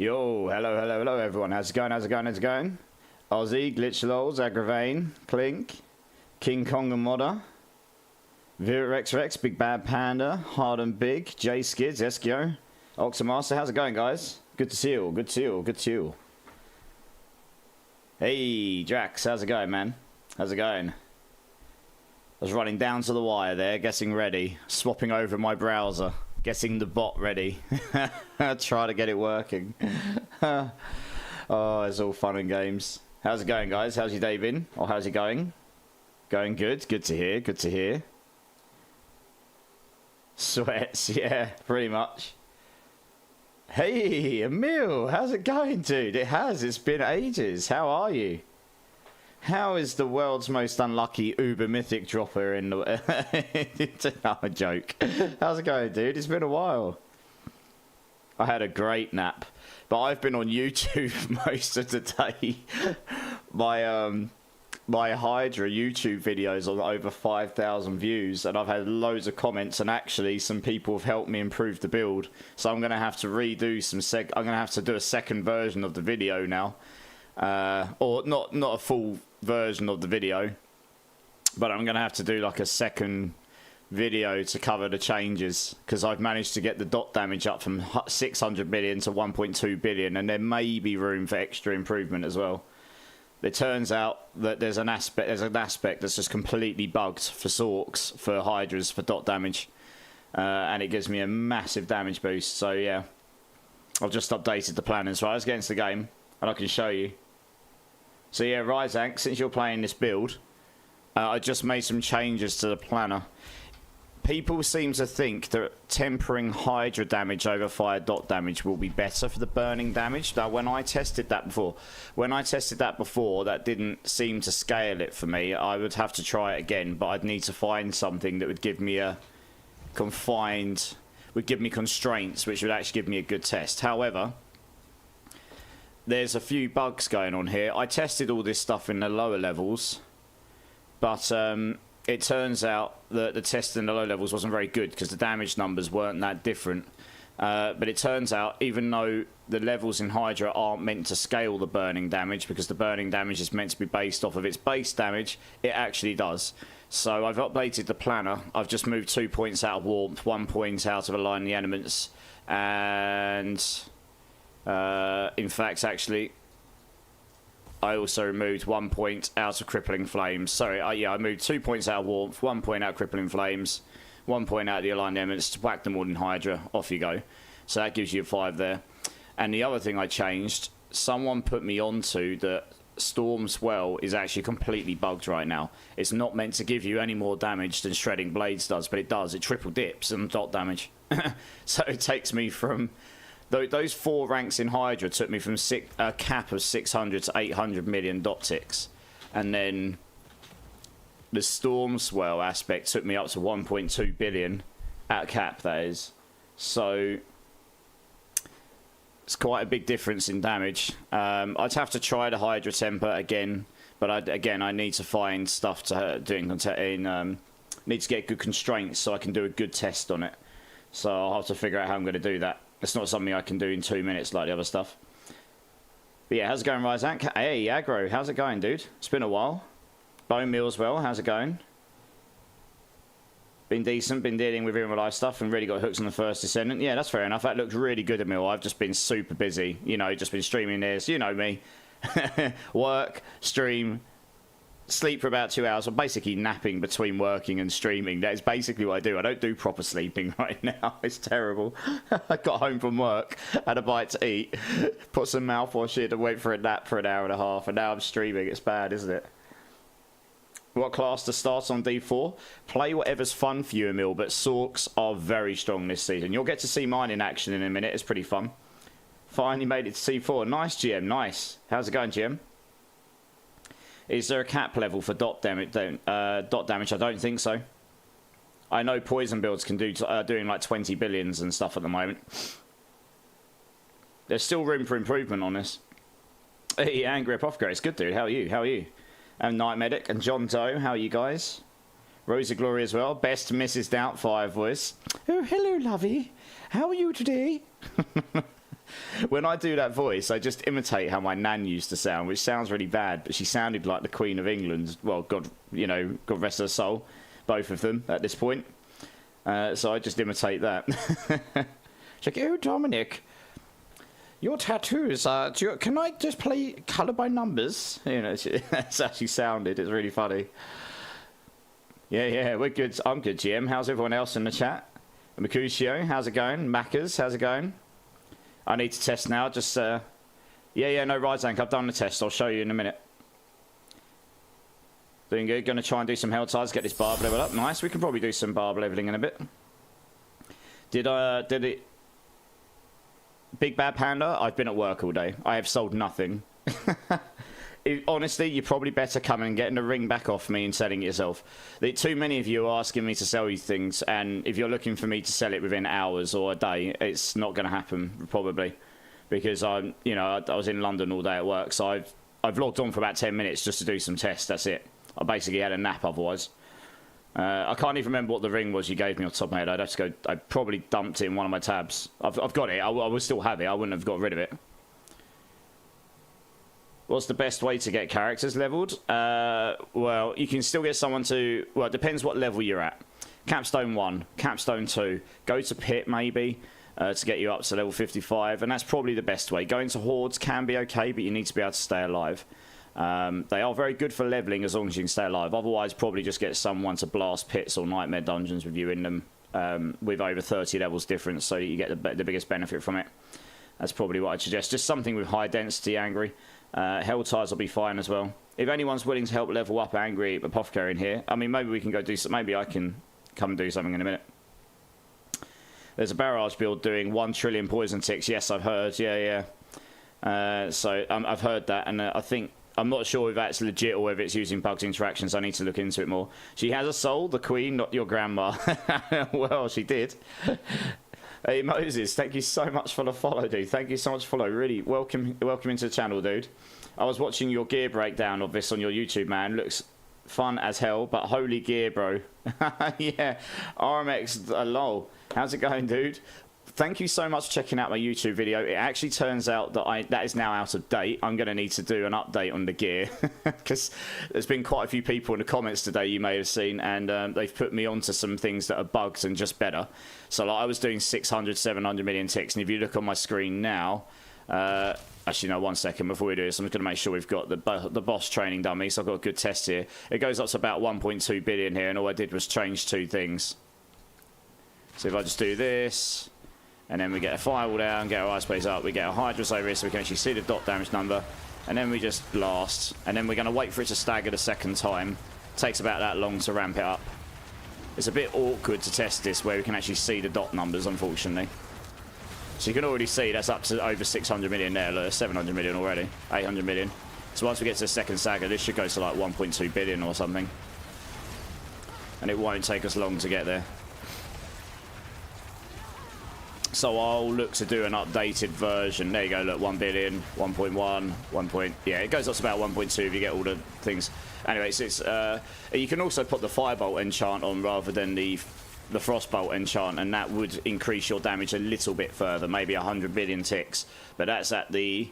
Yo, hello everyone. How's it going? Aussie, Glitch Lols, Aggravain, Clink, King Kong and Modder, Virex Rex, Big Bad Panda, Hard and Big, J Skids, Eskio, Oxamaster. How's it going, guys? Good to see you. Hey, Drax, how's it going, man? How's it going? I was running down to the wire there, getting ready, swapping over my browser, getting the bot ready. Try to get it working. Oh, it's all fun and games. How's it going, guys? How's your day been? Or how's it going? Going good? Good to hear. Sweats, yeah, pretty much. Hey, Emil, how's it going, dude? It's been ages. How are you? How is the world's most unlucky Uber Mythic dropper in the... No, a joke. How's it going, dude? It's been a while. I had a great nap. But I've been on YouTube most of the day. My Hydra YouTube videos are over 5,000 views, and I've had loads of comments, and actually some people have helped me improve the build. So I'm going to have to redo some I'm going to have to do a second version of the video now. Or not a full version of the video, but I'm going to have to do like a second video to cover the changes, because I've managed to get the dot damage up from 600 million to 1.2 billion, and there may be room for extra improvement as well. It turns out that there's an aspect that's just completely bugged for Sorks, for Hydras, for dot damage, and it gives me a massive damage boost. So yeah, I've just updated the planners. Right, let's get into the game and I can show you. So yeah, Ryzank, since you're playing this build, I just made some changes to the planner. People seem to think that tempering Hydra damage over fire dot damage will be better for the burning damage. Now, when I tested that before, that didn't seem to scale it for me. I would have to try it again, but I'd need to find something that would give me a constraints, which would actually give me a good test. However, there's a few bugs going on here. I tested all this stuff in the lower levels, but it turns out that the test in the low levels wasn't very good because the damage numbers weren't that different. But it turns out, even though the levels in Hydra aren't meant to scale the burning damage, because the burning damage is meant to be based off of its base damage, it actually does. So I've updated the planner. I've just moved 2 points out of warmth, 1 point out of align the elements, and in fact, actually, I also removed 1 point out of crippling flames. Sorry, yeah, I moved 2 points out of warmth, 1 point out of crippling flames, 1 point out of the aligned elements to whack them all in Hydra. Off you go. So that gives you a 5 there. And the other thing I changed, someone put me onto that Storm's Well is actually completely bugged right now. It's not meant to give you any more damage than Shredding Blades does, but it does. It triple dips and dot damage. So it takes me from... Those 4 ranks in Hydra took me from a cap of 600 to 800 million dot ticks. And then the Stormswell aspect took me up to 1.2 billion at cap, that is. So it's quite a big difference in damage. I'd have to try the Hydra temper again, but I need to find stuff to do need to get good constraints so I can do a good test on it. So I'll have to figure out how I'm going to do that. It's not something I can do in 2 minutes like the other stuff. But yeah, how's it going, Ryzank? Hey, Aggro, how's it going, dude? It's been a while. Bone Meal as well, how's it going? Been decent, been dealing with real life stuff and really got hooks on the first Descendant. Yeah, that's fair enough. That looked really good at Mill. I've just been super busy. You know, just been streaming this. You know me. Work, stream, sleep for about 2 hours. I'm basically napping between working and streaming. That is basically what I do. I don't do proper sleeping right now. It's terrible. I got home from work, had a bite to eat, put some mouthwash in and wait for a nap for an hour and a half, and now I'm streaming. It's bad, isn't it? What class to start on D4? Play whatever's fun for you, Emil, but Sorks are very strong this season. You'll get to see mine in action in a minute. It's pretty fun. Finally made it to C4. Nice, GM. Nice. How's it going, GM? Is there a cap level for dot damage? Dot damage? I don't think so. I know poison builds can do doing like 20 billions and stuff at the moment. There's still room for improvement on this. Hey, Angry Apothecary. It's good, dude. How are you? How are you? And Night Medic and John Doe. How are you guys? Rosa Glory as well. Best Mrs. Doubtfire voice. Oh, hello, lovey. How are you today? When I do that voice, I just imitate how my nan used to sound, which sounds really bad, but she sounded like the Queen of England. Well, God, you know, God rest her soul, both of them at this point. So I just imitate that. It's like, oh, Dominic, your tattoos, can I just play colour by numbers? You know, that's how she sounded. It's really funny. Yeah, we're good. I'm good, GM. How's everyone else in the chat? Mercutio, how's it going? Maccas, how's it going? I need to test now. Just, no, Ryzank, I've done the test. I'll show you in a minute. Doing good. Going to try and do some hell ties, get this barb level up. Nice. We can probably do some barb leveling in a bit. Did it... Big Bad Panda, I've been at work all day. I have sold nothing. Honestly, you're probably better coming and getting the ring back off me and selling it yourself. Too many of you are asking me to sell you things, and if you're looking for me to sell it within hours or a day, it's not going to happen, probably. Because I was in London all day at work, so I've logged on for about 10 minutes just to do some tests, that's it. I basically had a nap otherwise. I can't even remember what the ring was you gave me off the top of my head. I'd have to go. I probably dumped it in one of my tabs. I've got it. I would still have it. I wouldn't have got rid of it. What's the best way to get characters leveled? Well, you can still get someone to... Well, it depends what level you're at. Capstone 1, Capstone 2. Go to Pit, maybe, to get you up to level 55. And that's probably the best way. Going to Hordes can be okay, but you need to be able to stay alive. They are very good for leveling as long as you can stay alive. Otherwise, probably just get someone to blast pits or nightmare dungeons with you in them with over 30 levels difference, so you get the biggest benefit from it. That's probably what I'd suggest. Just something with high density angry. Hell ties will be fine as well. If anyone's willing to help level up angry apothecary in here, I mean, maybe we can go do some. Maybe I can come and do something in a minute. There's a barrage build doing 1 trillion poison ticks. Yes, I've heard. Yeah. So I've heard that, and I think. I'm not sure if that's legit or if it's using bugs interactions. I need to look into it more. She has a soul, the queen, not your grandma. Well, she did. Hey, Moses, thank you so much for the follow, dude. Thank you so much for the follow. Really, welcome into the channel, dude. I was watching your gear breakdown of this on your YouTube, man. Looks fun as hell, but holy gear, bro. Yeah, RMX, lol. How's it going, dude? Thank you so much for checking out my YouTube video. It actually turns out that that is now out of date. I'm going to need to do an update on the gear because there's been quite a few people in the comments today you may have seen, and they've put me onto some things that are bugs and just better. So like I was doing 600, 700 million ticks, and if you look on my screen now, actually no, 1 second before we do this, I'm just going to make sure we've got the boss training dummy, so I've got a good test here. It goes up to about 1.2 billion here, and all I did was change 2 things. So if I just do this... And then we get a firewall down, get our ice blaze up, we get a Hydra over here so we can actually see the dot damage number. And then we just blast. And then we're going to wait for it to stagger the second time. It takes about that long to ramp it up. It's a bit awkward to test this where we can actually see the dot numbers, unfortunately. So you can already see that's up to over 600 million there. Look, 700 million already. 800 million. So once we get to the second stagger, this should go to like 1.2 billion or something. And it won't take us long to get there. So I'll look to do an updated version. There you go, look, 1 billion, 1.1, 1. Yeah, it goes up to about 1.2 if you get all the things. Anyways, it's you can also put the Firebolt enchant on rather than the Frostbolt enchant, and that would increase your damage a little bit further, maybe 100 billion ticks. But that's at the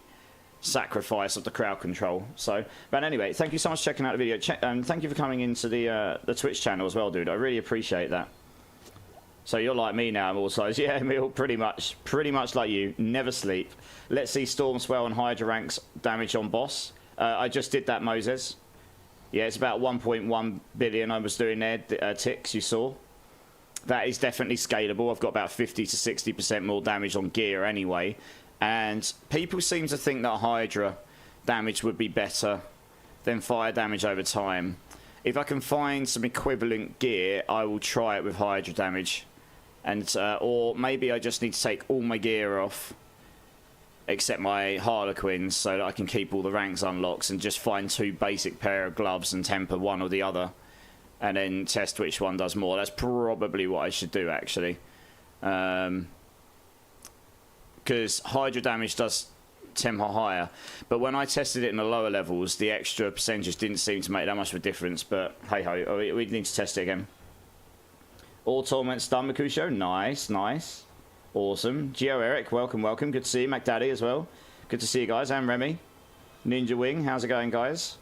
sacrifice of the crowd control. So, but anyway, thank you so much for checking out the video, and thank you for coming into the Twitch channel as well, dude. I really appreciate that. So you're like me now, I'm all size. Yeah, Emil, pretty much like you. Never sleep. Let's see Stormswell and Hydra ranks damage on boss. I just did that, Moses. Yeah, it's about 1.1 billion I was doing there, ticks, you saw. That is definitely scalable. I've got about 50 to 60% more damage on gear anyway. And people seem to think that Hydra damage would be better than fire damage over time. If I can find some equivalent gear, I will try it with Hydra damage. And or maybe I just need to take all my gear off, except my Harlequins, so that I can keep all the ranks unlocked and just find 2 basic pair of gloves and temper one or the other, and then test which one does more. That's probably what I should do, actually. Because Hydra damage does temper higher, but when I tested it in the lower levels, the extra percentages didn't seem to make that much of a difference. But hey ho, we need to test it again. All torments done, Makusho. Nice. Awesome. Geo Eric, welcome, welcome. Good to see you. MacDaddy as well. Good to see you guys. And Remy. Ninja Wing, how's it going, guys?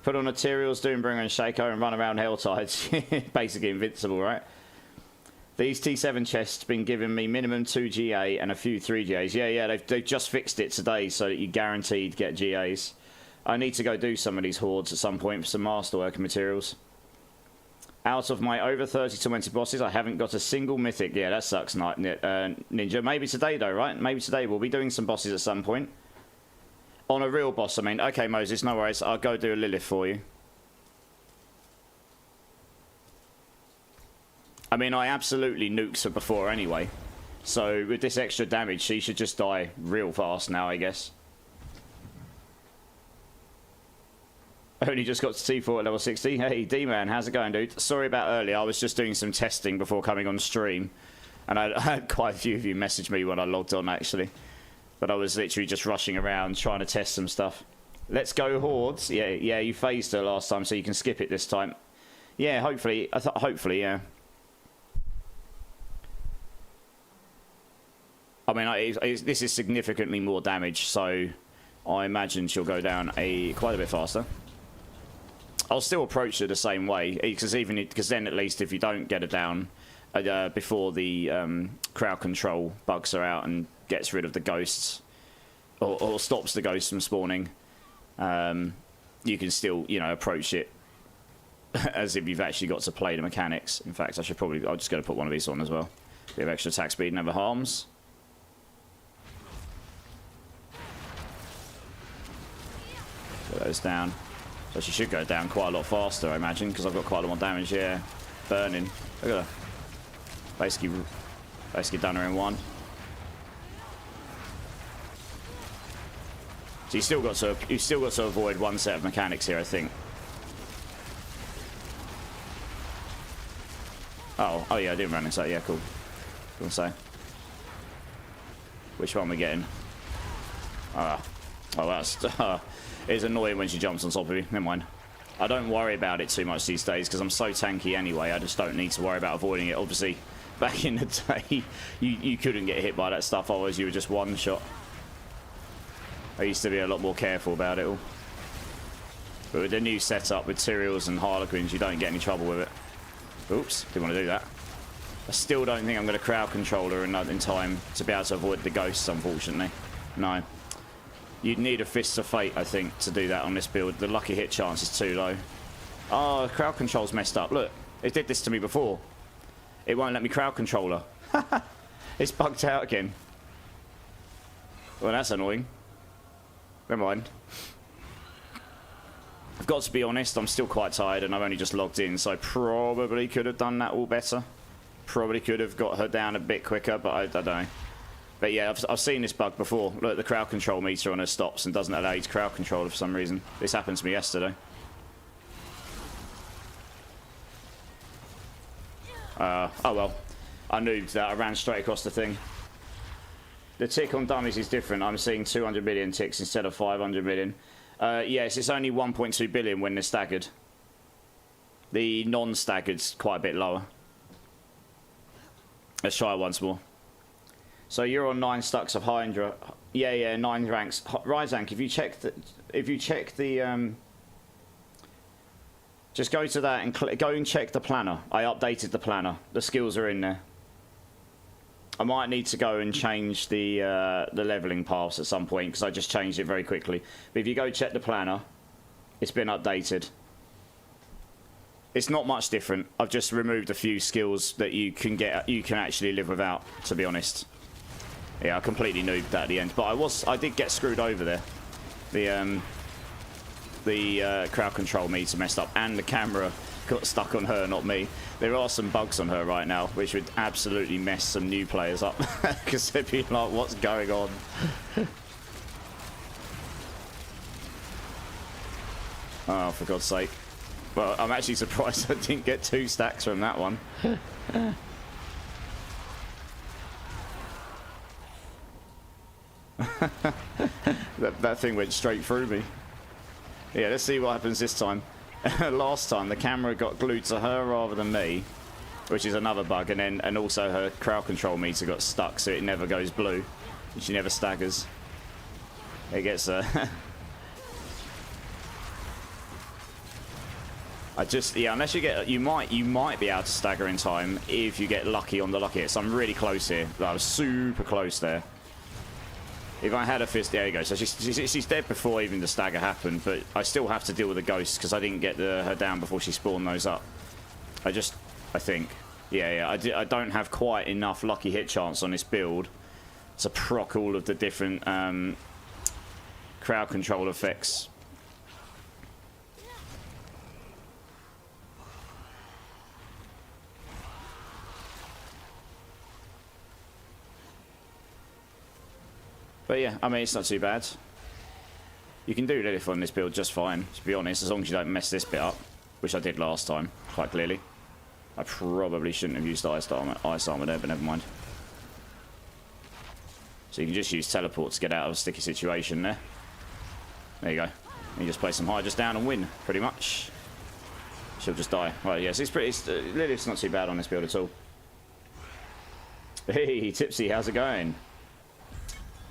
Put on materials, Doombringer and Shaco, and run around Helltides. Basically invincible, right? These T7 chests been giving me minimum 2 GA and a few 3 GAs. Yeah, they've just fixed it today so that you guaranteed get GAs. I need to go do some of these hordes at some point for some masterwork materials. Out of my over 30 tormented bosses, I haven't got a single mythic. Yeah, that sucks, Ninja. Maybe today, though, right? Maybe today we'll be doing some bosses at some point. On a real boss, I mean. Okay, Moses, no worries. I'll go do a Lilith for you. I mean, I absolutely nuked her before anyway. So, with this extra damage, she should just die real fast now, I guess. I only just got to T4 at level 60. Hey, D-Man, how's it going, dude? Sorry about earlier. I was just doing some testing before coming on stream. And I had quite a few of you message me when I logged on, actually. But I was literally just rushing around trying to test some stuff. Let's go hordes. Yeah, you phased her last time, so you can skip it this time. Yeah, hopefully. Hopefully, yeah. I mean, this is significantly more damage, so I imagine she'll go down quite a bit faster. I'll still approach her the same way, because then at least if you don't get her down before the crowd control bugs her out and gets rid of the ghosts, or stops the ghosts from spawning, you can still, approach it as if you've actually got to play the mechanics. In fact, I'm just going to put one of these on as well. We have extra attack speed, never harms. Put those down. So she should go down quite a lot faster, I imagine, because I've got quite a lot more damage here. Burning. Look at her. Basically done her in one. So you've still got to avoid one set of mechanics here, I think. Oh yeah, I didn't run inside. Yeah, cool. What say? Which one are we getting? Oh, that's it's annoying when she jumps on top of you. Never mind. I don't worry about it too much these days because I'm so tanky anyway. I just don't need to worry about avoiding it. Obviously, back in the day, you couldn't get hit by that stuff. Otherwise, you were just one shot. I used to be a lot more careful about it all. But with the new setup, materials and harlequins, you don't get any trouble with it. Oops, didn't want to do that. I still don't think I'm going to crowd control her in time to be able to avoid the ghosts, unfortunately. No. You'd need a Fist of Fate, I think, to do that on this build. The lucky hit chance is too low. Oh, crowd control's messed up. Look, it did this to me before. It won't let me crowd control her. It's bugged out again. Well, that's annoying. Never mind. I've got to be honest, I'm still quite tired and I've only just logged in, so I probably could have done that all better. Probably could have got her down a bit quicker, but I don't know. But yeah, I've seen this bug before. Look, the crowd control meter on her stops and doesn't allow you to crowd control her for some reason. This happened to me yesterday. Oh well. I noobed that. I ran straight across the thing. The tick on dummies is different. I'm seeing 200 million ticks instead of 500 million. Yes, it's only 1.2 billion when they're staggered. The non-staggered's quite a bit lower. Let's try it once more. So you're on 9 stacks of Hydra. Yeah, 9 ranks. Ryzank, if you check the just go to that and go and check the planner. I updated the planner. The skills are in there. I might need to go and change the leveling paths at some point because I just changed it very quickly. But if you go check the planner, it's been updated. It's not much different. I've just removed a few skills that you can actually live without, to be honest. Yeah, I completely noobed that at the end, but I did get screwed over there. The crowd control meter messed up, and the camera got stuck on her, not me. There are some bugs on her right now, which would absolutely mess some new players up, because they'd be like, "What's going on?" Oh, for God's sake! Well, I'm actually surprised I didn't get 2 stacks from that one. that thing went straight through me. Yeah, let's see what happens this time. Last time the camera got glued to her rather than me, which is another bug. And also her crowd control meter got stuck, so it never goes blue. She never staggers. It gets unless you get, you might be able to stagger in time if you get lucky on the lucky hits. I'm really close here. I was super close there. If I had a fist, there you go. So she's dead before even the stagger happened, but I still have to deal with the ghosts because I didn't get her down before she spawned those up. I think. Yeah, I don't have quite enough lucky hit chance on this build to proc all of the different crowd control effects. But yeah, I mean, it's not too bad. You can do Lilith on this build just fine, to be honest, as long as you don't mess this bit up, which I did last time, quite clearly. I probably shouldn't have used ice armor there, but never mind. So you can just use teleport to get out of a sticky situation there. There you go. You just play some Hydras down and win, pretty much. She'll just die. Well, yes, Lilith's not too bad on this build at all. Hey, Tipsy, how's it going?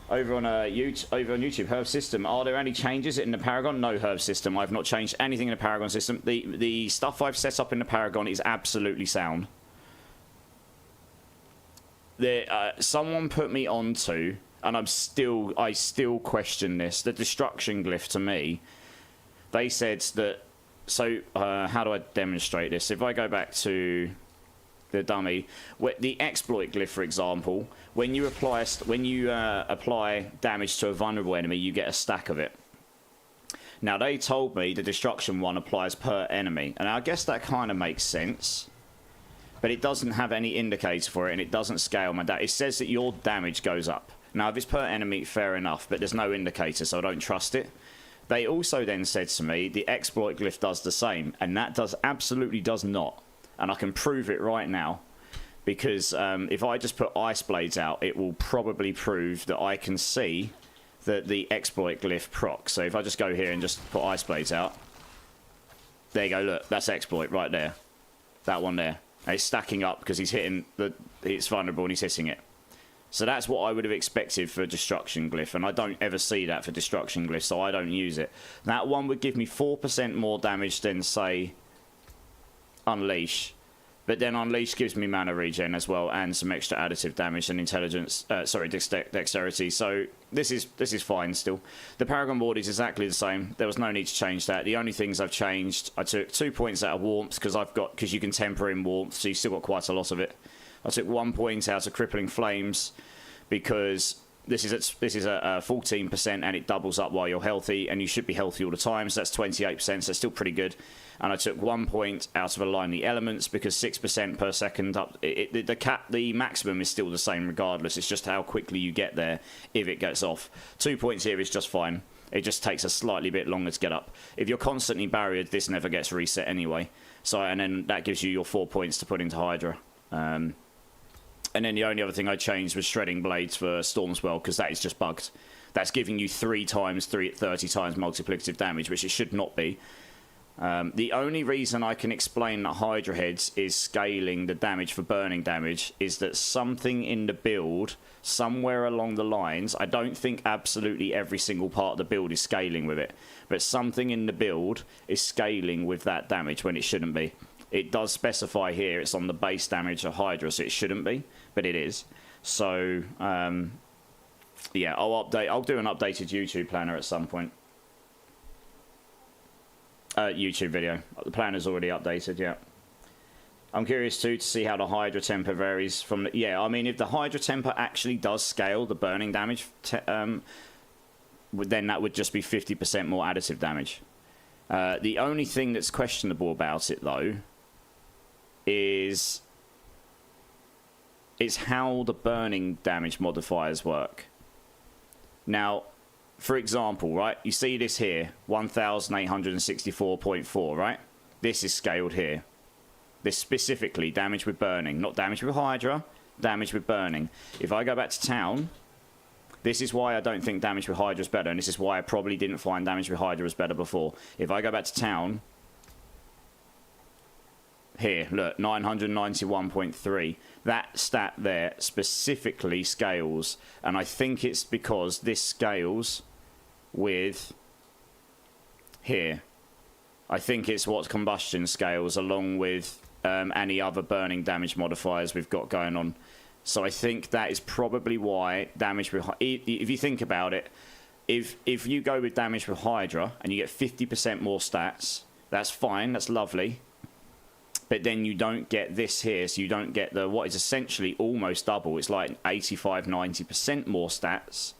Over on YouTube, Herb System. Are there any changes in the Paragon? No, Herb System. I've not changed anything in the Paragon system. The stuff I've set up in the Paragon is absolutely sound. Someone put me onto, and I still question this. The destruction glyph to me. They said that. So how do I demonstrate this? If I go back to the dummy, the exploit glyph, for example, when you apply damage to a vulnerable enemy, you get a stack of it. Now they told me the destruction one applies per enemy, and I guess that kind of makes sense, but it doesn't have any indicator for it, and it doesn't scale my damage. It says that your damage goes up. Now if it's per enemy, fair enough, but there's no indicator, so I don't trust it. They also then said to me the exploit glyph does the same, and that absolutely does not. And I can prove it right now, because if I just put ice blades out, it will probably prove that I can see that the exploit glyph procs. So if I just go here and just put ice blades out, there you go, look, that's exploit right there. That one there. And it's stacking up because he's hitting it's vulnerable and he's hitting it. So that's what I would have expected for destruction glyph, and I don't ever see that for destruction glyph, so I don't use it. That one would give me 4% more damage than, say, Unleash, but then Unleash gives me mana regen as well, and some extra additive damage and intelligence. Dexterity. So this is fine still. The Paragon board is exactly the same. There was no need to change that. The only things I've changed, I took 2 points out of warmth because you can temper in warmth, so you still got quite a lot of it. I took 1 point out of crippling flames because this is a 14% and it doubles up while you're healthy, and you should be healthy all the time. So that's 28%. So that's still pretty good. And I took 1 point out of align the elements because 6% per second up. The maximum is still the same regardless. It's just how quickly you get there if it gets off. 2 points here is just fine. It just takes a slightly bit longer to get up. If you're constantly barriered, this never gets reset anyway. So, and then that gives you your 4 points to put into Hydra. And then the only other thing I changed was shredding blades for Stormspell, because that is just bugged. That's giving you 30 times multiplicative damage, which it should not be. The only reason I can explain that Hydra Heads is scaling the damage for burning damage is that something in the build, somewhere along the lines, I don't think absolutely every single part of the build is scaling with it, but something in the build is scaling with that damage when it shouldn't be. It does specify here it's on the base damage of Hydra, so it shouldn't be, but it is. So, yeah, I'll do an updated YouTube planner at some point. YouTube video. The planner's already updated, yeah. I'm curious too to see how the Hydra temper varies from the... Yeah, I mean, if the Hydra temper actually does scale the burning damage, then that would just be 50% more additive damage. The only thing that's questionable about it, though, is how the burning damage modifiers work. Now, for example, right, you see this here, 1864.4, right? This is scaled here. This specifically, damage with burning, not damage with Hydra, damage with burning. If I go back to town, this is why I don't think damage with Hydra is better, and this is why I probably didn't find damage with Hydra was better before. If I go back to town, here, look, 991.3. That stat there specifically scales, and I think it's because this scales with here. I think it's what combustion scales along with any other burning damage modifiers we've got going on. So I think that is probably why damage with... If you think about it, if you go with damage with Hydra and you get 50% more stats, that's fine, that's lovely. But then you don't get this here, so you don't get the what is essentially almost double. It's like 85-90% more stats.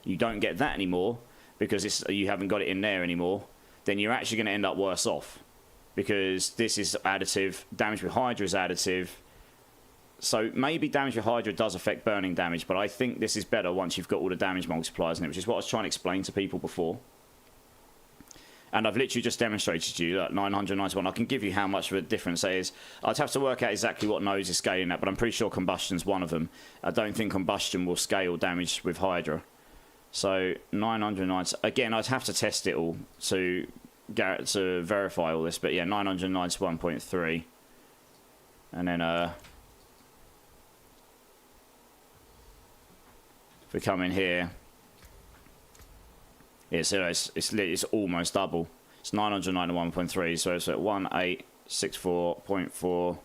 You don't get that anymore because you haven't got it in there anymore. Then you're actually going to end up worse off because this is additive. Damage with Hydra is additive. So maybe damage with Hydra does affect burning damage, but I think this is better once you've got all the damage multipliers in it, which is what I was trying to explain to people before. And I've literally just demonstrated to you that 991. I can give you how much of a difference that is. I'd have to work out exactly what nodes is scaling at, but I'm pretty sure combustion's one of them. I don't think combustion will scale damage with Hydra. So 990. Again, I'd have to test it all to verify all this, but yeah, 991.3. And then if we come in here. Yeah, so it's almost double. It's 991.3, so it's at 1864.4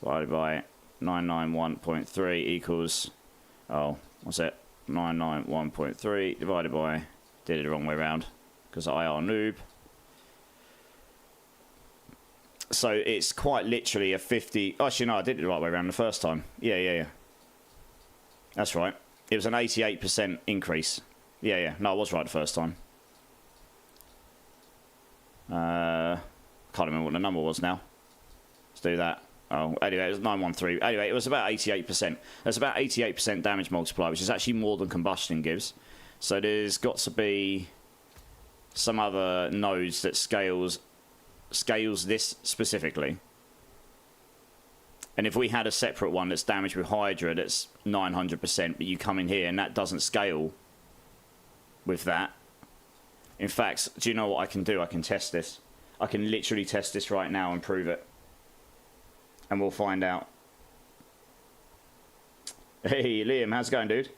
divided by 991.3 equals, oh, what's it? 991.3 divided by, did it the wrong way around, because I are noob. So it's quite literally a 50, actually no, I did it the right way around the first time. Yeah. That's right. It was an 88% increase. Yeah, no, I was right the first time. Can't remember what the number was now. Let's do that. Oh, anyway, it was 913. Anyway, it was about 88%. That's about 88% damage multiplier, which is actually more than combustion gives. So there's got to be some other nodes that scales this specifically. And if we had a separate one that's damage with Hydra that's 900%, but you come in here and that doesn't scale with that. In fact, do you know what I can do? I can test this. I can literally test this right now and prove it. And we'll find out. Hey, Liam, how's it going, dude?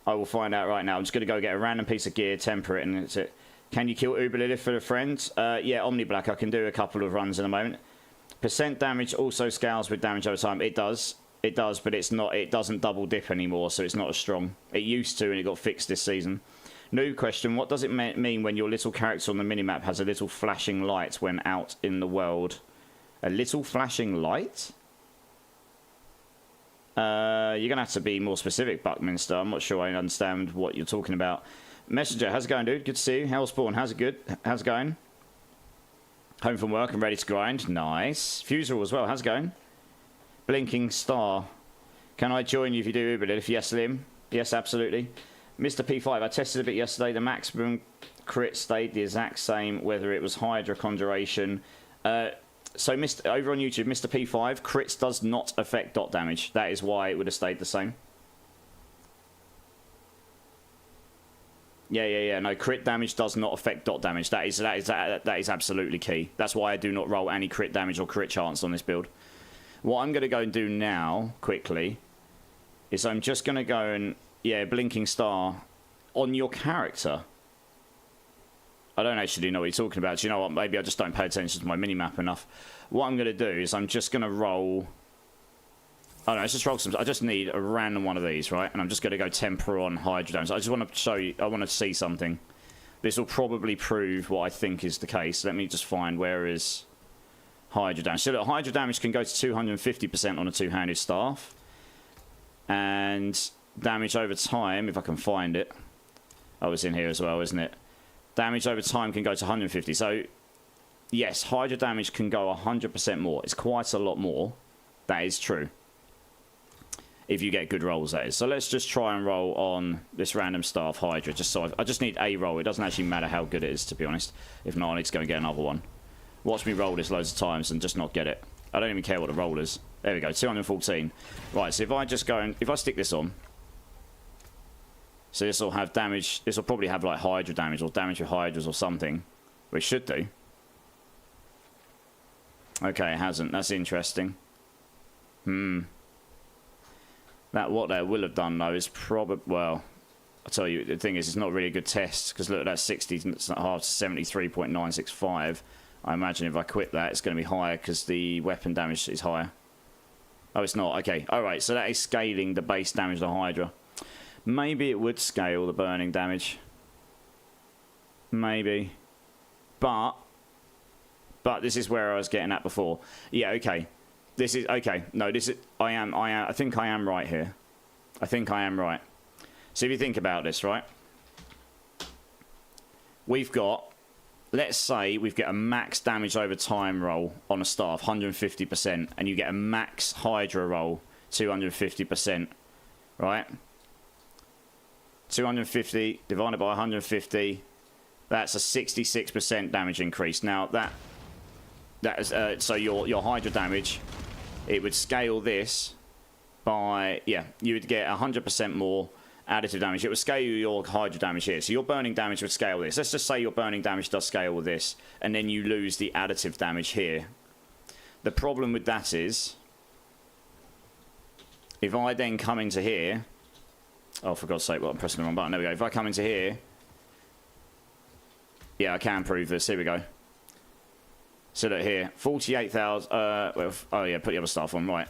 I will find out right now. I'm just going to go get a random piece of gear, temper it, and that's it. Can you kill Uber Lilith for the friends? Yeah, Omni Black. I can do a couple of runs in a moment. Percent damage also scales with damage over time. It does. It does, but it's not. It doesn't double dip anymore, so it's not as strong. It used to, and it got fixed this season. New question: what does it mean when your little character on the minimap has a little flashing light when out in the world? A little flashing light? You're gonna have to be more specific, Buckminster. I'm not sure I understand what you're talking about. Messenger, how's it going, dude? Good to see you. Hellspawn, how's it good? How's it going? Home from work and ready to grind. Nice. Fuser as well. How's it going? Blinking Star. Can I join you if you do Uber Lilith? Yes, Lim. Yes, absolutely. Mr. P5, I tested a bit yesterday. The maximum crit stayed the exact same, whether it was Hydra Conjuration. So over on YouTube, Mr. P5, crits does not affect dot damage. That is why it would have stayed the same. Yeah. No, crit damage does not affect dot damage. That is absolutely key. That's why I do not roll any crit damage or crit chance on this build. What I'm going to go and do now, quickly, is I'm just going to go and... Yeah, Blinking Star. On your character. I don't actually know what you're talking about. Do you know what? Maybe I just don't pay attention to my minimap enough. What I'm going to do is I'm just going to roll... Oh no, let's just roll some... I just need a random one of these, right? And I'm just going to go temper on Hydra damage. I just want to show you... I want to see something. This will probably prove what I think is the case. Let me just find where is... Hydra damage. So look, Hydra damage can go to 250% on a two-handed staff. And damage over time, if I can find it. Oh, it's in here as well, isn't it? Damage over time can go to 150. So, yes, Hydra damage can go 100% more. It's quite a lot more. That is true. If you get good rolls, that is. So let's just try and roll on this random staff Hydra. Just so I just need a roll. It doesn't actually matter how good it is, to be honest. If not, I need to go and get another one. Watch me roll this loads of times and just not get it. I don't even care what the roll is. There we go, 214. Right, so if I just go and... If I stick this on... So this will have damage... This will probably have like Hydra damage or damage with Hydras or something. Which should do. Okay, it hasn't. That's interesting. That what they will have done though is probably, well, I'll tell you, the thing is, it's not really a good test, because look at that 60.5 to 73.965. I imagine if I quit that, it's going to be higher because the weapon damage is higher. Oh, it's not. Okay. Alright, so that is scaling the base damage of the Hydra. Maybe it would scale the burning damage. Maybe. But this is where I was getting at before. Yeah, okay. This is... Okay. No, this is... I think I am right here. I think I am right. So if you think about this, right? We've got... Let's say we've got a max damage over time roll on a staff, 150%, and you get a max Hydra roll, 250%, right? 250 divided by 150, that's a 66% damage increase. Now that is so your Hydra damage, it would scale this by, yeah, you would get 100% more additive damage. It would scale your Hydra damage here. So your burning damage would scale this. Let's just say your burning damage does scale with this, and then you lose the additive damage here. The problem with that is, if I then come into here, oh, for God's sake, well, I'm pressing the wrong button. There we go. If I come into here, yeah, I can prove this. Here we go. So look here, 48,000. Well, oh yeah, put the other stuff on, right.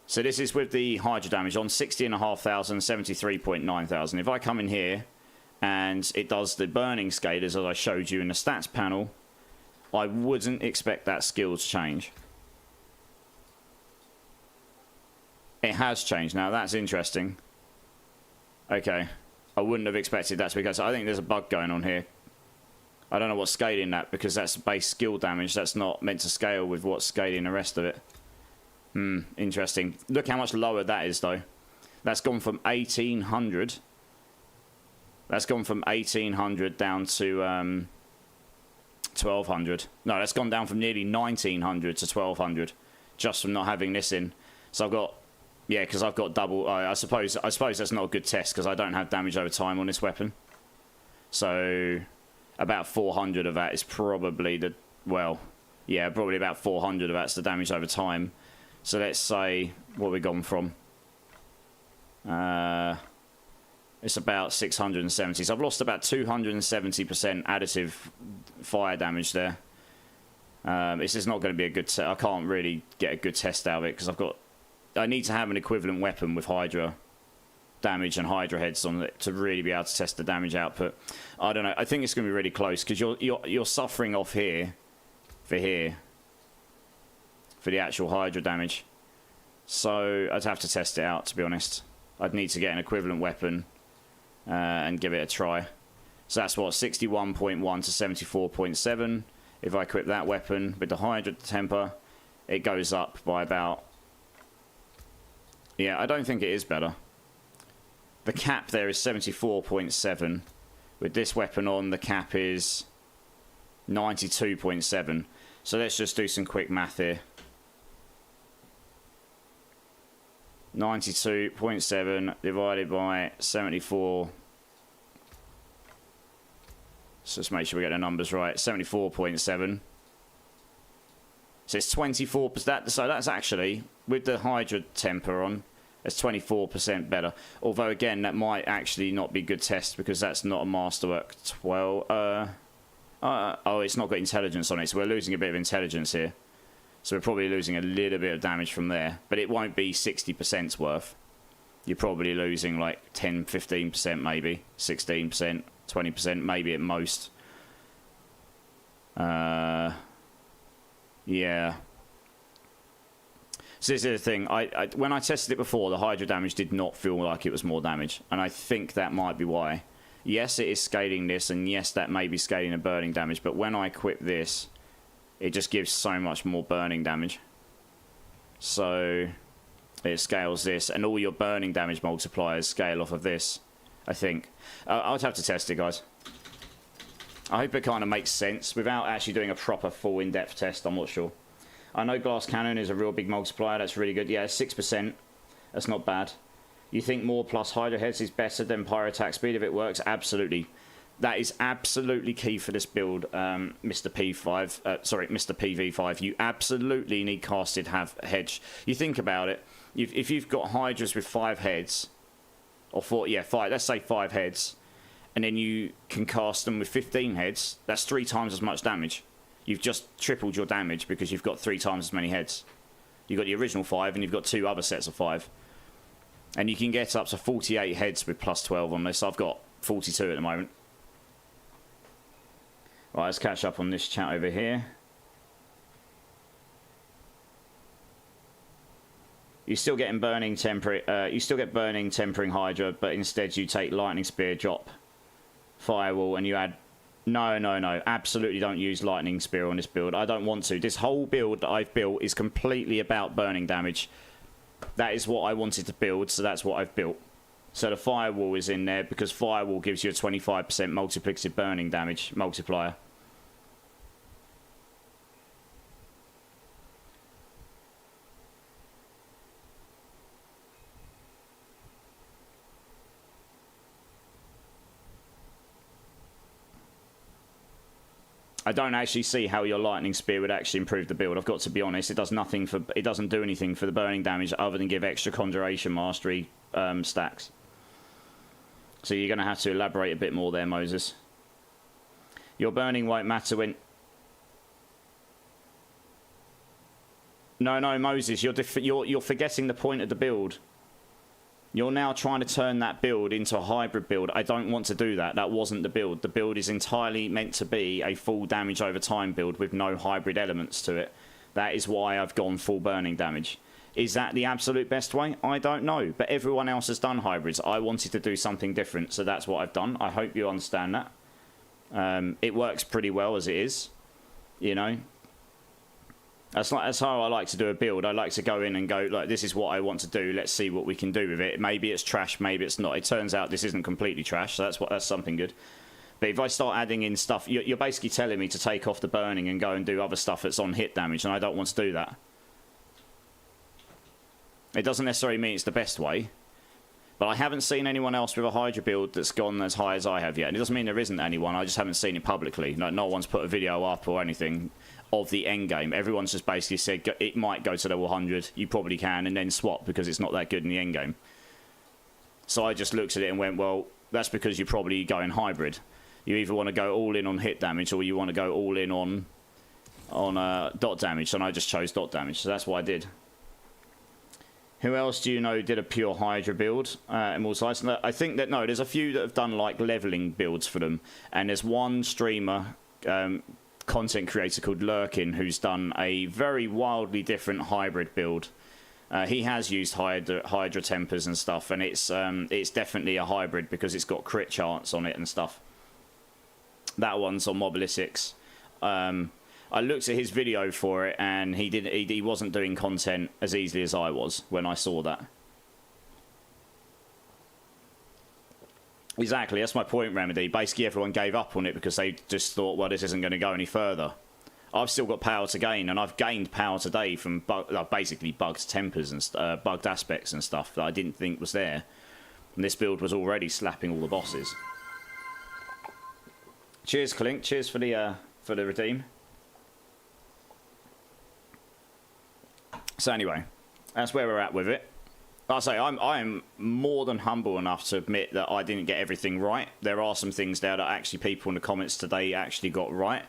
So this is with the Hydra damage on 60,500, 73,900. If I come in here and it does the burning scalers as I showed you in the stats panel, I wouldn't expect that skill to change. It has changed now. That's interesting. Okay. I wouldn't have expected that to be because I think there's a bug going on here. I don't know what's scaling that, because that's base skill damage. That's not meant to scale with what's scaling the rest of it. Interesting. Look how much lower that is, though. That's gone from 1,800. That's gone from 1,800 down to 1,200. No, that's gone down from nearly 1,900 to 1,200 just from not having this in. So I've got, yeah, because I've got double. I suppose that's not a good test because I don't have damage over time on this weapon. So about 400 of that is probably the, well, yeah, probably about 400 of that's the damage over time. So let's say what we've gone from. It's about 670. So I've lost about 270% additive fire damage there. This is not going to be a good test. I can't really get a good test out of it because I need to have an equivalent weapon with Hydra damage and Hydra heads on it to really be able to test the damage output. I don't know. I think it's going to be really close because you're suffering off here for the actual Hydra damage. So I'd have to test it out, to be honest. I'd need to get an equivalent weapon and give it a try. So that's what, 61.1 to 74.7. If I equip that weapon with the Hydra temper, it goes up by about... Yeah, I don't think it is better. The cap there is 74.7. With this weapon on, the cap is 92.7. So let's just do some quick math here. 92.7 divided by 74. So let's make sure we get the numbers right. 74.7. So it's 24%. So that's actually, with the Hydra temper on, it's 24% better. Although, again, that might actually not be a good test because that's not a masterwork 12. Oh, it's not got intelligence on it, so we're losing a bit of intelligence here. So we're probably losing a little bit of damage from there. But it won't be 60% worth. You're probably losing like 10, 15% maybe. 16%, 20% maybe at most. Yeah. So this is the thing. When I tested it before, the Hydra damage did not feel like it was more damage. And I think that might be why. Yes, it is scaling this, and yes, that may be scaling the burning damage. But when I equip this, it just gives so much more burning damage. So it scales this, and all your burning damage multipliers scale off of this, I think. I'll have to test it, guys. I hope it kind of makes sense. Without actually doing a proper full in-depth test, I'm not sure. I know glass cannon is a real big multiplier. That's really good. Yeah, 6%. That's not bad. You think more plus Hydra heads is better than pyro attack speed if it works? Absolutely. That is absolutely key for this build, Mr. P5. Sorry, Mr. PV5. You absolutely need casted hedge. You think about it. If you've got Hydras with 5 heads, or 4, yeah, 5. Let's say 5 heads, and then you can cast them with 15 heads. That's 3 times as much damage. You've just tripled your damage because you've got 3 times as many heads. You've got the original 5, and you've got 2 other sets of 5. And you can get up to 48 heads with plus 12 on this. I've got 42 at the moment. Right, let's catch up on this chat over here. You still get burning tempering Hydra, but instead you take lightning spear, drop firewall, and you add. No, absolutely don't use lightning spear on this build. I don't want to. This whole build that I've built is completely about burning damage. That is what I wanted to build, so that's what I've built. So the firewall is in there because firewall gives you a 25% multiplicative burning damage multiplier. I don't actually see how your lightning spear would actually improve the build. I've got to be honest. It does nothing for. It doesn't do anything for the burning damage other than give extra conjuration mastery stacks. So you're going to have to elaborate a bit more there, Moses. Your burning won't matter when. No, Moses. You're forgetting the point of the build. You're now trying to turn that build into a hybrid build. I don't want to do that. That wasn't the build. The build is entirely meant to be a full damage over time build with no hybrid elements to it. That is why I've gone full burning damage. Is that the absolute best way? I don't know. But everyone else has done hybrids. I wanted to do something different, so that's what I've done. I hope you understand that. It works pretty well as it is. You know? That's how I like to do a build. I like to go in and go, like, this is what I want to do. Let's see what we can do with it. Maybe it's trash, maybe it's not. It turns out this isn't completely trash, so that's something good. But if I start adding in stuff, you're basically telling me to take off the burning and go and do other stuff that's on hit damage, and I don't want to do that. It doesn't necessarily mean it's the best way, but I haven't seen anyone else with a Hydra build that's gone as high as I have yet. And it doesn't mean there isn't anyone, I just haven't seen it publicly. No one's put a video up or anything of the end game. Everyone's just basically said it might go to level 100, you probably can, and then swap because it's not that good in the end game. So I just looked at it and went, well, that's because you're probably going hybrid. You either want to go all in on hit damage or you want to go all in on dot damage, and I just chose dot damage, so that's what I did. Who else do you know did a pure Hydra build? Imortilize? I think that, no, there's a few that have done like leveling builds for them, and there's one streamer, content creator called Lurkin, who's done a very wildly different hybrid build. He has used Hydra tempers and stuff, and it's definitely a hybrid because it's got crit chance on it and stuff. That one's on Mobilitics. I looked at his video for it, and he wasn't doing content as easily as I was when I saw that. Exactly, that's my point, Remedy. Basically, everyone gave up on it because they just thought, well, this isn't going to go any further. I've still got power to gain, and I've gained power today from basically bugged tempers and bugged aspects and stuff that I didn't think was there. And this build was already slapping all the bosses. Cheers, Clink. Cheers for the redeem. So anyway, that's where we're at with it. Like I say, I'm more than humble enough to admit that I didn't get everything right. There are some things there that actually people in the comments today actually got right.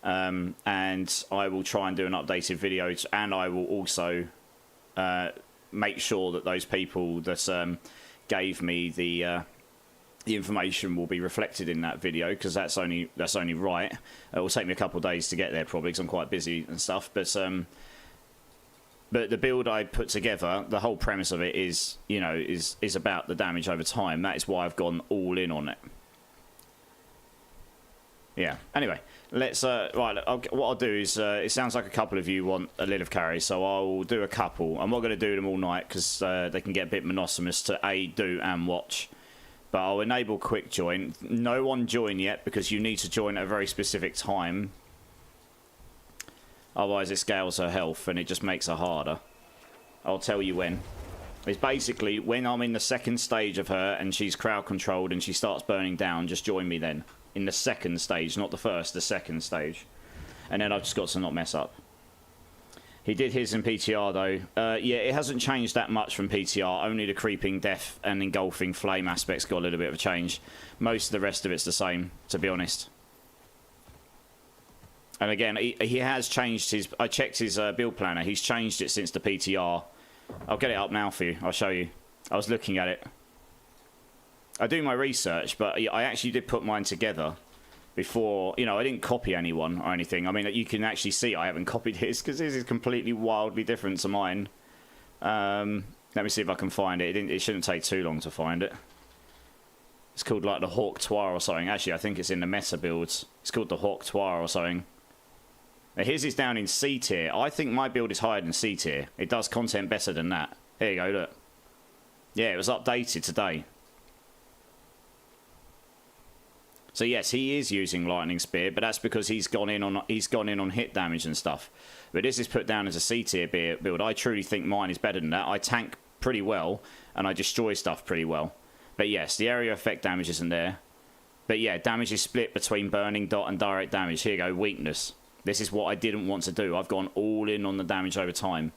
And I will try and do an updated video, and I will also make sure that those people that gave me the information will be reflected in that video, because that's only right. It will take me a couple of days to get there probably because I'm quite busy and stuff, but the build I put together, the whole premise of it is, you know, is about the damage over time. That is why I've gone all in on it. Yeah. Anyway, let's right. What I'll do is, it sounds like a couple of you want a lid of carry, so I'll do a couple. I'm not going to do them all night because they can get a bit monotonous to do and watch. But I'll enable quick join. No one join yet because you need to join at a very specific time. Otherwise it scales her health and it just makes her harder. I'll tell you when. It's basically when I'm in the second stage of her and she's crowd controlled and she starts burning down, just join me then. in the second stage, not the first, the second stage. And then I've just got to not mess up. He did his in PTR though. Yeah, it hasn't changed that much from PTR. Only the creeping death and engulfing flame aspects got a little bit of a change. Most of the rest of it's the same, to be honest. And again, he has changed his... I checked his build planner. He's changed it since the PTR. I'll get it up now for you. I'll show you. I was looking at it. I do my research, but I actually did put mine together before, you know, I didn't copy anyone or anything. I mean, you can actually see I haven't copied his because his is completely wildly different to mine. Let me see if I can find it. It shouldn't take too long to find it. It's called like the Hawk Toir or something. Actually, I think it's in the meta builds. It's called the Hawk Toir or something. Now, his is down in C tier. I think my build is higher than C tier. It does content better than that. Here you go, look. Yeah, it was updated today. So yes, he is using Lightning Spear, but that's because he's gone in on hit damage and stuff. But this is put down as a C tier build. I truly think mine is better than that. I tank pretty well and I destroy stuff pretty well. But yes, the area effect damage isn't there. But yeah, damage is split between burning dot and direct damage. Here you go, weakness. This is what I didn't want to do. I've gone all in on the damage over time.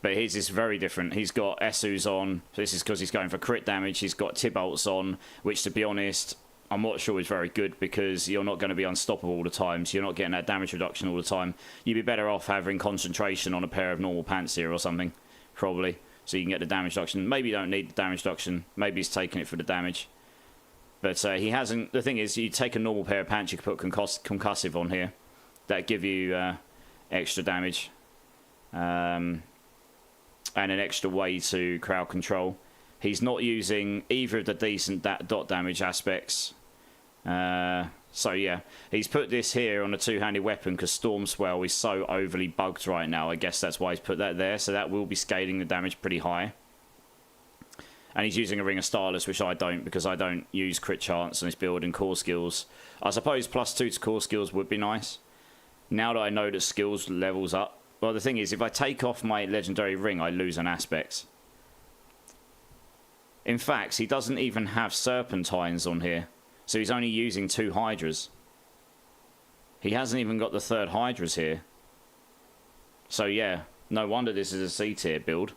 But his is very different. He's got Esus on. So this is because he's going for crit damage. He's got Tibolts on, which, to be honest, I'm not sure is very good because you're not going to be unstoppable all the time. So you're not getting that damage reduction all the time. You'd be better off having concentration on a pair of normal pants here or something, probably. So you can get the damage reduction. Maybe you don't need the damage reduction. Maybe he's taking it for the damage. But he hasn't... The thing is, you take a normal pair of pants, you can put concussive on here. That give you extra damage. And an extra way to crowd control. He's not using either of the decent dot damage aspects. So yeah, he's put this here on a two-handed weapon because Storm Swell is so overly bugged right now. I guess that's why he's put that there. So that will be scaling the damage pretty high. And he's using a Ring of Starless, which I don't because I don't use crit chance on his build and core skills. I suppose +2 to core skills would be nice. Now that I know that skills levels up. Well, the thing is, if I take off my legendary ring, I lose an aspect. In fact, he doesn't even have serpentines on here. So he's only using 2 hydras. He hasn't even got the 3rd hydras here. So yeah, no wonder this is a C tier build.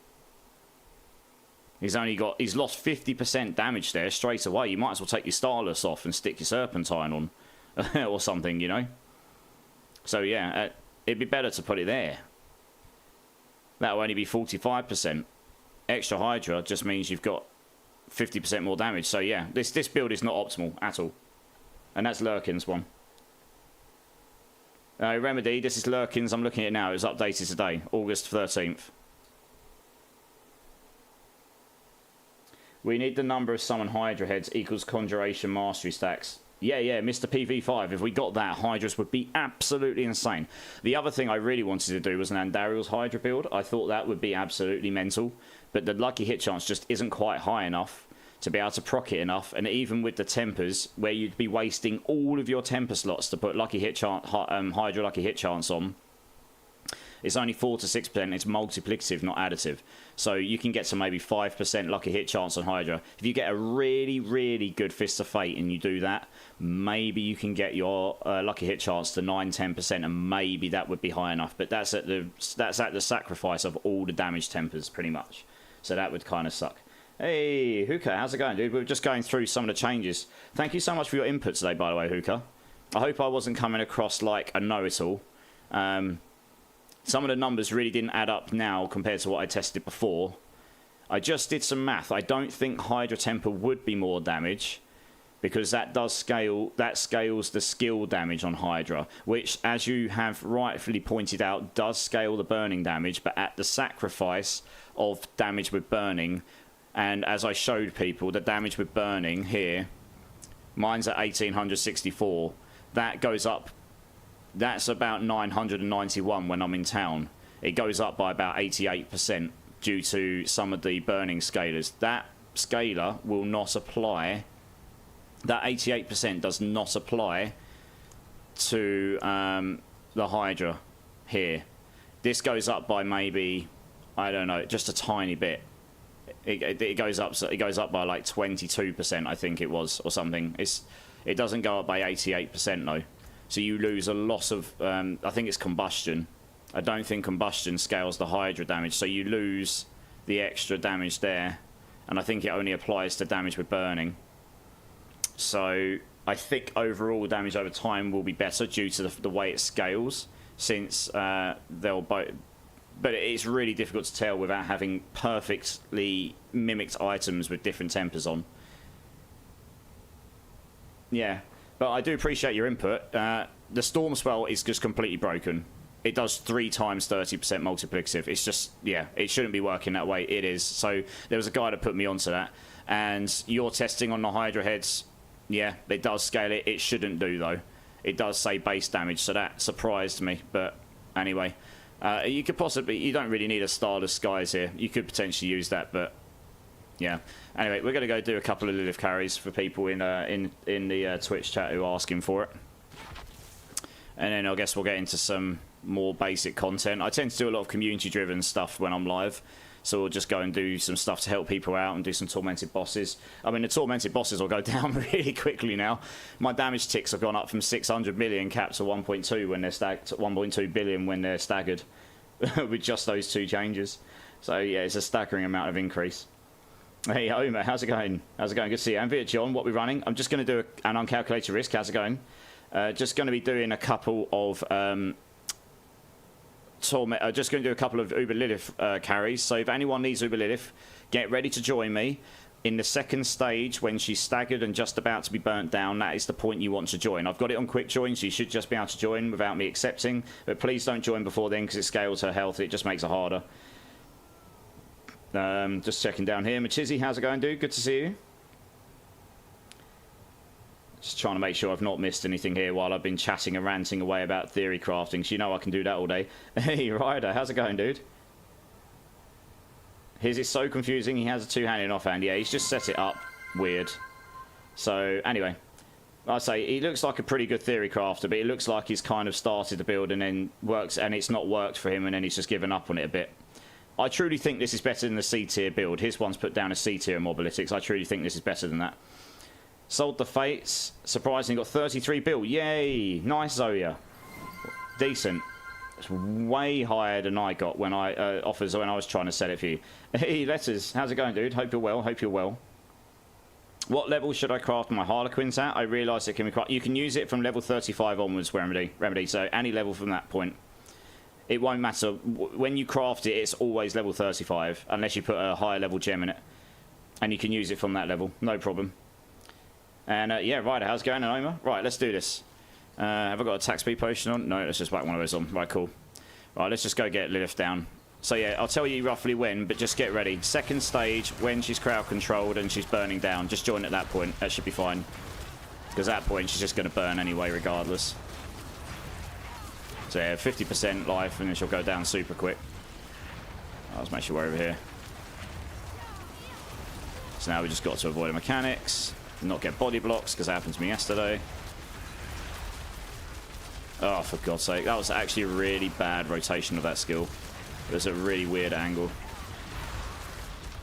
He's lost 50% damage there straight away. You might as well take your Starless off and stick your serpentine on. Or something, you know. So yeah, it'd be better to put it there. That'll only be 45%. Extra Hydra just means you've got 50% more damage. So yeah, this build is not optimal at all. And that's Lurkin's one. Remedy, this is Lurkin's. I'm looking at it now. It was updated today, August 13th. We need the number of summon Hydra heads equals Conjuration Mastery stacks. Yeah, Mr. PV5. If we got that, Hydras would be absolutely insane. The other thing I really wanted to do was an Andariel's Hydra build. I thought that would be absolutely mental. But the lucky hit chance just isn't quite high enough to be able to proc it enough. And even with the tempers, where you'd be wasting all of your temper slots to put lucky hit chance, Hydra lucky hit chance on, it's only 4 to 6%. It's multiplicative, not additive. So you can get to maybe 5% lucky hit chance on Hydra. If you get a really, really good Fist of Fate and you do that, maybe you can get your lucky hit chance to 9-10%, and maybe that would be high enough. But that's at the sacrifice of all the damage tempers, pretty much. So that would kind of suck. Hey, Hookah, how's it going, dude? We were just going through some of the changes. Thank you so much for your input today, by the way, Hookah. I hope I wasn't coming across like a know-it-all. Some of the numbers really didn't add up now compared to what I tested before. I just did some math. I don't think Hydra Temper would be more damage because that scales the skill damage on Hydra, which, as you have rightfully pointed out, does scale the burning damage, but at the sacrifice of damage with burning. And as I showed people, the damage with burning here, mine's at 1864. That goes up. That's about 991 when I'm in town. It goes up by about 88% due to some of the burning scalars. That scalar will not apply. That 88% does not apply to the Hydra here. This goes up by maybe, I don't know, just a tiny bit. It goes up. So it goes up by like 22%, I think it was, or something. It doesn't go up by 88% though. So you lose a lot of. I think it's combustion. I don't think combustion scales the Hydra damage, so you lose the extra damage there, and I think it only applies to damage with burning. So I think overall damage over time will be better due to the way it scales, since they'll both. But it's really difficult to tell without having perfectly mimicked items with different tempers on. Yeah, but I do appreciate your input. The Storm spell is just completely broken. It does 3 times 30% multiplicative. It's just, yeah, it shouldn't be working that way. It is. So there was a guy that put me onto that. And your testing on the Hydra heads, yeah, it does scale it. It shouldn't do, though. It does say base damage, so that surprised me. But anyway, you could possibly, you don't really need a Starless Skies here. You could potentially use that, but yeah. Anyway, we're going to go do a couple of Lilith carries for people in the Twitch chat who are asking for it. And then I guess we'll get into some more basic content. I tend to do a lot of community-driven stuff when I'm live. So we'll just go and do some stuff to help people out and do some tormented bosses. I mean, the tormented bosses will go down really quickly now. My damage ticks have gone up from 600 million capped to 1.2 when they're staggered, 1.2 billion when they're staggered, with just those 2 changes. So yeah, it's a staggering amount of increase. Hey, Homer, how's it going? How's it going? Good to see you. I'm Via John. What we're running? I'm just going to do an uncalculated risk. How's it going? Just going to be doing a couple of just going to do a couple of Uber Lilith carries. So if anyone needs Uber Lilith, get ready to join me in the second stage when she's staggered and just about to be burnt down. That is the point you want to join. I've got it on quick join, so you should just be able to join without me accepting. But please don't join before then, because it scales her health. It just makes it harder. Just checking down here. Machizzy, how's it going, dude? Good to see you. Just trying to make sure I've not missed anything here while I've been chatting and ranting away about theory crafting. So you know I can do that all day. Hey, Ryder, how's it going, dude? His is so confusing. He has a 2-handed offhand. Yeah, he's just set it up weird. So, anyway. I say, he looks like a pretty good theory crafter, but it looks like he's kind of started the build and then works, and it's not worked for him, and then he's just given up on it a bit. I truly think this is better than the C-tier build. His one's put down a C-tier mobilitics. I truly think this is better than that. Sold the Fates. Surprisingly, got 33 bill. Yay! Nice, Zoya. Decent. It's way higher than I got when I offers when I was trying to sell it for you. Hey, Letters. How's it going, dude? Hope you're well. Hope you're well. What level should I craft my Harlequins at? I realise it can be crafted. You can use it from level 35 onwards, Remedy. So any level from that point. It won't matter. When you craft it, it's always level 35, unless you put a higher level gem in it. And you can use it from that level. No problem. And yeah, right, how's it going, Anoma? Right, let's do this. Have I got a attack speed potion on? No, let's just whack one of those on. Right, cool. Right, let's just go get Lilith down. So yeah, I'll tell you roughly when, but just get ready. Second stage, when she's crowd controlled and she's burning down. Just join at that point. That should be fine. Because at that point, she's just going to burn anyway, regardless. So yeah, 50% life, and then she'll go down super quick. Let's make sure we're over here. So now we just got to avoid the mechanics. Not get body blocks, because that happened to me yesterday. Oh, for God's sake. That was actually a really bad rotation of that skill. It was a really weird angle.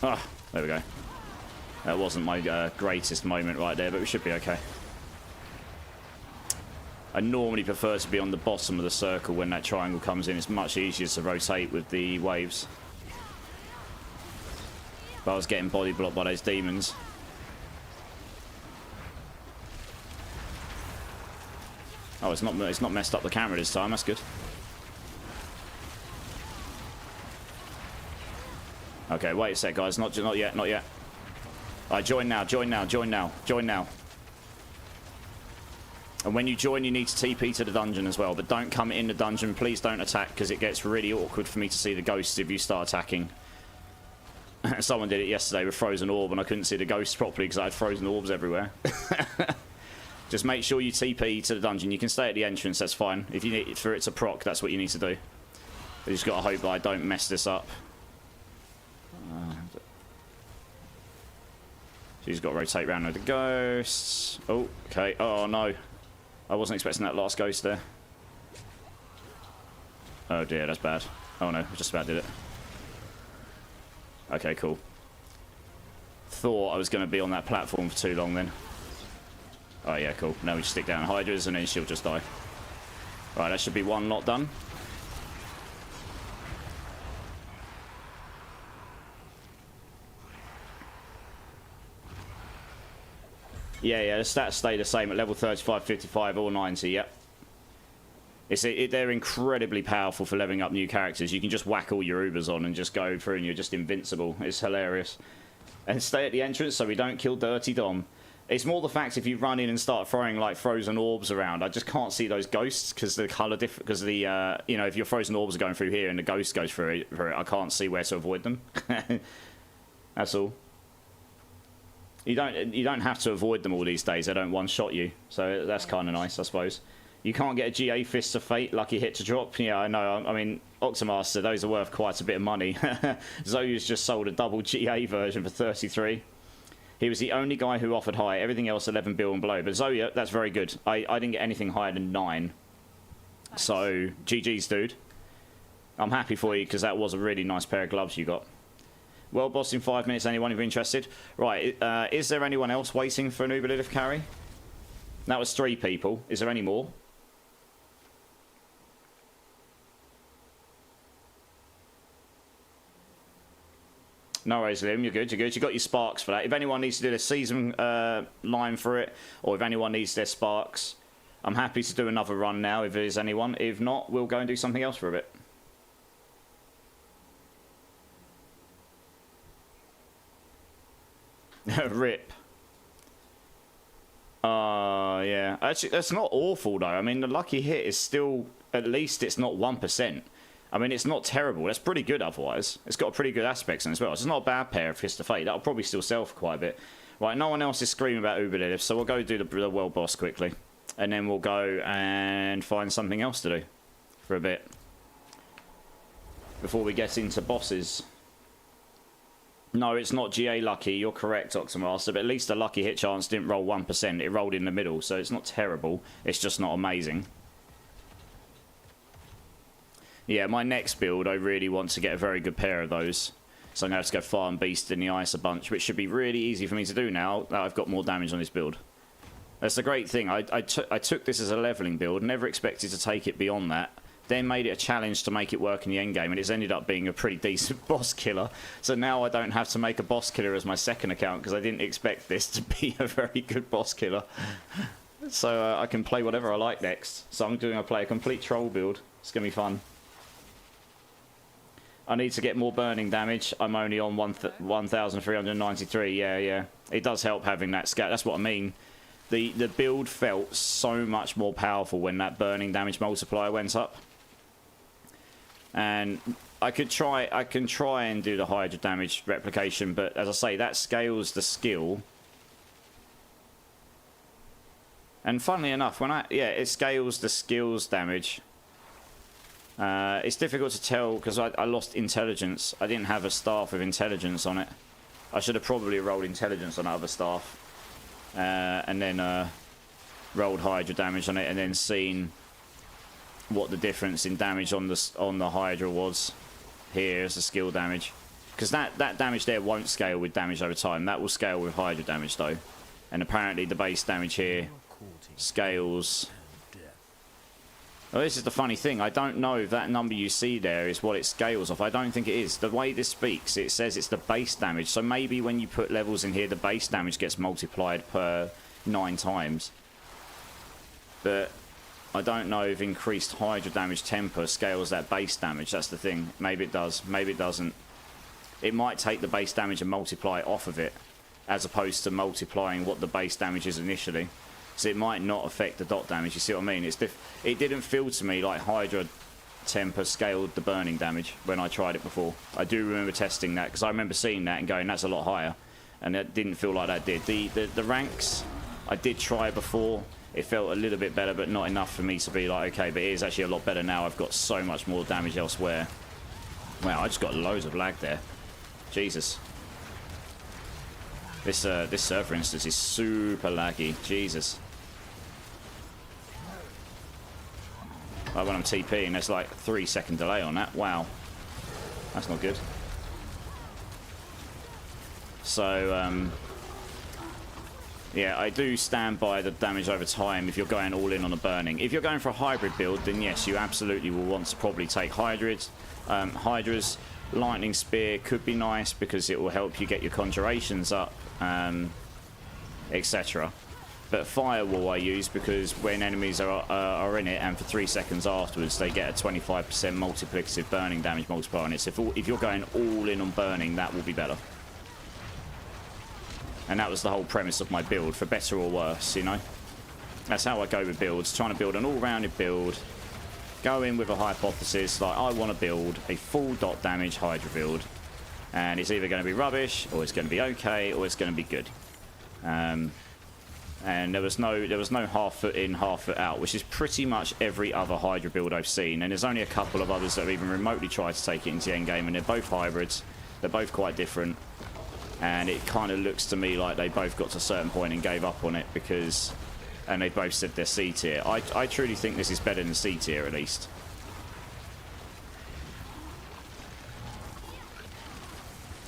Ah, there we go. That wasn't my greatest moment right there, but we should be okay. I normally prefer to be on the bottom of the circle when that triangle comes in. It's much easier to rotate with the waves. But I was getting body blocked by those demons. Oh, it's not messed up the camera this time. That's good. Okay, wait a sec, guys. Not yet, not yet. All right, join now, join now, join now, join now. And when you join, you need to TP to the dungeon as well. But don't come in the dungeon. Please don't attack, because it gets really awkward for me to see the ghosts if you start attacking. Someone did it yesterday with frozen orb, and I couldn't see the ghosts properly because I had frozen orbs everywhere. Just make sure you TP to the dungeon. You can stay at the entrance, that's fine. If you need for it to proc, that's what you need to do. You just got to hope that I don't mess this up. She's got to rotate around with the ghosts. Oh, okay. Oh, no. I wasn't expecting that last ghost there. Oh, dear, that's bad. Oh, no. I just about did it. Okay, cool. thought I was going to be on that platform for too long then. Oh yeah, cool. Now we just stick down Hydras and then she'll just die. Right, that should be one lot done. Yeah, the stats stay the same at level 35, 55, or 90, yep. They're incredibly powerful for leveling up new characters. You can just whack all your Ubers on and just go through and you're just invincible. It's hilarious. And stay at the entrance so we don't kill Dirty Dom. It's more the fact if you run in and start throwing like frozen orbs around, I just can't see those ghosts because the colour different. Because the you know, if your frozen orbs are going through here and the ghost goes through it, I can't see where to avoid them. That's all. You don't have to avoid them all these days. They don't one-shot you, so that's kind of nice, I suppose. You can't get a GA Fist of Fate, lucky hit to drop. Yeah, I know. I mean, Octomaster, those are worth quite a bit of money. Zoya's just sold a double GA version for 33. He was the only guy who offered high. Everything else 11 bill and below. But Zoya, that's very good. I didn't get anything higher than 9. Nice. So, GG's, dude. I'm happy for you because that was a really nice pair of gloves you got. World boss in 5 minutes. Anyone if you're interested? Right, is there anyone else waiting for an Uber carry? That was 3 people. Is there any more? No worries, Liam. You're good. You're good. You got your sparks for that. If anyone needs to do the season line for it, or if anyone needs their sparks, I'm happy to do another run now if there's anyone. If not, we'll go and do something else for a bit. Rip. Yeah. Actually, that's not awful though. I mean, the lucky hit is still, at least it's not 1%. I mean, it's not terrible. That's pretty good otherwise. It's got pretty good aspects in it as well. It's not a bad pair of Fist of Fate. That'll probably still sell for quite a bit. Right, no one else is screaming about Uber Deadlift, so we'll go do the world boss quickly. And then we'll go and find something else to do for a bit. Before we get into bosses. No, it's not GA lucky. You're correct, Octomaster. But at least the lucky hit chance didn't roll 1%. It rolled in the middle, so it's not terrible. It's just not amazing. Yeah, my next build, I really want to get a very good pair of those. So I'm going to have to go Farm Beast in the Ice a bunch, which should be really easy for me to do now that I've got more damage on this build. That's the great thing. I took this as a leveling build, never expected to take it beyond that. Then made it a challenge to make it work in the endgame, and it's ended up being a pretty decent boss killer. So now I don't have to make a boss killer as my second account, because I didn't expect this to be a very good boss killer. So I can play whatever I like next. So I'm going to play a complete troll build. It's going to be fun. I need to get more burning damage. I'm only on 1,393. Yeah. It does help having that scat. That's what I mean. The build felt so much more powerful when that burning damage multiplier went up. And I can try and do the Hydra damage replication, but as I say, that scales the skill. And funnily enough, it scales the skills damage. It's difficult to tell because I lost intelligence. I didn't have a staff with intelligence on it. I should have probably rolled intelligence on other staff. And then rolled Hydra damage on it and then seen what the difference in damage on the Hydra was. Here is the skill damage. Because that damage there won't scale with damage over time. That will scale with Hydra damage though. And apparently the base damage here scales. Well, this is the funny thing. I don't know if that number you see there is what it scales off. I don't think it is. The way this speaks, it says it's the base damage. So maybe when you put levels in here, the base damage gets multiplied per 9 times. But I don't know if increased Hydra damage temper scales that base damage. That's the thing. Maybe it does. Maybe it doesn't. It might take the base damage and multiply it off of it, as opposed to multiplying what the base damage is initially. So it might not affect the dot damage, you see what I mean? It didn't feel to me like Hydra temper scaled the burning damage when I tried it before. I do remember testing that, because I remember seeing that and going, that's a lot higher. And it didn't feel like that did. The ranks, I did try before. It felt a little bit better, but not enough for me to be like, okay, but it is actually a lot better now. I've got so much more damage elsewhere. Wow, I just got loads of lag there. Jesus. This server instance is super laggy. Jesus. Like when I'm TPing, there's like 3-second delay on that. Wow. That's not good. So, yeah, I do stand by the damage over time if you're going all in on a burning. If you're going for a hybrid build, then yes, you absolutely will want to probably take Hydras. Lightning Spear could be nice because it will help you get your conjurations up, etc. But Firewall I use because when enemies are in it and for 3 seconds afterwards they get a 25% multiplicative burning damage multiplier on it. So if you're going all in on burning, that will be better. And that was the whole premise of my build, for better or worse, you know? That's how I go with builds, trying to build an all-rounded build. Go in with a hypothesis, like I want to build a full dot damage Hydra build. And it's either going to be rubbish, or it's going to be okay, or it's going to be good. And there was no half foot in, half foot out, which is pretty much every other Hydra build I've seen. And there's only a couple of others that have even remotely tried to take it into the end game, and they're both hybrids. They're both quite different. And it kind of looks to me like they both got to a certain point and gave up on it because... And they both said they're C tier. I truly think this is better than C tier at least.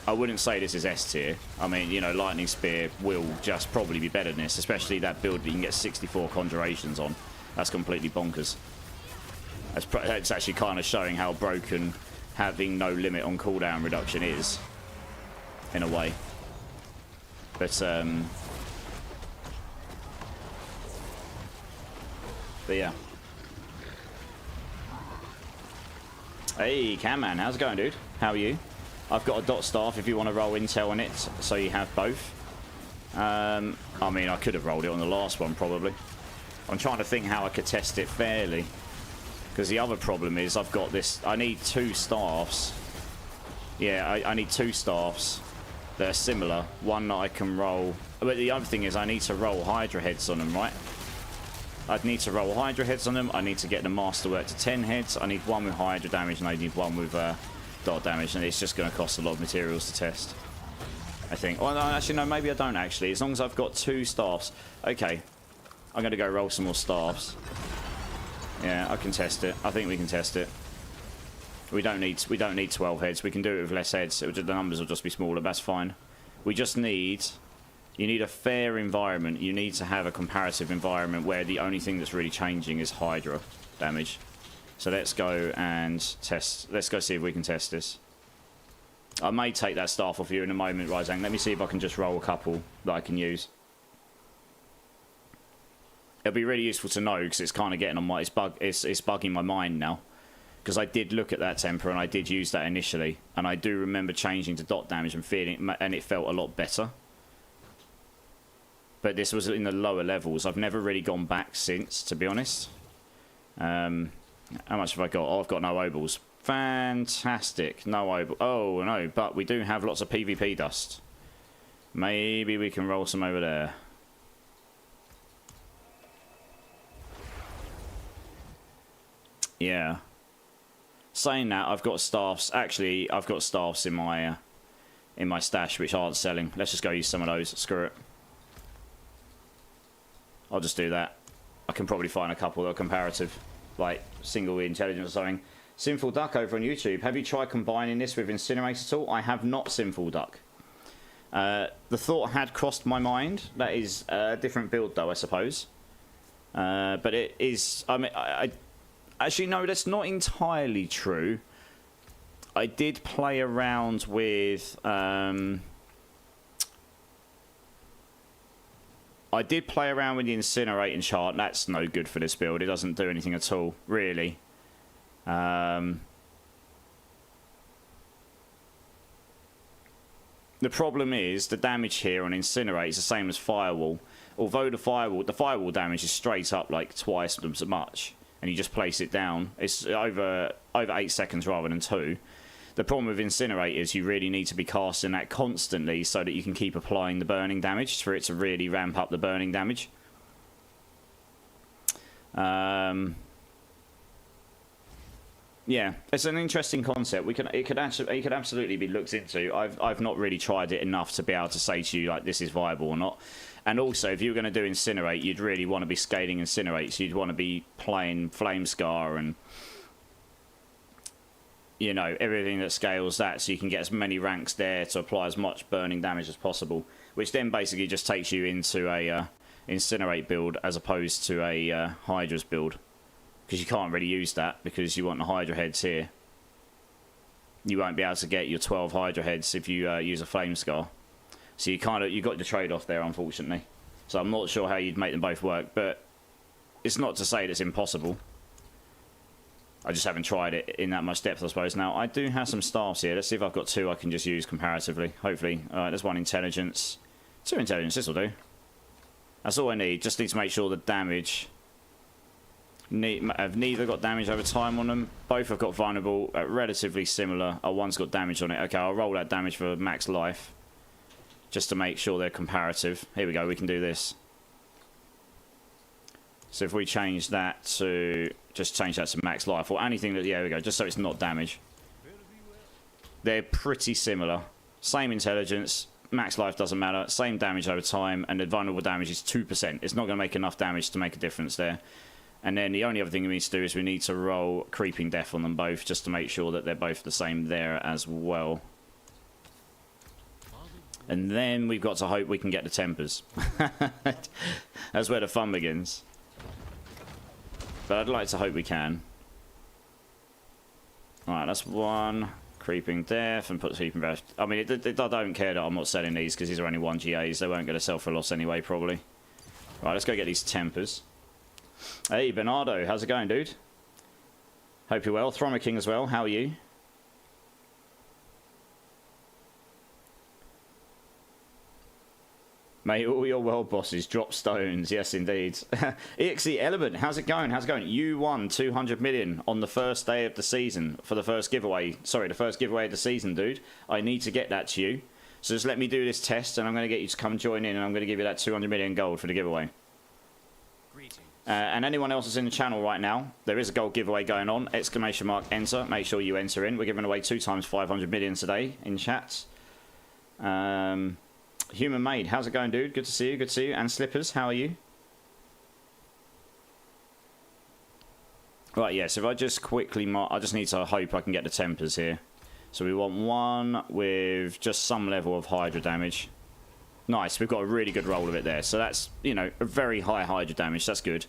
I wouldn't say this is S tier. I mean, you know, Lightning Spear will just probably be better than this, especially that build that you can get 64 conjurations on. That's completely bonkers. That's actually kind of showing how broken having no limit on cooldown reduction is, in a way. But yeah. Hey, Camman, how's it going, dude? How are you? I've got a dot staff if you want to roll intel on it, so you have both. I mean, I could have rolled it on the last one, probably. I'm trying to think how I could test it fairly. Because the other problem is I've got this... I need 2 staffs. Yeah, I need 2 staffs that are similar. One that I can roll... But the other thing is I need to roll Hydra heads on them, right? I'd need to roll Hydra heads on them. I need to get the masterwork to 10 heads. I need one with Hydra damage and I need one with dot damage. And it's just going to cost a lot of materials to test, I think. Oh, no, actually, no, maybe I don't, actually. As long as I've got 2 staffs. Okay. I'm going to go roll some more staffs. Yeah, I can test it. I think we can test it. We don't need 12 heads. We can do it with less heads. The numbers will just be smaller. That's fine. We just need... You need a fair environment. You need to have a comparative environment where the only thing that's really changing is Hydra damage. So let's go and test. Let's go see if we can test this. I may take that staff off you in a moment, Ryzang. Let me see if I can just roll a couple that I can use. It'll be really useful to know because it's kind of getting on my... It's bugging my mind now. Because I did look at that temper and I did use that initially. And I do remember changing to dot damage and feeling... And it felt a lot better. But this was in the lower levels. I've never really gone back since, to be honest. How much have I got? Oh, I've got no obols. Fantastic. No obol. Oh, no. But we do have lots of PvP dust. Maybe we can roll some over there. Yeah. Saying that, I've got staffs. Actually, I've got staffs in my stash which aren't selling. Let's just go use some of those. Screw it. I'll just do that. I can probably find a couple that are comparative, like single intelligence or something. Sinful Duck over on YouTube. Have you tried combining this with Incinerate at all? I have not, Sinful Duck. The thought had crossed my mind. That is a different build, though, I suppose. But it is... I mean, actually, no, that's not entirely true. I did play around with... I did play around with the incinerating chart. That's no good for this build. It doesn't do anything at all, really. The problem is the damage here on incinerate is the same as firewall. Although the firewall damage is straight up like twice as much, and you just place it down. It's over 8 seconds rather than 2. The problem with Incinerate is you really need to be casting that constantly so that you can keep applying the burning damage for it to really ramp up the burning damage. Yeah, it's an interesting concept. It could absolutely be looked into. I've not really tried it enough to be able to say to you like this is viable or not. And also, if you were going to do Incinerate, you'd really want to be scaling Incinerate. So you'd want to be playing Flame Scar and you know, everything that scales that, so you can get as many ranks there to apply as much burning damage as possible, which then basically just takes you into a incinerate build as opposed to a Hydra's build, because you can't really use that because you want the Hydra heads here. You won't be able to get your 12 Hydra heads if you use a Flame Scar. So you got the trade-off there, unfortunately. So I'm not sure how you'd make them both work, but it's not to say that it's impossible. I just haven't tried it in that much depth, I suppose. Now, I do have some staffs here. Let's see if I've got 2 I can just use comparatively, hopefully. Alright, there's 1 intelligence. 2 intelligence, this will do. That's all I need. Just need to make sure the damage... Have neither got damage over time on them. Both have got vulnerable, relatively similar. Oh, one's got damage on it. Okay, I'll roll that damage for max life, just to make sure they're comparative. Here we go, we can do this. So if we change that to... Just change that to max life, or anything that... Yeah, there we go, just so it's not damage. They're pretty similar. Same intelligence, max life doesn't matter, same damage over time, and the vulnerable damage is 2%. It's not going to make enough damage to make a difference there. And then the only other thing we need to do is we need to roll Creeping Death on them both, just to make sure that they're both the same there as well. And then we've got to hope we can get the tempers. That's where the fun begins. But I'd like to hope we can. Alright, that's 1. Creeping Death, and put Creeping Death. I mean, I don't care that I'm not selling these, because these are only 1 GAs. They won't get a sell for a loss anyway, probably. Right, let's go get these tempers. Hey, Bernardo, how's it going, dude? Hope you're well. Thromer King as well, how are you? Mate, all your world bosses drop stones. Yes, indeed. EXE Element, how's it going? How's it going? You won 200 million on the first day of the season for the first giveaway. Sorry, the first giveaway of the season, dude. I need to get that to you. So just let me do this test, and I'm going to get you to come join in, and I'm going to give you that 200 million gold for the giveaway. And anyone else that's in the channel right now, there is a gold giveaway going on. ! Enter. Make sure you enter in. We're giving away 2 times 500 million today in chat. Human Made, how's it going, dude? Good to see you. Good to see you. And Slippers, how are you? Right, yeah, so if I just quickly mark... I just need to hope I can get the tempers here. So we want 1 with just some level of Hydra damage. Nice, we've got a really good roll of it there. So that's, you know, a very high Hydra damage. That's good.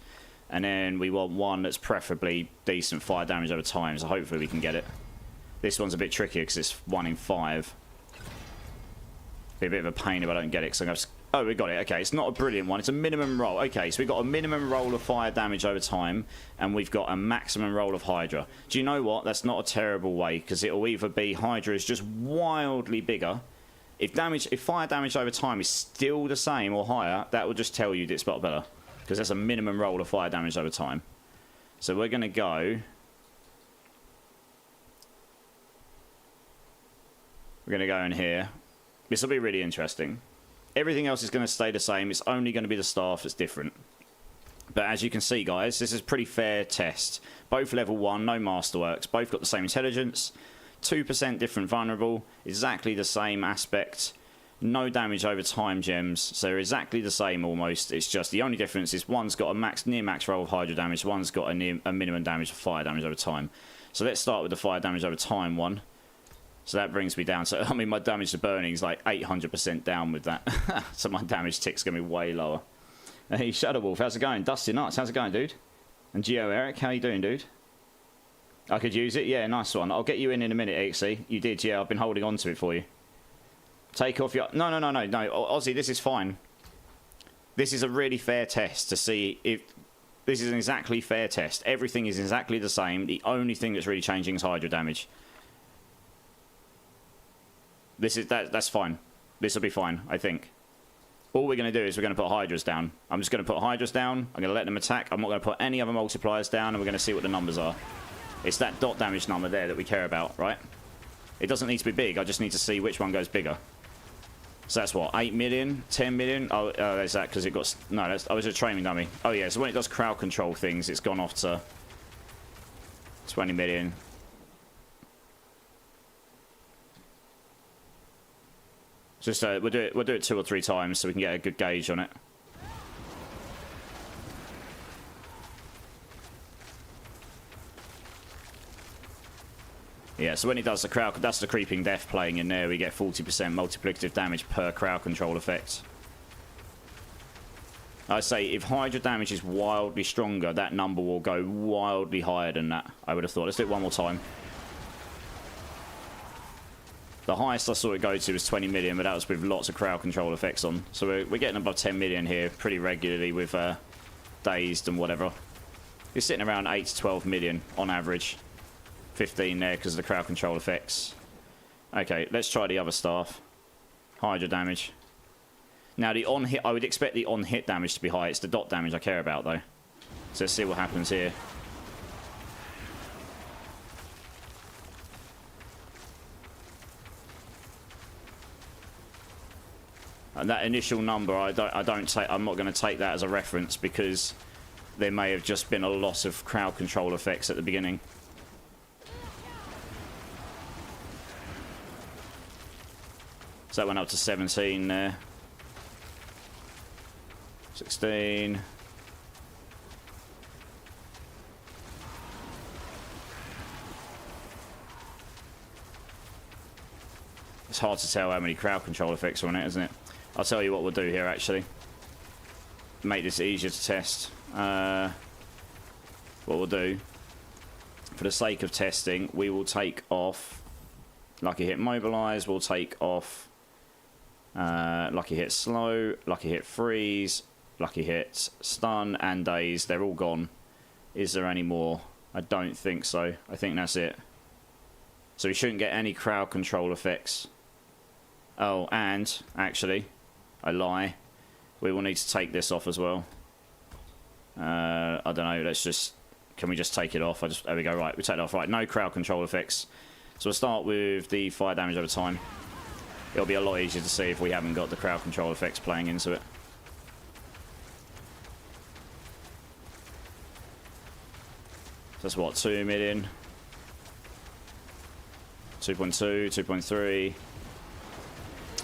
And then we want 1 that's preferably decent fire damage over time. So hopefully we can get it. This one's a bit trickier because it's 1 in 5. Be a bit of a pain if I don't get it. So oh, we got it. Okay, it's not a brilliant one. It's a minimum roll. Okay, so we've got a minimum roll of fire damage over time. And we've got a maximum roll of Hydra. Do you know what? That's not a terrible way. Because it'll either be Hydra is just wildly bigger. If fire damage over time is still the same or higher, that will just tell you that it's got better. Because that's a minimum roll of fire damage over time. So we're going to go... We're going to go in here. This will be really interesting. Everything else is going to stay the same. It's only going to be the staff that's different. But as you can see, guys, this is a pretty fair test. Both level 1, no masterworks. Both got the same intelligence. 2% different vulnerable, exactly the same aspect, no damage over time gems, so they're exactly the same almost. It's just the only difference is one's got a near max roll of Hydra damage, one's got a minimum damage of fire damage over time. So let's start with the fire damage over time one. So that brings me down. So I mean, my damage to burning is like 800% down with that. So my damage tick's gonna be way lower. Hey Shadow Wolf, how's it going? Dusty Nuts, how's it going, dude? And Geo Eric, how you doing, dude? I could use it. Yeah, nice one. I'll get you in a minute, EXE. You did, yeah. I've been holding on to it for you. Take off your... No. Ozzy, this is fine. This is a really fair test to see if... This is an exactly fair test. Everything is exactly the same. The only thing that's really changing is Hydra damage. That's fine. This will be fine, I think. All we're going to do is we're going to put Hydras down. I'm just going to put Hydras down. I'm going to let them attack. I'm not going to put any other multipliers down, and we're going to see what the numbers are. It's that dot damage number there that we care about, right? It doesn't need to be big. I just need to see which one goes bigger. So that's what, 8 million, 10 million? Oh, there's that because it got... No, I was a training dummy. Oh, yeah, so when it does crowd control things, it's gone off to 20 million. Just we'll do it 2 or 3 times so we can get a good gauge on it. Yeah, so when it does the crowd, that's the creeping death playing in there. We get 40% multiplicative damage per crowd control effect. I say if Hydra damage is wildly stronger, that number will go wildly higher than that, I would have thought. Let's do it one more time. The highest I saw it go to was 20 million, but that was with lots of crowd control effects on. So we're getting above 10 million here pretty regularly with Dazed and whatever. You're sitting around 8 to 12 million on average. 15 there because of the crowd control effects. Okay, let's try the other staff. Hydra damage. Now, the on-hit, I would expect the on-hit damage to be high. It's the dot damage I care about, though. So let's see what happens here. And that initial number, I'm not going to take that as a reference because there may have just been a lot of crowd control effects at the beginning. So that went up to 17 there. 16. It's hard to tell how many crowd control effects are on it, isn't it? I'll tell you what we'll do here, actually. Make this easier to test. What we'll do, for the sake of testing, we will take off Lucky Hit Mobilize, we'll take off Lucky Hit Slow, Lucky Hit Freeze, Lucky Hit Stun, and Daze. They're all gone. Is there any more? I don't think so. I think that's it. So we shouldn't get any crowd control effects. Oh, and, actually, I lie. We will need to take this off as well. I don't know, let's just... Can we just take it off? There we go, right, we take it off. Right, no crowd control effects. So we'll start with the fire damage over time. It'll be a lot easier to see if we haven't got the crowd control effects playing into it. So that's what, 2 million? 2.2, 2.3.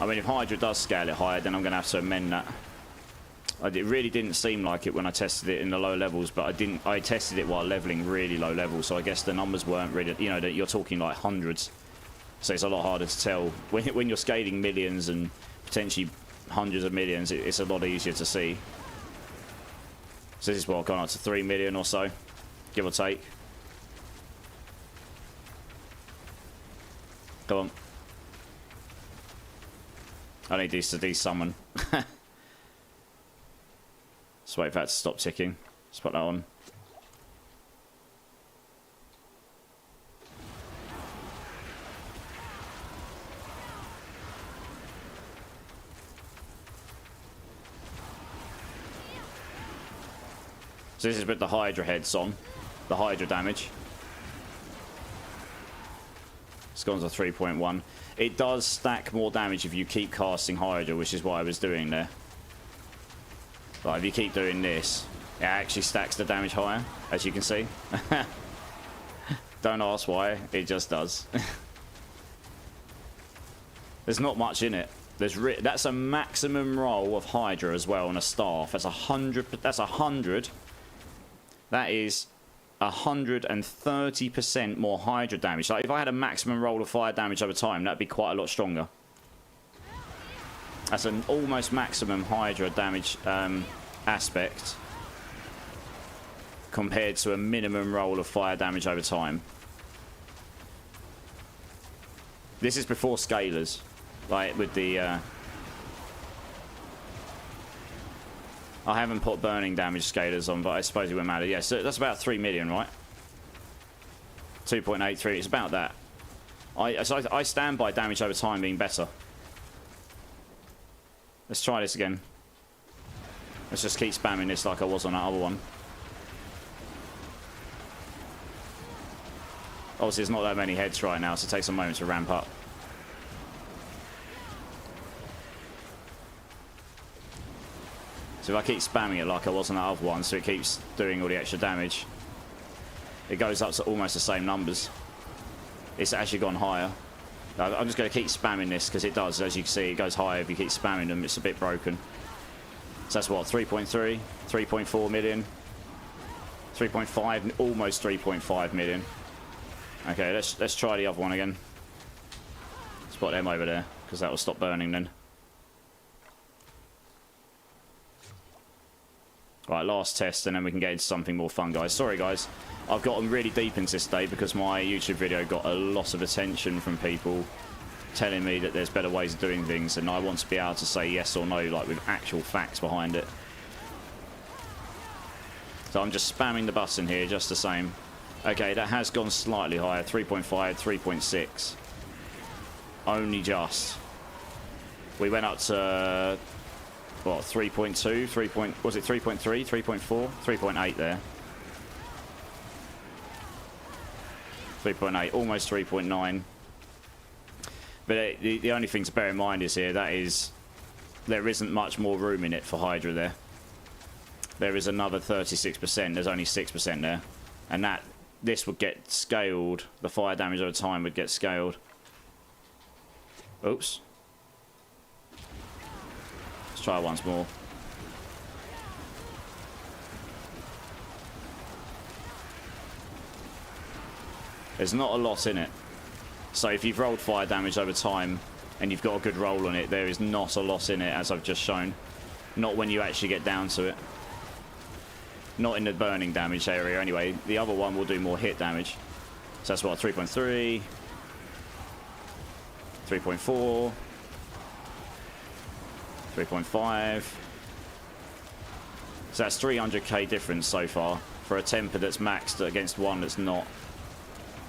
I mean, if Hydra does scale it higher, then I'm going to have to amend that. It really didn't seem like it when I tested it in the low levels, but I tested it while leveling really low levels, so I guess the numbers weren't really, you know, you're talking like hundreds. So it's a lot harder to tell. When you're scaling millions and potentially hundreds of millions, it's a lot easier to see. So this is what, gone up to 3 million or so, give or take. Come on. I need these to de-summon. Just wait for that to stop ticking. Let's put that on. So this is with the Hydra heads on. The Hydra damage. It's gone to 3.1. It does stack more damage if you keep casting Hydra, which is what I was doing there. Like, if you keep doing this, it actually stacks the damage higher, as you can see. Don't ask why, it just does. There's not much in it. That's a maximum roll of Hydra as well on a staff. That's 100. That's 100. That is 130% more Hydra damage. Like, if I had a maximum roll of fire damage over time, that'd be quite a lot stronger. That's an almost maximum Hydra damage aspect compared to a minimum roll of fire damage over time. This is before scalers, like with the... I haven't put burning damage scalers on, but I suppose it wouldn't matter. Yeah, so that's about 3 million, right? 2.83, it's about that. I stand by damage over time being better. Let's try this again. Let's just keep spamming this like I was on that other one. Obviously, there's not that many heads right now, so it takes a moment to ramp up. So if I keep spamming it like I was on that other one, so it keeps doing all the extra damage, it goes up to almost the same numbers. It's actually gone higher. I'm just going to keep spamming this because it does, as you can see, it goes higher if you keep spamming them. It's a bit broken. So that's what, 3.3, 3.4 million, 3.5, almost 3.5 million. Okay, let's try the other one again. Spot them over there, because that will stop burning then. Right, last test, and then we can get into something more fun, guys. Sorry, guys. I've gotten really deep into this today because my YouTube video got a lot of attention from people telling me that there's better ways of doing things, and I want to be able to say yes or no, like with actual facts behind it. So I'm just spamming the button here, just the same. Okay, that has gone slightly higher, 3.5, 3.6. Only just. We went up to, what, 3.2, 3. Was it 3.3, 3.4, 3.8 there. 3.8, almost 3.9. But the only thing to bear in mind is here, that is, there isn't much more room in it for Hydra there. There is another 36%, there's only 6% there. And this would get scaled, the fire damage over time would get scaled. Oops. Let's try it once more. There's not a lot in it. So if you've rolled fire damage over time and you've got a good roll on it, there is not a lot in it, as I've just shown. Not when you actually get down to it. Not in the burning damage area anyway. The other one will do more hit damage. So that's what, 3.3, 3.4, 3.5. So that's 300k difference so far for a temper that's maxed against one that's not.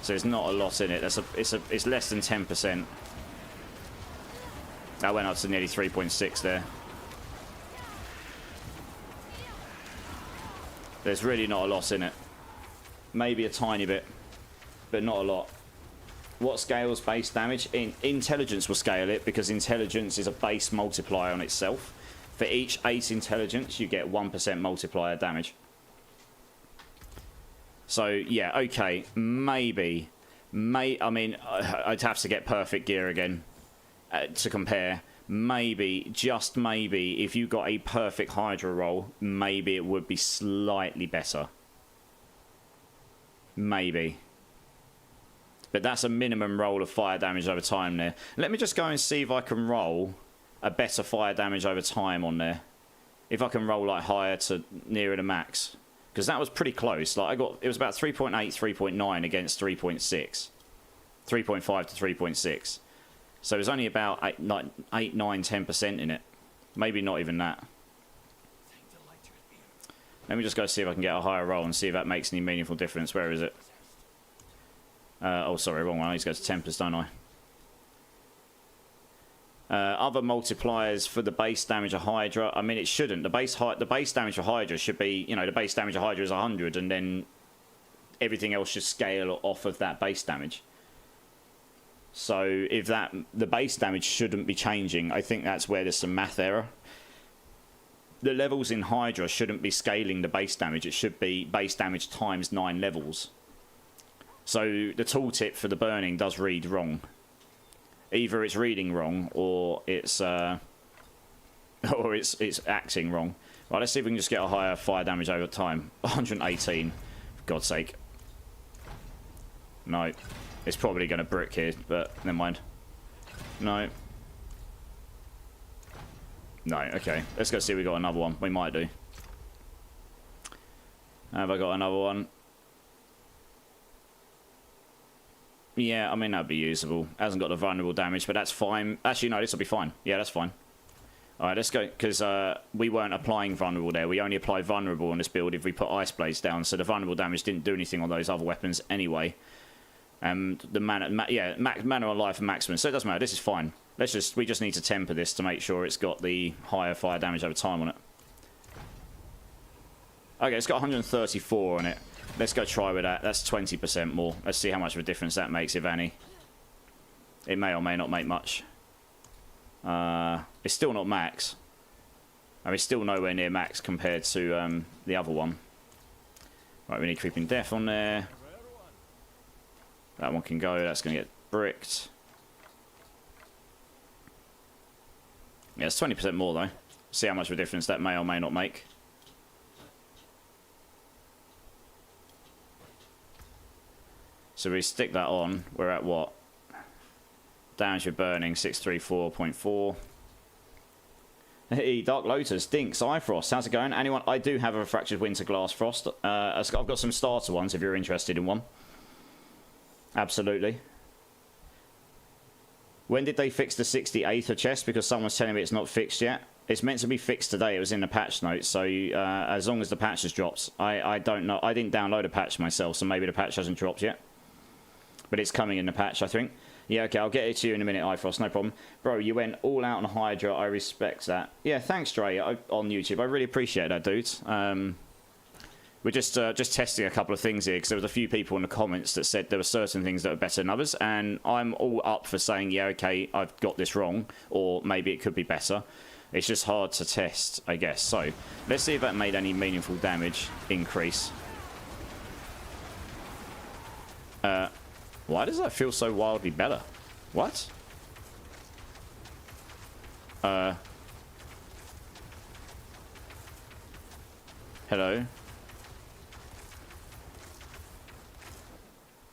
So there's not a lot in it. It's less than 10%. That went up to nearly 3.6 there. There's really not a lot in it. Maybe a tiny bit, but not a lot. What scales base damage? Intelligence will scale it, because intelligence is a base multiplier on itself. For each 8 intelligence, you get 1% multiplier damage. So, yeah, okay, maybe. I mean, I'd have to get perfect gear again to compare. Maybe, just maybe, if you got a perfect Hydra roll, maybe it would be slightly better. Maybe. But that's a minimum roll of fire damage over time there. Let me just go and see if I can roll a better fire damage over time on there. If I can roll like higher to nearer the max. Because that was pretty close. Like it was about 3.8, 3.9 against 3.6. 3.5 to 3.6. So it was only about 8, 9, 10% in it. Maybe not even that. Let me just go see if I can get a higher roll and see if that makes any meaningful difference. Where is it? Oh, sorry, wrong one. I need to go to Tempest, don't I? Other multipliers for the base damage of Hydra. I mean, it shouldn't. The base damage of Hydra should be, you know, the base damage of Hydra is 100, and then everything else should scale off of that base damage. So if the base damage shouldn't be changing, I think that's where there's some math error. The levels in Hydra shouldn't be scaling the base damage. It should be base damage times 9 levels. So the tooltip for the burning does read wrong. Either it's reading wrong, or it's acting wrong. Right, let's see if we can just get a higher fire damage over time. 118, for God's sake. No, it's probably going to brick here, but never mind. No. No, okay. Let's go see if we got another one. We might do. Have I got another one? Yeah, I mean, that'd be usable. Hasn't got the vulnerable damage, but that's fine. Actually, no, this will be fine. Yeah, that's fine. Alright, let's go, because we weren't applying vulnerable there. We only apply vulnerable on this build if we put Ice Blades down, so the vulnerable damage didn't do anything on those other weapons anyway. The mana on life and maximum, so it doesn't matter. This is fine. We just need to temper this to make sure it's got the higher fire damage over time on it. Okay, it's got 134 on it. Let's go try with that. That's 20% more. Let's see how much of a difference that makes, if any. It may or may not make much. It's still not max. I mean, it's still nowhere near max compared to the other one. Right, we need Creeping Death on there. That one can go. That's going to get bricked. Yeah, it's 20% more, though. See how much of a difference that may or may not make. So we stick that on. We're at what? Damage with burning, 634.4. Hey, Dark Lotus, Dinks, Frost. How's it going? Anyone? I do have a Fractured Winter Glass Frost. I've got some starter ones if you're interested in one. Absolutely. When did they fix the 68th chest? Because someone's telling me it's not fixed yet. It's meant to be fixed today. It was in the patch notes. So as long as the patch has dropped. I don't know. I didn't download a patch myself, so maybe the patch hasn't dropped yet. But it's coming in the patch, I think. Yeah, okay, I'll get it to you in a minute, iFrost, no problem. Bro, you went all out on Hydra. I respect that. Yeah, thanks, Dre, on YouTube. I really appreciate that, dude. We're just testing a couple of things here, because there was a few people in the comments that said there were certain things that are better than others, and I'm all up for saying, yeah, okay, I've got this wrong, or maybe it could be better. It's just hard to test, I guess. So, let's see if that made any meaningful damage increase. Why does that feel so wildly better? What? Hello?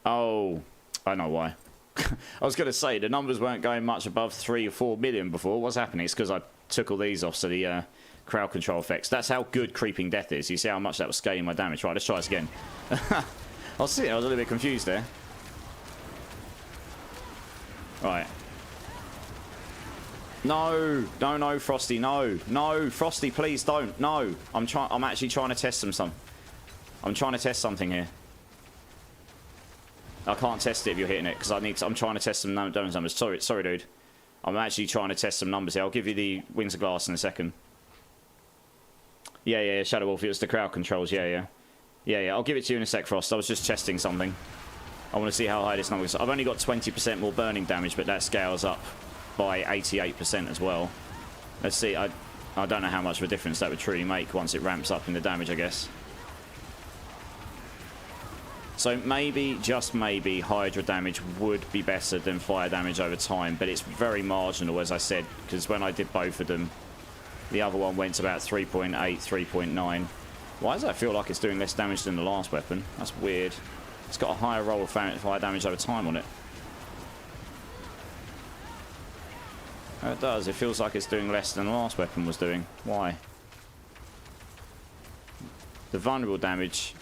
Oh, I know why. I was going to say, the numbers weren't going much above 3 or 4 million before. What's happening? It's because I took all these off, so the crowd control effects. That's how good Creeping Death is. You see how much that was scaling my damage. Right, let's try this again. I was a little bit confused there. Right. No, no, no, Frosty, no. No, Frosty, please don't. No. I'm actually trying to test some. I'm trying to test something here. I can't test it if you're hitting it, because I'm trying to test some damage numbers. Sorry, dude. I'm actually trying to test some numbers here. I'll give you the Winter Glass in a second. Yeah, Shadow Wolf, it was the crowd controls, yeah. I'll give it to you in a sec, Frost. I was just testing something. I want to see how high this number is. I've only got 20% more burning damage, but that scales up by 88% as well. Let's see. I don't know how much of a difference that would truly make once it ramps up in the damage, I guess. So maybe, just maybe, Hydra damage would be better than fire damage over time, but it's very marginal, as I said, because when I did both of them, the other one went to about 3.8, 3.9. Why does that feel like it's doing less damage than the last weapon? That's weird. It's got a higher roll of fire damage over time on it. Oh, it does. It feels like it's doing less than the last weapon was doing. Why? The vulnerable damage...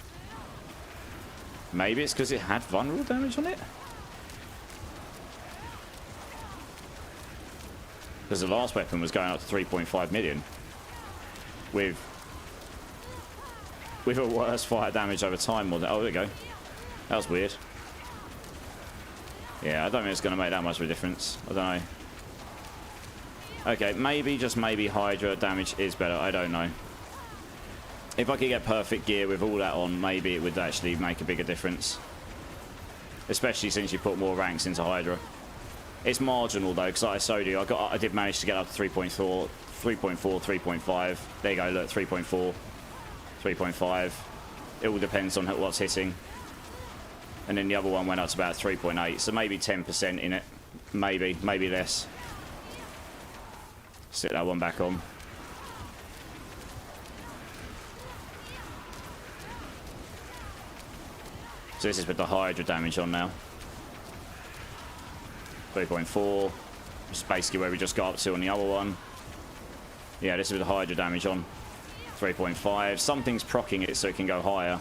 Maybe it's because it had vulnerable damage on it? Because the last weapon was going up to 3.5 million. With a worse fire damage over time. Oh, there we go. That was weird. Yeah, I don't think it's going to make that much of a difference. I don't know. Okay, maybe, just maybe, Hydra damage is better. I don't know. If I could get perfect gear with all that on, maybe it would actually make a bigger difference. Especially since you put more ranks into Hydra. It's marginal though, because like I showed you, I did manage to get up to 3.4, 3.5. There you go, look, 3.4, 3.5. It all depends on what's hitting. And then the other one went up to about 3.8, so maybe 10% in it. Maybe less. Sit that one back on. So this is with the Hydra damage on now. 3.4. Which is basically where we just got up to on the other one. Yeah, this is with the Hydra damage on. 3.5. Something's proccing it so it can go higher.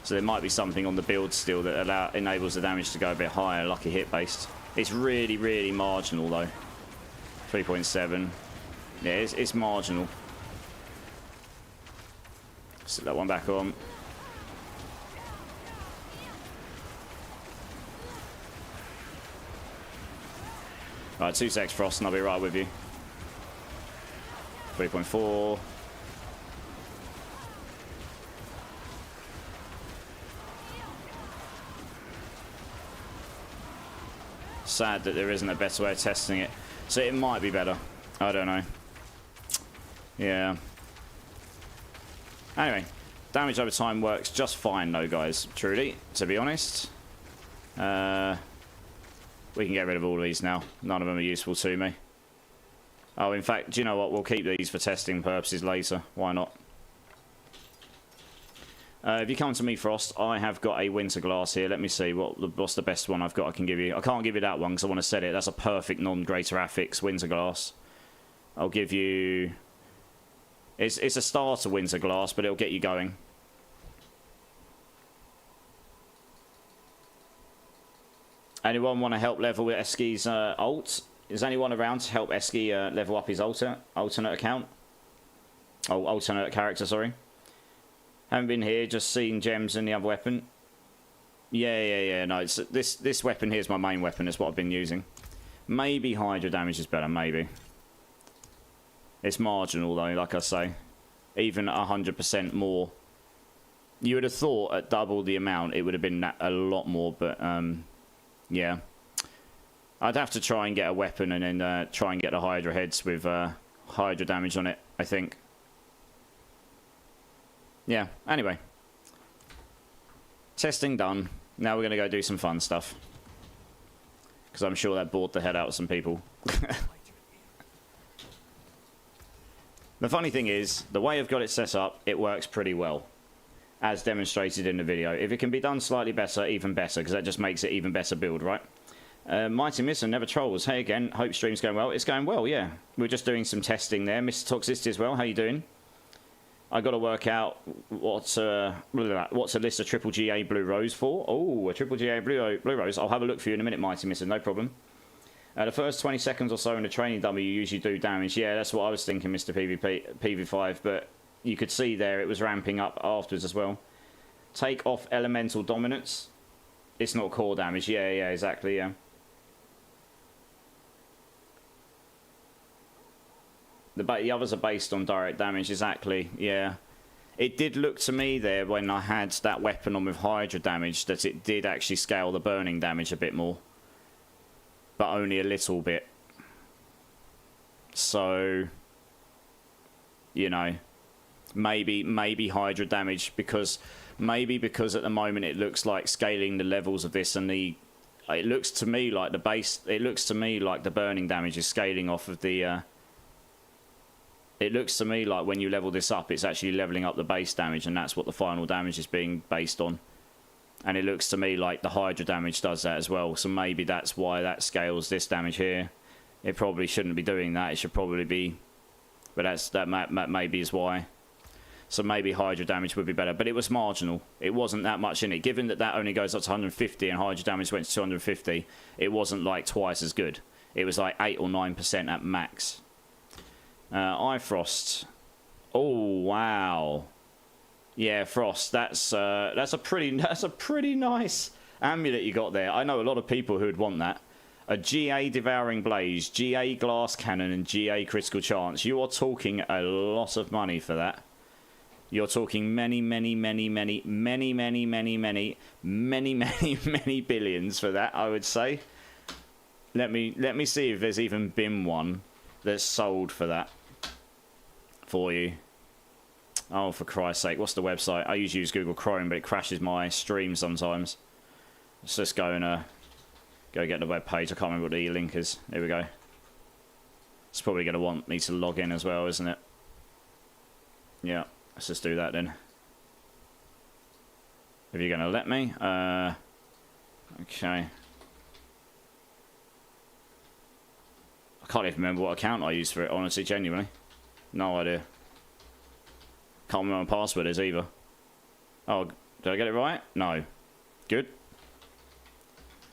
So there might be something on the build still that enables the damage to go a bit higher, lucky hit based. It's really, really marginal though. 3.7. Yeah, it's marginal. Sit that one back on. Right, 2 secs, Frost, and I'll be right with you. 3.4. Sad that there isn't a better way of testing it. So it might be better. I don't know. Yeah. Anyway, damage over time works just fine though, guys. Truly, to be honest. We can get rid of all of these now. None of them are useful to me. Oh, in fact, do you know what? We'll keep these for testing purposes later. Why not? If you come to me, Frost, I have got a winter glass here. Let me see what's the best one I've got I can give you. I can't give you that one because I want to set it. That's a perfect non-greater affix winter glass. I'll give you... It's a starter winter glass, but it'll get you going. Anyone want to help level with Eski's alt? Is anyone around to help Eski level up his alternate account? Oh, alternate character, sorry. Haven't been here, just seen gems and the other weapon. Yeah. No, it's this weapon here is my main weapon. It's what I've been using. Maybe Hydra damage is better, maybe. It's marginal though, like I say. Even 100% more. You would have thought at double the amount it would have been a lot more, but yeah. I'd have to try and get a weapon and then try and get the Hydra heads with Hydra damage on it, I think. Yeah, anyway. Testing done. Now we're going to go do some fun stuff. Because I'm sure that bored the head out of some people. The funny thing is, the way I've got it set up, it works pretty well. As demonstrated in the video. If it can be done slightly better, even better. Because that just makes it even better build, right? Mighty Mr. Never Trolls. Hey again, hope stream's going well. It's going well, yeah. We're just doing some testing there. Mr. Toxicity as well, how you doing? I got to work out what's a list of triple GA Blue Rose for. Oh, a triple GA Blue Rose. I'll have a look for you in a minute, Mighty Mr. No problem. The first 20 seconds or so in the training dummy, you usually do damage. Yeah, that's what I was thinking, Mr. PV5. But you could see there it was ramping up afterwards as well. Take off elemental dominance. It's not core damage. Yeah, exactly, yeah. The others are based on direct damage, exactly, yeah. It did look to me there when I had that weapon on with Hydra damage that it did actually scale the burning damage a bit more. But only a little bit. So, you know, maybe Hydra damage because at the moment it looks like scaling the levels of this and it looks to me like the burning damage is scaling off of the... It looks to me like when you level this up, it's actually leveling up the base damage, and that's what the final damage is being based on. And it looks to me like the Hydra damage does that as well, so maybe that's why that scales this damage here. It probably shouldn't be doing that, it should probably be... But that maybe is why. So maybe Hydra damage would be better, but it was marginal. It wasn't that much in it. Given that only goes up to 150 and Hydra damage went to 250, it wasn't like twice as good. It was like 8 or 9% at max. Frost. Oh wow, yeah, Frost. That's a pretty nice amulet you got there. I know a lot of people who'd want that. A GA Devouring Blaze, GA Glass Cannon, and GA Critical Chance. You are talking a lot of money for that. You're talking many billions for that. I would say. Let me see if there's even been one that's sold for that. For you. Oh, for Christ's sake, what's the website? I usually use Google Chrome, but it crashes my stream sometimes. Let's just go and go get the web page. I can't remember what the link is. Here we go. It's probably going to want me to log in as well, isn't it? Yeah, let's just do that then. If you're going to let me. Okay. I can't even remember what account I used for it, honestly, genuinely. No idea. Can't remember what my password is either. Oh, did I get it right? No. Good.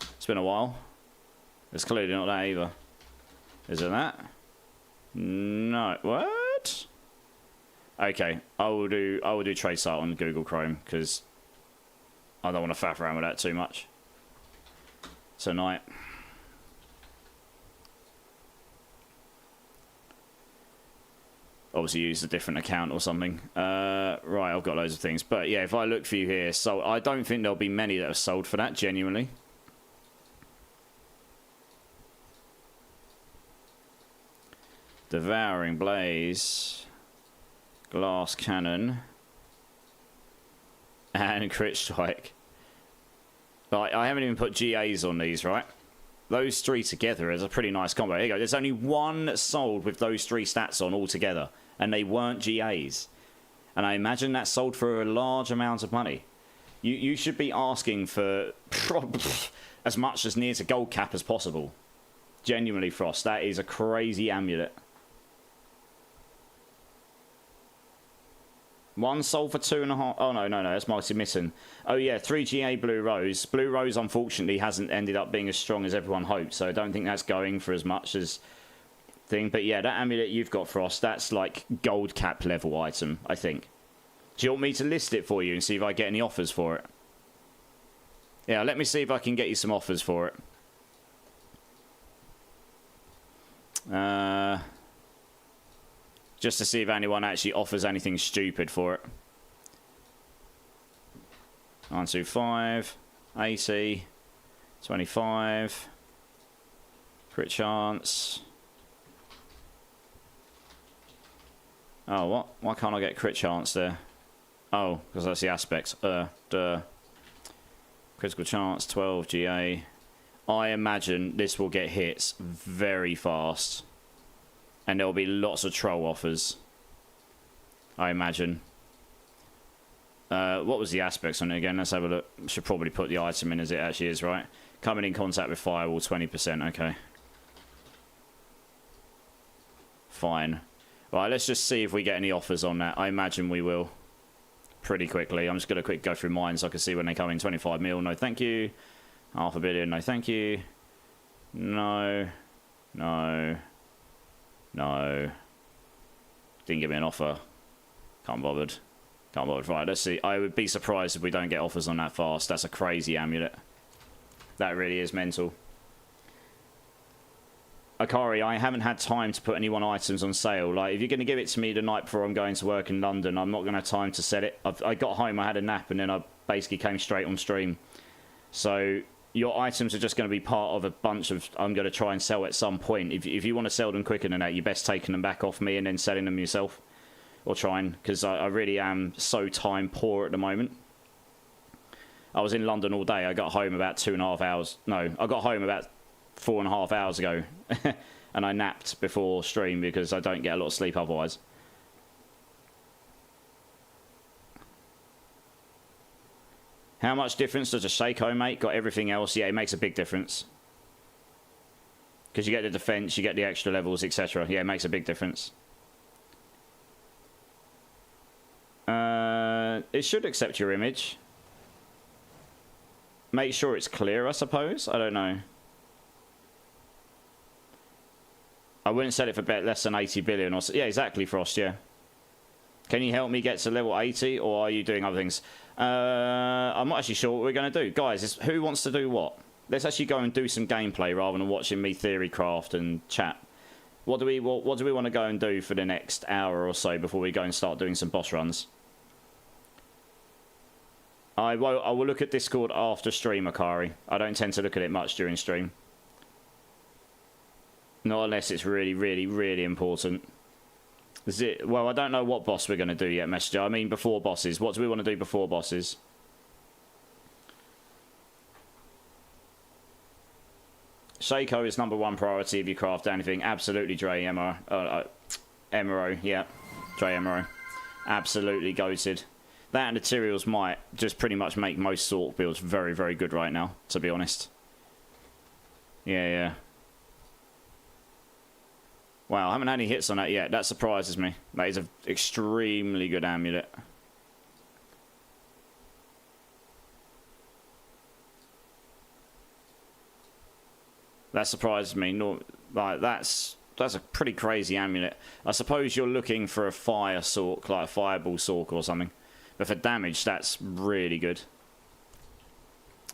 It's been a while. It's clearly not that either. Is it that? No. What? Okay. I will do trace art on Google Chrome because I don't want to faff around with that too much tonight. Obviously use a different account or something. Right, I've got loads of things. But yeah, if I look for you here, so I don't think there'll be many that are sold for that, genuinely. Devouring Blaze. Glass Cannon. And Crit Strike. Like, I haven't even put GAs on these, right? Those three together is a pretty nice combo. Here you go. There's only one sold with those three stats on altogether. And they weren't GAs. And I imagine that's sold for a large amount of money. You should be asking for as much as near to gold cap as possible. Genuinely, Frost, that is a crazy amulet. One sold for 2.5. Oh, no, that's Mighty Mitten. Oh, yeah, 3GA Blue Rose. Blue Rose, unfortunately, hasn't ended up being as strong as everyone hoped, so I don't think that's going for as much as thing. But yeah, that amulet you've got, Frost, that's like gold cap level item, I think. Do you want me to list it for you and see if I get any offers for it? Yeah, let me see if I can get you some offers for it. Just to see if anyone actually offers anything stupid for it. 125, 80, 25, crit chance. Oh, what? Why can't I get crit chance there? Oh, because that's the aspects. Critical chance, 12 GA. I imagine this will get hits very fast. And there'll be lots of troll offers. I imagine. What was the aspects on it again? Let's have a look. Should probably put the item in as it actually is, right? Coming in contact with firewall, 20%. Okay. Fine. Right, let's just see if we get any offers on that. I imagine we will. Pretty quickly. I'm just going to quick go through mine so I can see when they come in. 25 mil, no thank you. 500 million, no thank you. No. No. No. Didn't give me an offer. Can't bothered. Can't bothered. Right, let's see. I would be surprised if we don't get offers on that fast. That's a crazy amulet. That really is mental. Akari, I haven't had time to put any one items on sale. Like, if you're going to give it to me the night before I'm going to work in London, I'm not going to have time to set it. I got home, I had a nap, and then I basically came straight on stream. So your items are just going to be part of a bunch of I'm going to try and sell at some point. If you want to sell them quicker than that, you're best taking them back off me and then selling them yourself. Or trying, because I really am so time poor at the moment. I was in London all day. I got home about 2.5 hours. No, I got home about 4.5 hours ago. And I napped before stream because I don't get a lot of sleep otherwise. How much difference does a Shaco make? Got everything else? Yeah, it makes a big difference. Because you get the defense, you get the extra levels, etc. Yeah, it makes a big difference. It should accept your image. Make sure it's clear, I suppose. I don't know. I wouldn't sell it for less than 80 billion or so. Yeah, exactly, Frost, yeah. Can you help me get to level 80, or are you doing other things? I'm not actually sure what we're going to do. Guys, who wants to do what? Let's actually go and do some gameplay rather than watching me theory craft and chat. What do we want to go and do for the next hour or so before we go and start doing some boss runs? I will look at Discord after stream, Akari. I don't tend to look at it much during stream. Not unless it's really, really, really important. Well, I don't know what boss we're going to do yet, Messenger. I mean, before bosses. What do we want to do before bosses? Shaco is #1 priority if you craft anything. Absolutely, Dre Emero, yeah. Dre Emero. Absolutely goated. That and materials might just pretty much make most sort builds very, very good right now, to be honest. Yeah. Wow, I haven't had any hits on that yet. That surprises me. That is an extremely good amulet. That surprises me. No, like that's a pretty crazy amulet. I suppose you're looking for a fire sork, like a fireball sork or something. But for damage, that's really good.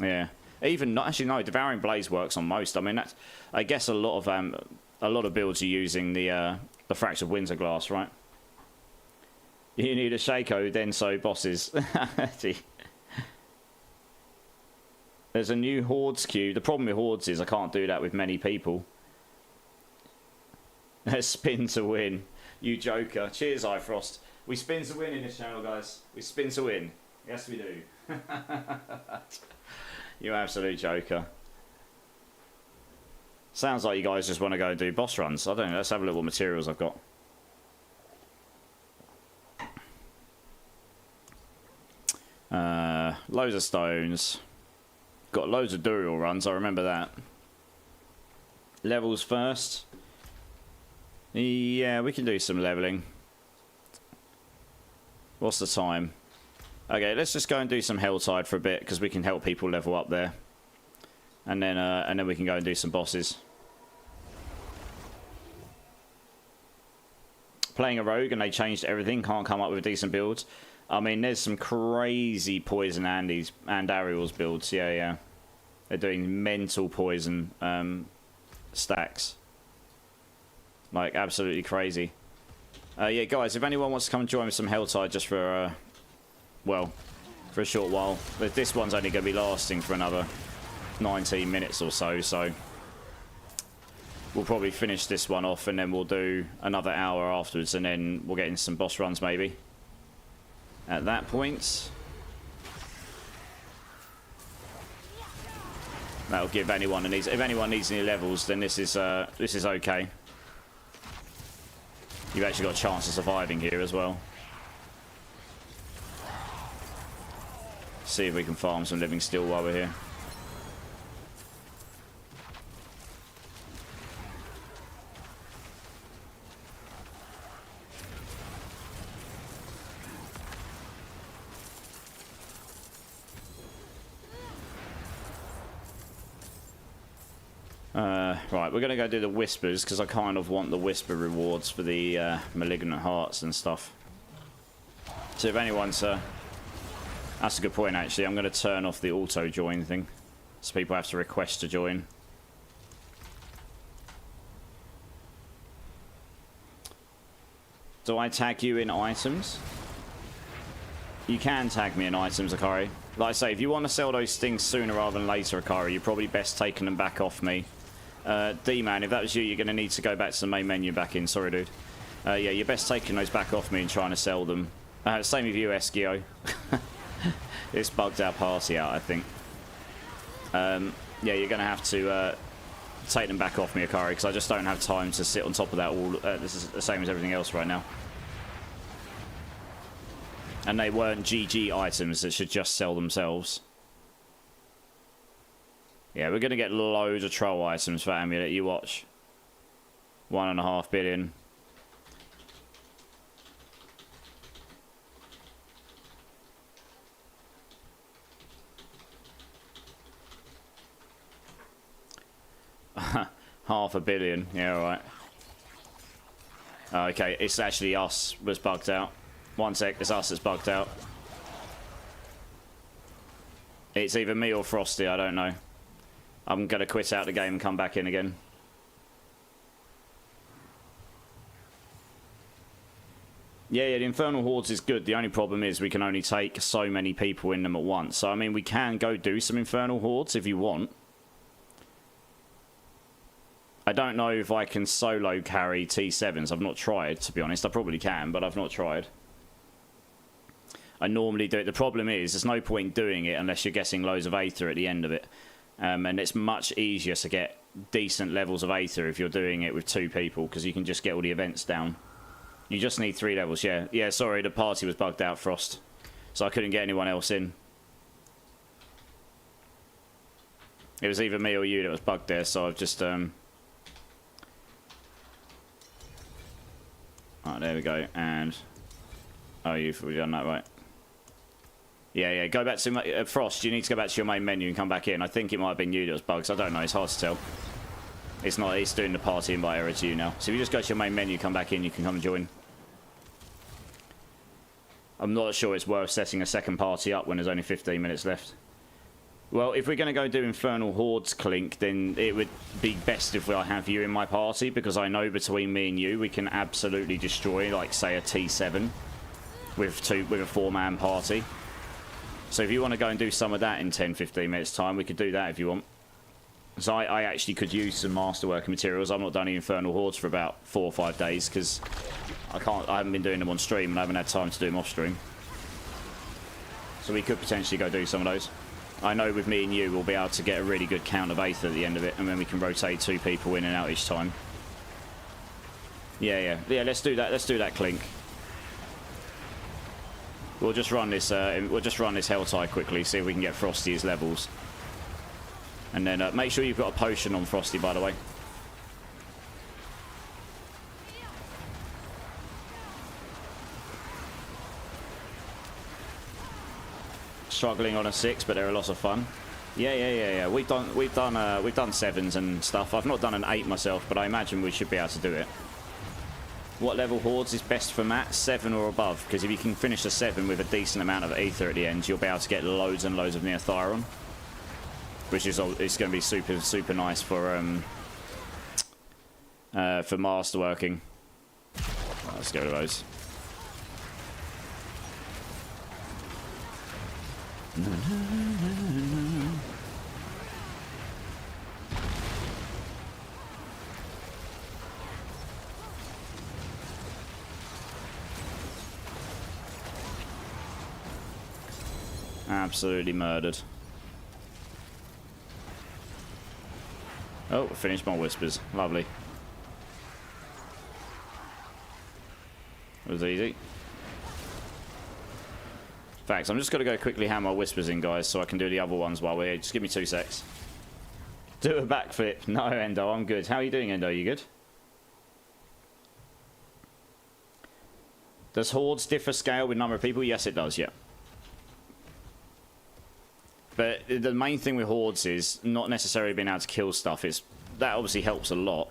Yeah. Even not actually no, Devouring Blaze works on most. I mean, that's I guess a lot of builds are using the Fractured Winter Glass, right? You need a Shaco, then so bosses. There's a new Hordes queue. The problem with Hordes is I can't do that with many people. Spin to win. You joker. Cheers, iFrost. We spin to win in this channel, guys. We spin to win. Yes, we do. You absolute joker. Sounds like you guys just want to go and do boss runs. I don't know. Let's have a look what materials I've got. Loads of stones. Got loads of Duriel runs, I remember that. Levels first. Yeah, we can do some leveling. What's the time? Okay, let's just go and do some Helltide for a bit, because we can help people level up there. And then we can go and do some bosses. Playing a rogue and they changed everything, can't come up with decent builds. I mean, there's some crazy poison Andes and Ariel's builds. Yeah. They're doing mental poison stacks. Like, absolutely crazy. Yeah, guys, if anyone wants to come and join with some Helltide just for, well, for a short while. This one's only going to be lasting for another 19 minutes or so, so we'll probably finish this one off and then we'll do another hour afterwards and then we'll get in some boss runs maybe at that point. That'll give anyone if anyone needs any levels, then this is okay. You've actually got a chance of surviving here as well. See if we can farm some living steel while we're here. Right, we're going to go do the Whispers, because I kind of want the Whisper rewards for the Malignant Hearts and stuff. So if anyone's... that's a good point, actually. I'm going to turn off the auto-join thing, so people have to request to join. Do I tag you in items? You can tag me in items, Akari. Like I say, if you want to sell those things sooner rather than later, Akari, you're probably best taking them back off me. D-Man, if that was you, you're going to need to go back to the main menu back in. Sorry, dude. Yeah, you're best taking those back off me and trying to sell them. Same with you, Eskio. It's bugged our party out, I think. Yeah, you're going to have to take them back off me, Akari, because I just don't have time to sit on top of that all. This is the same as everything else right now. And they weren't GG items that should just sell themselves. Yeah, we're going to get loads of troll items for Amulet, you watch. 1.5 billion. $500 million, yeah, alright. Okay, it's actually us was bugged out. One sec, it's us that's bugged out. It's either me or Frosty, I don't know. I'm going to quit out the game and come back in again. Yeah, the Infernal Hordes is good. The only problem is we can only take so many people in them at once. So, I mean, we can go do some Infernal Hordes if you want. I don't know if I can solo carry T7s. I've not tried, to be honest. I probably can, but I've not tried. I normally do it. The problem is there's no point doing it unless you're getting loads of Aether at the end of it. And it's much easier to get decent levels of Aether if you're doing it with 2 people, because you can just get all the events down. You just need 3 levels, yeah. Yeah, sorry, the party was bugged out, Frost. So I couldn't get anyone else in. It was either me or you that was bugged there, so I've just... Alright, there we go, and... Oh, you've already done that, right. Yeah, go back to... Frost, you need to go back to your main menu and come back in. I think it might have been you that was bugged. I don't know, it's hard to tell. It's not, it's doing the party invite error to you now. So if you just go to your main menu, come back in, you can come and join. I'm not sure it's worth setting a second party up when there's only 15 minutes left. Well, if we're going to go do Infernal Hordes Clink, then it would be best if I have you in my party, because I know between me and you, we can absolutely destroy, like, say, a T7 with a 4-man party. So if you want to go and do some of that in 10-15 minutes time, we could do that if you want. So I actually could use some masterwork materials. I've not done any Infernal Hordes for about 4 or 5 days because I haven't been doing them on stream and I haven't had time to do them off stream. So we could potentially go do some of those. I know with me and you we'll be able to get a really good count of Aether at the end of it, and then we can rotate 2 people in and out each time. Yeah, let's do that. Let's do that Clink. We'll just run this. We'll just run this Helltide quickly. See if we can get Frosty's levels. And then make sure you've got a potion on Frosty, by the way. Struggling on a 6, but they're a lot of fun. Yeah. We've done 7s and stuff. I've not done an 8 myself, but I imagine we should be able to do it. What level hordes is best for Matt? 7 or above, because if you can finish a 7 with a decent amount of ether at the end, you'll be able to get loads and loads of Neothyron, which is it's going to be super nice for masterworking. Let's get rid of those. Absolutely murdered. Oh, finished my whispers. Lovely. It was easy. In fact, I'm just going to go quickly hammer my whispers in, guys, so I can do the other ones while we're here. Just give me 2 secs. Do a backflip. No, Endo, I'm good. How are you doing, Endo? You good? Does hordes differ scale with number of people? Yes, it does, yeah. But the main thing with hordes is not necessarily being able to kill stuff. That obviously helps a lot,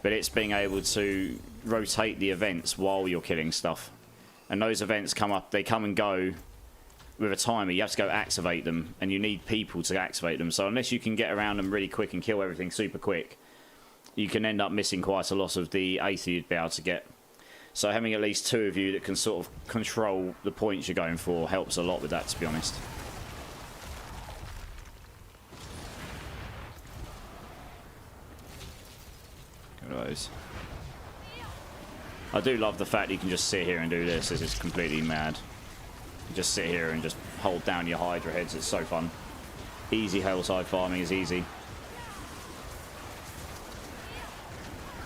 but it's being able to rotate the events while you're killing stuff. And those events come up, they come and go with a timer. You have to go activate them, and you need people to activate them. So unless you can get around them really quick and kill everything super quick, you can end up missing quite a lot of the ether you'd be able to get. So having at least 2 of you that can sort of control the points you're going for helps a lot with that, to be honest. Those. I do love the fact you can just sit here and do this. This is completely mad. You just sit here and just hold down your Hydra heads. It's so fun. Easy Helltide farming is easy.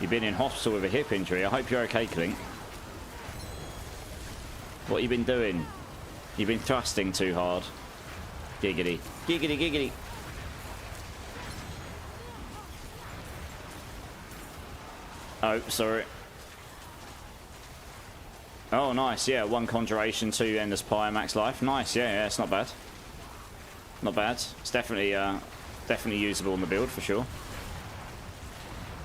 You've been in hospital with a hip injury. I hope you're okay, Clink. What have you been doing? You've been thrusting too hard. Giggity. Giggity, giggity. Oh, sorry. Oh, nice. Yeah, 1 conjuration, 2 endless pyre, max life. Nice. Yeah, it's not bad. Not bad. It's definitely usable in the build for sure.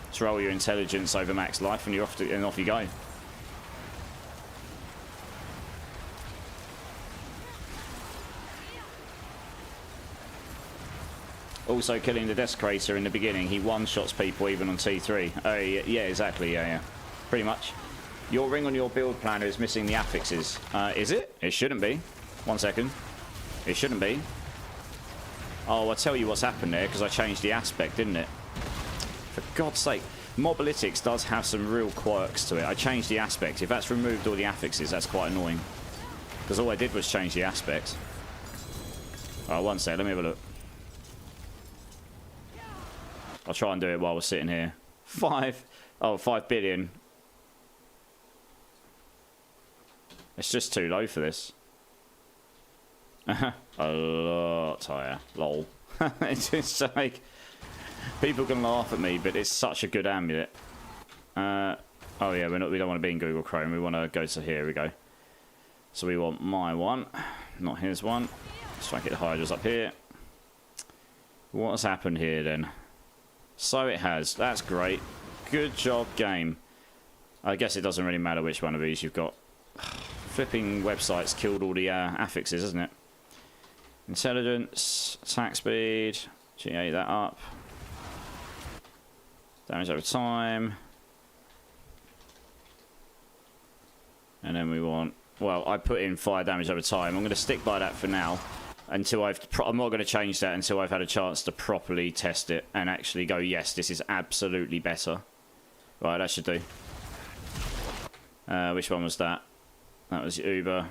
Just roll your intelligence over max life, and you're off and off you go. Also, killing the Desecrator in the beginning, he one-shots people even on T3. Oh, yeah, exactly, yeah. Pretty much. Your ring on your build planner is missing the affixes. Is it? It shouldn't be. 1 second. It shouldn't be. Oh, I'll tell you what's happened there, because I changed the aspect, didn't it? For God's sake. Mobalytics does have some real quirks to it. I changed the aspect. If that's removed all the affixes, that's quite annoying. Because all I did was change the aspect. Oh, 1 sec, let me have a look. I'll try and do it while we're sitting here. 5 billion. It's just too low for this. A lot higher. Lol. It's just like... People can laugh at me, but it's such a good amulet. Oh yeah, we don't want to be in Google Chrome. We want to go to here we go. So we want my one, not his one. Let's try and get the Hydras up here. What's happened here then? So it has. That's great. Good job, game. I guess it doesn't really matter which one of these you've got. Flipping websites killed all the affixes, isn't it? Intelligence, attack speed. G8 that up. Damage over time. And then we want... Well, I put in fire damage over time. I'm going to stick by that for now. Until I'm not going to change that until I've had a chance to properly test it and actually go, yes, this is absolutely better. Right, that should do. Which one was that? That was Uber.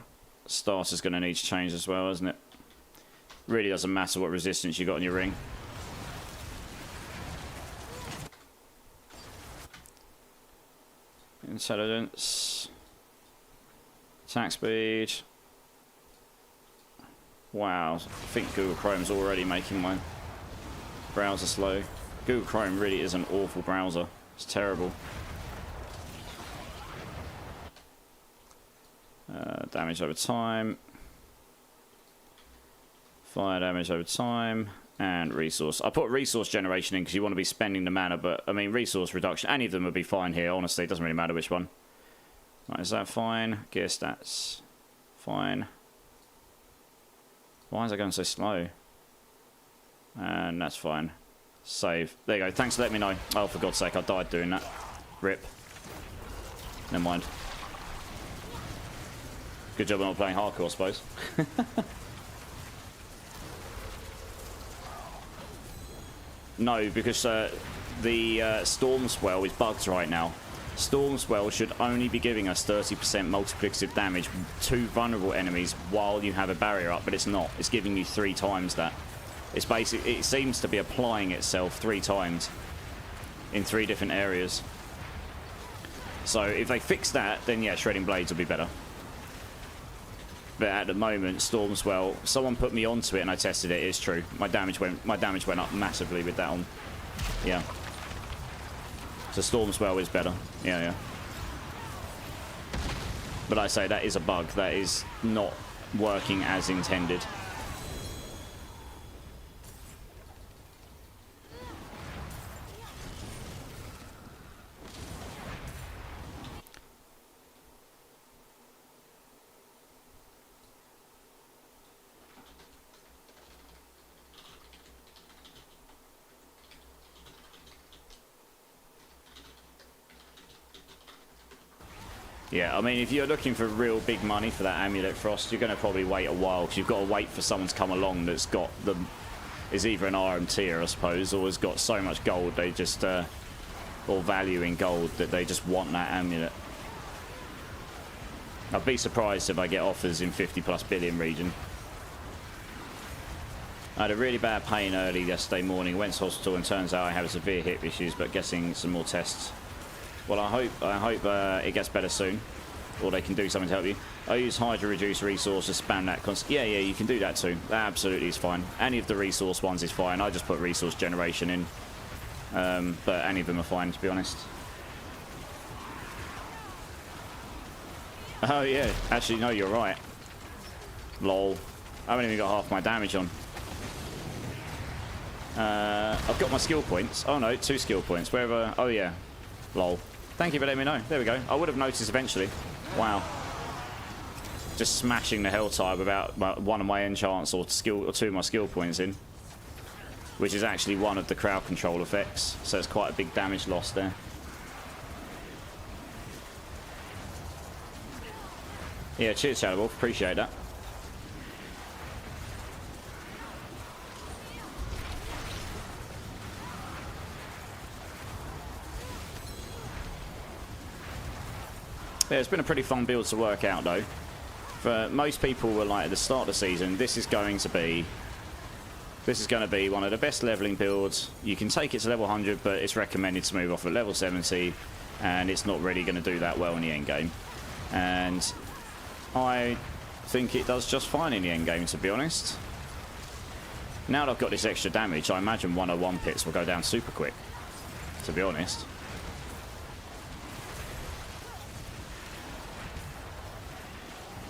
Starter's going to need to change as well, isn't it? Really doesn't matter what resistance you got on your ring. Intelligence. Attack speed. Wow, I think Google Chrome's already making my browser slow. Google Chrome really is an awful browser. It's terrible. Damage over time. Fire damage over time. And resource. I put resource generation in because you want to be spending the mana, but I mean resource reduction. Any of them would be fine here, honestly. It doesn't really matter which one. Right, is that fine? Gear stats. Fine. Why is that going so slow? And that's fine. Save. There you go. Thanks for letting me know. Oh, for God's sake, I died doing that. Rip. Never mind. Good job I'm not playing hardcore, I suppose. No, because the Storm Swell is bugged right now. Storm Swell should only be giving us 30% multiplicative damage to vulnerable enemies while you have a barrier up, but it's not. It's giving you 3 times that. It's basically, it seems to be applying itself 3 times in 3 different areas. So if they fix that, then yeah, Shredding Blades will be better. But at the moment, Storm Swell, someone put me onto it and I tested it. It's true. My damage went up massively with that on. Yeah. So Storm Swell is better. Yeah, yeah. But I say that is a bug. That is not working as intended. Yeah, I mean, if you're looking for real big money for that Amulet Frost, you're going to probably wait a while, because you've got to wait for someone to come along that's got the... is either an RM tier, I suppose, or has got so much gold, they just... or value in gold, that they just want that amulet. I'd be surprised if I get offers in 50+ billion region. I had a really bad pain early yesterday morning, went to hospital, and turns out I have severe hip issues, but guessing some more tests. Well, I hope it gets better soon, or they can do something to help you. I use Hydra reduce resources, spam that constant. Yeah, you can do that too. That absolutely is fine. Any of the resource ones is fine. I just put resource generation in, but any of them are fine, to be honest. Oh yeah, actually no, you're right. Lol, I haven't even got half my damage on. I've got my skill points. Oh no, 2 skill points. Wherever. Oh yeah. Lol. Thank you for letting me know. There we go. I would have noticed eventually. Wow. Just smashing the hell tide without one of my enchants or 2 of my skill points in. Which is actually one of the crowd control effects. So it's quite a big damage loss there. Yeah, cheers, Shadowwolf. Appreciate that. Yeah, it's been a pretty fun build to work out, though. For most people were like, at the start of the season, this is going to be one of the best leveling builds. You can take it to level 100, but it's recommended to move off at level 70, and it's not really going to do that well in the end game. And I think it does just fine in the end game, to be honest. Now that I've got this extra damage, I imagine 101 pits will go down super quick, to be honest.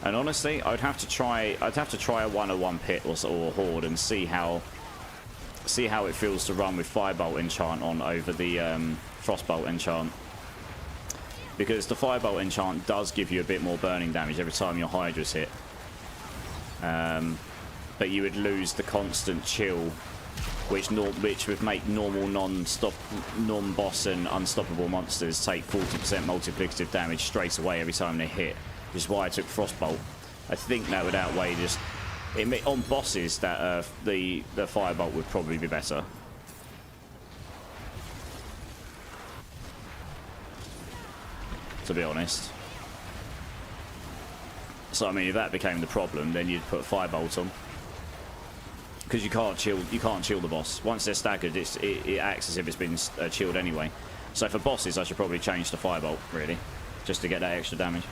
And honestly, I'd have to try a 101 pit or horde and see how it feels to run with Firebolt enchant on over the Frostbolt enchant. Because the Firebolt enchant does give you a bit more burning damage every time your Hydra's hit. But you would lose the constant chill, which would make normal non-boss and unstoppable monsters take 40% multiplicative damage straight away every time they hit. Which is why I took Frostbolt. I think that would outweigh just... on bosses, that the Firebolt would probably be better. To be honest. So I mean, if that became the problem, then you'd put Firebolt on. Because you can't chill the boss. Once they're staggered, it acts as if it's been chilled anyway. So for bosses, I should probably change to Firebolt, really. Just to get that extra damage.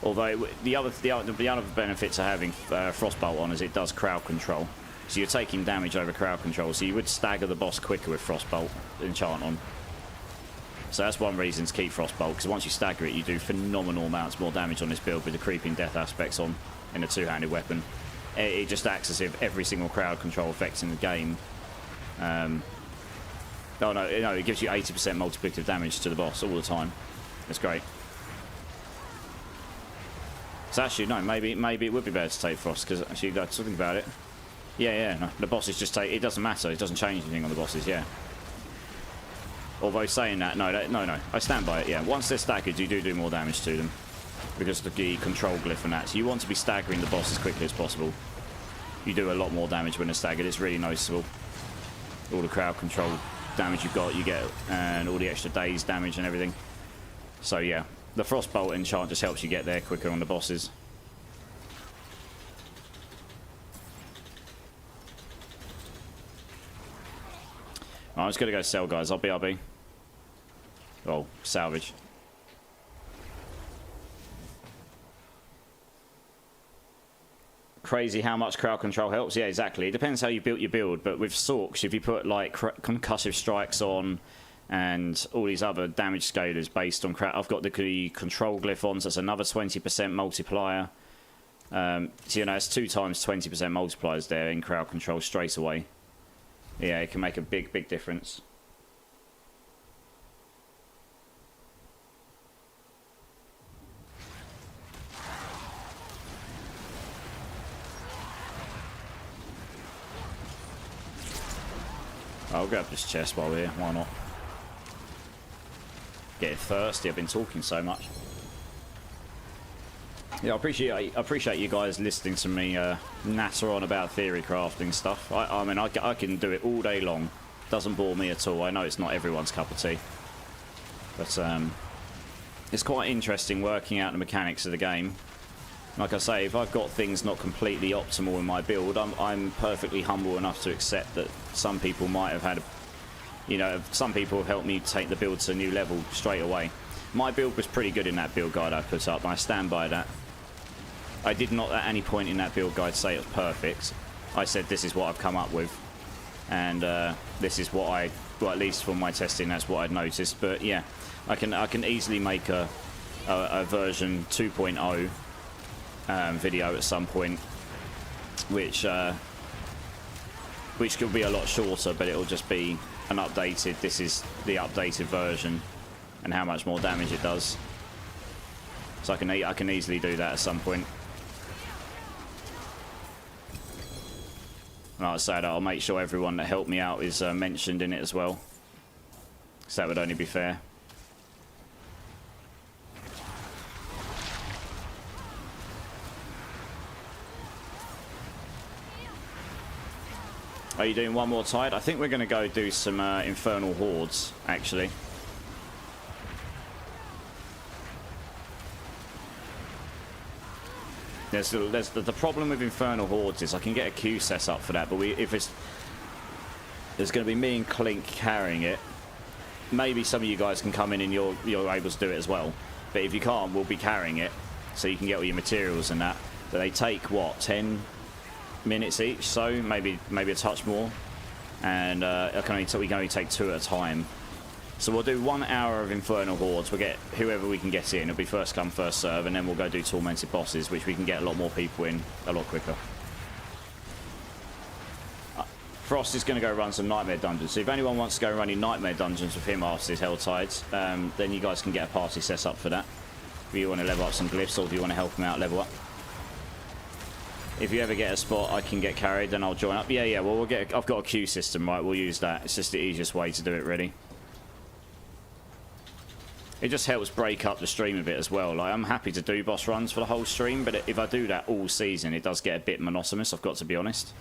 Although the other benefit to having Frostbolt on is it does crowd control. So you're taking damage over crowd control, so you would stagger the boss quicker with Frostbolt enchant on. So that's one reason to keep Frostbolt, because once you stagger it, you do phenomenal amounts more damage on this build with the creeping death aspects on in a two-handed weapon. It just acts as if every single crowd control effect in the game. Oh no, it gives you 80% multiplicative damage to the boss all the time. It's great. So actually, no, maybe it would be better to take Frost, because actually, something about it. Yeah, no, the bosses just take... It doesn't matter. It doesn't change anything on the bosses, yeah. Although saying that, no, I stand by it, yeah. Once they're staggered, you do more damage to them. Because of the control glyph and that. So you want to be staggering the boss as quickly as possible. You do a lot more damage when they're staggered. It's really noticeable. All the crowd control damage you get, and all the extra days damage and everything. So yeah, the Frostbolt enchant just helps you get there quicker on the bosses. I'm just going to go sell, guys. I'll be. Oh, salvage. Crazy how much crowd control helps. Yeah, exactly. It depends how you built your build, but with Sorks, if you put like concussive strikes on and all these other damage scalers based on crowd... I've got the control glyph on, so that's another 20% multiplier. So, you know, it's 2 times 20% multipliers there in crowd control straight away. Yeah, it can make a big difference. I'll grab this chest while we're here, why not? Getting thirsty, I've been talking so much. Yeah, I appreciate you guys listening to me natter on about theory crafting stuff. I mean, I can do it all day long. Doesn't bore me at all. I know it's not everyone's cup of tea. But it's quite interesting working out the mechanics of the game. Like I say, if I've got things not completely optimal in my build, I'm perfectly humble enough to accept that some people might have had, some people have helped me take the build to a new level straight away. My build was pretty good in that build guide I put up, and I stand by that. I did not at any point in that build guide say it was perfect. I said this is what I've come up with, and this is what well, at least from my testing, that's what I'd noticed. But yeah, I can easily make a version 2.0 video at some point, which could be a lot shorter, but it'll just be an updated. This is the updated version, and how much more damage it does. So I can easily do that at some point. And like I said, I'll make sure everyone that helped me out is mentioned in it as well, so that would only be fair. Are you doing one more tide? I think we're going to go do some Infernal Hordes, actually. The problem with Infernal Hordes is I can get a queue set up for that, but there's going to be me and Clink carrying it. Maybe some of you guys can come in and you're able to do it as well. But if you can't, we'll be carrying it, so you can get all your materials and that. But they take, what, 10 minutes each, so maybe a touch more, and we can only take 2 at a time. So we'll do 1 hour of Infernal Hordes. We'll get whoever we can get in. It'll be first come first serve, and then we'll go do Tormented Bosses, which we can get a lot more people in a lot quicker. Frost is going to go run some Nightmare Dungeons, so if anyone wants to go running Nightmare Dungeons with him after his Hell Tides, then you guys can get a party set up for that. If you want to level up some glyphs, or if you want to help him out level up. If you ever get a spot I can get carried, then I'll join up. Yeah, well, I've got a queue system, right? We'll use that. It's just the easiest way to do it, really. It just helps break up the stream a bit as well. Like, I'm happy to do boss runs for the whole stream, but if I do that all season, it does get a bit monotonous, I've got to be honest.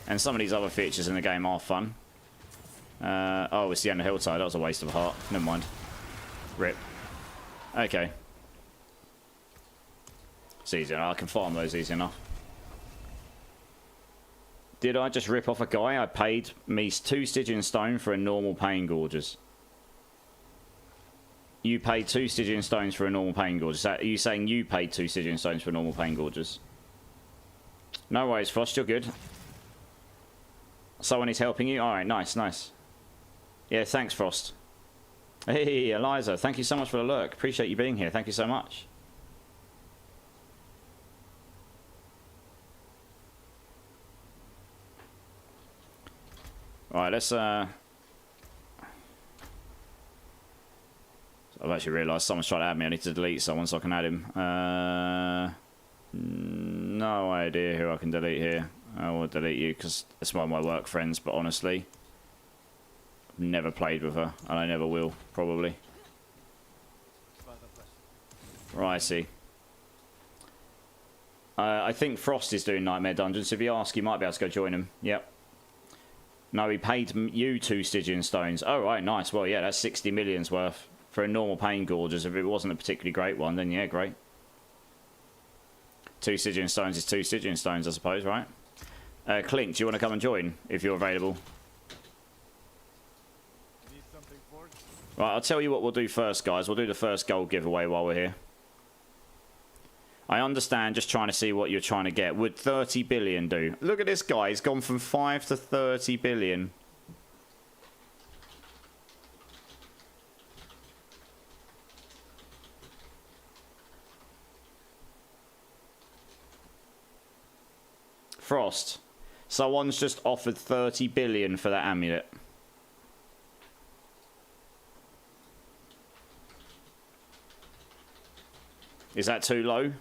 And some of these other features in the game are fun. Oh, it's the end of Helltide. That was a waste of a heart. Never mind. Rip. Okay. It's easy. I can farm those easy enough. Did I just rip off a guy? I paid me 2 Stygian stone for a normal Pain Gorges. You paid 2 Stygian stones for a normal pain gorge. Are you saying you paid 2 Stygian stones for normal pain gorges? No worries, Frost, you're good. Someone is helping you? Alright, nice, nice. Yeah, thanks, Frost. Hey, Eliza, thank you so much for the lurk. Appreciate you being here. Thank you so much. Alright, let's I've actually realised someone's trying to add me. I need to delete someone so I can add him. No idea who I can delete here. I will delete you because it's one of my work friends, but honestly, I've never played with her, and I never will, probably. Right, I see. I think Frost is doing Nightmare Dungeons. If you ask, you might be able to go join him. Yep. No, he paid you 2 Stygian stones. Oh, right, nice. Well, yeah, that's 60 million's worth for a normal pain gorges. If it wasn't a particularly great one, then yeah, great. 2 Stygian stones is 2 Stygian stones, I suppose, right? Clink, do you want to come and join if you're available? Need something for it? Right, I'll tell you what we'll do first, guys. We'll do the first gold giveaway while we're here. I understand just trying to see what you're trying to get. Would 30 billion do? Look at this guy. He's gone from 5 to 30 billion. Frost. Someone's just offered 30 billion for that amulet. Is that too low?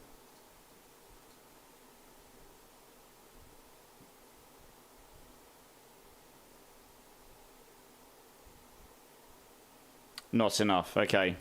Not enough, okay.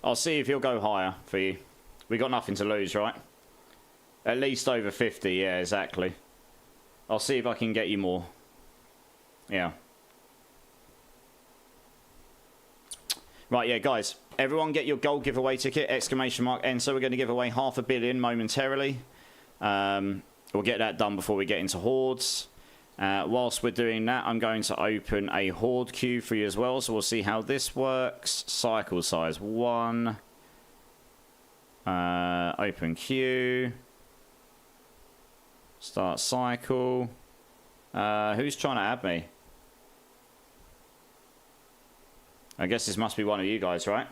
I'll see if he'll go higher for you. We got nothing to lose, right? At least over 50, yeah, exactly. I'll see if I can get you more. Yeah. Right, yeah, guys. Everyone get your gold giveaway ticket, exclamation mark N. So we're going to give away 500 million momentarily. We'll get that done before we get into hordes. Whilst we're doing that, I'm going to open a horde queue for you as well, so we'll see how this works. Cycle size 1. Open queue. Start cycle. Who's trying to add me? I guess this must be one of you guys, right?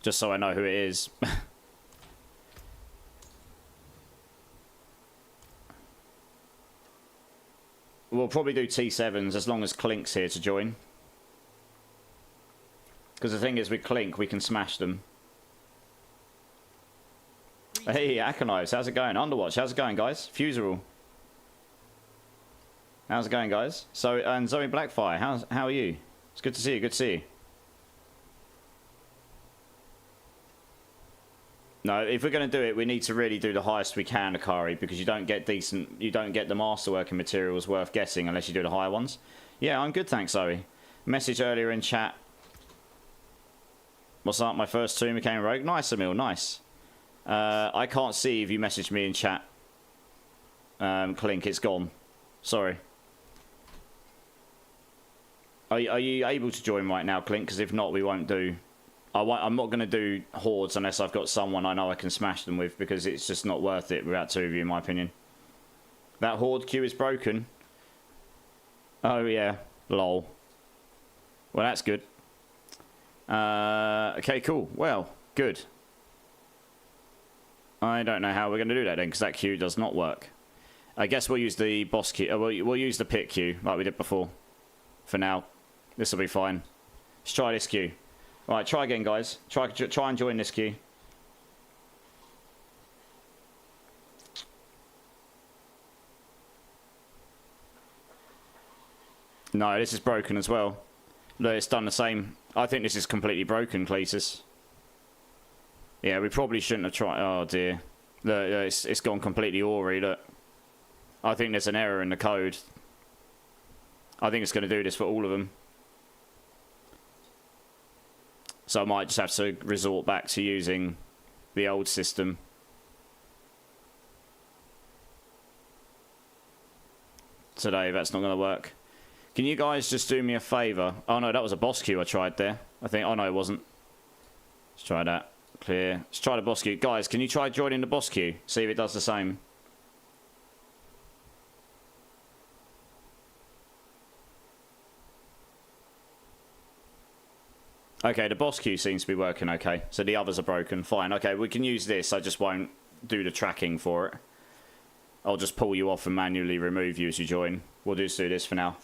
Just so I know who it is. We'll probably do T7s as long as Clink's here to join. Because the thing is, with Clink, we can smash them. Hey, Akanives, how's it going? Underwatch, how's it going, guys? Fuserall. How's it going, guys? So, and Zoe Blackfire, how are you? It's good to see you, good to see you. No, if we're going to do it, we need to really do the highest we can, Akari, because you don't get the masterworking materials worth getting unless you do the higher ones. Yeah, I'm good, thanks, Zoe. Message earlier in chat. What's up? My first 2 became rogue. Nice, Emil, nice. I can't see if you messaged me in chat. Clink, it's gone. Sorry. Are you able to join right now, Clink? Because if not, we won't do... I'm not going to do hordes unless I've got someone I know I can smash them with, because it's just not worth it without 2 of you, in my opinion. That horde queue is broken. Oh, yeah. Lol. Well, that's good. Okay, cool. Well, good. I don't know how we're going to do that then, because that queue does not work. I guess we'll use the boss queue. We'll use the pit queue like we did before. For now. This will be fine. Let's try this queue. Right, try again, guys. Try and join this queue. No, this is broken as well. Look, it's done the same. I think this is completely broken, Cletus. Yeah, we probably shouldn't have tried. Oh, dear. Look, it's gone completely awry, look. I think there's an error in the code. I think it's going to do this for all of them. So I might just have to resort back to using the old system. Today, that's not going to work. Can you guys just do me a favour? Oh no, that was a boss queue I tried there. I think, oh no, it wasn't. Let's try that. Clear. Let's try the boss queue. Guys, can you try joining the boss queue? See if it does the same. Okay, the boss queue seems to be working okay. So the others are broken. Fine. Okay, we can use this. I just won't do the tracking for it. I'll just pull you off and manually remove you as you join. We'll just do this for now.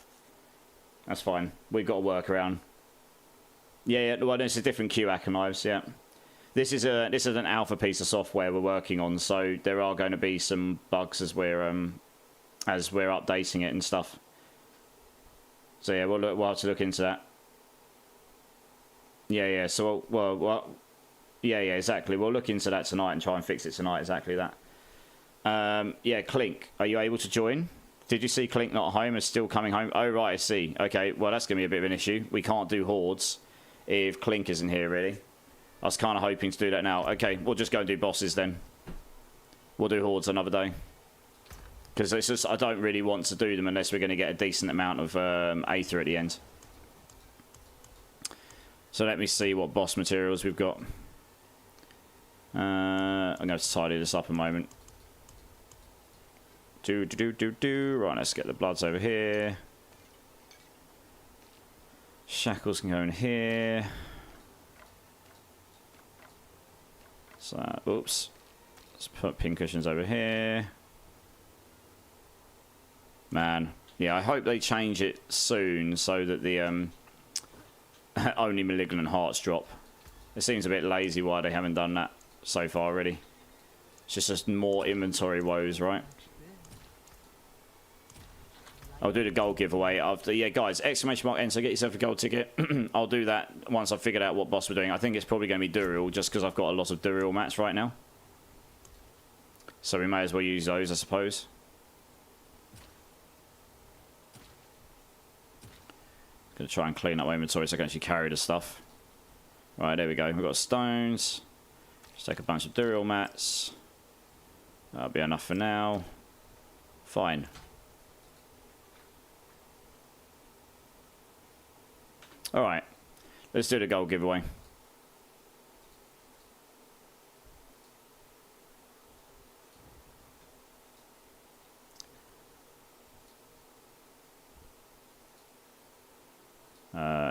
That's fine. We've got to work around. Yeah, well, this is a different queue, Archives, yeah. This is an alpha piece of software we're working on, so there are going to be some bugs as we're updating it and stuff. So yeah, we'll have to look into that. Yeah. So well, yeah, exactly. We'll look into that tonight and try and fix it tonight. Exactly that. Yeah, Clink, are you able to join? Did you see Clink not home is still coming home? Oh right, I see. Okay, well that's gonna be a bit of an issue. We can't do hordes if Clink isn't here, really. I was kind of hoping to do that now. Okay, we'll just go and do bosses then. We'll do hordes another day. Because it's just, I don't really want to do them unless we're going to get a decent amount of Aether at the end. So let me see what boss materials we've got. I'm going to have to tidy this up a moment. Right, let's get the bloods over here. Shackles can go in here. So, oops. Let's put pincushions over here. Man. Yeah, I hope they change it soon so that the only malignant hearts drop. It seems a bit lazy why they haven't done that so far already. It's just more inventory woes, right? I'll do the gold giveaway after. Yeah, guys, exclamation mark enter, get yourself a gold ticket. I'll do that once I've figured out what boss we're doing. I think it's probably going to be Duriel, just because I've got a lot of Duriel mats right now. So we may as well use those, I suppose. Gonna try and clean up my inventory so I can actually carry the stuff. Right, there we go. We've got stones. Just take a bunch of Duriel mats. That'll be enough for now. Fine. Alright, let's do the gold giveaway.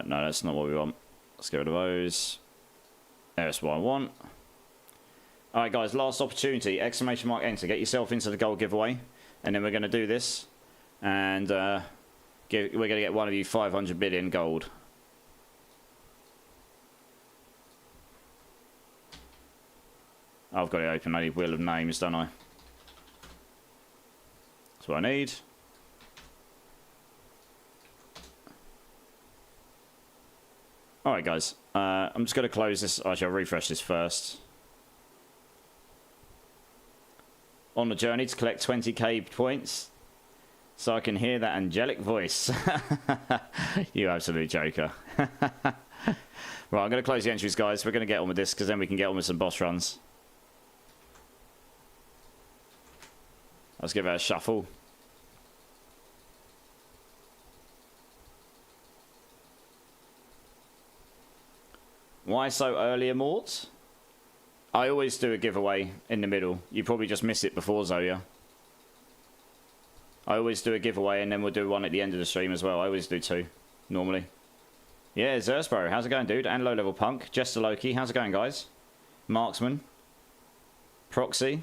No, that's not what we want. Let's get rid of those. There's what I want. Alright guys, last opportunity. Exclamation mark enter. Get yourself into the gold giveaway. And then we're going to do this. And we're going to get one of you 500 billion gold. I've got it open. I need Wheel of Names, don't I? That's what I need. Alright, guys. I'm just going to close this. Actually, I'll refresh this first. On the journey to collect 20k points. So I can hear that angelic voice. You absolute joker. Right, I'm going to close the entries, guys. We're going to get on with this, because then we can get on with some boss runs. Let's give it a shuffle. Why so early, Immort? I always do a giveaway in the middle. You probably just miss it before, Zoya. I always do a giveaway and then we'll do one at the end of the stream as well. I always do two, normally. Yeah, Zersbro, how's it going, dude? And Low Level Punk. Jester Loki, how's it going, guys? Marksman. Proxy.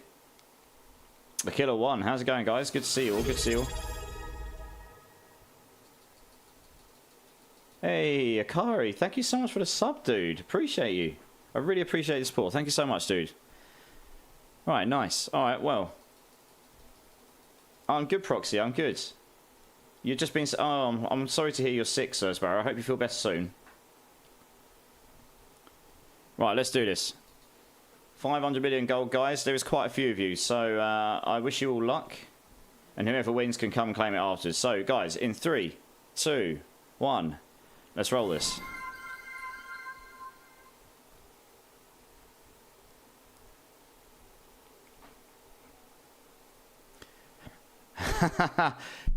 The Killer One, how's it going, guys? Good to see you all, good to see you all. Hey, Akari, thank you so much for the sub, dude. Appreciate you. I really appreciate the support. Thank you so much, dude. Alright, nice. Alright, well. I'm good, Proxy, I'm good. You've just been... Oh, I'm sorry to hear you're sick, Sir Sparrow. I hope you feel better soon. Right, let's do this. 500 million gold, guys. There is quite a few of you, so I wish you all luck. And whoever wins can come claim it afterwards. So, guys, in 3, 2, 1, let's roll this.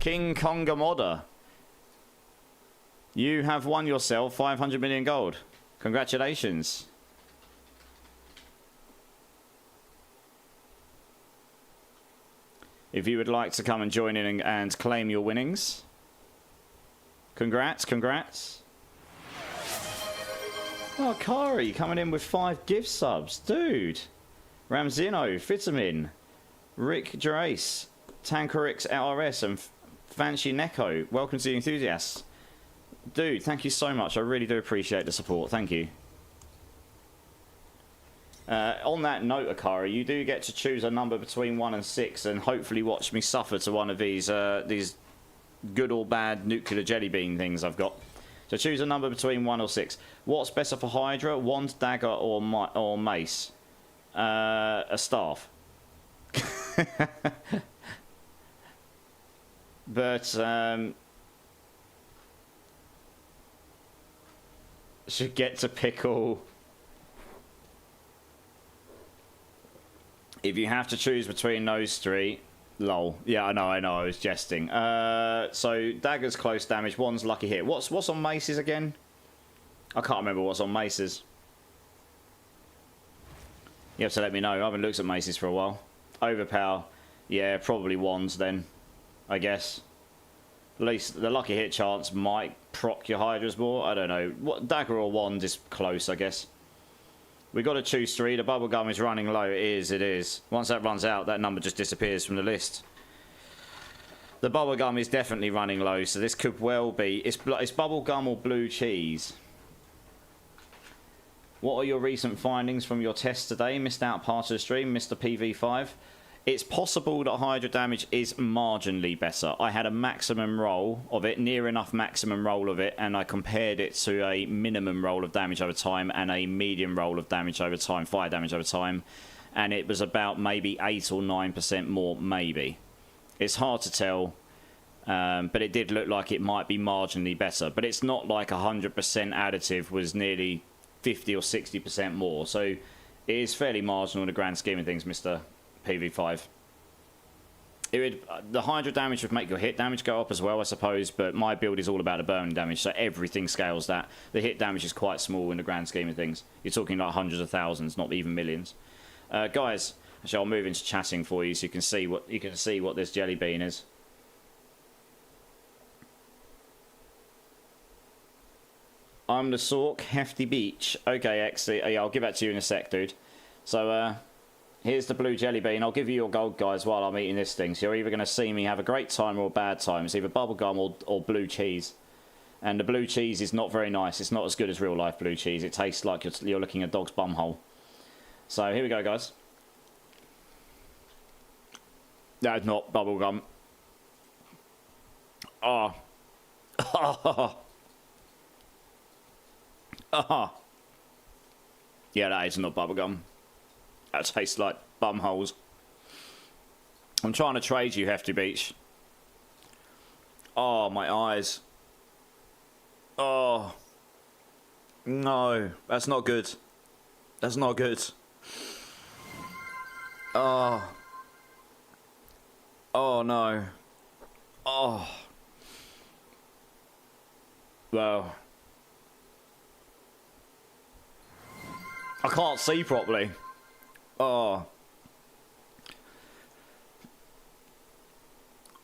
King Konga Modder. You have won yourself 500 million gold. Congratulations. If you would like to come and join in and claim your winnings. Congrats, congrats. Oh, Kari coming in with 5 gift subs. Dude. Ramzino, Vitamin, Rick Gerace, Tankerix LRS, and Fancy Neko. Welcome to the Enthusiasts. Dude, thank you so much. I really do appreciate the support. Thank you. On that note, Akari, you do get to choose a number between 1 and 6 and hopefully watch me suffer to one of these good or bad nuclear jelly bean things I've got. So choose a number between 1 or 6. What's better for Hydra? Wand, dagger, or mace? A staff. But should get to pickle. If you have to choose between those 3, lol. Yeah, I know, I was jesting. So dagger's close damage, wand's lucky hit. What's on maces again? I can't remember what's on maces. You have to let me know. I haven't looked at maces for a while. Overpower, yeah, probably wands then, I guess. At least the lucky hit chance might proc your hydras more. I don't know. What dagger or wand is close, I guess. We got to choose 3. The bubblegum is running low. It is. Once that runs out, that number just disappears from the list. The bubblegum is definitely running low, so this could well be... It's bubblegum or blue cheese. What are your recent findings from your test today? Missed out part of the stream, Mr. PV5. It's possible that Hydra damage is marginally better. I had a maximum roll of it, near enough maximum roll of it, and I compared it to a minimum roll of damage over time and a medium roll of damage over time, fire damage over time, and it was about maybe 8 or 9% more, maybe. It's hard to tell, but it did look like it might be marginally better. But it's not like 100% additive was nearly 50 or 60% more, so it is fairly marginal in the grand scheme of things, Mr. PV5. The Hydra damage would make your hit damage go up as well, I suppose, but my build is all about the burning damage, so everything scales that. The hit damage is quite small in the grand scheme of things. You're talking like hundreds of thousands, not even millions. Guys, actually I'll move into chatting for you so you can see what this jelly bean is. I'm the Sork, Hefty Beach. Okay, X, yeah, I'll give that to you in a sec, dude. So, here's the blue jelly bean. I'll give you your gold, guys, while I'm eating this thing. So you're either going to see me have a great time or a bad time. It's either bubblegum or blue cheese. And the blue cheese is not very nice. It's not as good as real life blue cheese. It tastes like you're licking a dog's bumhole. So here we go, guys. That's not bubblegum. Oh. Oh. Oh. Yeah, that is not bubblegum. That tastes like bumholes. I'm trying to trade you, Hefty Beach. Oh, my eyes. Oh. No, that's not good. That's not good. Oh. Oh, no. Oh. Well. I can't see properly. Oh.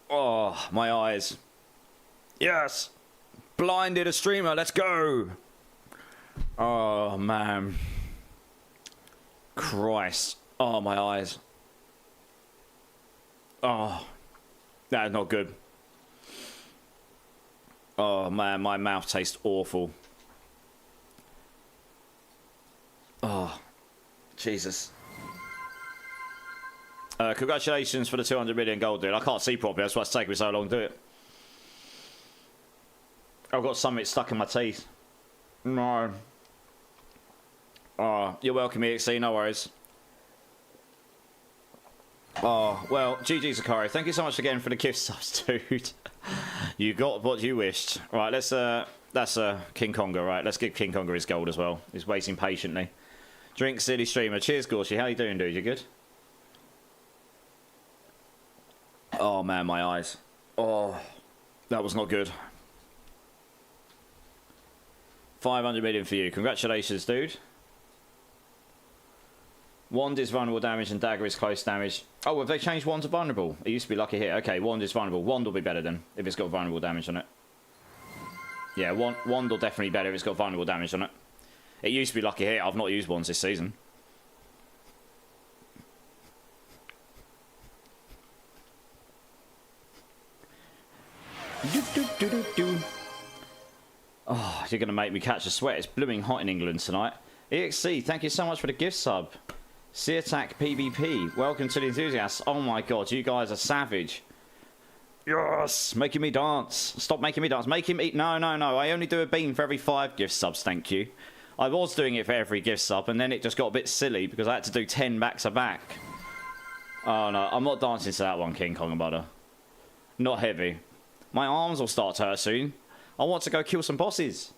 Oh, my eyes. Yes. Blinded a streamer. Let's go. Oh, man. Christ. Oh, my eyes. Oh. That's not good. Oh, man. My mouth tastes awful. Oh. Jesus. Congratulations for the 200 million gold, dude. I can't see properly. That's why it's taking me so long to do it. I've got something stuck in my teeth. No. Oh, you're welcome, EXC, no worries. Oh, well, GG Zakari, thank you so much again for the gift subs, dude. You got what you wished. Right, let's, that's King Konga, right? Let's give King Konga his gold as well. He's waiting patiently. Drink Silly Streamer. Cheers, Gorshy. How you doing, dude? You good? Oh, man, my eyes. Oh, that was not good. 500 million for you. Congratulations, dude. Wand is vulnerable damage and dagger is close damage. Oh, have they changed wand to vulnerable? It used to be lucky hit. Okay, wand is vulnerable. Wand will be better then, if it's got vulnerable damage on it. Yeah, wand will definitely be better if it's got vulnerable damage on it. It used to be lucky hit. I've not used wands this season. Oh, you're going to make me catch a sweat. It's blooming hot in England tonight. EXC, thank you so much for the gift sub. Sea Attack PvP, welcome to the enthusiasts. Oh my god, you guys are savage. Yes, making me dance. Stop making me dance. Make him eat. No, no, no. I only do a beam for every 5 gift subs, thank you. I was doing it for every gift sub, and then it just got a bit silly because I had to do 10 back to back. Oh no, I'm not dancing to that one, King Kong and Butter. Not heavy. My arms will start to hurt soon. I want to go kill some bosses.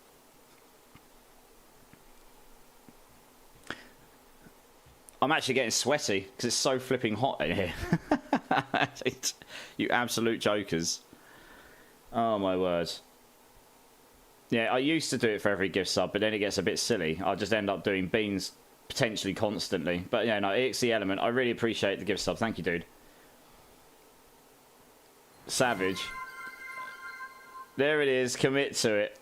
I'm actually getting sweaty because it's so flipping hot in here. You absolute jokers. Oh my word. Yeah, I used to do it for every gift sub, but then it gets a bit silly. I just end up doing beans potentially constantly. But yeah, no, EXE Element, I really appreciate the gift sub. Thank you, dude. Savage. There it is. Commit to it.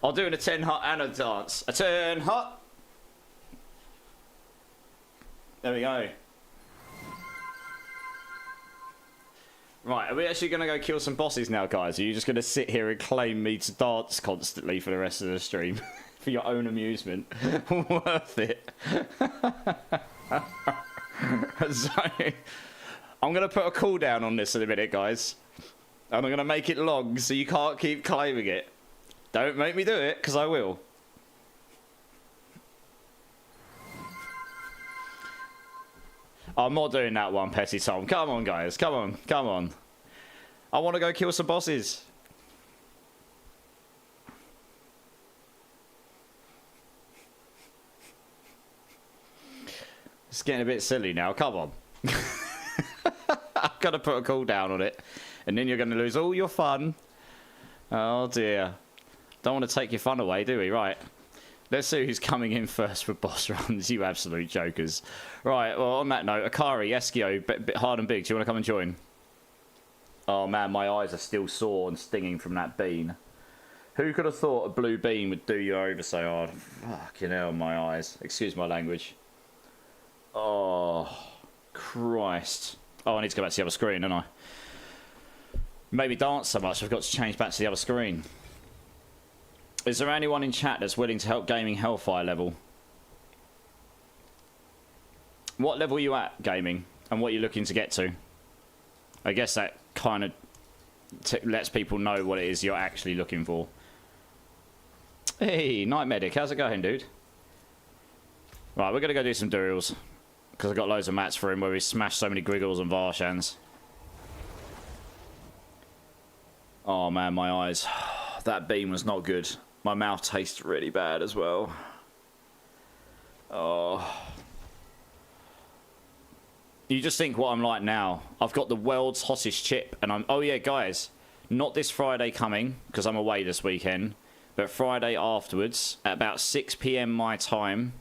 I'll do a 10 hot and a dance. A 10 hot. There we go. Right, are we actually going to go kill some bosses now, guys? Are you just going to sit here and claim me to dance constantly for the rest of the stream? For your own amusement? Worth it. So, I'm going to put a cooldown on this in a minute, guys. And I'm going to make it long so you can't keep claiming it. Don't make me do it, because I will. I'm not doing that one, Petty Tom. Come on, guys. Come on. Come on. I want to go kill some bosses. It's getting a bit silly now. Come on. I've got to put a cooldown on it. And then you're going to lose all your fun. Oh, dear. Don't want to take your fun away, do we? Right. Let's see who's coming in first for boss runs, you absolute jokers. Right, well, on that note, Akari, Eskio, bit hard and big. Do you want to come and join? Oh, man, my eyes are still sore and stinging from that bean. Who could have thought a blue bean would do you over so hard? Fucking hell, my eyes. Excuse my language. Oh, Christ. Oh, I need to go back to the other screen, don't I? Maybe dance so much, I've got to change back to the other screen. Is there anyone in chat that's willing to help Gaming Hellfire level? What level are you at, Gaming? And what you're looking to get to? I guess that kind of lets people know what it is you're actually looking for. Hey, Night Medic, how's it going, dude? Right, we're going to go do some durials. Because I've got loads of mats for him where we smashed so many Griggles and Varshans. Oh man, my eyes. That beam was not good. My mouth tastes really bad as well. Oh. You just think what I'm like now. I've got the world's hottest chip and I'm... Oh yeah, guys. Not this Friday coming, because I'm away this weekend. But Friday afterwards, at about 6 PM my time,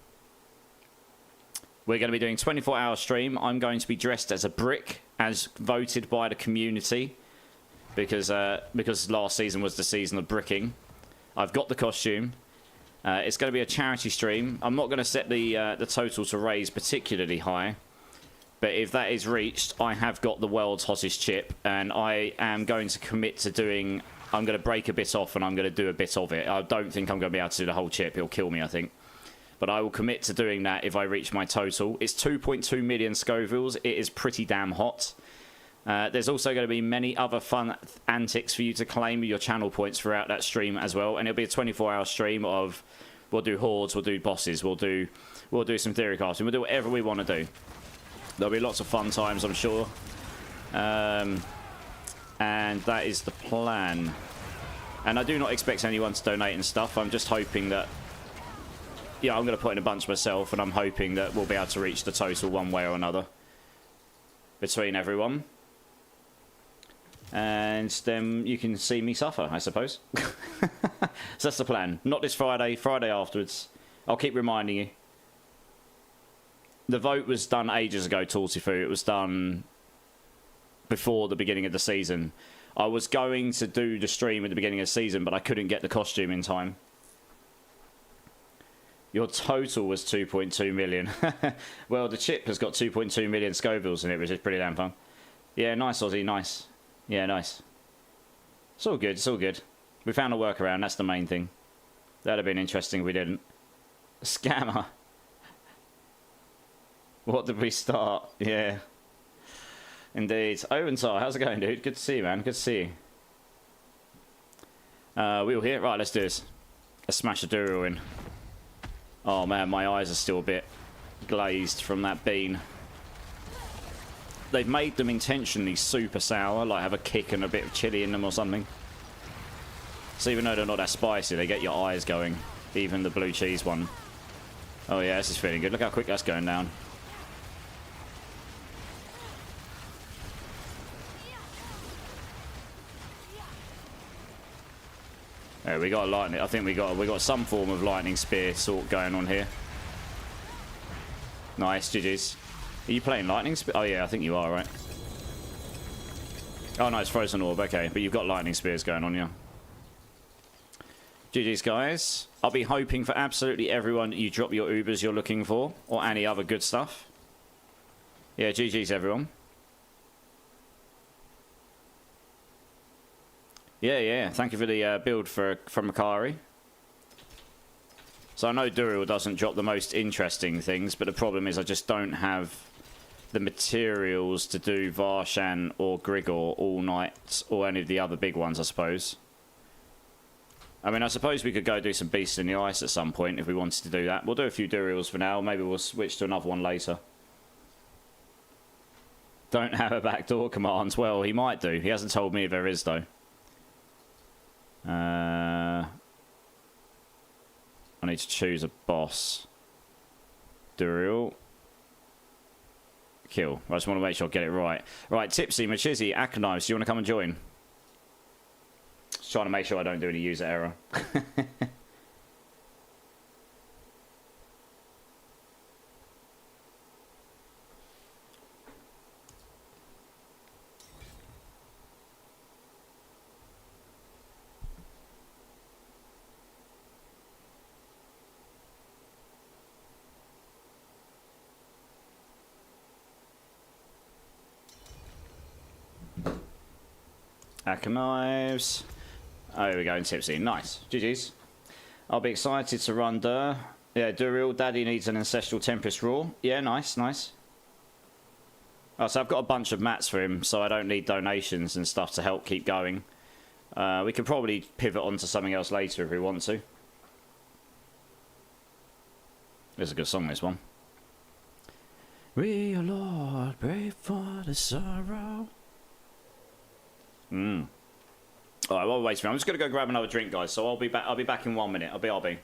we're going to be doing a 24-hour stream. I'm going to be dressed as a brick, as voted by the community. Because last season was the season of bricking. I've got the costume. It's going to be a charity stream. I'm not going to set the total to raise particularly high. But if that is reached, I have got the world's hottest chip. And I am going to commit to doing... I'm going to break a bit off and I'm going to do a bit of it. I don't think I'm going to be able to do the whole chip. It'll kill me, I think. But I will commit to doing that if I reach my total. It's 2.2 million Scovilles. It is pretty damn hot. There's also going to be many other fun antics for you to claim your channel points throughout that stream as well. And it'll be a 24-hour stream of, we'll do hordes, we'll do bosses, we'll do some theory casting, we'll do whatever we want to do. There'll be lots of fun times, I'm sure. And that is the plan. And I do not expect anyone to donate and stuff. I'm just hoping that, yeah, I'm going to put in a bunch myself, and I'm hoping that we'll be able to reach the total one way or another between everyone. And then you can see me suffer, I suppose. So that's the plan. Not this Friday, Friday afterwards. I'll keep reminding you. The vote was done ages ago, Tortifu. It was done before the beginning of the season. I was going to do the stream at the beginning of the season, but I couldn't get the costume in time. Your total was 2.2 million. Well, the chip has got 2.2 million Scovilles in it, which is pretty damn fun. Yeah, nice, Aussie, nice. Yeah, nice. It's all good, it's all good. We found a workaround, that's the main thing. That'd have been interesting if we didn't. Scammer. What did we start? Yeah. Indeed. Oventar, how's it going, dude? Good to see you, man. Good to see you. We all here? Right, let's do this. Let's smash a Duriel in. Oh, man, my eyes are still a bit glazed from that bean. They've made them intentionally super sour, like have a kick and a bit of chili in them or something. So even though they're not that spicy, they get your eyes going. Even the blue cheese one. Oh, yeah, this is feeling good. Look how quick that's going down. Yeah, we got a lightning. I think we got some form of lightning spear sort going on here. Nice, GG's. Are you playing lightning spear? Oh yeah, I think you are, right? Oh no, it's frozen orb. Okay, but you've got lightning spears going on, yeah. GG's, guys. I'll be hoping for absolutely everyone you drop your Ubers you're looking for, or any other good stuff. Yeah, GG's, everyone. Yeah. Thank you for the build from Akari. So I know Duriel doesn't drop the most interesting things, but the problem is I just don't have the materials to do Varshan or Grigor all night, or any of the other big ones, I suppose. I mean, I suppose we could go do some Beasts in the Ice at some point if we wanted to do that. We'll do a few Duriels for now. Maybe we'll switch to another one later. Don't have a backdoor command. Well, he might do. He hasn't told me if there is, though. I need to choose a boss. Duriel. Kill. I just want to make sure I get it right. Right, Tipsy, Machizi, Akanives, do you want to come and join? Just trying to make sure I don't do any user error. Akanives. Oh, here we go, in Tipsy. Nice. GG's. I'll be excited to run Dur. Yeah, Duriel. Daddy needs an Ancestral Tempest Raw. Yeah, nice, nice. Oh, so I've got a bunch of mats for him, so I don't need donations and stuff to help keep going. We could probably pivot onto something else later if we want to. It's a good song, this one. We, O Lord, pray for the sorrow. Alright, well, wait for me. I'm just going to go grab another drink, guys, so I'll be back in 1 minute. I'll be.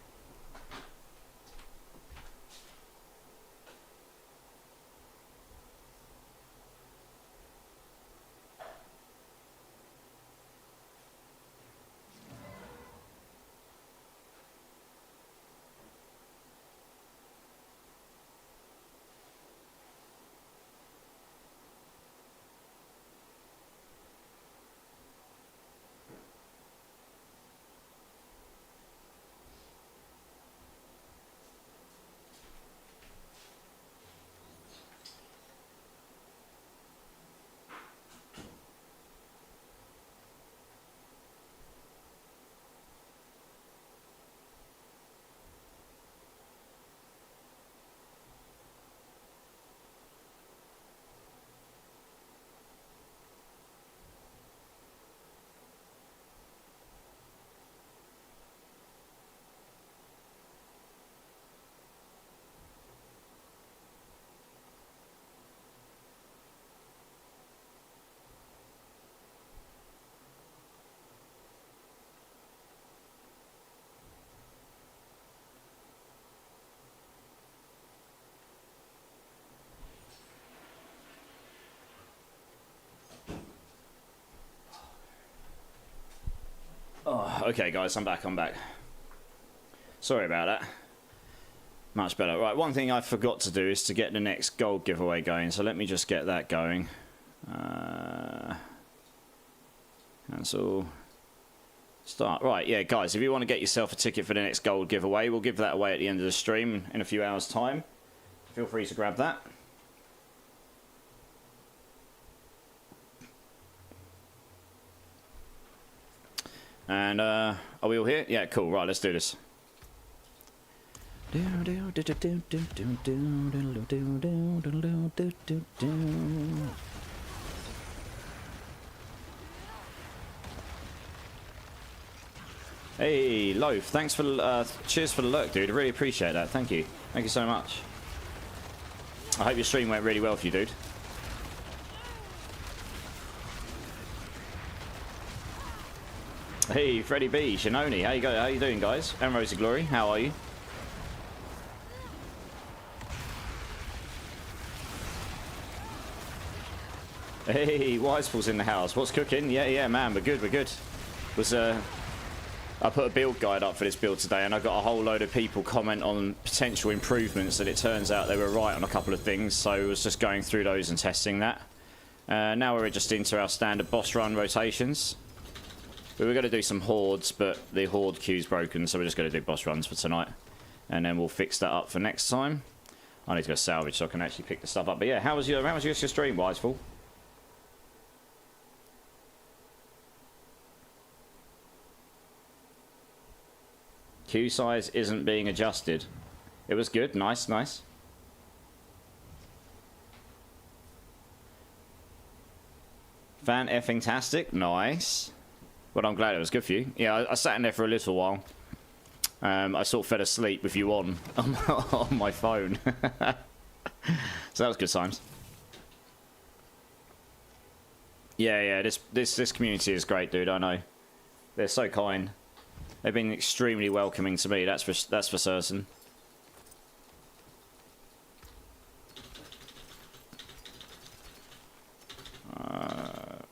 Oh, okay, guys, I'm back. Sorry about that. Much better. Right, one thing I forgot to do is to get the next gold giveaway going, so let me just get that going. Cancel. Start. Right, yeah, guys, if you want to get yourself a ticket for the next gold giveaway, we'll give that away at the end of the stream in a few hours' time. Feel free to grab that. And, are we all here? Yeah, cool. Right, let's do this. Hey, Loaf, thanks for cheers for the lurk, dude. I really appreciate that. Thank you so much. I hope your stream went really well for you, dude. Hey, Freddie B, Shinoni, how you doing, guys? And Rosie Glory, how are you? Hey, Wiseful's in the house. What's cooking? Yeah, man, we're good. I put a build guide up for this build today, and I got a whole load of people comment on potential improvements, and it turns out they were right on a couple of things, so I was just going through those and testing that. Now we're just into our standard boss run rotations. We were going to do some hordes, but the horde queue's broken, so we're just going to do boss runs for tonight. And then we'll fix that up for next time. I need to go salvage so I can actually pick the stuff up. But yeah, how was your stream, Wiseful? Queue size isn't being adjusted. It was good. Nice. Fan effing-tastic. Nice. But I'm glad it was good for you. Yeah, I sat in there for a little while. I sort of fell asleep with you on my phone. So that was good times. Yeah, this community is great, dude, I know. They're so kind. They've been extremely welcoming to me, that's for certain.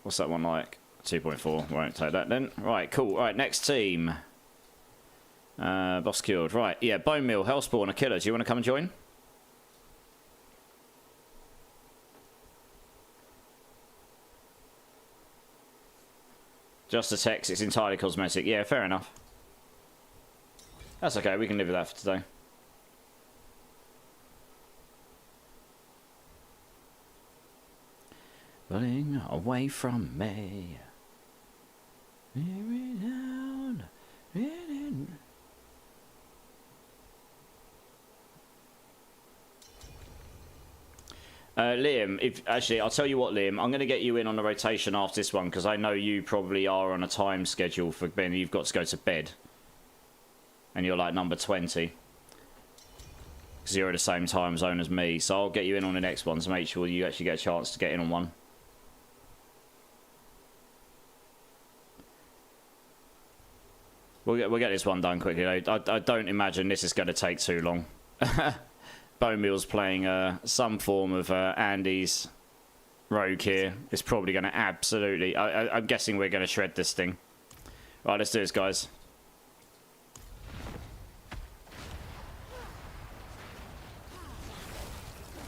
What's that one like? 2.4. Won't take that then. Right, cool. Right, next team. Boss killed. Right, yeah, Bone Meal, Hellspawn, a killer. Do you want to come and join? Just a text, it's entirely cosmetic. Yeah, fair enough. That's okay, we can live with that for today. Running away from me. Liam, actually, I'll tell you what, Liam, I'm going to get you in on the rotation after this one, because I know you probably are on a time schedule for Ben. You've got to go to bed. And you're like number 20. Because you're at the same time zone as me. So I'll get you in on the next one to make sure you actually get a chance to get in on one. We'll get this one done quickly, though. I don't imagine this is going to take too long. Bone Meal's playing some form of Andy's rogue here. It's probably going to absolutely... I'm guessing we're going to shred this thing. Right, let's do this, guys.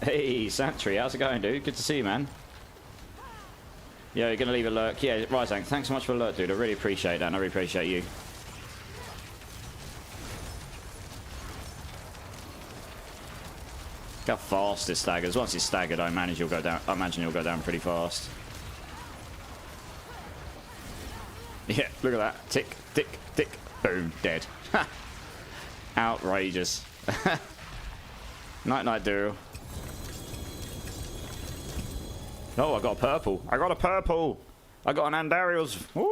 Hey, Santry, how's it going, dude? Good to see you, man. Yeah, you're going to leave a lurk. Yeah, Ryzank, thanks so much for the lurk, dude. I really appreciate that, and I really appreciate you. Look how fast it staggers. Once it's staggered, I imagine you'll go down pretty fast. Yeah, look at that. Tick, tick, tick. Boom, dead. Outrageous. Night, night, Daryl. Oh, I got a purple. I got a purple. I got an Andariel's. Woo!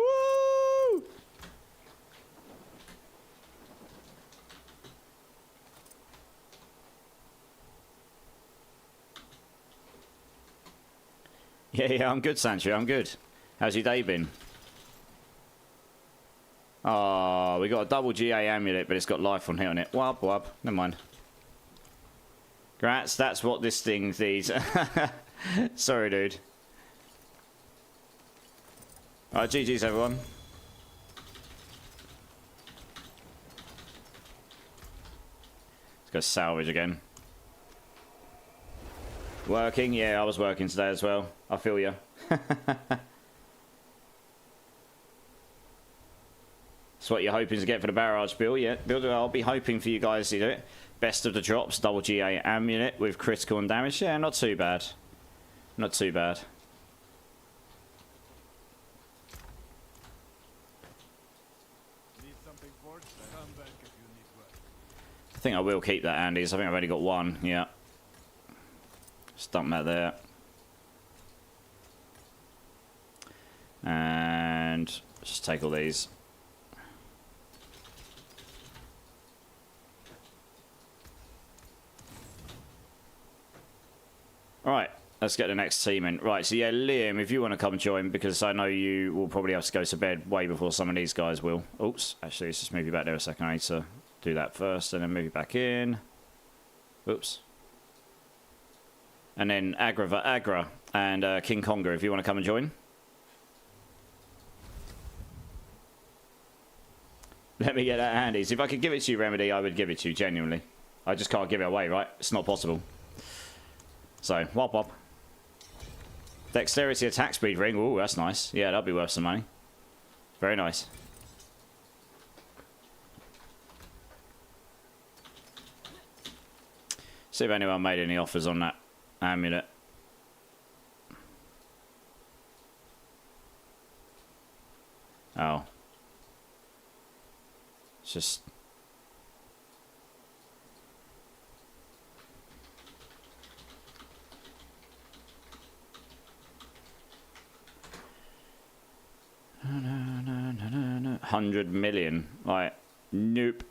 Yeah, I'm good, Sancho. I'm good. How's your day been? Oh, we got a double GA amulet, but it's got life on here on it. Wub, wub. Never mind. Grats, that's what this thing needs. Sorry, dude. Alright, GG's, everyone. Let's go salvage again. Working? Yeah, I was working today as well. I feel you. That's what you're hoping to get for the barrage build. Yeah, builder, I'll be hoping for you guys to do it. Best of the drops, double GA amulet with critical and damage. Yeah, not too bad. Not too bad. Need something forged? Come back if you need work. I think I will keep that, Andy's. I think I've only got one. Yeah. Just dump that there. And just take all these. Right, let's get the next team in. Right, so yeah, Liam, if you want to come join, because I know you will probably have to go to bed way before some of these guys will. Oops, actually, let's just move you back there a second. I need to do that first, and then move you back in. Oops. And then Agra and King Konga, if you want to come and join. Let me get that handies. If I could give it to you, Remedy, I would give it to you, genuinely. I just can't give it away, right? It's not possible. So, wop wop. Dexterity attack speed ring. Ooh, that's nice. Yeah, that'll be worth some money. Very nice. See if anyone made any offers on that amulet. Oh. It's just... No. 100 million. Like, nope.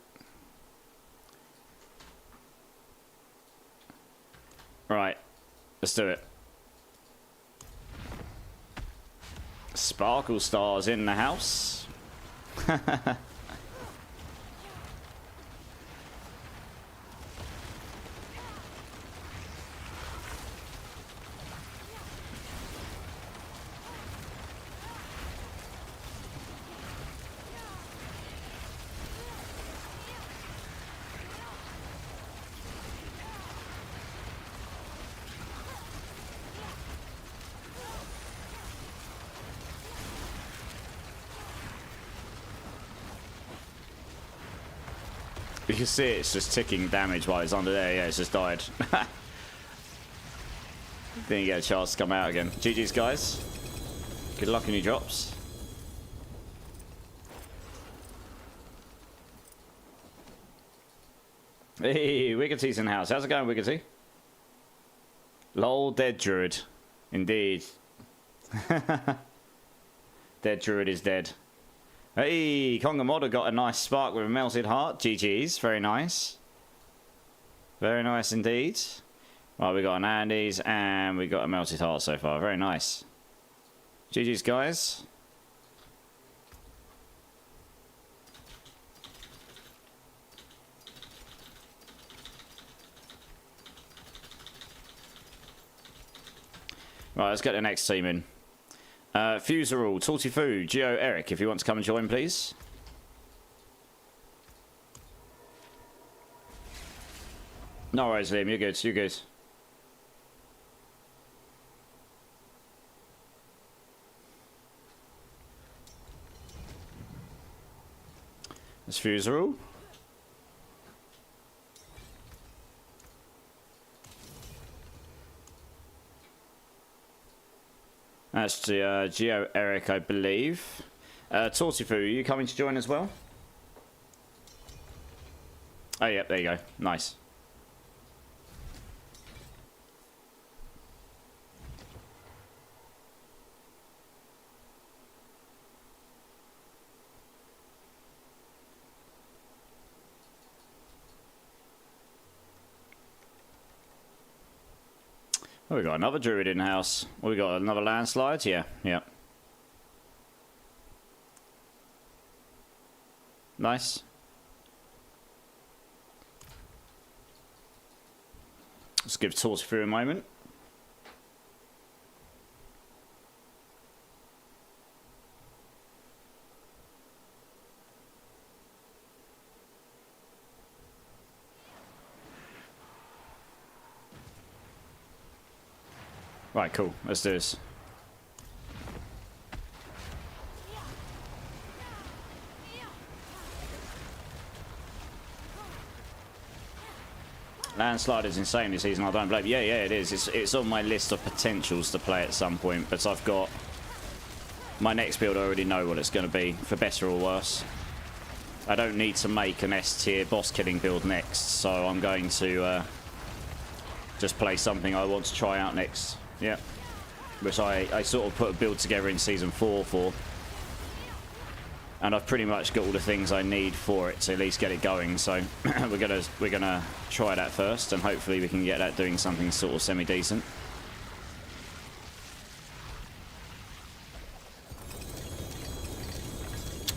Right. Let's do it. Sparkle Stars in the house. You can see it's just ticking damage while it's under there. Yeah, it's just died. Then you get a chance to come out again. GG's, guys. Good luck in your drops. Hey, Wiggerty's in the house. How's it going, Wiggerty? Lol, dead druid. Indeed. Dead druid is dead. Hey, Konga Modder got a nice spark with a melted heart. GG's, very nice. Very nice indeed. Right, we got an Andes and we got a melted heart so far. Very nice. GG's, guys. Right, let's get the next team in. Fuserall, Tortifu, Geo, Eric, if you want to come and join, please. No worries, Liam, you're good, you're good. That's Fuserall. That's the Geo Eric, I believe. Tortifu, are you coming to join as well? Oh, yeah, there you go. Nice. Oh, we got another druid in the house. Oh, we got another landslide? Yeah, yeah. Nice. Let's give Tortifu a moment. Right, cool. Let's do this. Landslide is insane this season, I don't blame you. Yeah, it is. It's on my list of potentials to play at some point, but I've got my next build. I already know what it's going to be, for better or worse. I don't need to make an S tier boss killing build next, so I'm going to just play something I want to try out next. Yeah, which I sort of put a build together in season 4 for, and I've pretty much got all the things I need for it to at least get it going. So we're gonna try that first, and hopefully we can get that doing something sort of semi decent.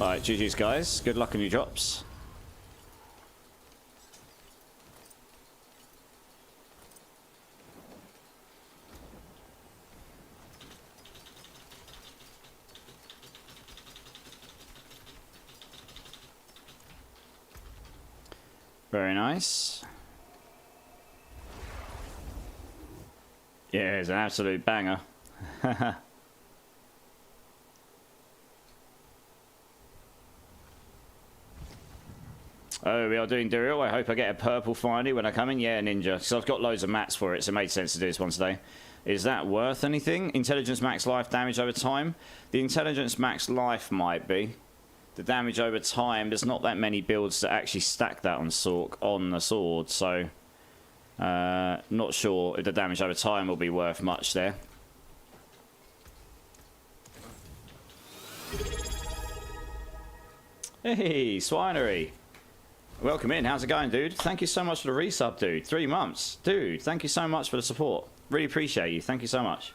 Alright, GG's guys. Good luck on your drops. Very nice. Yeah, it's an absolute banger. Oh, we are doing Daryl. I hope I get a purple finally when I come in. Yeah, ninja. Because I've got loads of mats for it, so it made sense to do this one today. Is that worth anything? Intelligence max life damage over time? The intelligence max life might be. The damage over time, there's not that many builds that actually stack that on the sword, so not sure if the damage over time will be worth much there. Hey, Swinery. Welcome in. How's it going, dude? Thank you so much for the resub, dude. 3 months. Dude, thank you so much for the support. Really appreciate you. Thank you so much.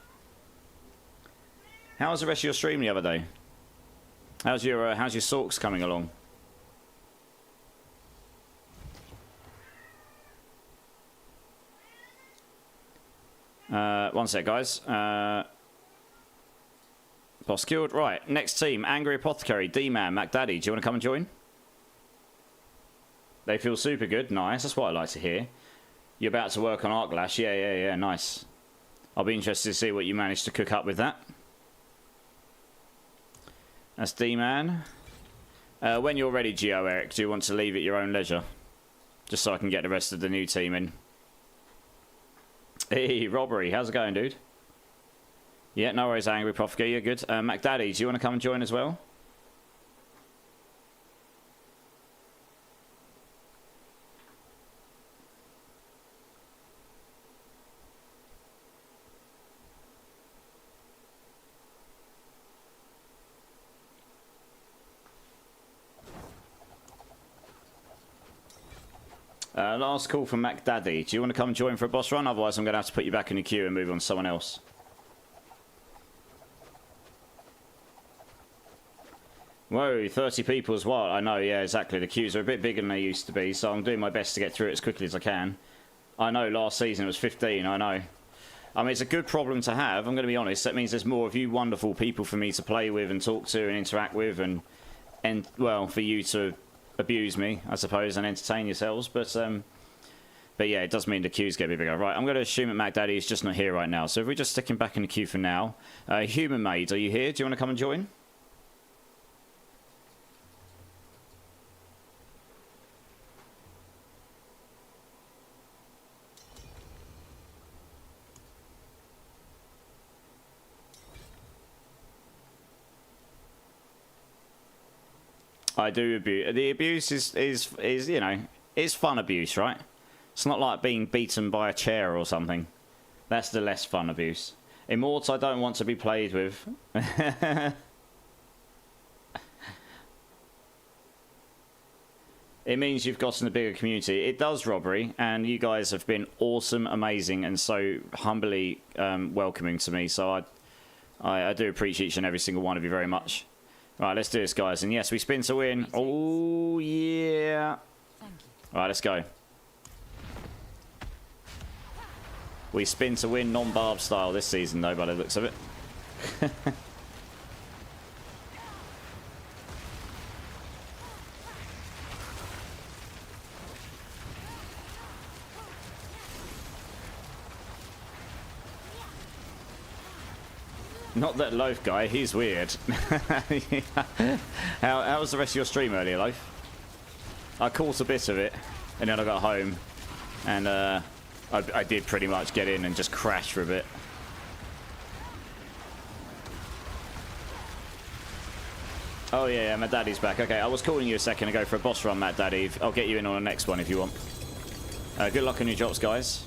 How was the rest of your stream the other day? How's your Sorks coming along? One sec, guys. Boss killed. Right, next team. Angry Apothecary, D-Man, MacDaddy. Do you want to come and join? They feel super good. Nice. That's what I like to hear. You're about to work on Arclash. Yeah. Nice. I'll be interested to see what you manage to cook up with that. That's D-Man. When you're ready, Geo Eric, do you want to leave at your own leisure? Just so I can get the rest of the new team in. Hey, Robbery. How's it going, dude? Yeah, no worries, Angry Profligate. You're good. MacDaddy, do you want to come and join as well? Last call from MacDaddy. Do you want to come and join for a boss run? Otherwise, I'm going to have to put you back in the queue and move on to someone else. Whoa, 30 people as well. I know, yeah, exactly. The queues are a bit bigger than they used to be, so I'm doing my best to get through it as quickly as I can. I know last season it was 15, I know. I mean, it's a good problem to have, I'm going to be honest. That means there's more of you wonderful people for me to play with and talk to and interact with and well, for you to abuse me, I suppose, and entertain yourselves. But yeah, it does mean the queues get a bit bigger. Right, I'm going to assume that MacDaddy is just not here right now. So if we just stick him back in the queue for now. Human Maid, are you here? Do you want to come and join? I do abuse. The abuse is you know, it's fun abuse, right? It's not like being beaten by a chair or something. That's the less fun abuse. Immorts I don't want to be played with. It means you've gotten a bigger community. It does, Robbery, and you guys have been awesome, amazing, and so humbly welcoming to me. So I do appreciate each and every single one of you very much. Right, let's do this, guys. And yes, we spin to win. Oh, yeah. All right, let's go. We spin to win non-barb style this season, though, by the looks of it. Not that Loaf guy, he's weird. How was the rest of your stream earlier, Loaf? I caught a bit of it, and then I got home, and I did pretty much get in and just crash for a bit. Oh yeah, Matt Daddy's back. Okay, I was calling you a second ago for a boss run, Matt Daddy. I'll get you in on the next one if you want. Good luck on your drops, guys.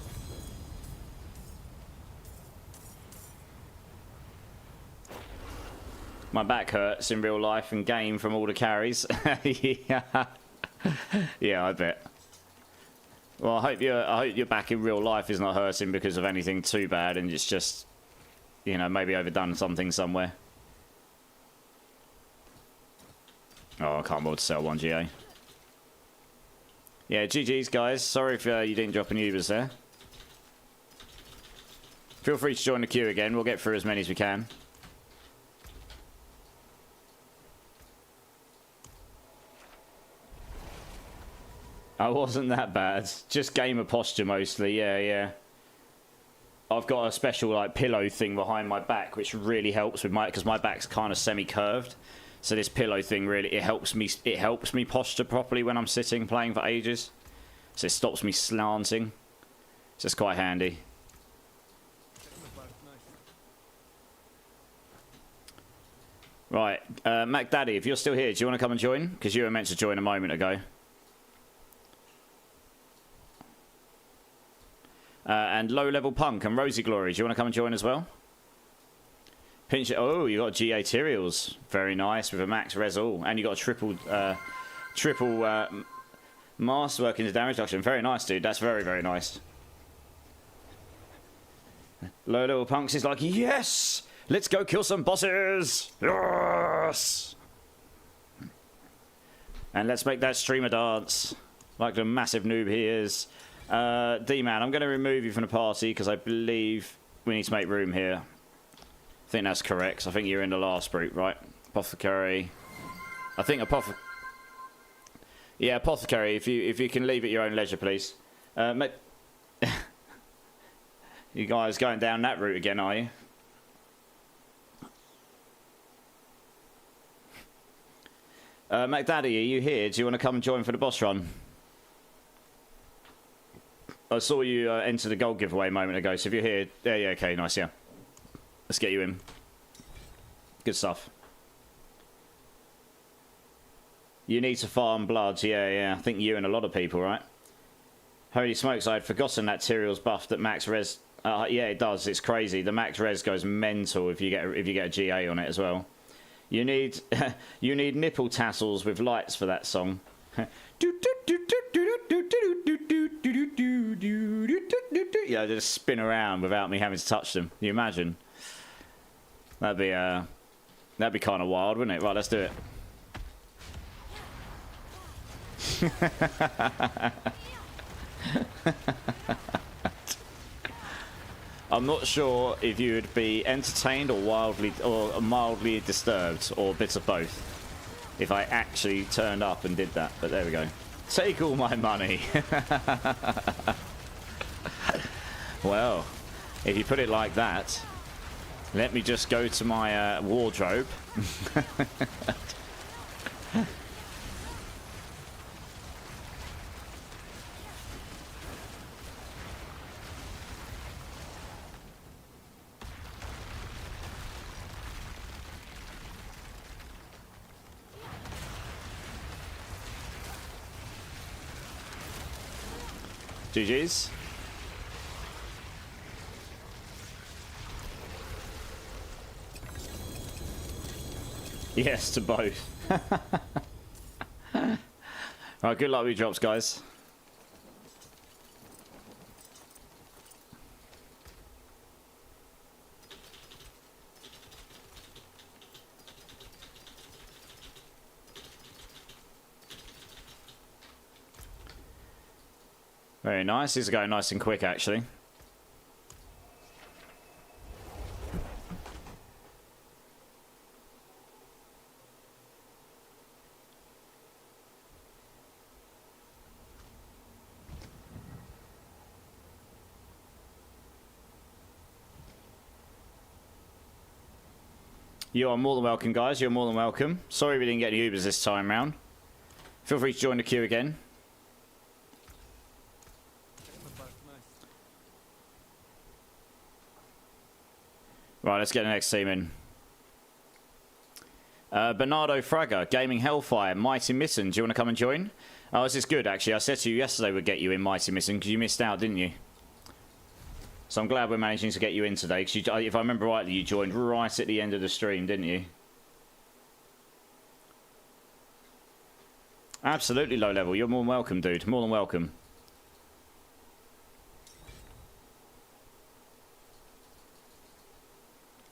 My back hurts in real life and game from all the carries. Yeah. Yeah, I bet. Well, I hope your back in real life is not hurting because of anything too bad, and it's just, you know, maybe overdone something somewhere. Oh, I can't bother to sell one GA. Yeah, GG's, guys. Sorry if you didn't drop any Ubers there. Feel free to join the queue again. We'll get through as many as we can. I wasn't that bad. Just gamer posture mostly. Yeah, yeah. I've got a special like pillow thing behind my back, which really helps with because my back's kind of semi-curved. So this pillow thing really it helps me posture properly when I'm sitting playing for ages. So it stops me slanting. It's just quite handy. Right, Mac Daddy, if you're still here, do you want to come and join? Because you were meant to join a moment ago. And Low Level Punk and Rosie Glory, do you want to come and join as well? Pinch it. Oh, you got GA Tyrials. Very nice with a max res all. And you got a triple masterwork into damage reduction. Very nice, dude. That's very, very nice. Low Level Punks is like, yes! Let's go kill some bosses! Yes! And let's make that streamer dance. Like the massive noob he is. D-Man, I'm going to remove you from the party because I believe we need to make room here. I think that's correct. I think you're in the last group, right? Apothecary. I think yeah, Apothecary, if you can leave at your own leisure, please. You guys going down that route again, are you? MacDaddy, are you here? Do you want to come and join for the boss run? I saw you enter the gold giveaway a moment ago, so if you're here... Yeah, okay, nice, yeah. Let's get you in. Good stuff. You need to farm blood, yeah. I think you and a lot of people, right? Holy smokes, I had forgotten that Tyrial's buff that max res... yeah, it does, it's crazy. The max res goes mental if you get a GA on it as well. You need you need nipple tassels with lights for that song. Yeah, just spin around without me having to touch them. Can you imagine? That'd be kind of wild, wouldn't it? Right, let's do it. I'm not sure if you would be entertained or mildly disturbed, or a bit of both, if I actually turned up and did that. But there we go. Take all my money. Well, if you put it like that, let me just go to my wardrobe. GG's. Yes, to both. Alright, good luck with your drops, guys. Very nice. These are going nice and quick, actually. You are more than welcome, guys. You're more than welcome. Sorry we didn't get any Ubers this time round. Feel free to join the queue again. Right, let's get the next team in. Bernardo Fraga, Gaming Hellfire, Mighty Mitten. Do you want to come and join? Oh, this is good, actually. I said to you yesterday we'd get you in, Mighty Mitten, because you missed out, didn't you? So I'm glad we're managing to get you in today, because if I remember rightly, you joined right at the end of the stream, didn't you? Absolutely low level. You're more than welcome, dude. More than welcome.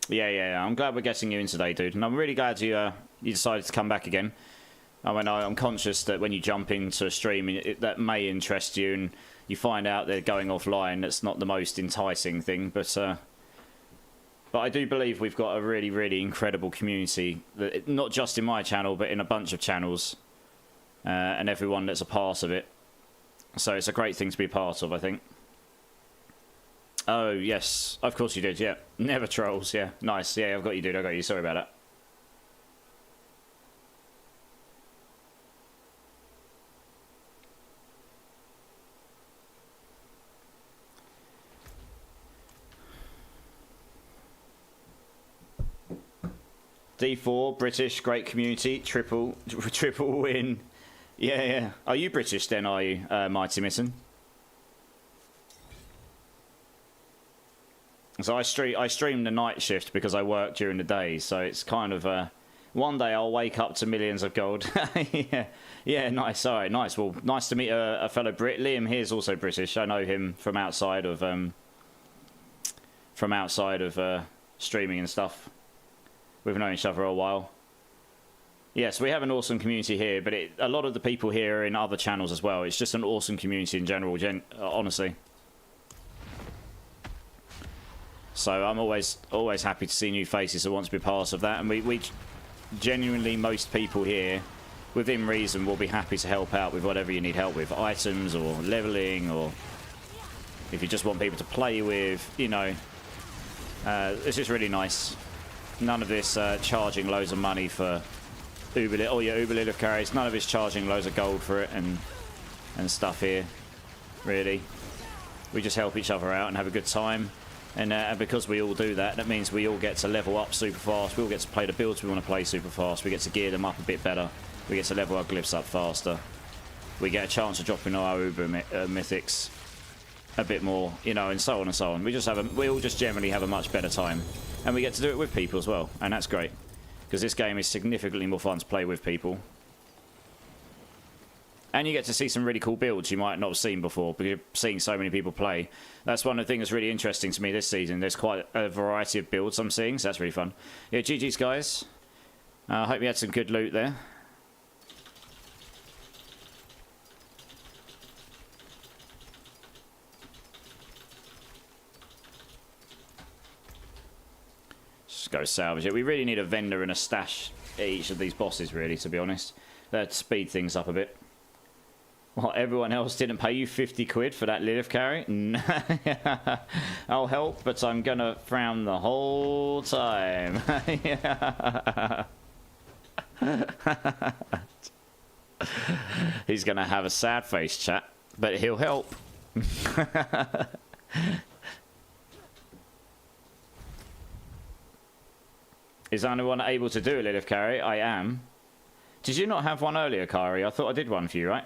Yeah. I'm glad we're getting you in today, dude. And I'm really glad you decided to come back again. I mean, I'm conscious that when you jump into a stream, that may interest you, and you find out they're going offline. That's not the most enticing thing, but I do believe we've got a really, really incredible community. That, not just in my channel, but in a bunch of channels, and everyone that's a part of it. So it's a great thing to be a part of, I think. Oh, yes. Of course you did, yeah. Never trolls, yeah. Nice. Yeah, I've got you, dude. I got you. Sorry about that. D4, British, great community, triple win. Yeah. Are you British then, are you, Mighty Mitten? So I stream the night shift because I work during the day, so it's kind of one day I'll wake up to millions of gold. yeah, nice. All right, nice. Well, nice to meet a fellow Brit. Liam here is also British. I know him from outside of streaming and stuff. We've known each other a while. Yes, we have an awesome community here, but a lot of the people here are in other channels as well. It's just an awesome community in general, honestly. So I'm always happy to see new faces who want to be part of that. And we genuinely, most people here, within reason, will be happy to help out with whatever you need help with. Items or leveling, or if you just want people to play with, you know. It's just really nice. None of this charging loads of money for Uber Lilith carries. None of it's charging loads of gold for it and stuff here, really. We just help each other out and have a good time. And because we all do that, that means we all get to level up super fast. We all get to play the builds we want to play super fast. We get to gear them up a bit better. We get to level our glyphs up faster. We get a chance of dropping our Uber mythics a bit more, you know, and so on and so on. We all just generally have a much better time. And we get to do it with people as well, and that's great. Because this game is significantly more fun to play with people. And you get to see some really cool builds you might not have seen before, because you're seeing so many people play. That's one of the things that's really interesting to me this season. There's quite a variety of builds I'm seeing, so that's really fun. Yeah, GG's, guys. I hope you had some good loot there. Just go salvage it. We really need a vendor and a stash at each of these bosses, really, to be honest. That'd speed things up a bit. Well, everyone else didn't pay you 50 quid for that Lilith carry? I'll help, but I'm gonna frown the whole time. He's gonna have a sad face, chat, but he'll help. Is anyone able to do a Lilith carry? I am. Did you not have one earlier, Kari? I thought I did one for you, right?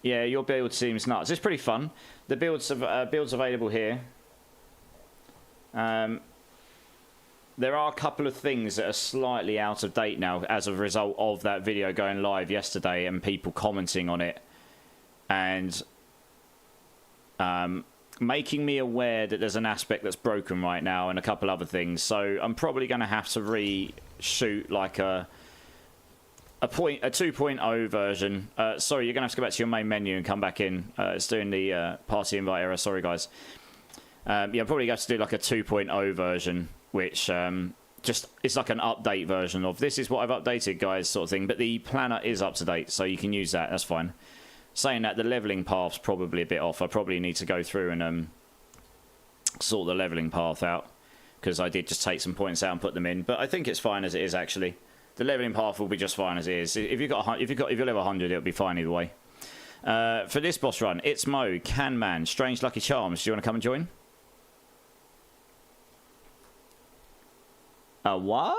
Yeah, your build seems nuts. It's pretty fun. The builds available here. There are a couple of things that are slightly out of date now as a result of that video going live yesterday and people commenting on it. And making me aware that there's an aspect that's broken right now and a couple other things. So I'm probably going to have to reshoot like a 2.0 version. Sorry, you're gonna have to go back to your main menu and come back in. It's doing the party invite error. Sorry, guys. Yeah, I'm probably going to do like a 2.0 version, which just it's like an update version of this is what I've updated, guys, sort of thing. But the planner is up to date, so you can use that. That's fine. Saying that, the leveling path's probably a bit off. I probably need to go through and sort the leveling path out. because I did just take some points out and put them in. But I think it's fine as it is, actually. The leveling path will be just fine as it is. If you're level 100, it'll be fine either way. For this boss run, it's Mo, Can Man, Strange Lucky Charms. Do you want to come and join? What?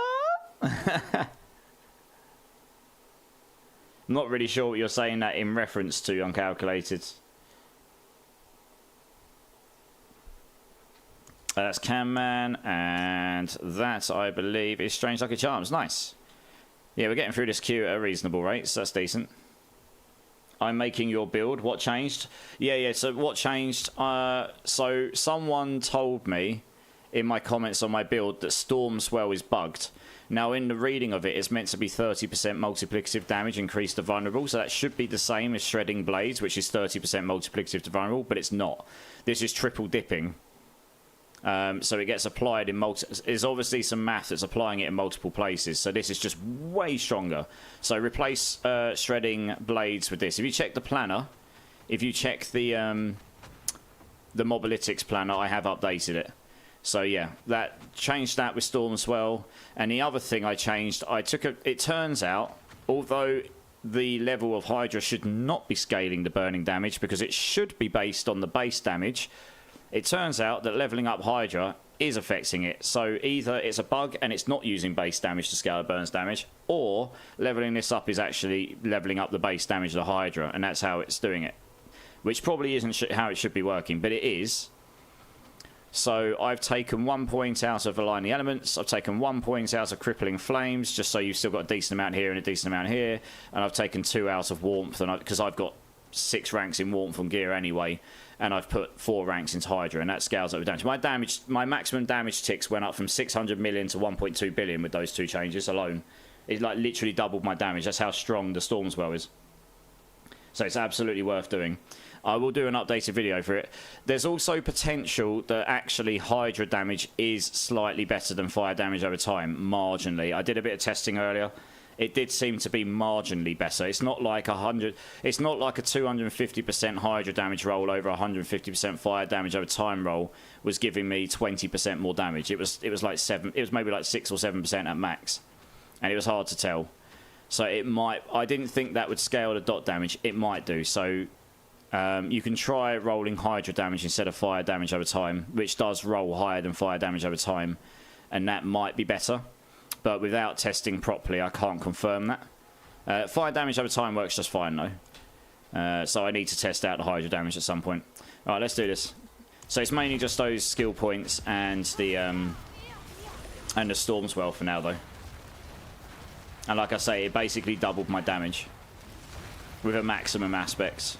Not really sure what you're saying that in reference to, Uncalculated. That's Can Man, and that, I believe, is Strange Lucky Charms. Nice. Yeah, we're getting through this queue at a reasonable rate, so that's decent. I'm making your build. What changed? Yeah, so what changed? So someone told me in my comments on my build that Stormswell is bugged. Now, in the reading of it, it's meant to be 30% multiplicative damage increased to vulnerable, so that should be the same as Shredding Blades, which is 30% multiplicative to vulnerable, but it's not. This is triple dipping. So it gets applied in there's obviously some math that's applying it in multiple places, so this is just way stronger. So replace Shredding Blades with this. If you check the planner, if you check the Mobalytics planner, I have updated it. So yeah, that changed that with Stormswell. And the other thing I changed, it turns out, although the level of Hydra should not be scaling the burning damage because it should be based on the base damage, it turns out that leveling up Hydra is affecting it. So either it's a bug and it's not using base damage to scale the burns damage, or leveling this up is actually leveling up the base damage of the Hydra, and that's how it's doing it. Which probably isn't how it should be working, but it is. So I've taken 1 point out of Align the Elements, I've taken 1 point out of Crippling Flames, just so you've still got a decent amount here and a decent amount here, and I've taken 2 out of Warmth, because I've got 6 ranks in Warmth on gear anyway, and I've put 4 ranks into Hydra, and that scales up with damage. My maximum damage ticks went up from 600 million to 1.2 billion with those 2 changes alone. It like literally doubled my damage. That's how strong the Stormswell is. So it's absolutely worth doing. I will do an updated video for it. There's also potential that actually Hydra damage is slightly better than fire damage over time, marginally. I did a bit of testing earlier. It did seem to be marginally better. It's not like 100. It's not like a 250% Hydra damage roll over 150% fire damage over time roll was giving me 20% more damage. It was like 7. It was maybe like 6 or 7% at max, and it was hard to tell. So it might. I didn't think that would scale the dot damage. It might do. So you can try rolling Hydra damage instead of fire damage over time, which does roll higher than fire damage over time, and that might be better. But without testing properly, I can't confirm that. Fire damage over time works just fine, though. So I need to test out the Hydra damage at some point. Alright, let's do this. So it's mainly just those skill points and the Stormswell for now, though. And like I say, it basically doubled my damage with a maximum aspects.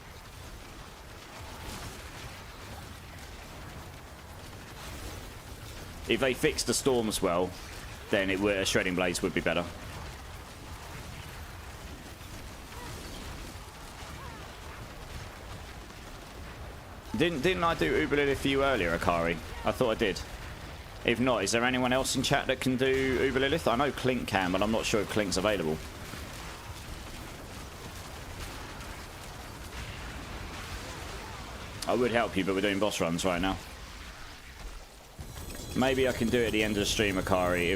If they fixed the Stormswell, then Shredding Blades would be better. Didn't I do Uberlilith for you earlier, Akari? I thought I did. If not, is there anyone else in chat that can do Uberlilith? I know Clink can, but I'm not sure if Clink's available. I would help you, but we're doing boss runs right now. Maybe I can do it at the end of the stream, Akari,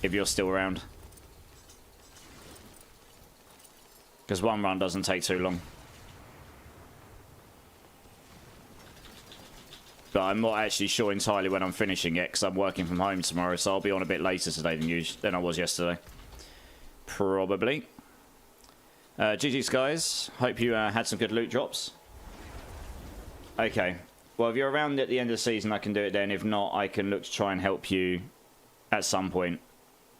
if you're still around. Because one run doesn't take too long. But I'm not actually sure entirely when I'm finishing it, because I'm working from home tomorrow, so I'll be on a bit later today than I was yesterday. Probably. GG's, guys. Hope you had some good loot drops. Okay. Well, if you're around at the end of the season, I can do it then. If not, I can look to try and help you at some point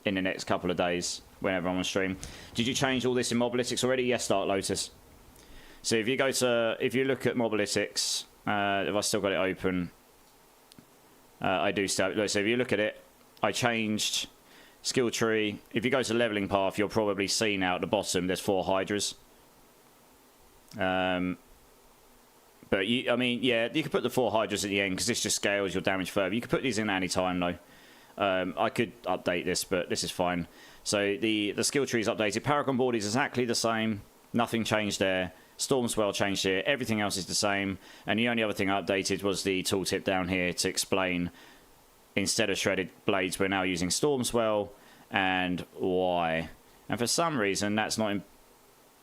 in the next couple of days, whenever I'm on stream. Did you change all this in Mobalytics already? Yes, Dark Lotus. So if you look at Mobalytics, if I still got it open, I do still. So if you look at it, I changed skill tree. If you go to leveling path, you'll probably see now at the bottom there's 4 Hydras. But I mean, yeah, you could put the 4 Hydras at the end because this just scales your damage further. You could put these in at any time though. I could update this, but this is fine. So the skill tree is updated. Paragon board is exactly the same. Nothing changed there. Stormswell changed here. Everything else is the same. And the only other thing I updated was the tooltip down here to explain instead of shredded blades, we're now using storm swell, and why? And for some reason, that's not in...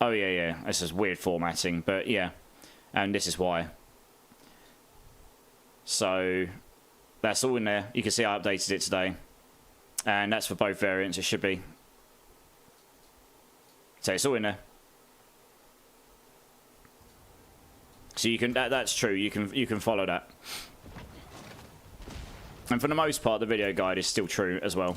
Oh, yeah. This is weird formatting, but yeah. And this is why. So, that's all in there. You can see I updated it today. And that's for both variants, it should be. So, it's all in there. So, you can... That's true. You can follow that. And for the most part, the video guide is still true as well.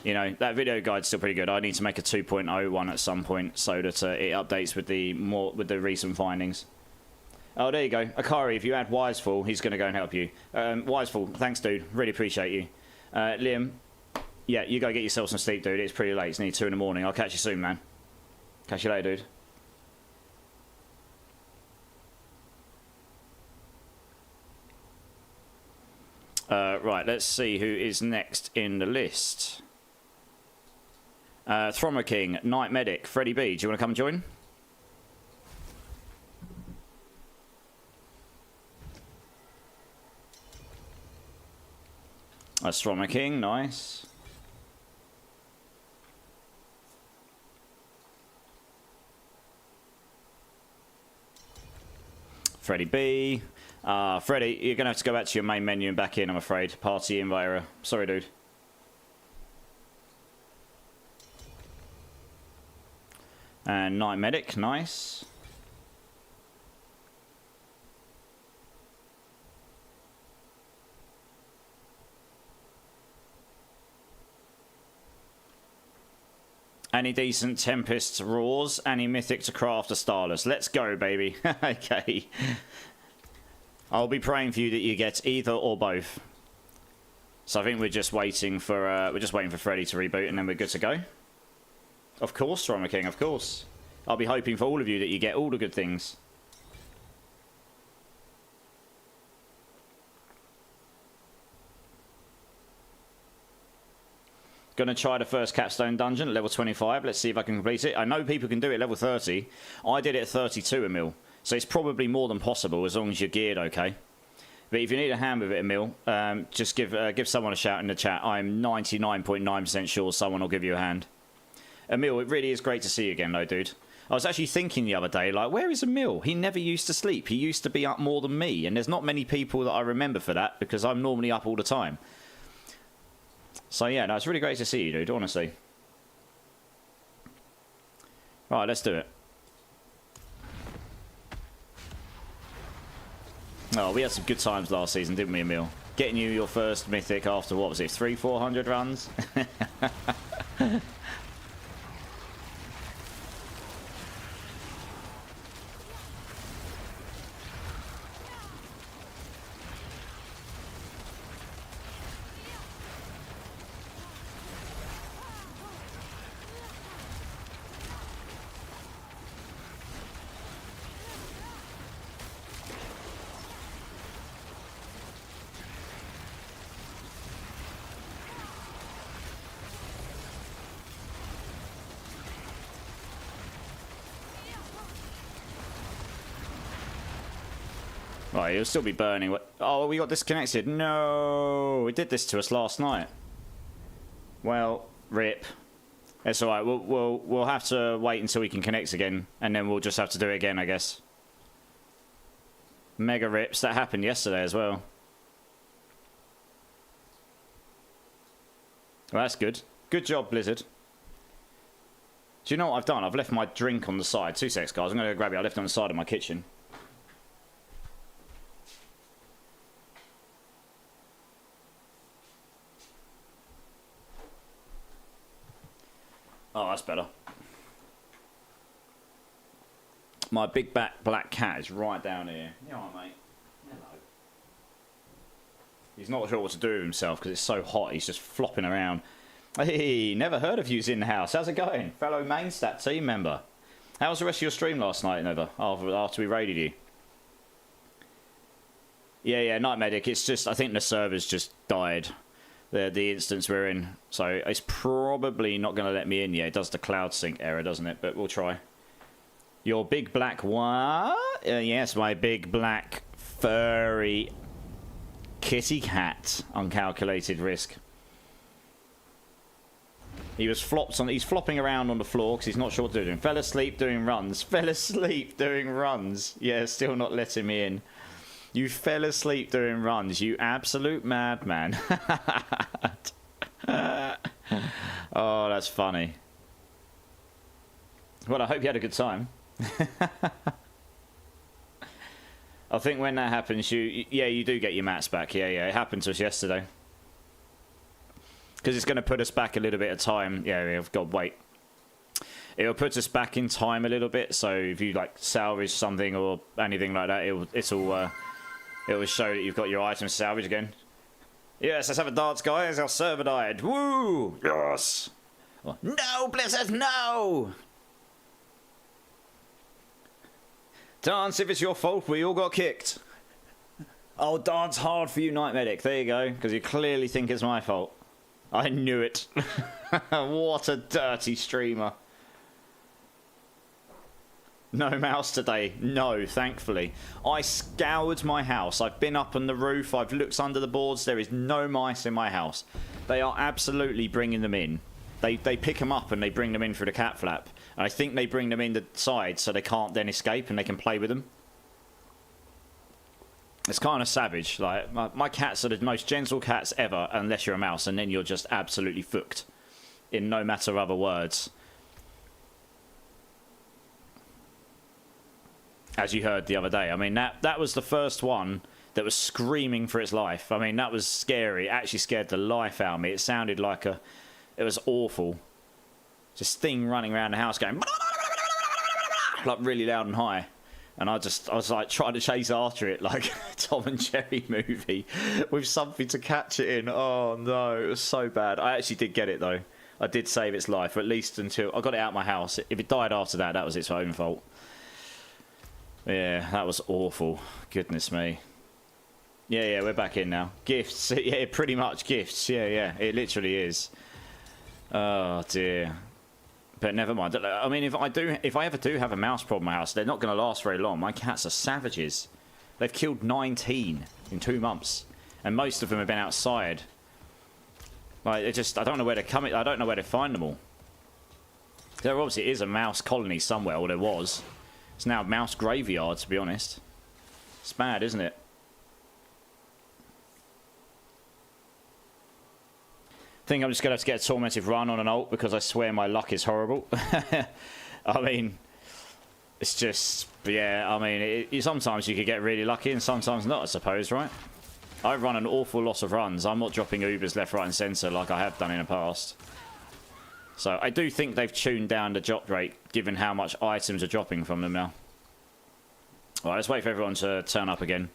You know, that video guide's still pretty good. I need to make a 2.0 one at some point so that it updates with the recent findings. Oh, there you go. Akari, if you add Wiseful, he's going to go and help you. Wiseful, thanks, dude. Really appreciate you. Liam, yeah, you go get yourself some sleep, dude. It's pretty late. It's nearly 2 in the morning. I'll catch you soon, man. Catch you later, dude. Right, let's see who is next in the list. Thrommer King, Night Medic, Freddie B. Do you want to come join? That's Thrommer King, nice. Freddie B. Freddie, you're going to have to go back to your main menu and back in, I'm afraid. Party invite error. Sorry, dude. And Night Medic, nice. Any decent Tempest Roars, any Mythic to craft a Starless. Let's go, baby. Okay. I'll be praying for you that you get either or both. So I think we're just waiting for Freddy to reboot and then we're good to go. Of course, Stronger King, of course. I'll be hoping for all of you that you get all the good things. Gonna try the first capstone dungeon at level 25. Let's see if I can complete it. I know people can do it at level 30. I did it at 32, Emil. So it's probably more than possible as long as you're geared okay. But if you need a hand with it, Emil, just give someone a shout in the chat. I'm 99.9% sure someone will give you a hand. Emil, it really is great to see you again, though, dude. I was actually thinking the other day, like, where is Emil? He never used to sleep. He used to be up more than me. And there's not many people that I remember for that because I'm normally up all the time. So, yeah, no, it's really great to see you, dude, honestly. Right, let's do it. Oh, we had some good times last season, didn't we, Emil? Getting you your first mythic after, what was it, 300-400 runs? Right, it'll still be burning. Oh, we got disconnected. No, it did this to us last night. Well, rip. It's all right. We'll have to wait until we can connect again, and then we'll just have to do it again, I guess. Mega rips. That happened yesterday as well. Well, that's good. Good job, Blizzard. Do you know what I've done? I've left my drink on the side. 2 secs, guys. I'm going to go grab it. I left it on the side of my kitchen. Oh, that's better. My big black cat is right down here. You all right, mate? Hello. He's not sure what to do with himself because it's so hot. He's just flopping around. Hey, never heard of you's in the house. How's it going? Fellow Mainstat team member. How was the rest of your stream last night, Nova? After we raided you? Yeah, Night Medic. It's just, I think the servers just died. The instance we're in. So it's probably not going to let me in yet. It does the cloud sync error, doesn't it? But we'll try. Your big black what? Yes, my big black furry Kitty cat. Uncalculated risk. He was flopped on. He's flopping around on the floor because he's not sure what to do. Fell asleep doing runs. Fell asleep doing runs. Yeah, still not letting me in. You fell asleep doing runs. You absolute madman. Oh, that's funny. Well, I hope you had a good time. I think when that happens, you do get your mats back. Yeah, it happened to us yesterday. Because it's going to put us back a little bit of time. Yeah, I've got to wait. It'll put us back in time a little bit. So if you like salvage something or anything like that, it will show that you've got your items salvaged again. Yes, let's have a dance, guys. Our server died. Woo! Yes. No, Blizzard, no! Dance if it's your fault. We all got kicked. I'll dance hard for you, Night Medic. There you go. Because you clearly think it's my fault. I knew it. What a dirty streamer. No mouse today. No, thankfully. I scoured my house. I've been up on the roof. I've looked under the boards. There is no mice in my house. They are absolutely bringing them in. They pick them up and they bring them in through the cat flap. And I think they bring them in the side so they can't then escape and they can play with them. It's kind of savage. Like my cats are the most gentle cats ever, unless you're a mouse, and then you're just absolutely fucked. In no matter other words. As you heard the other day. I mean, that was the first one that was screaming for its life. I mean, that was scary. It actually scared the life out of me. It sounded like it was awful. This thing running around the house going like really loud and high. And I was like trying to chase after it like a Tom and Jerry movie with something to catch it in. Oh no, it was so bad. I actually did get it though. I did save its life, or at least until I got it out of my house. If it died after that, that was its own fault. Yeah, that was awful. Goodness me. Yeah, we're back in now. Gifts. Yeah, pretty much gifts. Yeah, it literally is. Oh dear. But never mind. I mean, if I ever do have a mouse problem in my house, they're not going to last very long. My cats are savages. They've killed 19 in 2 months, and most of them have been outside. Like, I don't know where they're coming. I don't know where to find them all. There obviously is a mouse colony somewhere, or there was. It's now a mouse graveyard, to be honest. It's bad, isn't it? I think I'm just going to have to get a tormented run on an ult because I swear my luck is horrible. I mean, it's just, yeah, I mean, sometimes you could get really lucky and sometimes not, I suppose, right? I run an awful lot of runs. I'm not dropping Ubers left, right and centre like I have done in the past. So I do think they've tuned down the drop rate given how much items are dropping from them now. Alright, let's wait for everyone to turn up again.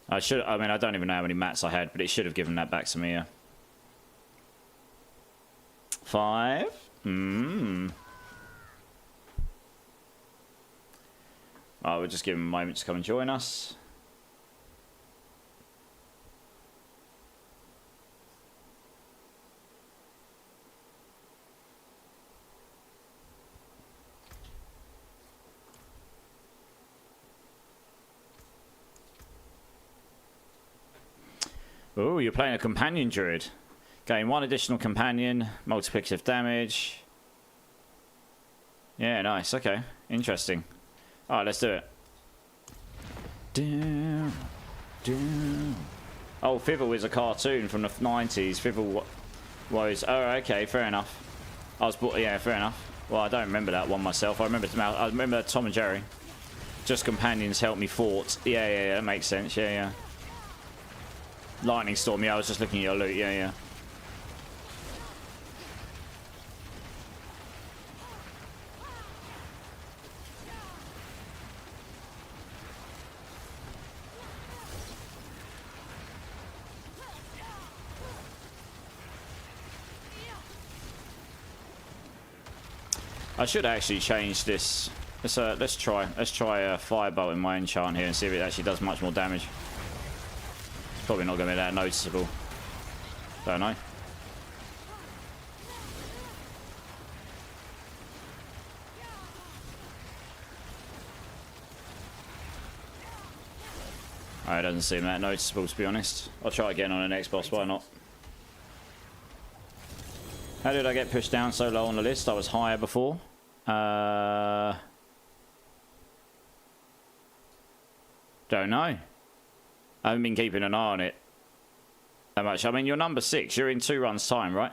I mean, I don't even know how many mats I had, but it should have given that back to me, yeah. 5. We'll just give him a moment to come and join us. Oh, you're playing a companion druid. Gain 1 additional companion, multiplicative damage. Yeah, nice. Okay, interesting. All right, let's do it. Oh, Fibble is a cartoon from the 90s. Fibble was. Oh, okay, fair enough. Yeah, fair enough. Well, I don't remember that one myself. I remember Tom and Jerry. Just companions help me fort. Yeah, that makes sense. Yeah. Lightning storm. Yeah, I was just looking at your loot. Yeah. I should actually change this. Let's try a firebolt in my enchant here and see if it actually does much more damage. It's probably not going to be that noticeable. Don't know. It doesn't seem that noticeable, to be honest. I'll try again on the next boss, why not? How did I get pushed down so low on the list? I was higher before. Don't know. I haven't been keeping an eye on it that much. I mean, you're number 6. You're in 2 runs' time, right?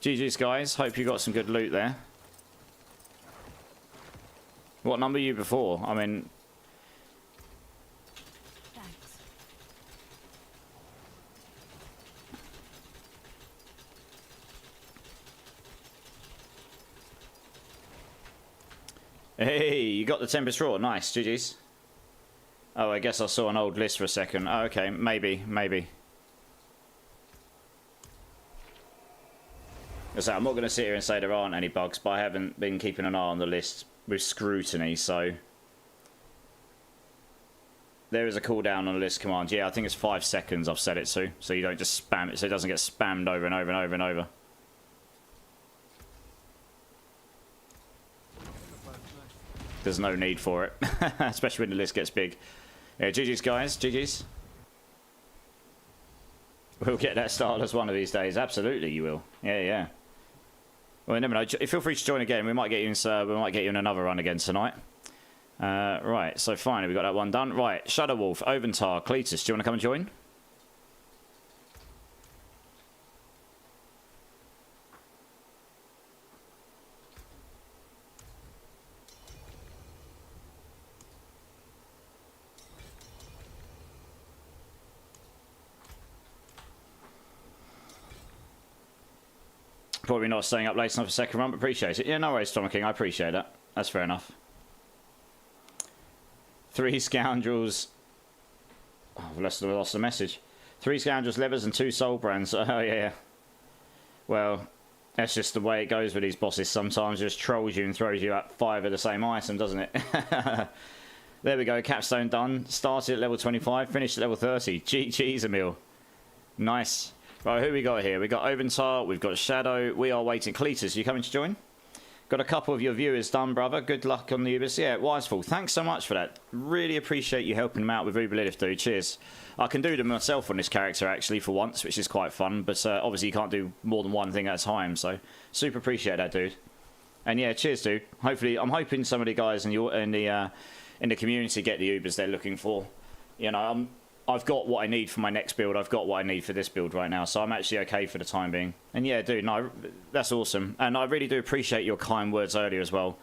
GG's, guys. Hope you got some good loot there. What number are you before? I mean... Thanks. Hey, you got the Tempest Raw. Nice, GG's. Oh, I guess I saw an old list for a second. Oh, okay, maybe. So I'm not going to sit here and say there aren't any bugs, but I haven't been keeping an eye on the list with scrutiny, so... There is a cooldown on the list command. Yeah, I think it's 5 seconds I've set it to, so you don't just spam it, so it doesn't get spammed over and over and over and over. There's no need for it, especially when the list gets big. Yeah, GG's, guys. GG's. We'll get that Starless one of these days. Absolutely, you will. Yeah. Well, you never know. Feel free to join again. We might get you in another run again tonight. Right. So finally, we got that one done. Right. Shadow Wolf, Oventar, Cletus. Do you want to come and join? Probably not staying up late enough for second run, but appreciate it. Yeah, no worries, Tom King. I appreciate that. That's fair enough. 3 scoundrels. Oh, I've lost the message. 3 scoundrels, levers, and 2 soul brands. Oh, yeah. Well, that's just the way it goes with these bosses. Sometimes just trolls you and throws you at 5 of the same item, doesn't it? There we go. Capstone done. Started at level 25. Finished at level 30. GG's, Emil. Nice. Right, who we got here? We got Oventar, we've got Shadow, we are waiting. Cletus, you coming to join? Got a couple of your viewers done, brother. Good luck on the Ubis. Yeah, Wiseful, thanks so much for that. Really appreciate you helping him out with Uberlith, dude. Cheers. I can do them myself on this character, actually, for once, which is quite fun. But obviously you can't do more than one thing at a time, so super appreciate that, dude. And yeah, cheers, dude. Hopefully, I'm hoping some of the guys in the community get the Ubers they're looking for. You know, I've got what I need for my next build. I've got what I need for this build right now. So I'm actually okay for the time being. And yeah, dude, no, that's awesome. And I really do appreciate your kind words earlier as well.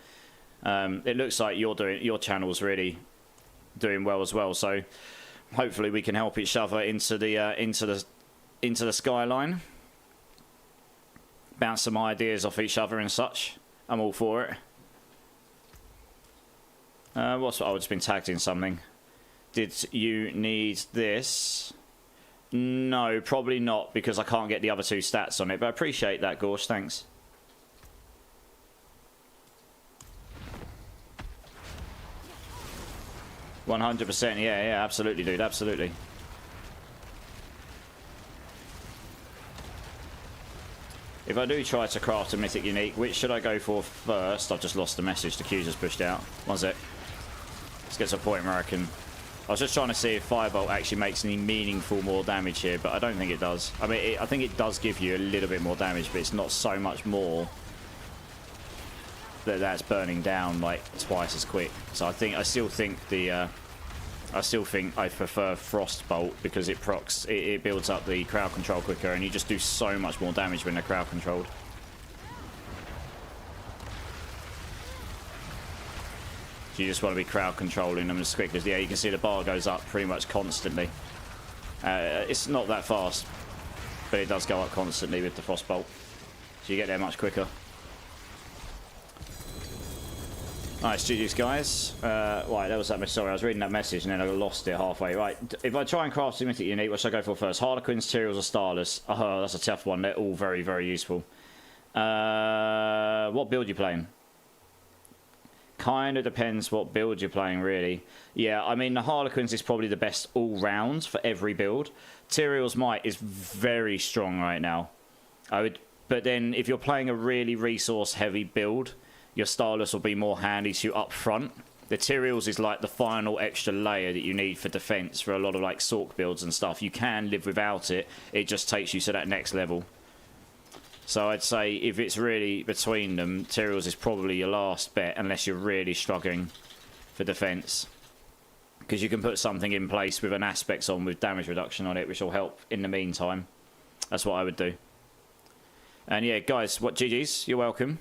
It looks like your channel's really doing well as well. So hopefully we can help each other into the skyline. Bounce some ideas off each other and such. I'm all for it. I've just been tagged in something. Did you need this? No, probably not, because I can't get the other 2 stats on it. But I appreciate that, Gorsh. Thanks. %. Yeah, absolutely, dude. Absolutely. If I do try to craft a mythic unique, which should I go for first? I've just lost the message. The queue just pushed out. One sec. Let's get to a point where I can... I was just trying to see if Firebolt actually makes any meaningful more damage here, but I don't think it does. I mean, I think it does give you a little bit more damage, but it's not so much more that that's burning down like twice as quick. So I still think I prefer Frostbolt because it builds up the crowd control quicker, and you just do so much more damage when they're crowd controlled. So you just want to be crowd controlling them as quick as... Yeah, you can see the bar goes up pretty much constantly. It's not that fast, but it does go up constantly with the Frostbolt. So you get there much quicker. Nice, GG's, guys. Right, that was that message. Sorry, I was reading that message and then I lost it halfway. Right, if I try and craft a mythic unique, what should I go for first? Harlequins, Tyraels, or Starless? Oh, that's a tough one. They're all very, very useful. What build you playing? Kind of depends what build you're playing, really. Yeah, I mean, the Harlequins is probably the best all-round for every build. Tyrael's Might is very strong right now. But then, if you're playing a really resource-heavy build, your Starless will be more handy to you up front, The Tyraels is like the final extra layer that you need for defense for a lot of like Sork builds and stuff. You can live without it. It just takes you to that next level. So I'd say if it's really between them, Tyraels is probably your last bet unless you're really struggling for defense. Because you can put something in place with an aspects on with damage reduction on it, which will help in the meantime. That's what I would do. And yeah, guys, what GG's? You're welcome.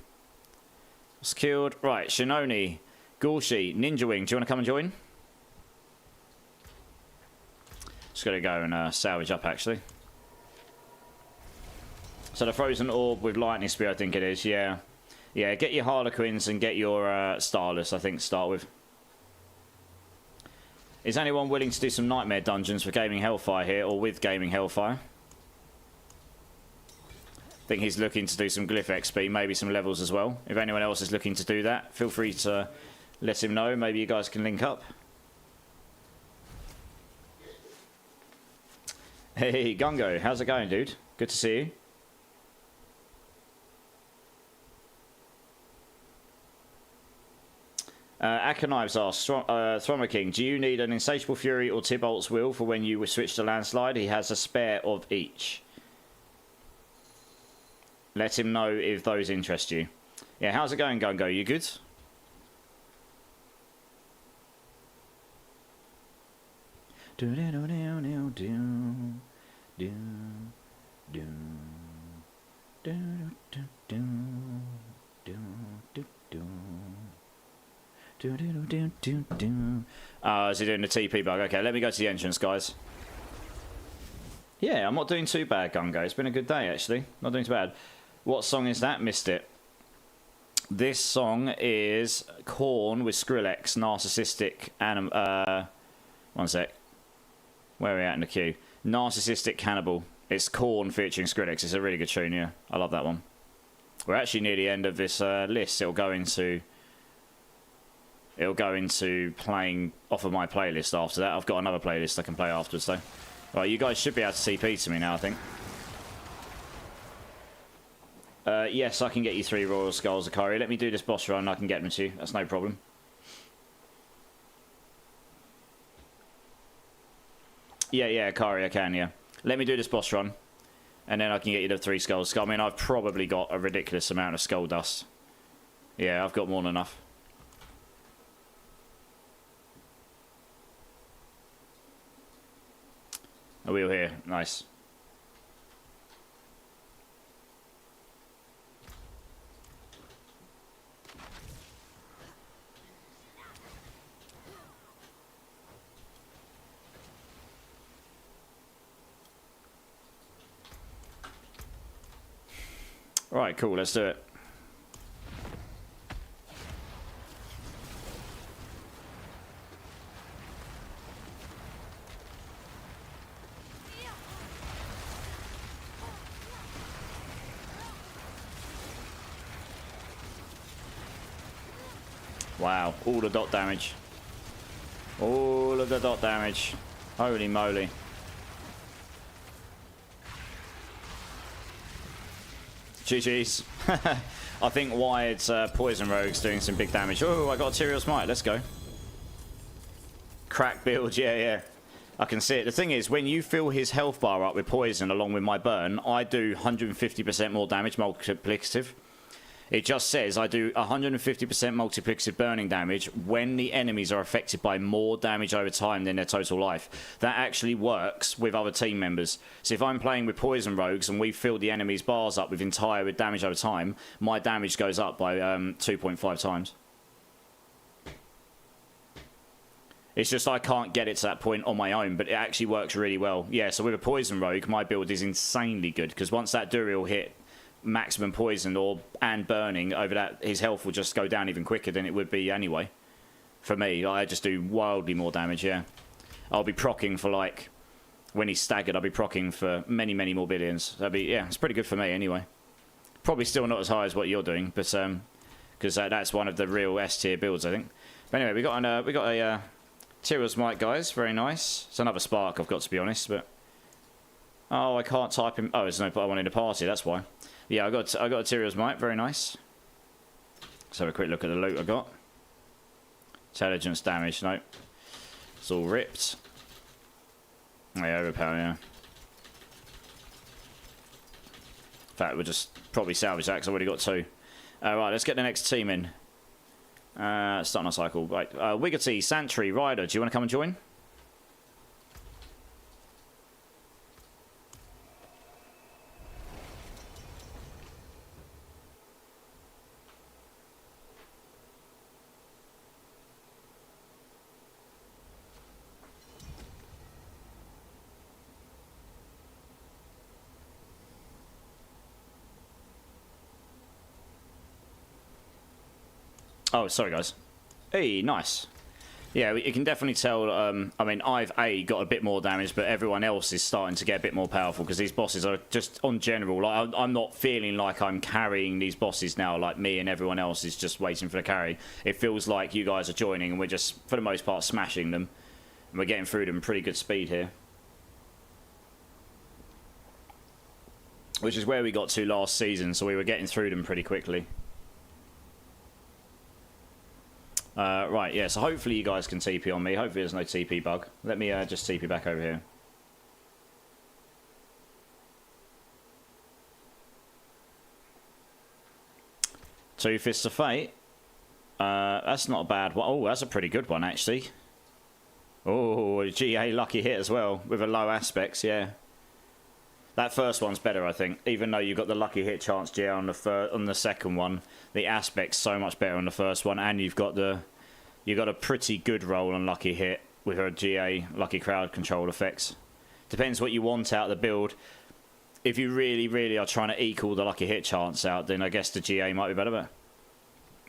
Was killed. Right, Shinoni, Gulshi, Ninja Wing, do you want to come and join? Just got to go and salvage up, actually. So the Frozen Orb with Lightning Spear, I think it is, yeah. Yeah, get your Harlequins and get your Starless, I think, to start with. Is anyone willing to do some Nightmare Dungeons for Gaming Hellfire here, or with Gaming Hellfire? I think he's looking to do some Glyph XP, maybe some levels as well. If anyone else is looking to do that, feel free to let him know. Maybe you guys can link up. Hey, Gungo, how's it going, dude? Good to see you. Akanives asks, Thrommer King, do you need an Insatiable Fury or Tybalt's Will for when you switch to Landslide? He has a spare of each. Let him know if those interest you. Yeah, how's it going, Gungo? You good? Is he doing the TP bug? Okay, let me go to the entrance, guys. Yeah, I'm not doing too bad, Gungo. It's been a good day, actually. Not doing too bad. What song is that? Missed it. This song is Korn with Skrillex, Narcissistic Anim... one sec. Where are we at in the queue? Narcissistic Cannibal. It's Korn featuring Skrillex. It's a really good tune, yeah. I love that one. We're actually near the end of this list. It'll go into playing off of my playlist after that. I've got another playlist I can play afterwards, though. Right, you guys should be able to TP to me now, I think. Yes, I can get you 3 Royal Skulls, Akari. Let me do this boss run and I can get them to you. That's no problem. Yeah, Akari, I can, yeah. Let me do this boss run. And then I can get you the 3 skulls. I mean, I've probably got a ridiculous amount of skull dust. Yeah, I've got more than enough. A wheel here. Nice. Right, cool, let's do it. Wow, all the dot damage. All of the dot damage. Holy moly. GG's. I think Wired's Poison Rogue's doing some big damage. Oh, I got a Tyrael Smite. Let's go. Crack build. Yeah. I can see it. The thing is, when you fill his health bar up with poison along with my burn, I do 150% more damage multiplicative. It just says I do 150% multiplicative burning damage when the enemies are affected by more damage over time than their total life. That actually works with other team members. So if I'm playing with Poison Rogues and we fill the enemy's bars up with entire damage over time, my damage goes up by 2.5 times. It's just I can't get it to that point on my own, but it actually works really well. Yeah, so with a Poison Rogue, my build is insanely good, because once that Duriel hit maximum poison and burning over that, his health will just go down even quicker than it would be anyway. For me, I just do wildly more damage, yeah. I'll be proccing for, like, when he's staggered, I'll be proccing for many, many more billions. That'd be, yeah, it's pretty good for me anyway. Probably still not as high as what you're doing, but because that's one of the real S tier builds, I think. But anyway, we got a Tyrael Smite, guys. Very nice. It's another spark I've got, to be honest, but oh, I can't type him. Oh, there's no one in the party. That's why. Yeah, I got a Tyrael Smite. Very nice. Let's have a quick look at the loot I got. Intelligence damage, nope. It's all ripped. Yeah, overpower, yeah. In fact, we'll just probably salvage that because I've already got 2. Right, let's get the next team in. Starting our cycle. Right, Wiggity, Santry, Ryder, do you want to come and join? Oh, sorry, guys. Hey, nice. Yeah, you can definitely tell. I mean, I've got a bit more damage, but everyone else is starting to get a bit more powerful because these bosses are just, on general, like I'm not feeling like I'm carrying these bosses now. Like me and everyone else is just waiting for the carry. It feels like you guys are joining, and we're just, for the most part, smashing them, and we're getting through them pretty good speed here. Which is where we got to last season, so we were getting through them pretty quickly. Right, yeah, so hopefully you guys can TP on me. Hopefully there's no TP bug. Let me just TP back over here. Two Fists of Fate. That's not a bad one. Oh, that's a pretty good one, actually. Oh, a GA lucky hit as well, with a low aspects, yeah. That first one's better, I think. Even though you got the lucky hit chance GA on the second one, the aspect's so much better on the first one, and you've got a pretty good roll on lucky hit with her GA lucky crowd control effects. Depends what you want out of the build. If you really, really are trying to equal the lucky hit chance out, then I guess the GA might be better. But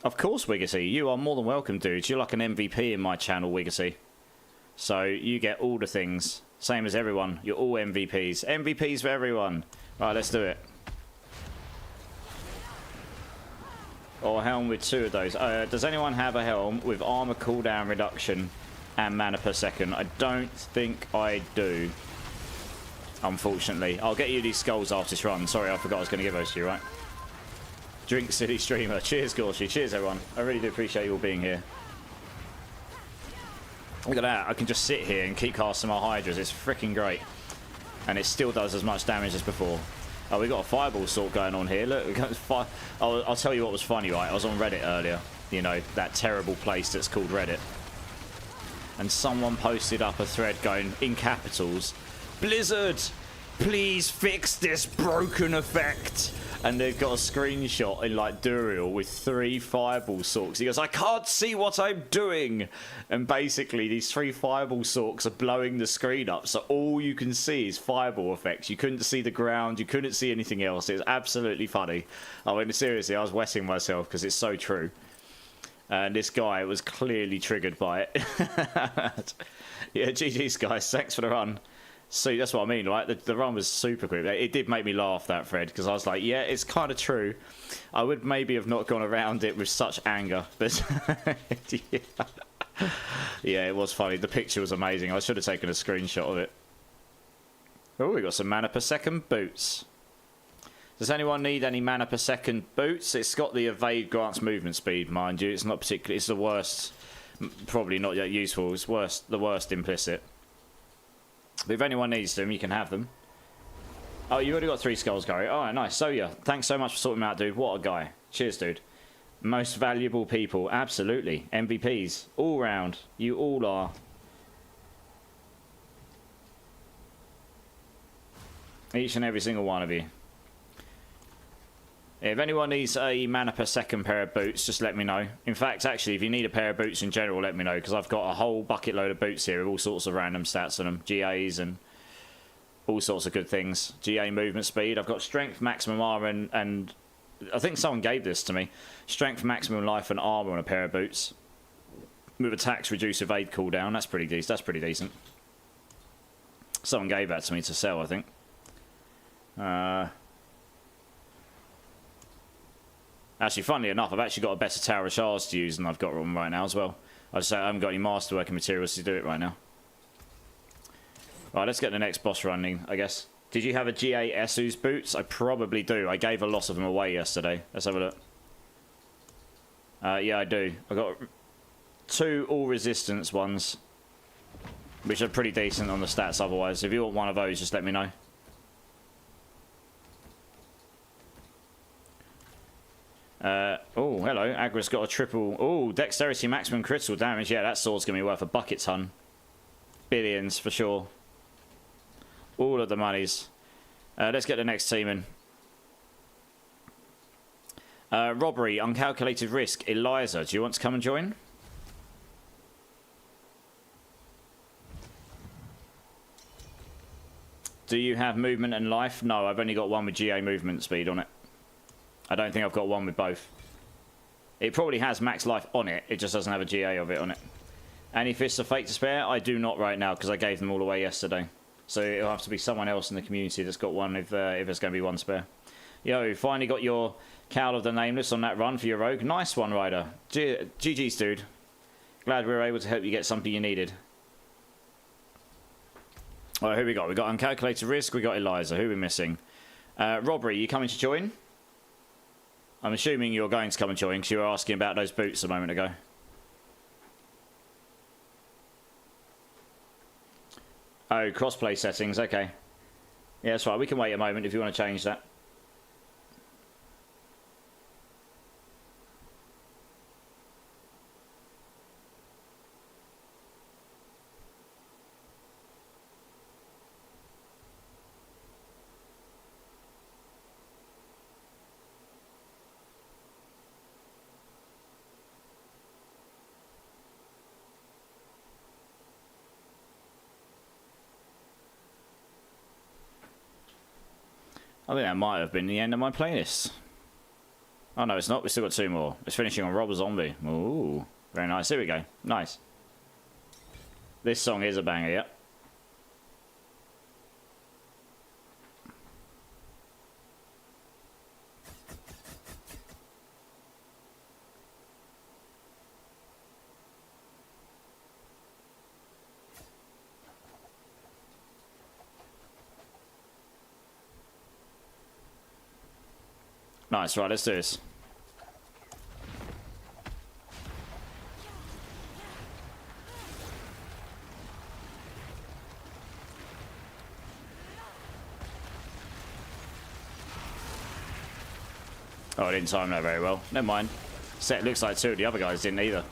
of course, Wiggity, you are more than welcome, dude. You're like an MVP in my channel, Wiggity. So you get all the things. Same as everyone. You're all MVPs. MVPs for everyone. Right, let's do it. Or a helm with 2 of those. Does anyone have a helm with armor cooldown reduction and mana per second? I don't think I do. Unfortunately. I'll get you these skulls after this run. Sorry, I forgot I was going to give those to you, right? Drink City Streamer. Cheers, Gorshi. Cheers, everyone. I really do appreciate you all being here. Look at that. I can just sit here and keep casting my Hydras. It's freaking great. And it still does as much damage as before. Oh, we got a fireball sort going on here. Look, I'll tell you what was funny, right? I was on Reddit earlier. You know, that terrible place that's called Reddit. And someone posted up a thread going, in capitals, Blizzard, please fix this broken effect. And they've got a screenshot in like Duriel with 3 fireball sorks. He goes, I can't see what I'm doing. And basically these 3 fireball sorks are blowing the screen up. So all you can see is fireball effects. You couldn't see the ground. You couldn't see anything else. It was absolutely funny. I mean, seriously, I was wetting myself because it's so true. And this guy was clearly triggered by it. Yeah, GG's guys. Thanks for the run. See, that's what I mean, right? The run was super quick. It did make me laugh, that Fred, because I was like, yeah, it's kind of true. I would maybe have not gone around it with such anger, but yeah. Yeah, it was funny. The picture was amazing. I should have taken a screenshot of it. Oh, we got some mana per second boots. Does anyone need any mana per second boots? It's got the evade grants movement speed, mind you. It's not particularly. It's the worst. Probably not yet useful. It's the worst implicit. But if anyone needs them, you can have them. Oh, you already got 3 skulls, Gary. Alright, nice. So, yeah. Thanks so much for sorting them out, dude. What a guy. Cheers, dude. Most valuable people. Absolutely. MVPs. All round. You all are. Each and every single one of you. If anyone needs a mana per second pair of boots, just let me know. In fact, actually, if you need a pair of boots in general, let me know, because I've got a whole bucket load of boots here with all sorts of random stats on them. GAs and all sorts of good things. GA movement speed. I've got strength, maximum armor, and I think someone gave this to me. Strength, maximum life, and armor on a pair of boots. With attacks, reduce evade cooldown. That's pretty decent. That's pretty decent. Someone gave that to me to sell, I think. Actually, funnily enough, I've actually got a better Tower of Shards to use than I've got on right now as well. I just haven't got any masterworking materials to do it right now. Right, let's get the next boss running, I guess. Did you have a GA Esu's boots? I probably do. I gave a lot of them away yesterday. Let's have a look. Yeah, I do. I got 2 all resistance ones, which are pretty decent on the stats otherwise. If you want one of those, just let me know. Oh, hello. Agra's got a triple. Oh, dexterity maximum critical damage. Yeah, that sword's going to be worth a bucket ton. Billions, for sure. All of the monies. Let's get the next team in. Robbery, uncalculated risk. Eliza, do you want to come and join? Do you have movement and life? No, I've only got one with GA movement speed on it. I don't think I've got one with both. It probably has max life on it. It just doesn't have a GA of it on it. Any Fists of Fate to spare? I do not right now because I gave them all away yesterday. So it'll have to be someone else in the community that's got one if there's going to be one spare. Yo, finally got your Cowl of the Nameless on that run for your rogue. Nice one, Ryder. GG's, dude. Glad we were able to help you get something you needed. Alright, who we got? We got Uncalculated Risk, we got Eliza. Who are we missing? Robbery, you coming to join? I'm assuming you're going to come and join because you were asking about those boots a moment ago. Oh, crossplay settings, okay. Yeah, that's right. We can wait a moment if you want to change that. I think that might have been the end of my playlist. Oh no, it's not. We've still got 2 more. It's finishing on Rob Zombie. Ooh, very nice. Here we go. Nice. This song is a banger, yeah. Nice, right, let's do this. Oh, I didn't time that very well. Never mind. Set looks like 2 of the other guys didn't either.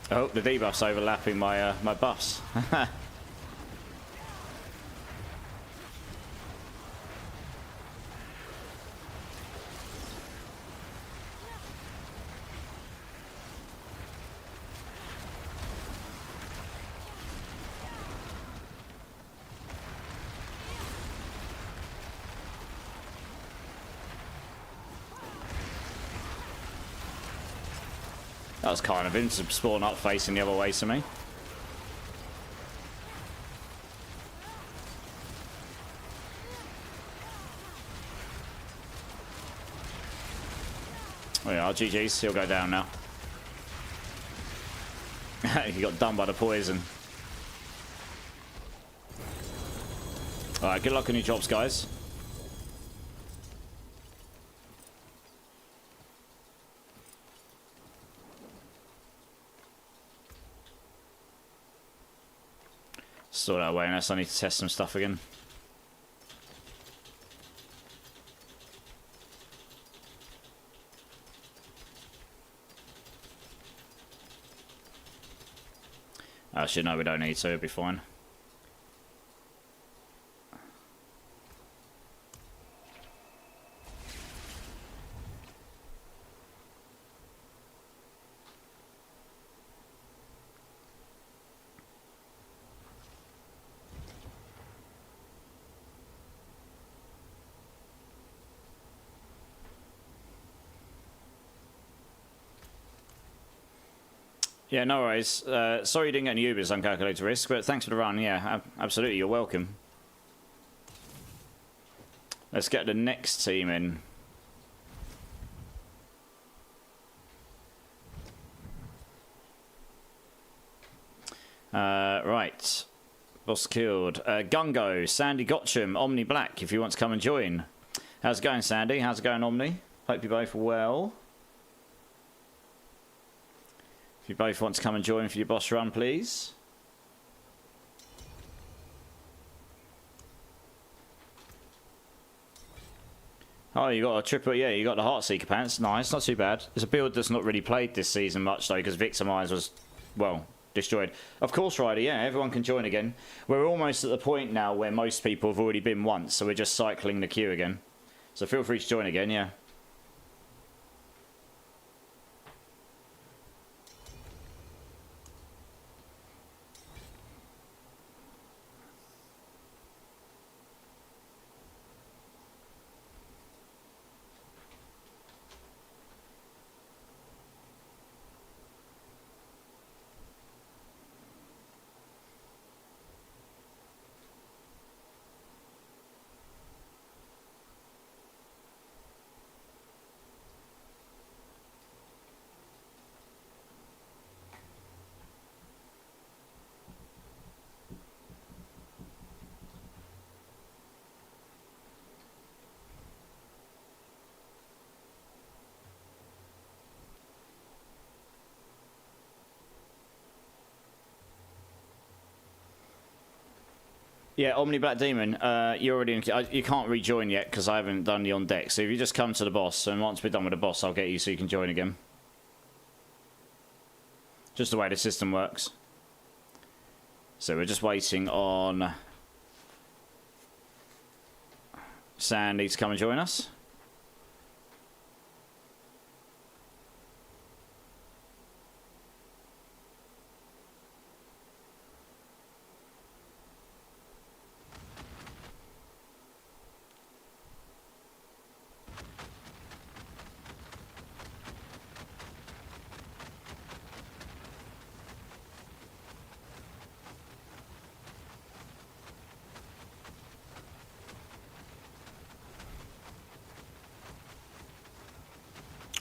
Oh, the debuff's overlapping my my buffs. That was kind of him to spawn up facing the other way to me. Oh yeah, GG's, he'll go down now. He got done by the poison. Alright, good luck on your drops, guys. Sort that away unless I need to test some stuff again. Actually, no, we don't need to. It'll be fine. Yeah, no worries. Sorry you didn't get any Ubers on Calculated Risk, but thanks for the run. Yeah, absolutely, you're welcome. Let's get the next team in. Right. Boss killed. Gungo, Sandy Gotcham, Omni Black, if you want to come and join. How's it going, Sandy? How's it going, Omni? Hope you're both well. If you both want to come and join for your boss run, please. Oh, you got a triple, yeah, you got the Heartseeker pants. Nice, not too bad. It's a build that's not really played this season much, though, because Victimize was, well, destroyed. Of course, Ryder, yeah, everyone can join again. We're almost at the point now where most people have already been once, so we're just cycling the queue again. So feel free to join again, yeah. Yeah, Omni Black Demon, you're already in, you can't rejoin yet because I haven't done the on deck. So if you just come to the boss, and once we're done with the boss, I'll get you so you can join again. Just the way the system works. So we're just waiting on Sandy to come and join us.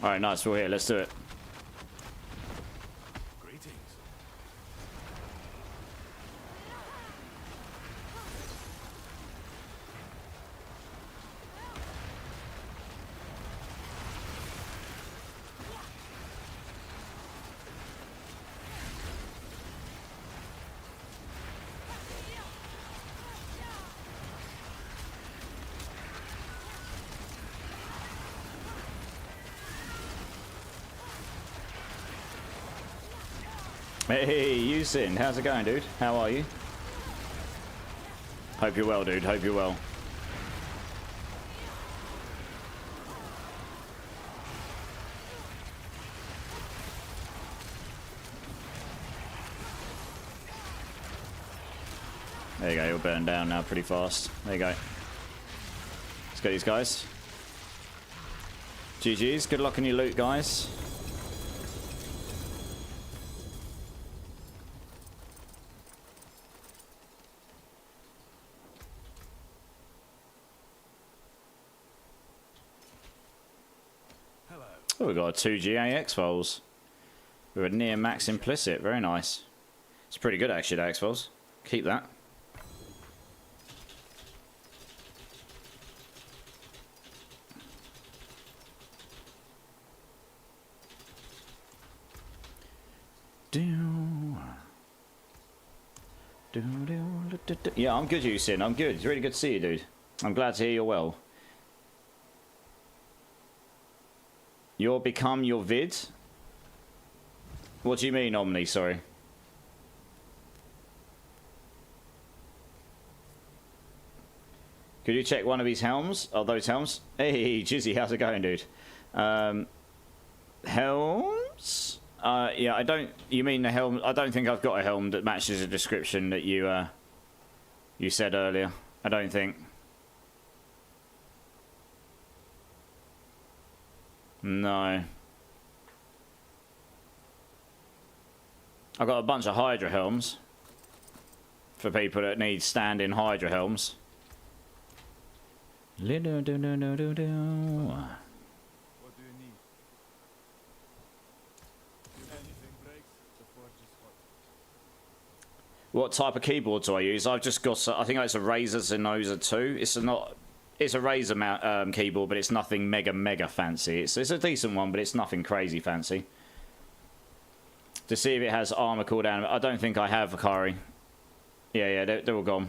Alright, nice, we're here, let's do it. Greetings. Hey, Yusin, how's it going, dude? How are you? Hope you're well, dude, hope you're well. There you go, you'll burn down now pretty fast. There you go. Let's get these guys. GG's, good luck on your loot, guys. Oh, we got 2 GAX files. With a near max implicit, very nice. It's pretty good actually, the X files. Keep that. Yeah, I'm good, Yusin. I'm good. It's really good to see you, dude. I'm glad to hear you're well. You'll become your vid? What do you mean, Omni? Sorry. Could you check one of these helms? Oh, those helms? Hey, Jizzy, how's it going, dude? Helms? Yeah, I don't... You mean the helm... I don't think I've got a helm that matches the description that you, you said earlier. I don't think. No. I've got a bunch of Hydra helms. For people that need standing Hydra helms. What do you need? If anything breaks, the forge is hot. What type of keyboard do I use? I've just got, I think it's a Razer Zenosa 2. It's a Razer mount, keyboard, but it's nothing mega fancy. It's a decent one, but it's nothing crazy fancy. To see if it has armor cooldown. I don't think I have, Akari. Yeah, they're all gone.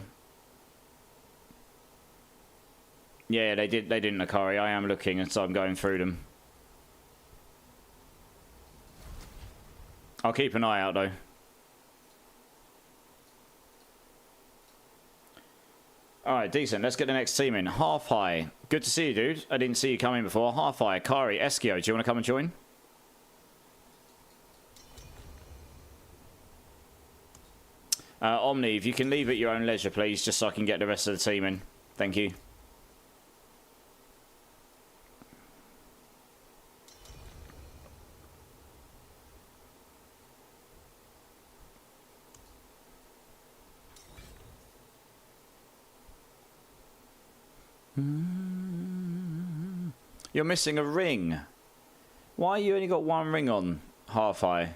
Yeah, they didn't, Akari. I am looking, and so I'm going through them. I'll keep an eye out, though. Alright, decent. Let's get the next team in. Half High. Good to see you, dude. I didn't see you coming before. Half High, Kari, Eskio. Do you want to come and join? Omni, if you can leave at your own leisure, please, just so I can get the rest of the team in. Thank you. You're missing a ring. Why you only got one ring on, Half Eye?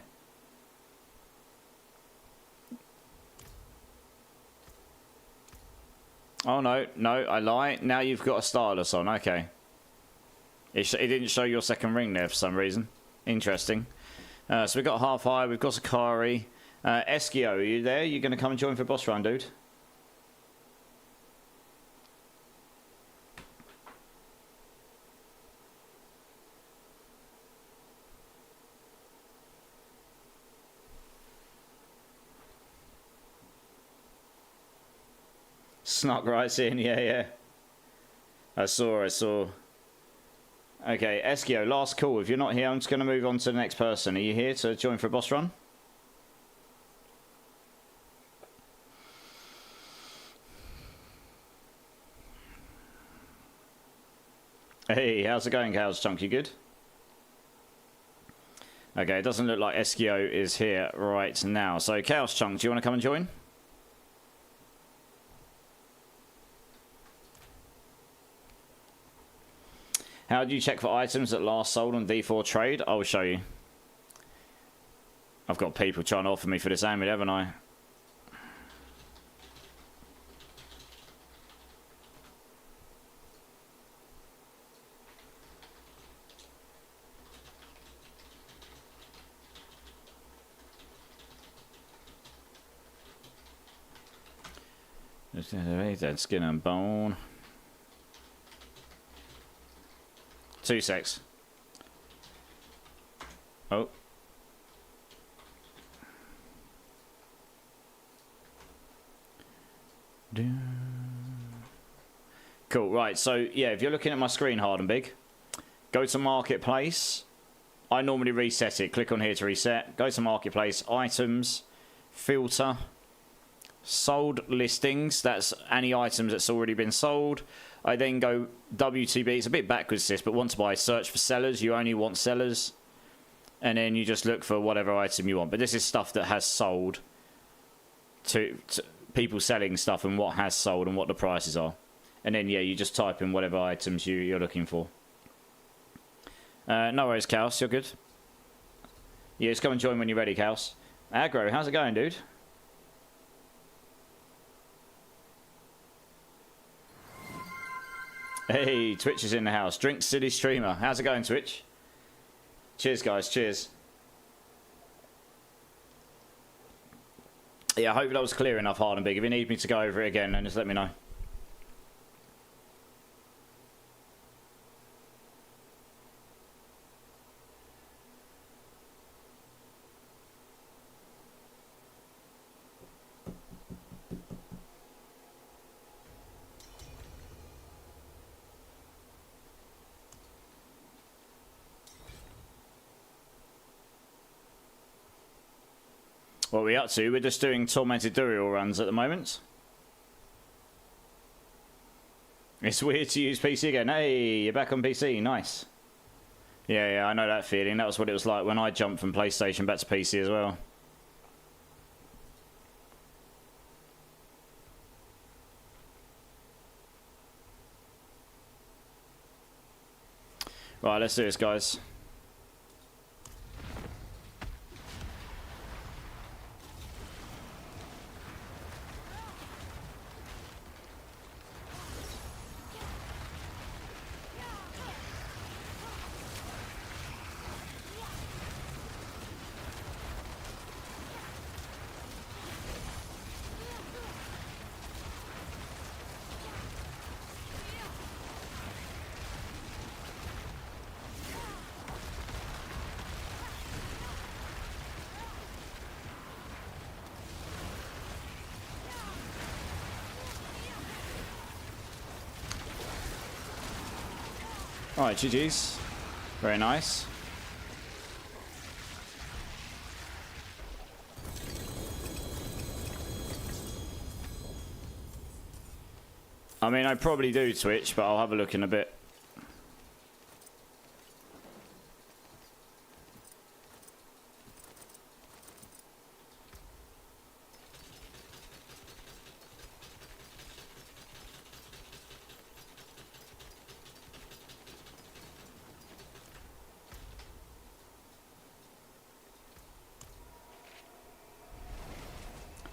Oh no, I lie. Now you've got a stylus on. Okay. It didn't show your second ring there for some reason. Interesting. So we've got Half Eye. We've got Sakari. Eskio, are you there? You going to come and join for boss run, dude? Snuck right in, yeah. I saw. Okay, Eskio, last call. If you're not here, I'm just going to move on to the next person. Are you here to join for a boss run? Hey, how's it going, Cows Chunk? You good? Okay, it doesn't look like Eskio is here right now. So, Chaos Chunk, do you want to come and join? How do you check for items that last sold on D4 trade? I will show you. I've got people trying to offer me for this amulet, haven't I? Dead skin and bone. 2 secs. Oh. Cool, right, so yeah, if you're looking at my screen hard and big, go to Marketplace. I normally reset it. Click on here to reset. Go to Marketplace, Items, Filter, Sold Listings. That's any items that's already been sold. I then go WTB. It's a bit backwards this, but want to buy, search for sellers. You only want sellers. And then you just look for whatever item you want. But this is stuff that has sold to people selling stuff and what has sold and what the prices are. And then, yeah, you just type in whatever items you're looking for. No worries, Kaos. You're good? Yeah, just come and join when you're ready, Kaos. Aggro, how's it going, dude? Hey, Twitch is in the house. Drink City Streamer. How's it going, Twitch? Cheers, guys. Cheers. Yeah, I hope that was clear enough, hard and big. If you need me to go over it again, then just let me know. What are we up to? We're just doing Tormented Duriel runs at the moment. It's weird to use PC again. Hey, you're back on PC. Nice. Yeah, I know that feeling. That was what it was like when I jumped from PlayStation back to PC as well. Right, let's do this, guys. Alright, GG's. Very nice. I mean, I probably do Twitch, but I'll have a look in a bit.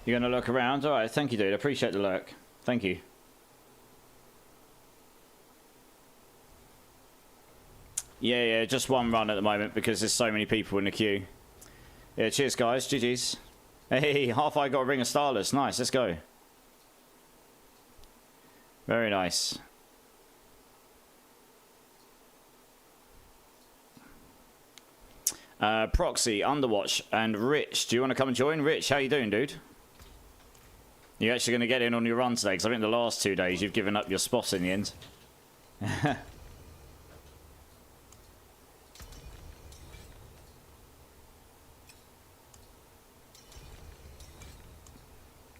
You're going to look around? Alright, thank you, dude. I appreciate the lurk. Thank you. Yeah, just one run at the moment because there's so many people in the queue. Yeah, cheers, guys. GG's. Hey, Half-Eye got a Ring of Starless. Nice, let's go. Very nice. Proxy, Underwatch, and Rich. Do you want to come and join? Rich, how you doing, dude? You're actually going to get in on your run today, because I think the last 2 days you've given up your spot in the end.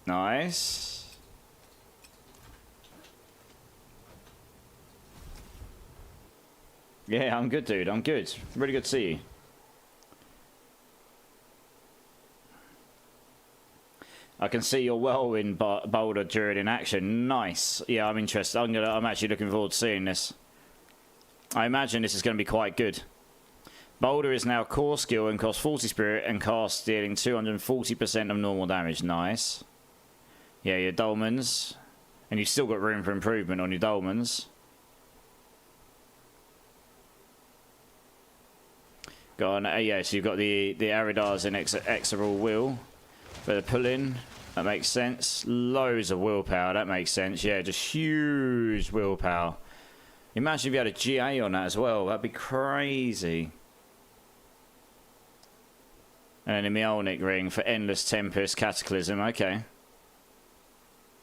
Nice. Yeah, I'm good, dude. I'm good. Really good to see you. I can see your whirlwind boulder druid in action. Nice. Yeah, I'm interested. I'm actually looking forward to seeing this. I imagine this is going to be quite good. Boulder is now core skill and costs 40 spirit and cast dealing 240% of normal damage. Nice. Yeah, your dolmens. And you've still got room for improvement on your dolmens. Got an, yeah, so you've got the Aridars and Exoral Will for the pull-in. That makes sense. Loads of willpower. That makes sense. Yeah, just huge willpower. Imagine if you had a GA on that as well. That'd be crazy. And then a Mjolnir ring for Endless Tempest Cataclysm. Okay.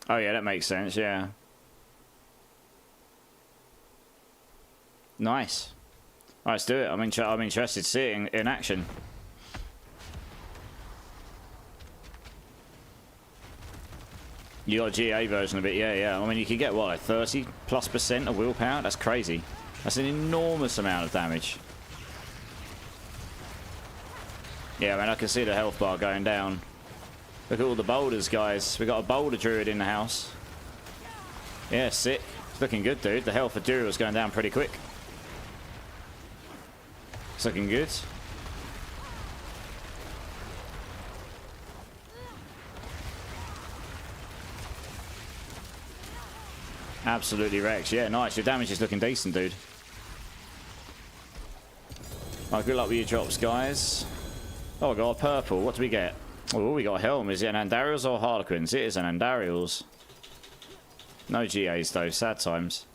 Oh yeah, that makes sense. Yeah. Nice. All right, let's do it. I'm interested to see it in action. You got a GA version of it, yeah. I mean, you can get, what, like 30+% of willpower? That's crazy. That's an enormous amount of damage. Yeah, I mean, I can see the health bar going down. Look at all the boulders, guys. We got a boulder druid in the house. Yeah, sick. It's looking good, dude. The health of Duriel's going down pretty quick. It's looking good. Absolutely wrecked. Yeah, nice. Your damage is looking decent, dude. Alright, good luck with your drops, guys. Oh, we got a purple. What do we get? Oh, we got a helm. Is it an Andariel's or Harlequins? It is an Andariel's. No GAs, though. Sad times.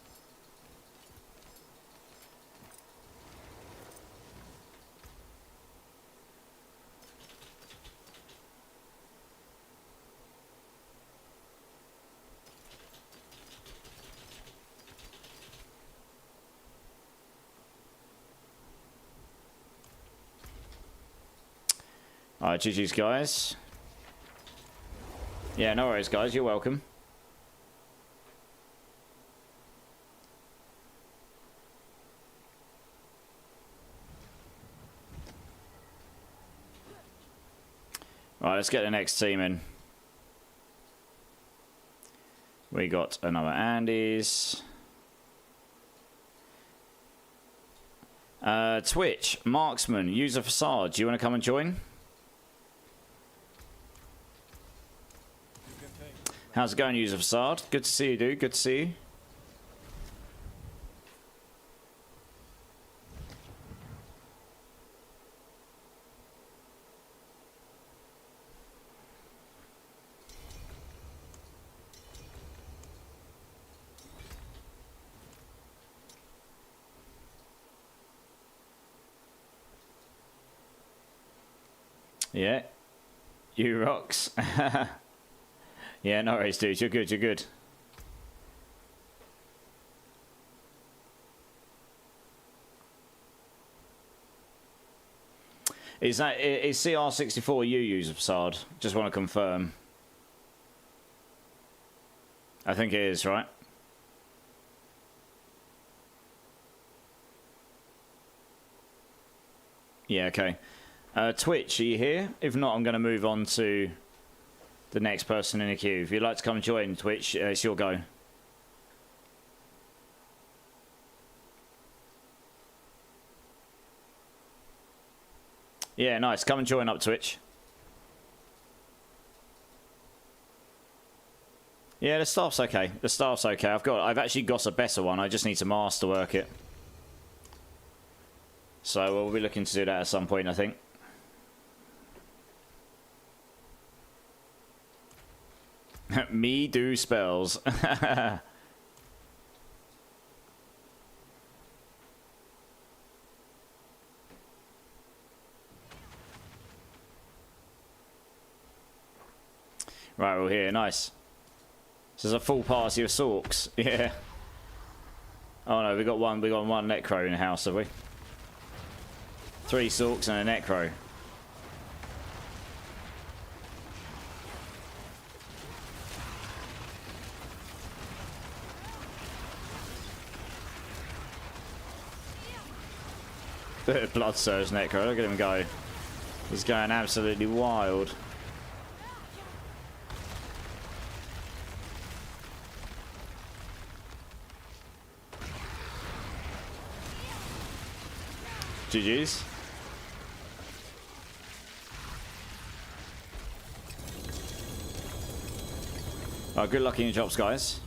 Alright, GG's, guys. Yeah, no worries, guys. You're welcome. Right, let's get the next team in. We got another Andes. Twitch, Marksman, User Facade. Do you want to come and join? How's it going, User Facade? Good to see you, dude. Good to see you. Yeah. You rocks. Yeah, no worries, dude. You're good, you're good. Is CR64 you use, Facade? Just want to confirm. I think it is, right? Yeah, okay. Twitch, are you here? If not, I'm going to move on to the next person in the queue. If you'd like to come join Twitch, it's your go. Yeah, nice. Come and join up Twitch. Yeah, the staff's okay. The staff's okay. I've actually got a better one. I just need to masterwork it. So we'll be looking to do that at some point, I think. Me do spells. Right, we're here. Nice. This is a full party of Sorks. Yeah. Oh no, we got one Necro in the house, have we? 3 Sorks and a Necro. Blood Surge Necro, look at him go. He's going absolutely wild. GG's. Oh, good luck in your jobs, guys.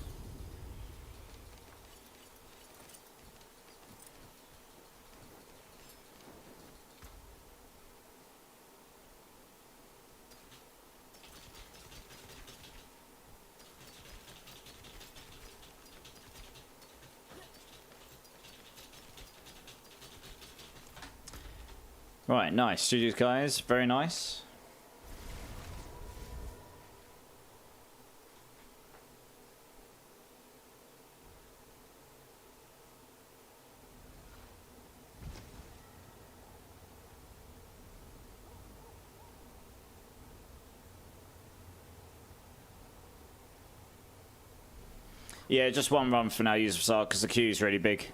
Right, nice. GG's, guys. Very nice. Yeah, just one run for now, user facade, because the queue's really big.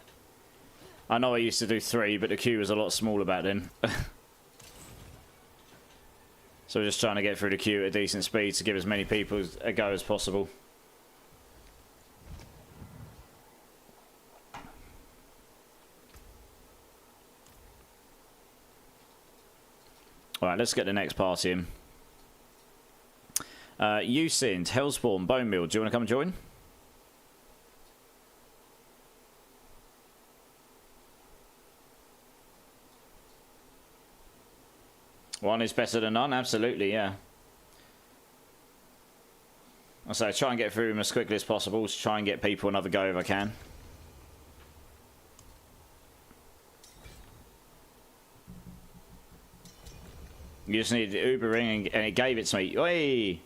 I know I used to do 3, but the queue was a lot smaller back then. So we're just trying to get through the queue at a decent speed to give as many people a go as possible. Alright, let's get the next party in. Usind, Hellspawn, Bone Meal, do you want to come join? One is better than none, absolutely, yeah. So try and get through them as quickly as possible to try and get people another go if I can. You just need the Uber ring and it gave it to me. Oi!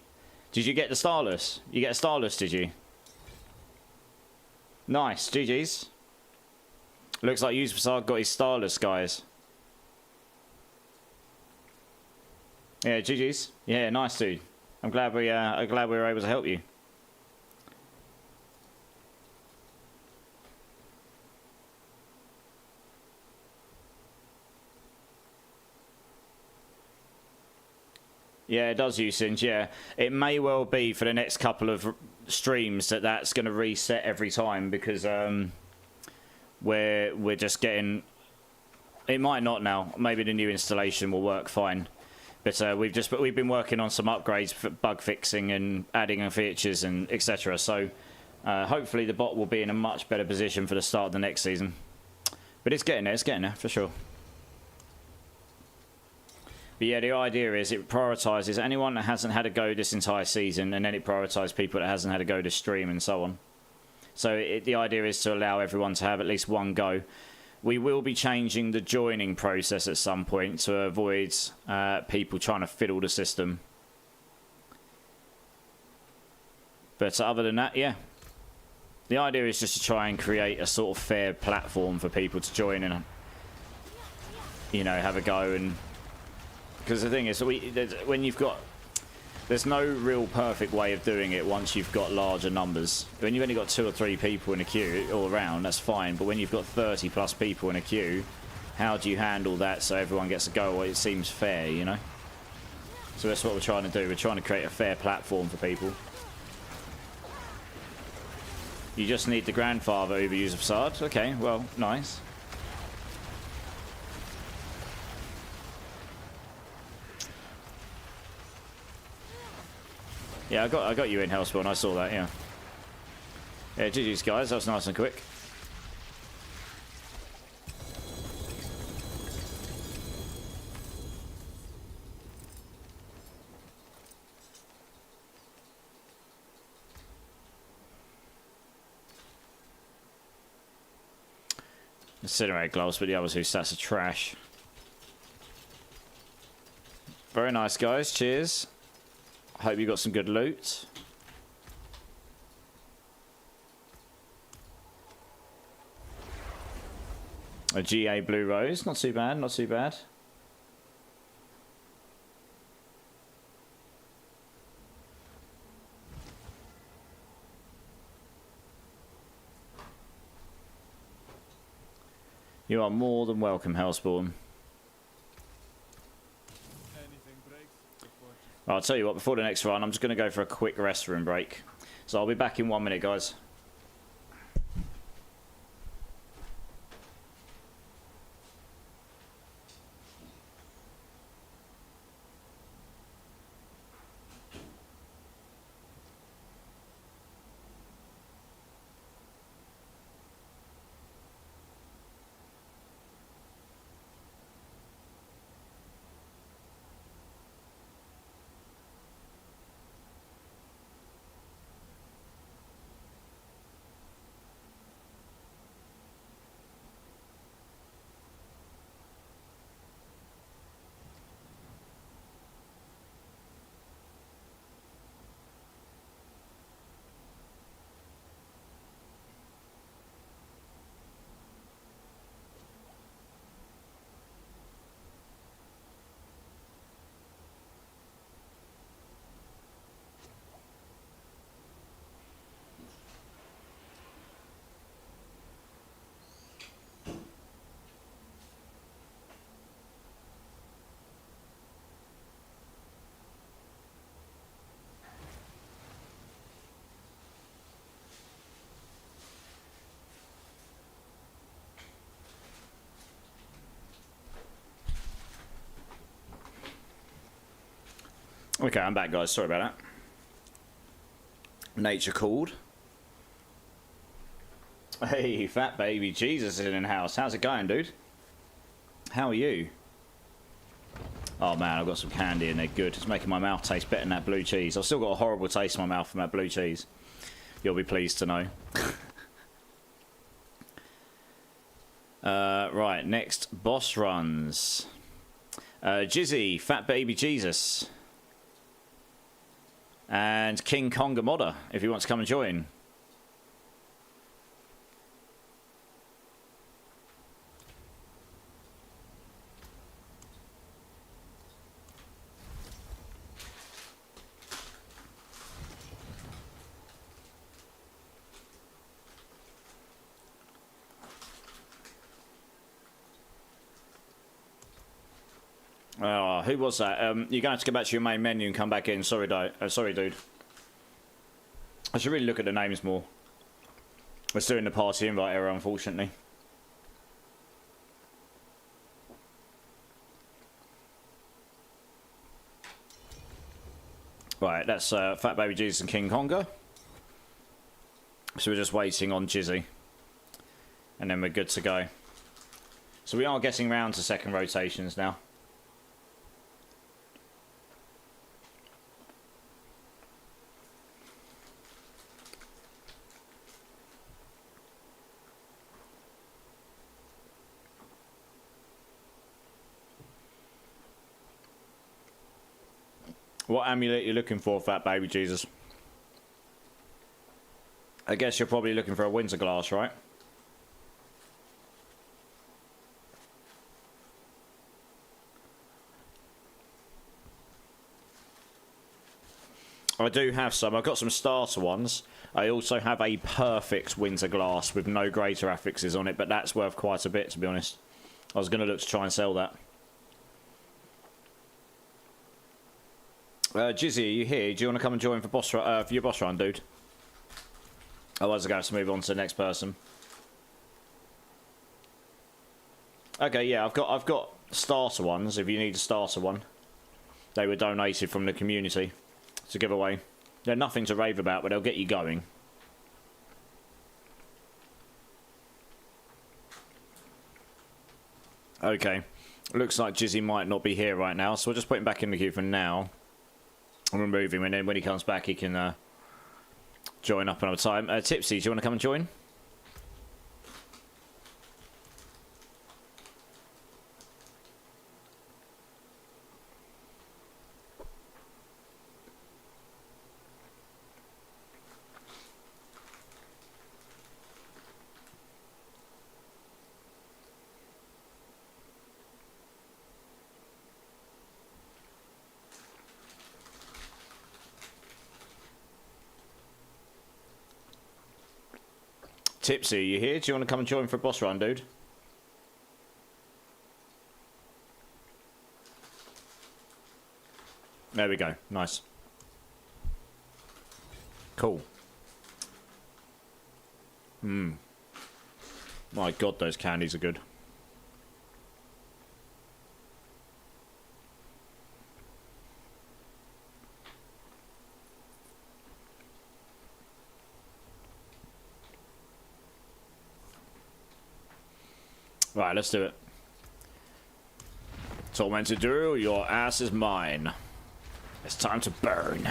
Did you get the Starless? You get a Starless, did you? Nice, GG's. Looks like User Facade got his Starless, guys. Yeah, GG's. Yeah, nice, dude. I'm glad we were able to help you. Yeah, it does, Usinge, yeah. It may well be for the next couple of streams that's going to reset every time because we're just getting... It might not now. Maybe the new installation will work fine. But we've been working on some upgrades for bug fixing and adding in features and etc. So hopefully the bot will be in a much better position for the start of the next season. But it's getting there for sure. But yeah, the idea is it prioritises anyone that hasn't had a go this entire season, and then it prioritises people that hasn't had a go this stream and so on. So the idea is to allow everyone to have at least one go. We will be changing the joining process at some point to avoid people trying to fiddle the system. But other than that, yeah. The idea is just to try and create a sort of fair platform for people to join and, you know, have a go and Because the thing is, when you've got... There's no real perfect way of doing it once you've got larger numbers. When you've only got 2 or 3 people in a queue all around, that's fine. But when you've got 30 plus people in a queue, how do you handle that so everyone gets a go? Well, it seems fair, you know? So that's what we're trying to do. We're trying to create a fair platform for people. You just need the grandfather overuse of facade. Okay, well, nice. Yeah, I got you in Hellspawn. I saw that. Yeah. Yeah, GG's guys. That was nice and quick. Incinerate gloves, but the others whose stats are trash. Very nice, guys. Cheers. Hope you got some good loot. A GA Blue Rose. Not too bad, not too bad. You are more than welcome, Hellspawn. I'll tell you what, before the next run, I'm just going to go for a quick restroom break. So I'll be back in 1 minute, guys. Okay, I'm back, guys. Sorry about that. Nature called. Hey, fat baby Jesus is in the house. How's it going, dude? How are you? Oh, man, I've got some candy and they're good. It's making my mouth taste better than that blue cheese. I've still got a horrible taste in my mouth from that blue cheese. You'll be pleased to know. Right, next boss runs. Jizzy, fat baby Jesus. And King Konga Modder, if he wants to come and join. Oh, who was that? You're going to have to go back to your main menu and come back in. Sorry, sorry, dude. I should really look at the names more. We're still in the party invite error, unfortunately. Right, that's Fat Baby Jesus and King Konga. So we're just waiting on Jizzy. And then we're good to go. So we are getting round to second rotations now. What amulet are you looking for, Fat Baby Jesus? I guess you're probably looking for a Windsor glass, right? I do have some. I've got some starter ones. I also have a perfect winter glass with no greater affixes on it, but that's worth quite a bit, to be honest. I was going to look to try and sell that. Jizzy, are you here? Do you want to come and join for your boss run, dude? Otherwise, I'm going to have to move on to the next person. Okay, yeah, I've got starter ones. If you need a starter one, they were donated from the community to give away. They're nothing to rave about, but they'll get you going. Okay, looks like Jizzy might not be here right now, so we'll just put him back in the queue for now. I'll remove him, and then when he comes back, he can join up another time. Tipsy, do you want to come and join? Tipsy, are you here? Do you want to come and join for a boss run, dude? There we go. Nice. Cool. My god, those candies are good. Right, let's do it. Tormented Drew, your ass is mine. It's time to burn.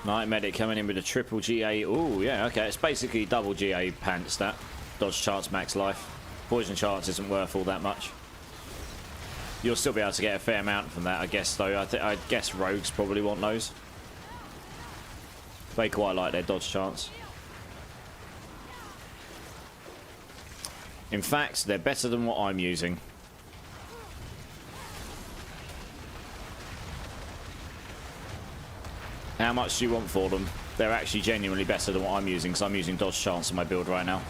Night Medic coming in with a triple GA. Ooh, yeah, okay. It's basically double GA pants, that. Dodge chance, max life. Poison chance isn't worth all that much. You'll still be able to get a fair amount from that, I guess, though. I guess rogues probably want those. They quite like their dodge chance. In fact, they're better than what I'm using. How much do you want for them? They're actually genuinely better than what I'm using, because I'm using dodge chance in my build right now.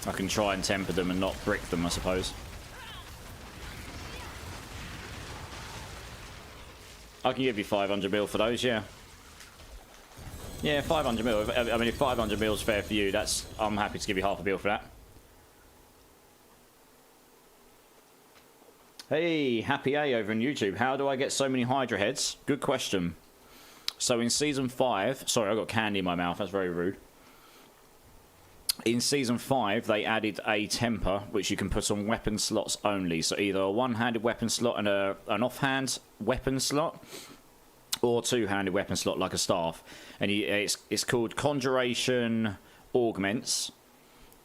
I can try and temper them and not brick them, I suppose. I can give you 500 mil for those, yeah. Yeah, 500 mil. I mean, if 500 mil is fair for you, I'm happy to give you half a bill for that. Hey, Happy A over on YouTube. How do I get so many Hydra heads? Good question. So in Season 5... Sorry, I got candy in my mouth. That's very rude. In Season 5, they added a temper, which you can put on weapon slots only. So either a one-handed weapon slot and an offhand weapon slot, or two-handed weapon slot like a staff. And it's called Conjuration Augments.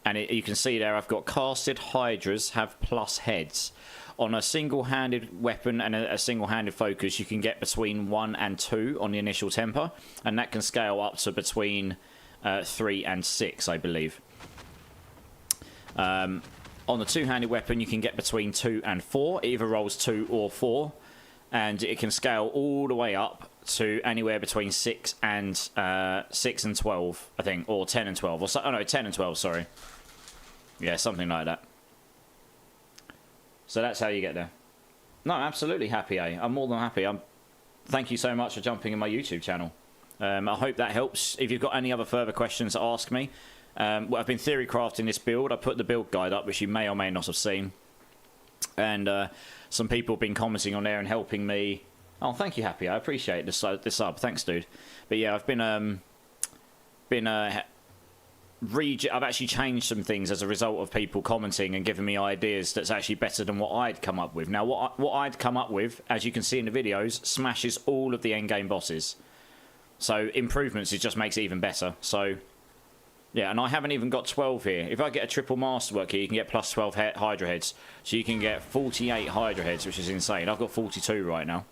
And you can see there I've got casted Hydras have plus heads. On a single-handed weapon and a single-handed focus, you can get between 1 and 2 on the initial temper. And that can scale up to between 3 and 6, I believe. On the two-handed weapon, you can get between 2 and 4. It either rolls 2 or 4. And it can scale all the way up to anywhere between 6 and 12, I think, or 10 and 12, or so, oh no, 10 and 12, sorry. Yeah, something like that. So that's how you get there. No, absolutely happy, eh? I'm more than happy. Thank you so much for jumping in my YouTube channel. I hope that helps. If you've got any other further questions, ask me. Well, I've been theory crafting this build. I put the build guide up, which you may or may not have seen. And some people have been commenting on there and helping me. Oh, thank you, Happy. I appreciate this sub. Thanks, dude. But yeah, I've actually changed some things as a result of people commenting and giving me ideas that's actually better than what I'd come up with. Now, what I'd come up with, as you can see in the videos, smashes all of the endgame bosses. So improvements, it just makes it even better. So yeah, and I haven't even got 12 here. If I get a triple masterwork here, you can get plus 12 Hydra heads. So you can get 48 Hydra heads, which is insane. I've got 42 right now.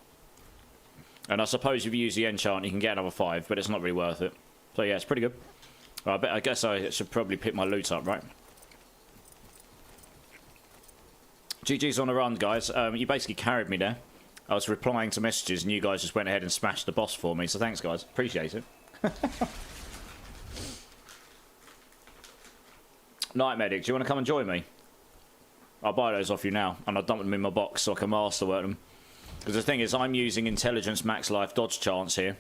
And I suppose if you use the enchant, you can get another 5, but it's not really worth it. So yeah, it's pretty good. Well, I guess I should probably pick my loot up, right? GG's on the run, guys. You basically carried me there. I was replying to messages and you guys just went ahead and smashed the boss for me, so thanks, guys. Appreciate it. Night Medic, do you want to come and join me? I'll buy those off you now, and I'll dump them in my box so I can masterwork them. Because the thing is, I'm using Intelligence Max Life Dodge Chance here.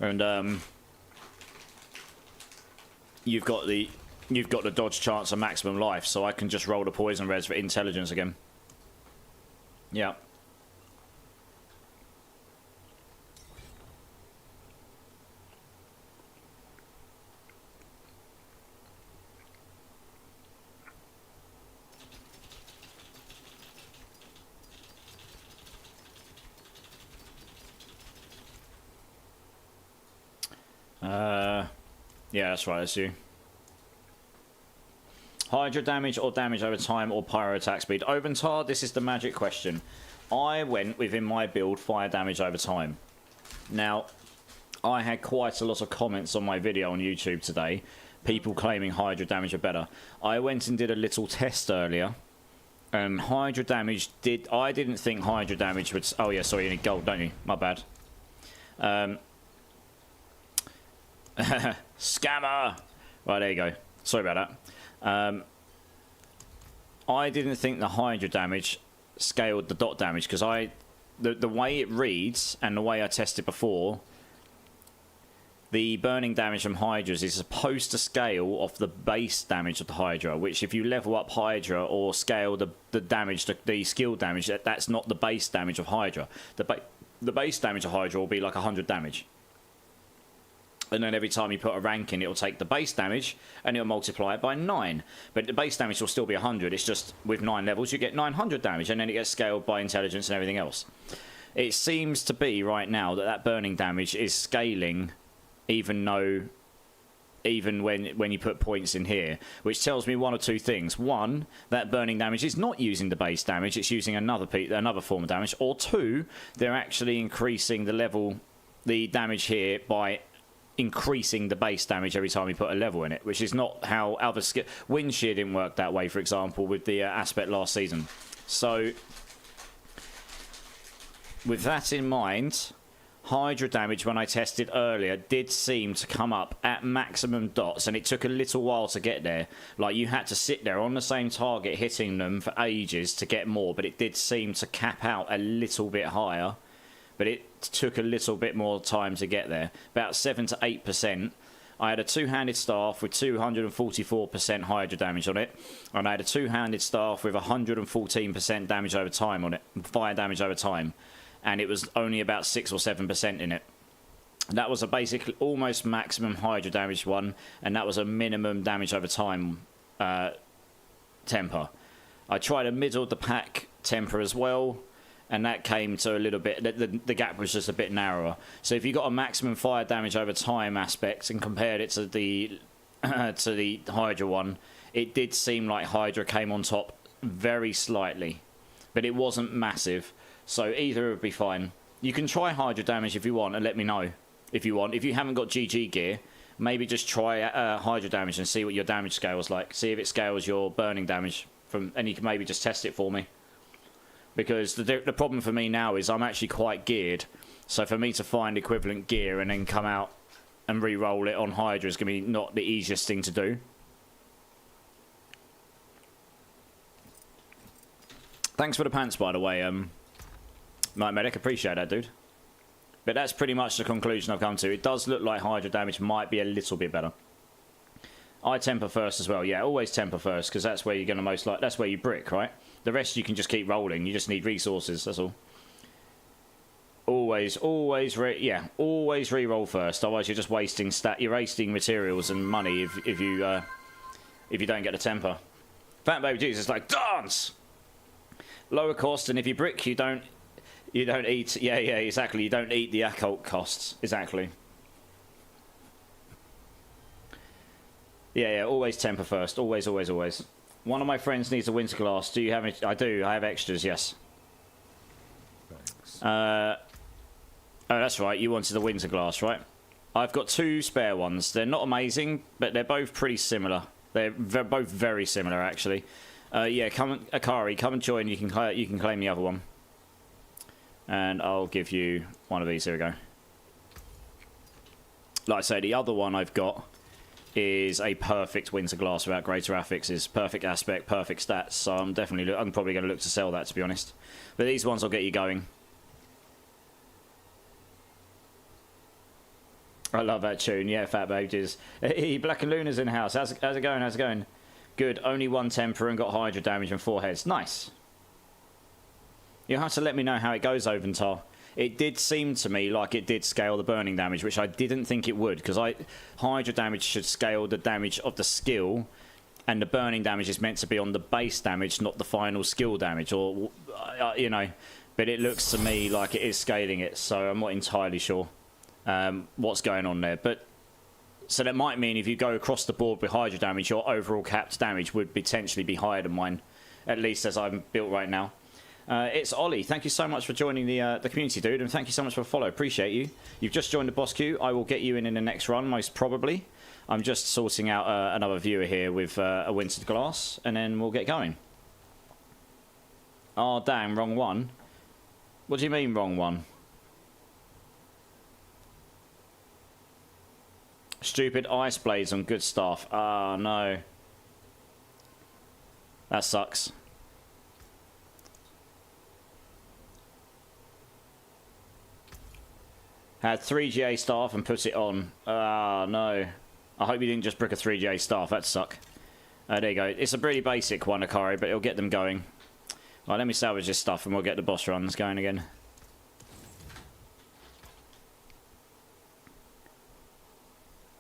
And, you've got the Dodge Chance of Maximum Life, so I can just roll the Poison Res for Intelligence again. Yeah. Yeah, that's right, that's you. Hydra damage or damage over time or pyro attack speed. Oventar, this is the magic question. I went within my build fire damage over time. Now, I had quite a lot of comments on my video on YouTube today. People claiming Hydra damage are better. I went and did a little test earlier. And Hydra damage I didn't think Hydra damage would... Oh yeah, sorry, you need gold, don't you? My bad. Scammer! Right, there you go. Sorry about that. I didn't think the Hydra damage scaled the dot damage because the way it reads and the way I tested before, the burning damage from Hydras is supposed to scale off the base damage of the Hydra, which if you level up Hydra or scale the damage, the skill damage, that's not the base damage of Hydra. The base damage of Hydra will be like 100 damage. And then every time you put a rank in, it'll take the base damage and it'll multiply it by 9. But the base damage will still be 100. It's just with 9 levels, you get 900 damage, and then it gets scaled by intelligence and everything else. It seems to be right now that burning damage is scaling, even when you put points in here, which tells me one or two things. One, that burning damage is not using the base damage; it's using another form of damage. Or two, they're actually increasing the damage here by increasing the base damage every time you put a level in it, which is not how other Wind Shear didn't work that way, for example, with the aspect last season. So with that in mind, Hydra damage when I tested earlier did seem to come up at maximum dots, and it took a little while to get there. Like, you had to sit there on the same target hitting them for ages to get more, but it did seem to cap out a little bit higher. But it took a little bit more time to get there. About 7 to 8%. I had a two-handed staff with 244% Hydra damage on it. And I had a two-handed staff with 114% damage over time on it. Fire damage over time. And it was only about 6 or 7% in it. That was a basically almost maximum Hydra damage one. And that was a minimum damage over time temper. I tried a middle of the pack temper as well. And that came to a little bit, the gap was just a bit narrower. So if you got a maximum fire damage over time aspect and compared it to the Hydra one, it did seem like Hydra came on top very slightly, but it wasn't massive. So either would be fine. You can try Hydra damage if you want, and let me know if you want. If you haven't got GG gear, maybe just try Hydra damage and see what your damage scale is like. See if it scales your burning damage and you can maybe just test it for me. Because the problem for me now is I'm actually quite geared. So for me to find equivalent gear and then come out and re-roll it on Hydra is going to be not the easiest thing to do. Thanks for the pants, by the way, Night Medic. Appreciate that, dude. But that's pretty much the conclusion I've come to. It does look like Hydra damage might be a little bit better. I temper first as well. Yeah, always temper first, because that's where you're going to that's where you brick, right? The rest you can just keep rolling. You just need resources, that's all. Always re-roll first. Otherwise, you're just wasting you're wasting materials and money if you don't get the temper. Fat Baby Jesus is like, dance. Lower cost, and if you brick, you don't eat. Yeah, exactly. You don't eat the occult costs. Exactly. Yeah. Always temper first. Always. One of my friends needs a winter glass. Do you have any? I do. I have extras, yes. Thanks. Oh, that's right. You wanted the winter glass, right? I've got 2 spare ones. They're not amazing, but they're both pretty similar. They're both very similar, actually. Yeah, Akari, come and join. You can claim the other one. And I'll give you one of these. Here we go. Like I say, the other one I've got is a perfect winter glass without greater affixes, perfect aspect, perfect stats. So I'm probably going to look to sell that, to be honest. But these ones will get you going. I love that tune. Yeah, Fat Bages. Hey, Black and Luna's in the house. How's it going? How's it going? Good. Only one temper and got Hydra damage and 4 heads. Nice. You'll have to let me know how it goes, Oventar. It did seem to me like it did scale the burning damage, which I didn't think it would, because Hydra damage should scale the damage of the skill, and the burning damage is meant to be on the base damage, not the final skill damage, or, you know. But it looks to me like it is scaling it, so I'm not entirely sure what's going on there. But so that might mean if you go across the board with Hydra damage, your overall capped damage would potentially be higher than mine, at least as I'm built right now. It's Ollie. Thank you so much for joining the community, dude, and thank you so much for the follow. Appreciate you. You've just joined the boss queue. I will get you in the next run, most probably. I'm just sorting out another viewer here with a wintered glass, and then we'll get going. Oh, damn, wrong one. What do you mean, wrong one? Stupid ice blades on good stuff. Ah, no. That sucks. Had 3GA staff and put it on. Ah, no. I hope you didn't just brick a 3GA staff. That'd suck. There you go. It's a pretty basic one, Akari, but it'll get them going. Right, let me salvage this stuff and we'll get the boss runs going again.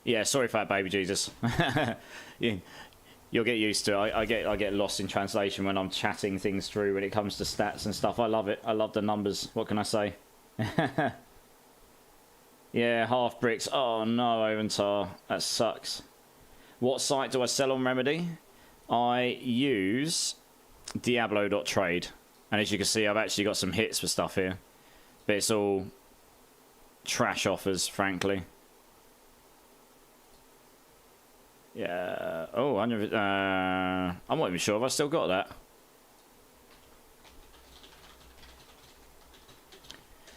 Yeah, sorry, Fat Baby Jesus. You'll get used to it. I get lost in translation when I'm chatting things through when it comes to stats and stuff. I love it. I love the numbers. What can I say? Yeah, half bricks. Oh no, Oventar. That sucks. What site do I sell on Remedy? I use Diablo.trade. And as you can see, I've actually got some hits for stuff here. But it's all trash offers, frankly. Yeah. Oh, I'm not even sure if I still got that.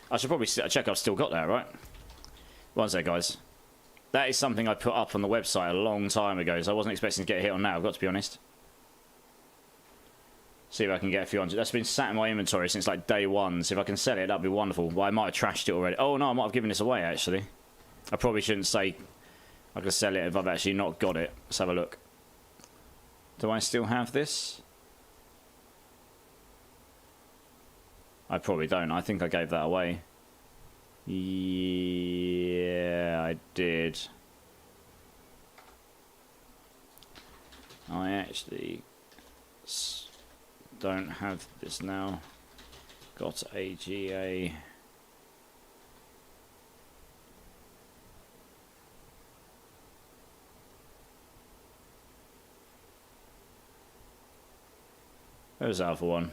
I should probably check I've still got that, right? One sec, guys. That is something I put up on the website a long time ago, so I wasn't expecting to get a hit on that, I've got to be honest. See if I can get a few hundred. That's been sat in my inventory since like day one, so if I can sell it, that'd be wonderful. Well, I might have trashed it already. Oh no, I might have given this away, actually. I probably shouldn't say I can sell it if I've actually not got it. Let's have a look. Do I still have this? I probably don't. I think I gave that away. Yeah, I did. I actually don't have this now. Got a GA. There's Alpha 1.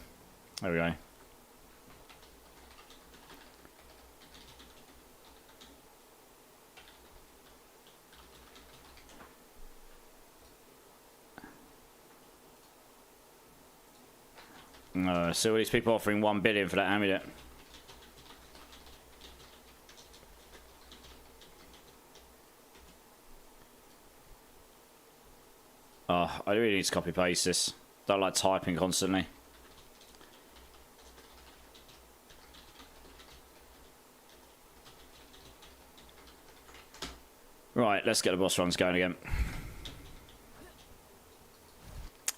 There we go. So these people offering 1 billion for that amulet. Oh, I really need to copy paste this. Don't like typing constantly. Right, let's get the boss runs going again.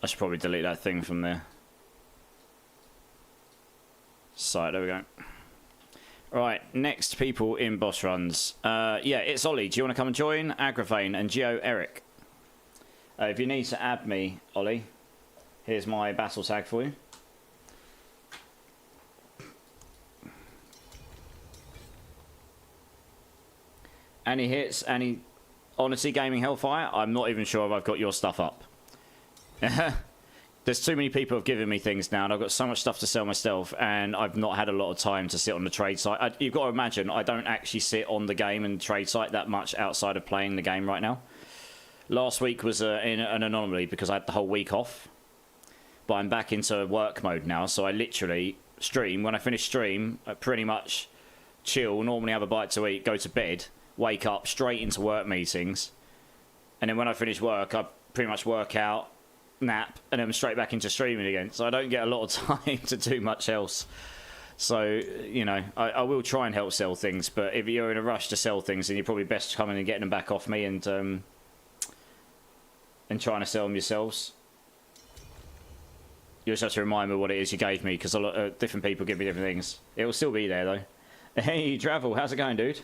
I should probably delete that thing from there. Site, there we go. Right, next people in boss runs. Yeah, it's Ollie. Do you want to come and join? Agravane and Geo Eric. If you need to add me, Ollie, here's my battle tag for you. Any hits? Any Honesty Gaming Hellfire? I'm not even sure if I've got your stuff up. There's too many people have given me things now, and I've got so much stuff to sell myself, and I've not had a lot of time to sit on the trade site. You've got to imagine, I don't actually sit on the game and trade site that much outside of playing the game right now. Last week was an anomaly because I had the whole week off. but I'm back into work mode now, so I literally stream. When I finish stream, I pretty much chill, normally have a bite to eat, go to bed, wake up, straight into work meetings, and then when I finish work, I pretty much work out, nap, and then I'm straight back into streaming again, so I don't get a lot of time to do much else. So, you know, I will try and help sell things, but if you're in a rush to sell things, then you're probably best coming and getting them back off me and trying to sell them yourselves. You just have to remind me what it is you gave me, because a lot of different people give me different things. It will still be there, though. Hey, Travel, how's it going, dude?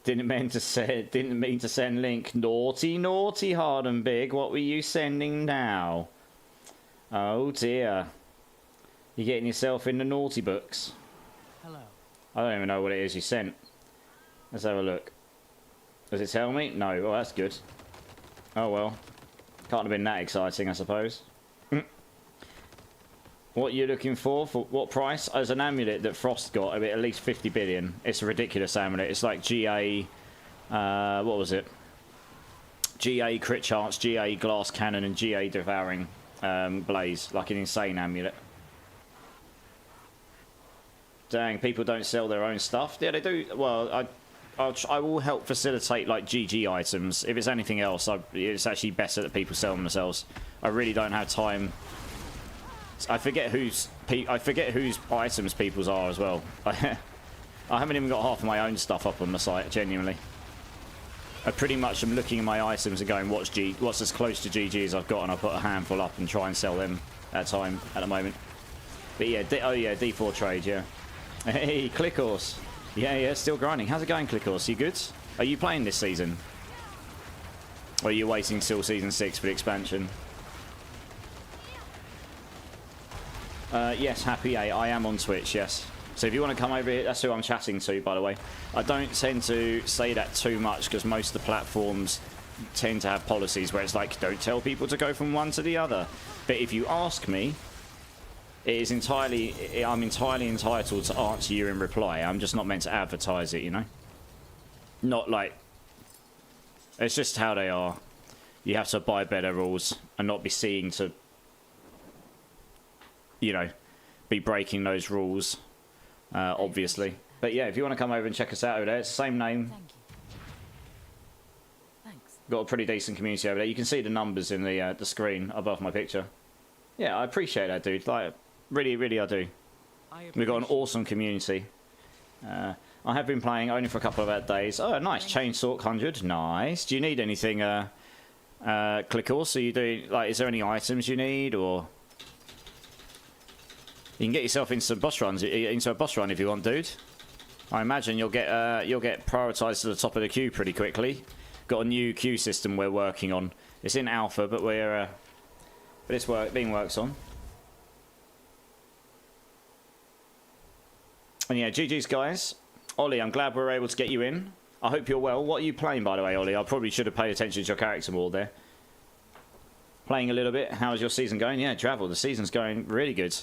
Didn't mean to send link. Naughty, naughty, hard and big. What were you sending now? Oh, dear. You're getting yourself in the naughty books. Hello. I don't even know what it is you sent. Let's have a look. Does it tell me? No. Oh, that's good. Oh, well. Can't have been that exciting, I suppose. What are you looking for? For what price? As an amulet that Frost got, at least 50 billion. It's a ridiculous amulet. It's like GA... what was it? GA crit chance, GA glass cannon, and GA devouring blaze. Like an insane amulet. Dang, people don't sell their own stuff. Yeah, they do. Well, I will help facilitate like GG items. If it's anything else, it's actually better that people sell them themselves. I really don't have time. I forget whose items people's are as well. I haven't even got half of my own stuff up on the site, genuinely. I pretty much am looking at my items and going, what's as close to GG as I've got, and I put a handful up and try and sell them at the moment. But yeah, oh yeah, D4 trade, yeah. Hey, Clickhorse. Yeah, still grinding. How's it going, Clickhorse? You good? Are you playing this season? Or are you waiting till Season 6 for the expansion? Yes, Happy 8. I am on Twitch, yes. So if you want to come over here, that's who I'm chatting to, by the way. I don't tend to say that too much because most of the platforms tend to have policies where it's like, don't tell people to go from one to the other. But if you ask me, I'm entirely entitled to answer you in reply. I'm just not meant to advertise it, you know? Not like... It's just how they are. You have to abide by their rules and not be seen to, you know, be breaking those rules, obviously. But yeah, if you want to come over and check us out over there, it's the same name. Thank you. Thanks. Got a pretty decent community over there. You can see the numbers in the screen above my picture. Yeah, I appreciate that, dude. Like, really, really I do. We've got an awesome community. I have been playing only for a couple of days. Oh, nice. Chainsaw 100. Nice. Do you need anything, Clickhorse? Are you doing, like, is there any items you need, or... You can get yourself into a boss run if you want, dude. I imagine you'll get prioritised to the top of the queue pretty quickly. Got a new queue system we're working on. It's in alpha, but it's being worked on. And yeah, GG's guys. Ollie, I'm glad we were able to get you in. I hope you're well. What are you playing, by the way, Ollie? I probably should have paid attention to your character more there. Playing a little bit. How's your season going? Yeah, Travel. The season's going really good.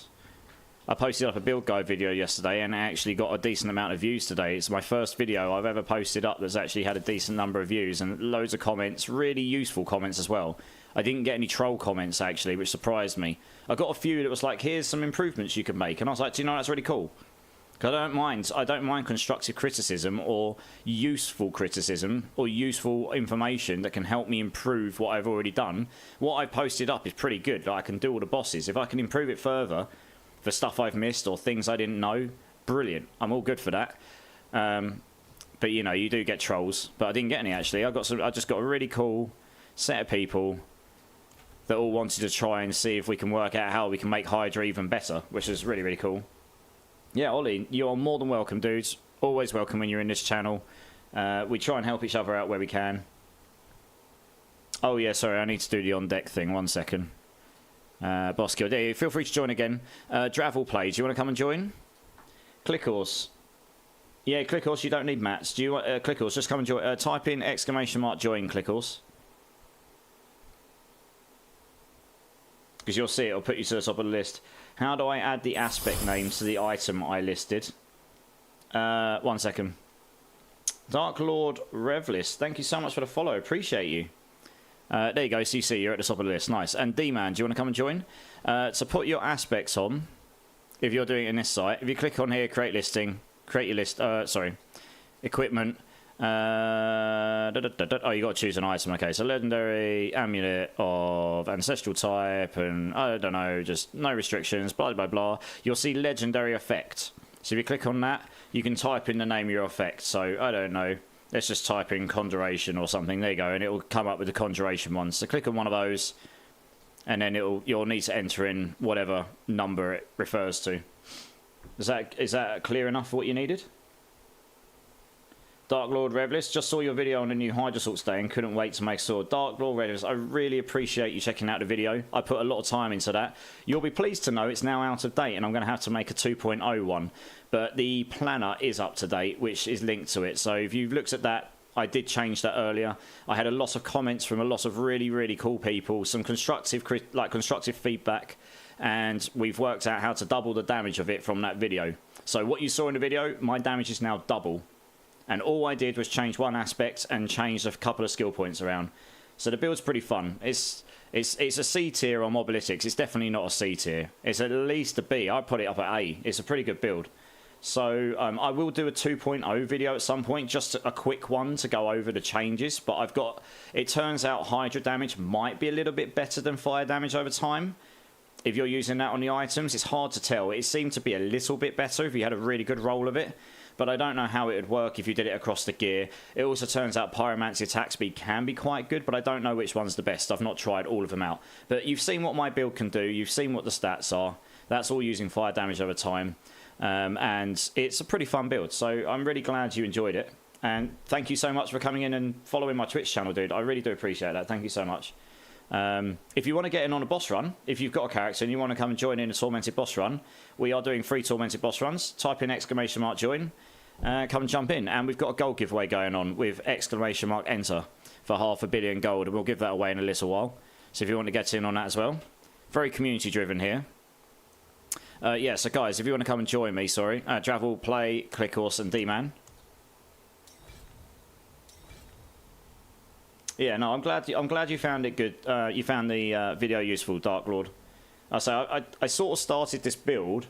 I posted up a build guide video yesterday and I actually got a decent amount of views today. It's my first video I've ever posted up that's actually had a decent number of views and loads of comments, really useful comments as well. I didn't get any troll comments actually, which surprised me. I got a few that was like, here's some improvements you can make, and I was like, do you know, that's really cool. Because I don't mind constructive criticism or useful criticism or useful information that can help me improve what I've already done. What I posted up is pretty good. Like, I can do all the bosses. If I can improve it further for stuff I've missed or things I didn't know, brilliant. I'm all good for that. But you know, you do get trolls, but I didn't get any actually. I just got a really cool set of people that all wanted to try and see if we can work out how we can make Hydra even better, which is really, really cool. Yeah, Ollie, you're more than welcome, dudes. Always welcome when you're in this channel. We try and help each other out where we can. Oh yeah, sorry, I need to do the on deck thing. 1 second. Boss Guild. Yeah, feel free to join again. Dravel Play, do you want to come and join? Clickhorse. Yeah, Clickhorse, you don't need mats. Do you want Clickhorse? Just come and join. Type in !join Clickhorse. Because you'll see it'll put you to the top of the list. How do I add the aspect names to the item I listed? 1 second. Dark Lord Revlist, thank you so much for the follow. Appreciate you. There you go, CC, you're at the top of the list. Nice. And D-Man, do you want to come and join? To put your aspects on, if you're doing it in this site, if you click on here, create listing, create your list, equipment. Oh, you got to choose an item. Okay, so legendary amulet of ancestral type, and I don't know, just no restrictions, blah, blah, blah. You'll see legendary effect. So if you click on that, you can type in the name of your effect. So, I don't know, let's just type in conjuration or something. There you go, and it will come up with the conjuration one. So click on one of those, and then you'll need to enter in whatever number it refers to. Is that clear enough for what you needed? Dark Lord Revelist, just saw your video on the new Hydra Sorceror today and couldn't wait to make sword. Dark Lord Revelist, I really appreciate you checking out the video. I put a lot of time into that. You'll be pleased to know it's now out of date and I'm going to have to make a 2.0 one. But the planner is up to date, which is linked to it. So if you've looked at that, I did change that earlier. I had a lot of comments from a lot of really, really cool people, some constructive feedback, and we've worked out how to double the damage of it from that video. So what you saw in the video, my damage is now double. And all I did was change one aspect and change a couple of skill points around. So the build's pretty fun. It's a C tier on Mobalytics. It's definitely not a C tier. It's at least a B. I'd put it up at A. It's a pretty good build. So I will do a 2.0 video at some point, just a quick one to go over the changes. But it turns out Hydra damage might be a little bit better than fire damage over time. If you're using that on the items, it's hard to tell. It seemed to be a little bit better if you had a really good roll of it. But I don't know how it would work if you did it across the gear. It also turns out Pyromancy attack speed can be quite good, but I don't know which one's the best. I've not tried all of them out. But you've seen what my build can do. You've seen what the stats are. That's all using fire damage over time. And it's a pretty fun build. So I'm really glad you enjoyed it. And thank you so much for coming in and following my Twitch channel, dude. I really do appreciate that. Thank you so much. If you want to get in on a boss run, if you've got a character and you want to come and join in a Tormented boss run, we are doing 3 Tormented boss runs. Type in ! Join. Come and jump in, and we've got a gold giveaway going on with ! Enter for 500 million gold, and we'll give that away in a little while. So if you want to get in on that as well, very community driven here. Yeah, so guys, if you want to come and join me, Travel, Play, Clickhorse, and D-Man. Yeah, no, I'm glad you found it good. You found the video useful, Dark Lord. I sort of started this build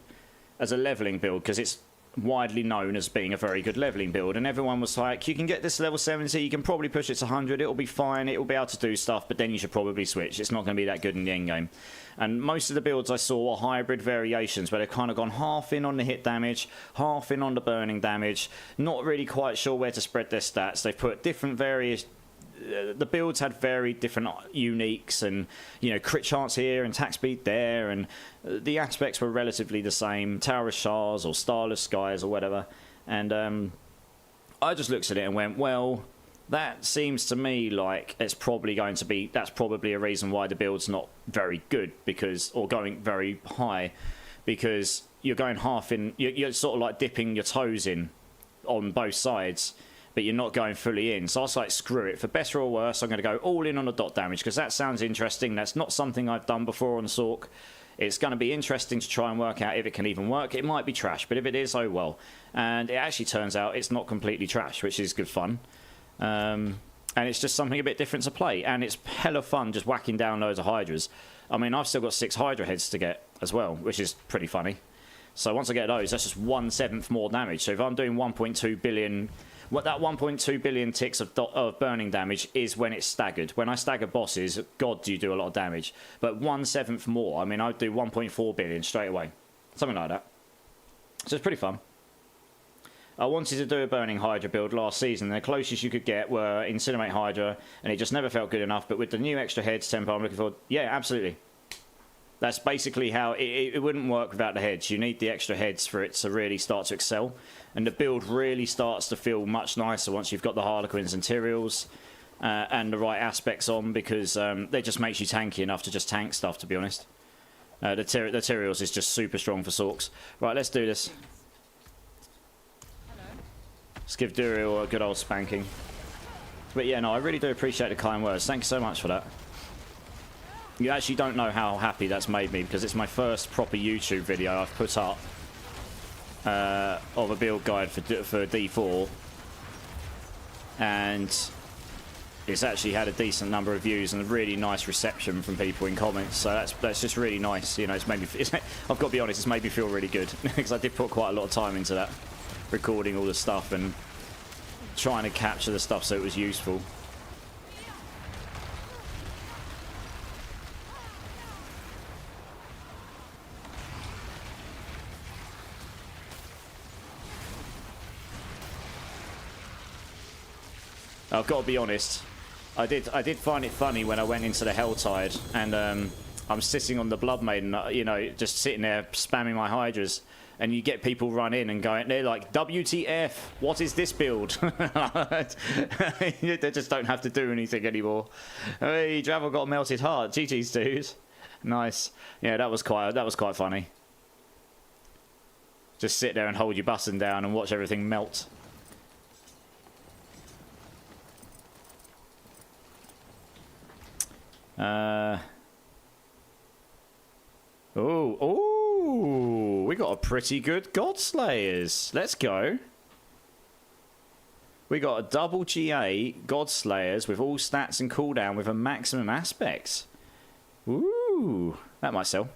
as a leveling build because it's widely known as being a very good leveling build, and everyone was like, you can get this level 70, you can probably push it to 100, it'll be fine, it'll be able to do stuff, but then you should probably switch. It's not going to be that good in the end game. And most of the builds I saw were hybrid variations where they've kind of gone half in on the hit damage, half in on the burning damage, not really quite sure where to spread their stats. They've put different various the builds had very different uniques, and you know, crit chance here and attack speed there, and the aspects were relatively the same, tower of shards or starless skies or whatever. And I just looked at it and went, well, that seems to me like it's probably going to be, that's probably a reason why the build's not very good, because, or going very high, because you're going half in, you're sort of like dipping your toes in on both sides, but you're not going fully in. So I was like, screw it. For better or worse, I'm going to go all in on the dot damage, because that sounds interesting. That's not something I've done before on Sorc. It's going to be interesting to try and work out if it can even work. It might be trash, but if it is, oh well. And it actually turns out it's not completely trash, which is good fun. And it's just something a bit different to play. And it's hella fun just whacking down loads of Hydras. I mean, I've still got 6 Hydra heads to get as well, which is pretty funny. So once I get those, that's just 1/7 more damage. So if I'm doing 1.2 billion... What that 1.2 billion ticks of burning damage is when it's staggered. When I stagger bosses, God, do you do a lot of damage. But 1/7 more, I mean, I'd do 1.4 billion straight away. Something like that. So it's pretty fun. I wanted to do a Burning Hydra build last season. The closest you could get were Incinerate Hydra, and it just never felt good enough. But with the new extra heads tempo I'm looking for, yeah, absolutely. That's basically how it wouldn't work without the heads. You need the extra heads for it to really start to excel. And the build really starts to feel much nicer once you've got the Harlequins and Tyraels and the right aspects on, because they just makes you tanky enough to just tank stuff, to be honest. The Tyraels is just super strong for Sorcs. Right, let's do this. Hello. Let's give Duriel a good old spanking. But yeah, no, I really do appreciate the kind words. Thank you so much for that. You actually don't know how happy that's made me, because it's my first proper YouTube video I've put up of a build guide for D4, and it's actually had a decent number of views and a really nice reception from people in comments. So that's just really nice. You know, it's made me. I've got to be honest, it's made me feel really good because I did put quite a lot of time into that, recording all the stuff and trying to capture the stuff so it was useful. I've got to be honest, I did find it funny when I went into the Helltide and I'm sitting on the Blood Maiden, you know, just sitting there spamming my Hydras, and you get people run in and going, they're like, WTF, what is this build? They just don't have to do anything anymore. Hey, Dravel got a melted heart. GG's, dude. Nice. Yeah, that was quite funny. Just sit there and hold your button down and watch everything melt. Oh, we got a pretty good Godslayers. Let's go. We got a double GA Godslayers with all stats and cooldown with a maximum aspects. Ooh, that might sell.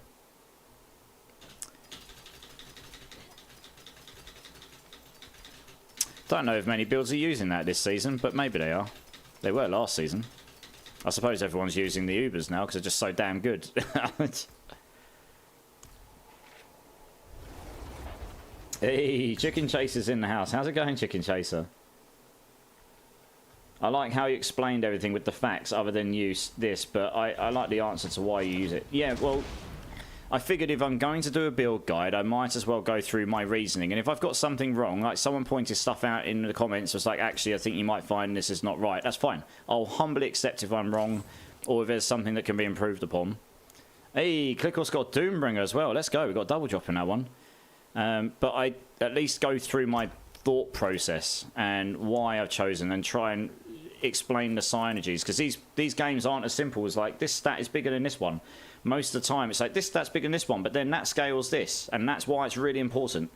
Don't know if many builds are using that this season, but maybe they are. They were last season. I suppose everyone's using the Ubers now because they're just so damn good. Hey, Chicken Chaser's in the house. How's it going, Chicken Chaser? I like how you explained everything with the facts other than use this, but I like the answer to why you use it. Yeah, well, I figured if I'm going to do a build guide, I might as well go through my reasoning. And if I've got something wrong, like someone pointed stuff out in the comments, was like, actually, I think you might find this is not right. That's fine. I'll humbly accept if I'm wrong or if there's something that can be improved upon. Hey, Clickor's got Doombringer as well. Let's go. We've got double drop in that one. But I at least go through my thought process and why I've chosen and try and explain the synergies. Because these games aren't as simple as like, this stat is bigger than this one. Most of the time, it's like, this stat's bigger than this one, but then that scales this, and that's why it's really important.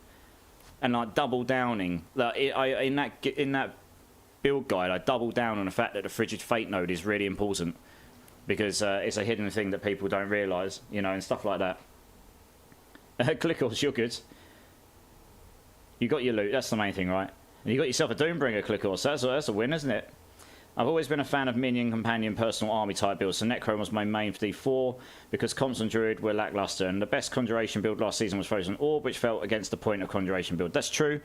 And like double downing, like in that build guide, I double down on the fact that the Frigid Fate node is really important because it's a hidden thing that people don't realise, you know, and stuff like that. Clickles, you're good. You got your loot, that's the main thing, right? And you got yourself a Doombringer, Clickles, so that's a win, isn't it? I've always been a fan of minion, companion, personal army type builds, so Necron was my main for D4 because Comps and Druid were lackluster, and the best Conjuration build last season was Frozen Orb, which felt against the point of Conjuration build. That's true.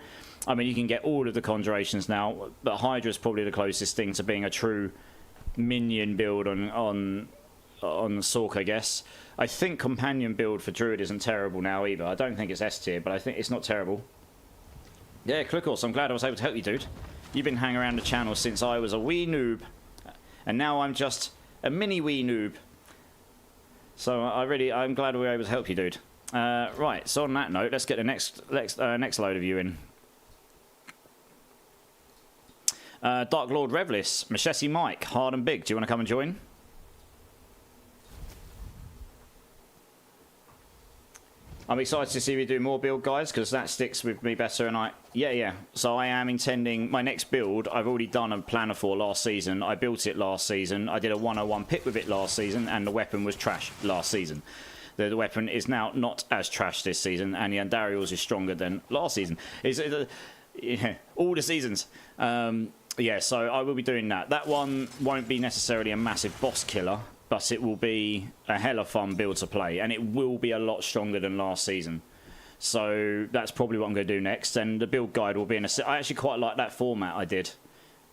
I mean, you can get all of the Conjurations now, but Hydra is probably the closest thing to being a true minion build on Sork, I guess. I think Companion build for Druid isn't terrible now either. I don't think it's S tier, but I think it's not terrible. Yeah, Clickles, I'm glad I was able to help you, dude. You've been hanging around the channel since I was a wee noob, and now I'm just a mini wee noob. So I'm glad we were able to help you, dude. Right, so on that note, let's get the next load of you in. Dark Lord Revlis, Machete Mike, Hard and Big, do you want to come and join? I'm excited to see you do more build guides because that sticks with me better. And yeah. So I am intending my next build. I've already done a planner for last season. I built it last season. I did a 101 pit with it last season, and the weapon was trash last season. The weapon is now not as trash this season, and the Andariel's is stronger than last season. Yeah, all the seasons. Yeah, so I will be doing that. That one won't be necessarily a massive boss killer, but it will be a hella fun build to play, and it will be a lot stronger than last season. So that's probably what I'm going to do next, and the build guide will be in a... I actually quite like that format I did,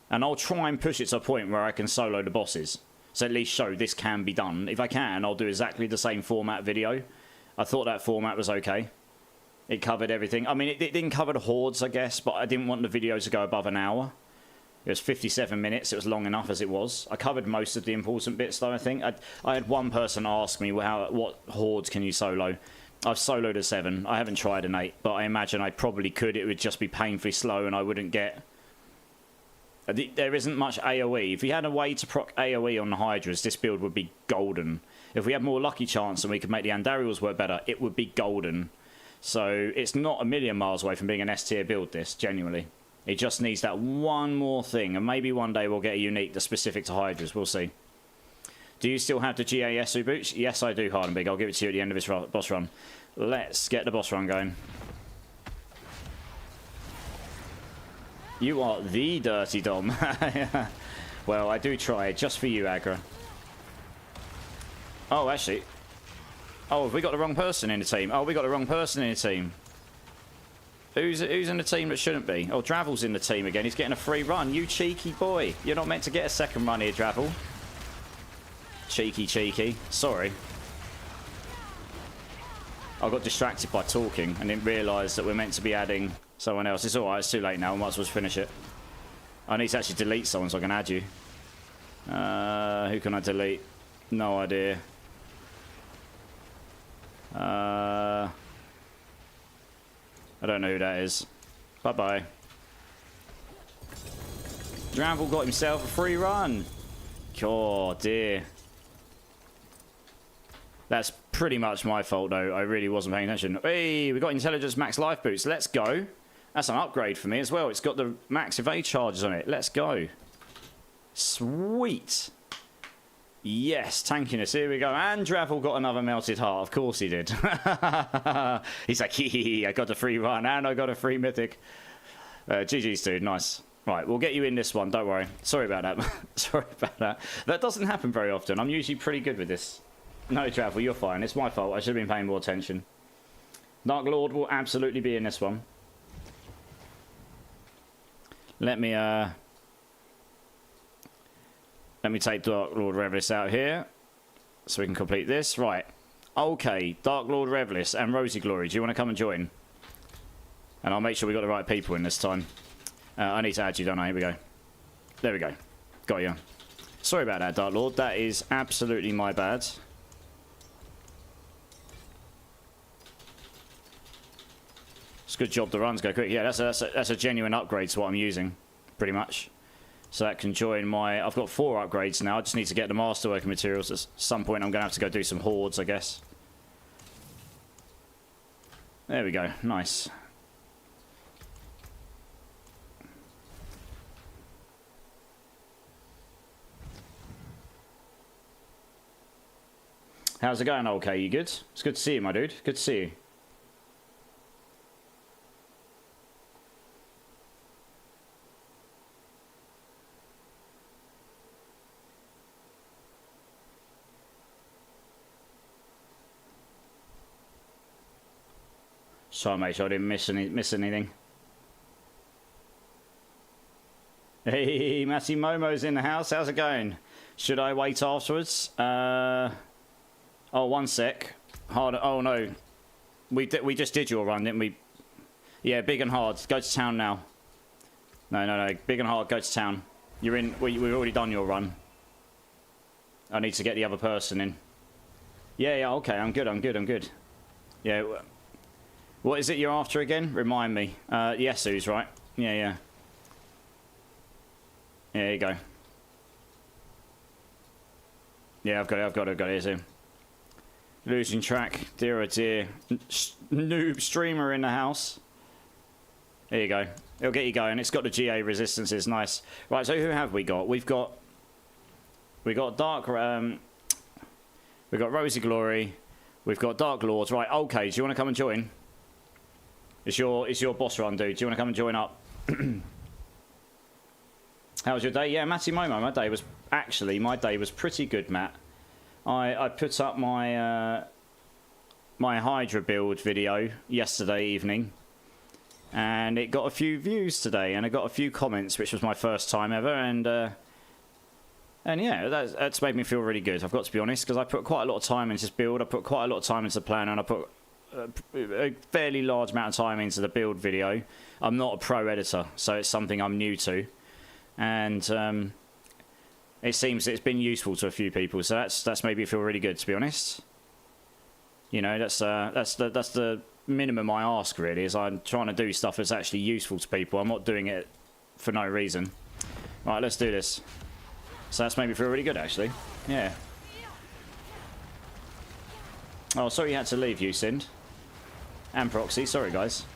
and I'll try and push it to a point where I can solo the bosses, so at least show this can be done. If I can, I'll do exactly the same format video. I thought that format was okay. It covered everything. I mean, it didn't cover the hordes, I guess, but I didn't want the video to go above an hour. It was 57 minutes. It was long enough as it was. I covered most of the important bits, though, I think. I had one person ask me, what hordes can you solo? I've soloed a 7. I haven't tried an 8, but I imagine I probably could. It would just be painfully slow, and I wouldn't get... There isn't much AoE. If we had a way to proc AoE on the Hydras, this build would be golden. If we had more lucky chance and we could make the Andariels work better, it would be golden. So it's not a million miles away from being an S tier build, this, genuinely. It just needs that one more thing, and maybe one day we'll get a unique that's specific to Hydras. We'll see. Do you still have the GASU boots? Yes, I do, Hard and Big. I'll give it to you at the end of this boss run. Let's get the boss run going. You are the dirty Dom. Well, I do try just for you, Agra. Oh, actually. Oh, have we got the wrong person in the team? Oh, we got the wrong person in the team. Who's in the team that shouldn't be? Oh, Dravel's in the team again. He's getting a free run. You cheeky boy. You're not meant to get a second run here, Dravel. Cheeky. Sorry. I got distracted by talking and didn't realise that we're meant to be adding someone else. It's alright, it's too late now. I might as well finish it. I need to actually delete someone so I can add you. Who can I delete? No idea. I don't know who that is. Bye-bye. Dravel got himself a free run. Oh, dear. That's pretty much my fault, though. I really wasn't paying attention. Hey, we got Intelligence Max Life Boots. Let's go. That's an upgrade for me as well. It's got the max evade charges on it. Let's go. Sweet. Yes, tankiness. Here we go. And Dravel got another melted heart. Of course he did. He's like, hee, I got a free run and I got a free mythic. GG's, dude. Nice. Right, we'll get you in this one. Don't worry. Sorry about that. Sorry about that. That doesn't happen very often. I'm usually pretty good with this. No, Dravel, you're fine. It's my fault. I should have been paying more attention. Dark Lord will absolutely be in this one. Let me take Dark Lord Revelis out here so we can complete this. Right. Okay, Dark Lord Revelis and Rosy Glory. Do you want to come and join? And I'll make sure we got the right people in this time. I need to add you, don't I? Here we go. There we go. Got you. Sorry about that, Dark Lord. That is absolutely my bad. It's a good job the runs go quick. Yeah, that's a genuine upgrade to what I'm using, pretty much. So that can join my... I've got 4 upgrades now. I just need to get the masterworking materials. At some point, I'm going to have to go do some hordes, I guess. There we go. Nice. How's it going, okay? You good? It's good to see you, my dude. Good to see you. Sorry, mate, sure I didn't miss anything. Hey, Matty Momo's in the house. How's it going? Should I wait afterwards? Oh, 1 sec. Hard. Oh no, we just did your run, didn't we? Yeah, big and hard. Go to town now. No. Big and hard. Go to town. You're in. We've already done your run. I need to get the other person in. Yeah. Okay. I'm good. Yeah. What is it you're after again? Remind me. Yesu's, right? Yeah. Yeah, there you go. Yeah, I've got it. Here's him. Losing track. Dear oh dear. Noob streamer in the house. There you go. It'll get you going. It's got the GA resistances. Nice. Right, so who have we got? We've got Dark... we've got Rosy Glory. We've got Dark Lords. Right, okay. Do you want to come and join? It's your boss run, dude. Do you want to come and join up? How was your day? Yeah, Matty Momo. My day was pretty good, Matt. I put up my my Hydra build video yesterday evening, and it got a few views today, and I got a few comments, which was my first time ever, and yeah, that's made me feel really good. I've got to be honest, because I put quite a lot of time into this build. I put quite a lot of time into the plan, and I put a fairly large amount of time into the build video. I'm not a pro editor, so it's something I'm new to, and it seems that it's been useful to a few people. So that's made me feel really good, to be honest. You know, that's the minimum I ask, really, is I'm trying to do stuff that's actually useful to people. I'm not doing it for no reason. Right, let's do this. So that's made me feel really good, actually. Yeah. Oh, sorry you had to leave, you Sind. And Proxy, sorry guys.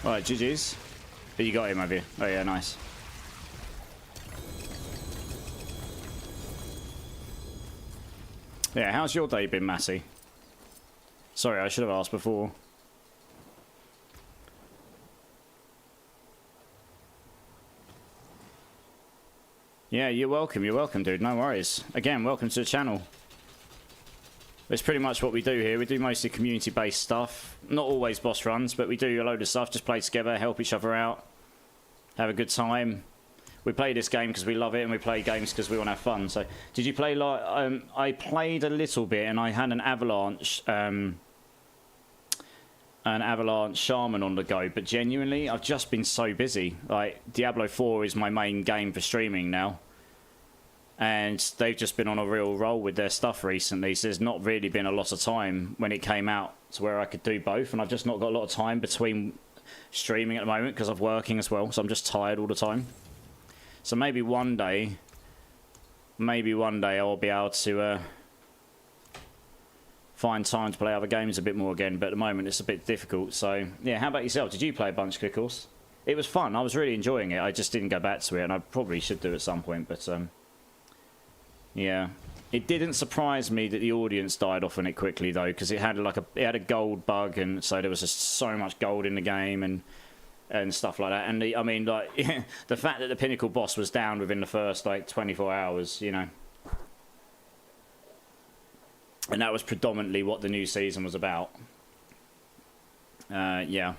Right, GG's. But you got him, have you? Oh yeah, nice. Yeah, how's your day been, Massey? Sorry, I should have asked before. Yeah, you're welcome, dude. No worries. Again, welcome to the channel. It's pretty much what we do here. We do mostly community-based stuff. Not always boss runs, but we do a load of stuff. Just play together, help each other out, have a good time. We play this game because we love it, and we play games because we want to have fun. So, did you play like... I played a little bit, and I had an Avalanche... an Avalanche Shaman on the go, but genuinely, I've just been so busy. Like, Diablo 4 is my main game for streaming now. And they've just been on a real roll with their stuff recently, so there's not really been a lot of time when it came out to where I could do both, and I've just not got a lot of time between streaming at the moment because I'm working as well, so I'm just tired all the time. So maybe one day I'll be able to find time to play other games a bit more again, but at the moment it's a bit difficult. So yeah, how about yourself? Did you play a bunch, Kickles? It was fun. I was really enjoying it. I just didn't go back to it, and I probably should do at some point, but yeah, it didn't surprise me that the audience died off on it quickly though, because it had a gold bug, and so there was just so much gold in the game and stuff like that. And I mean, like the fact that the pinnacle boss was down within the first like 24 hours, you know, and that was predominantly what the new season was about. Yeah,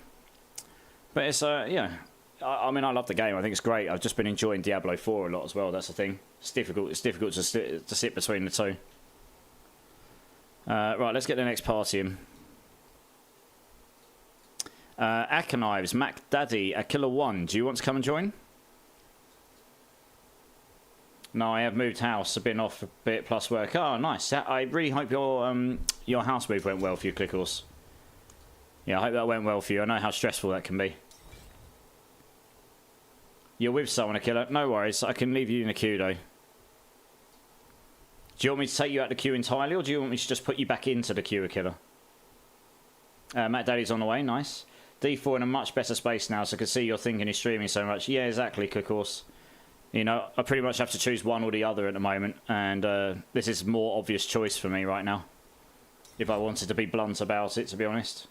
but it's yeah. I mean, I love the game. I think it's great. I've just been enjoying Diablo 4 a lot as well. That's the thing. It's difficult. It's difficult to sit between the two. Right, let's get the next party in. Akanives, Mac Daddy, Akilla 1. Do you want to come and join? No, I have moved house. I've been off a bit plus work. Oh, nice. I really hope your house move went well for you, Clickles. Yeah, I hope that went well for you. I know how stressful that can be. You're with someone, Akilla. No worries. I can leave you in the queue, though. Do you want me to take you out of the queue entirely, or do you want me to just put you back into the queue, Akilla? Matt Daddy's on the way. Nice. D4 in a much better space now, so I can see you're thinking he's streaming so much. Yeah, exactly, of course. You know, I pretty much have to choose one or the other at the moment, and this is a more obvious choice for me right now. If I wanted to be blunt about it, to be honest.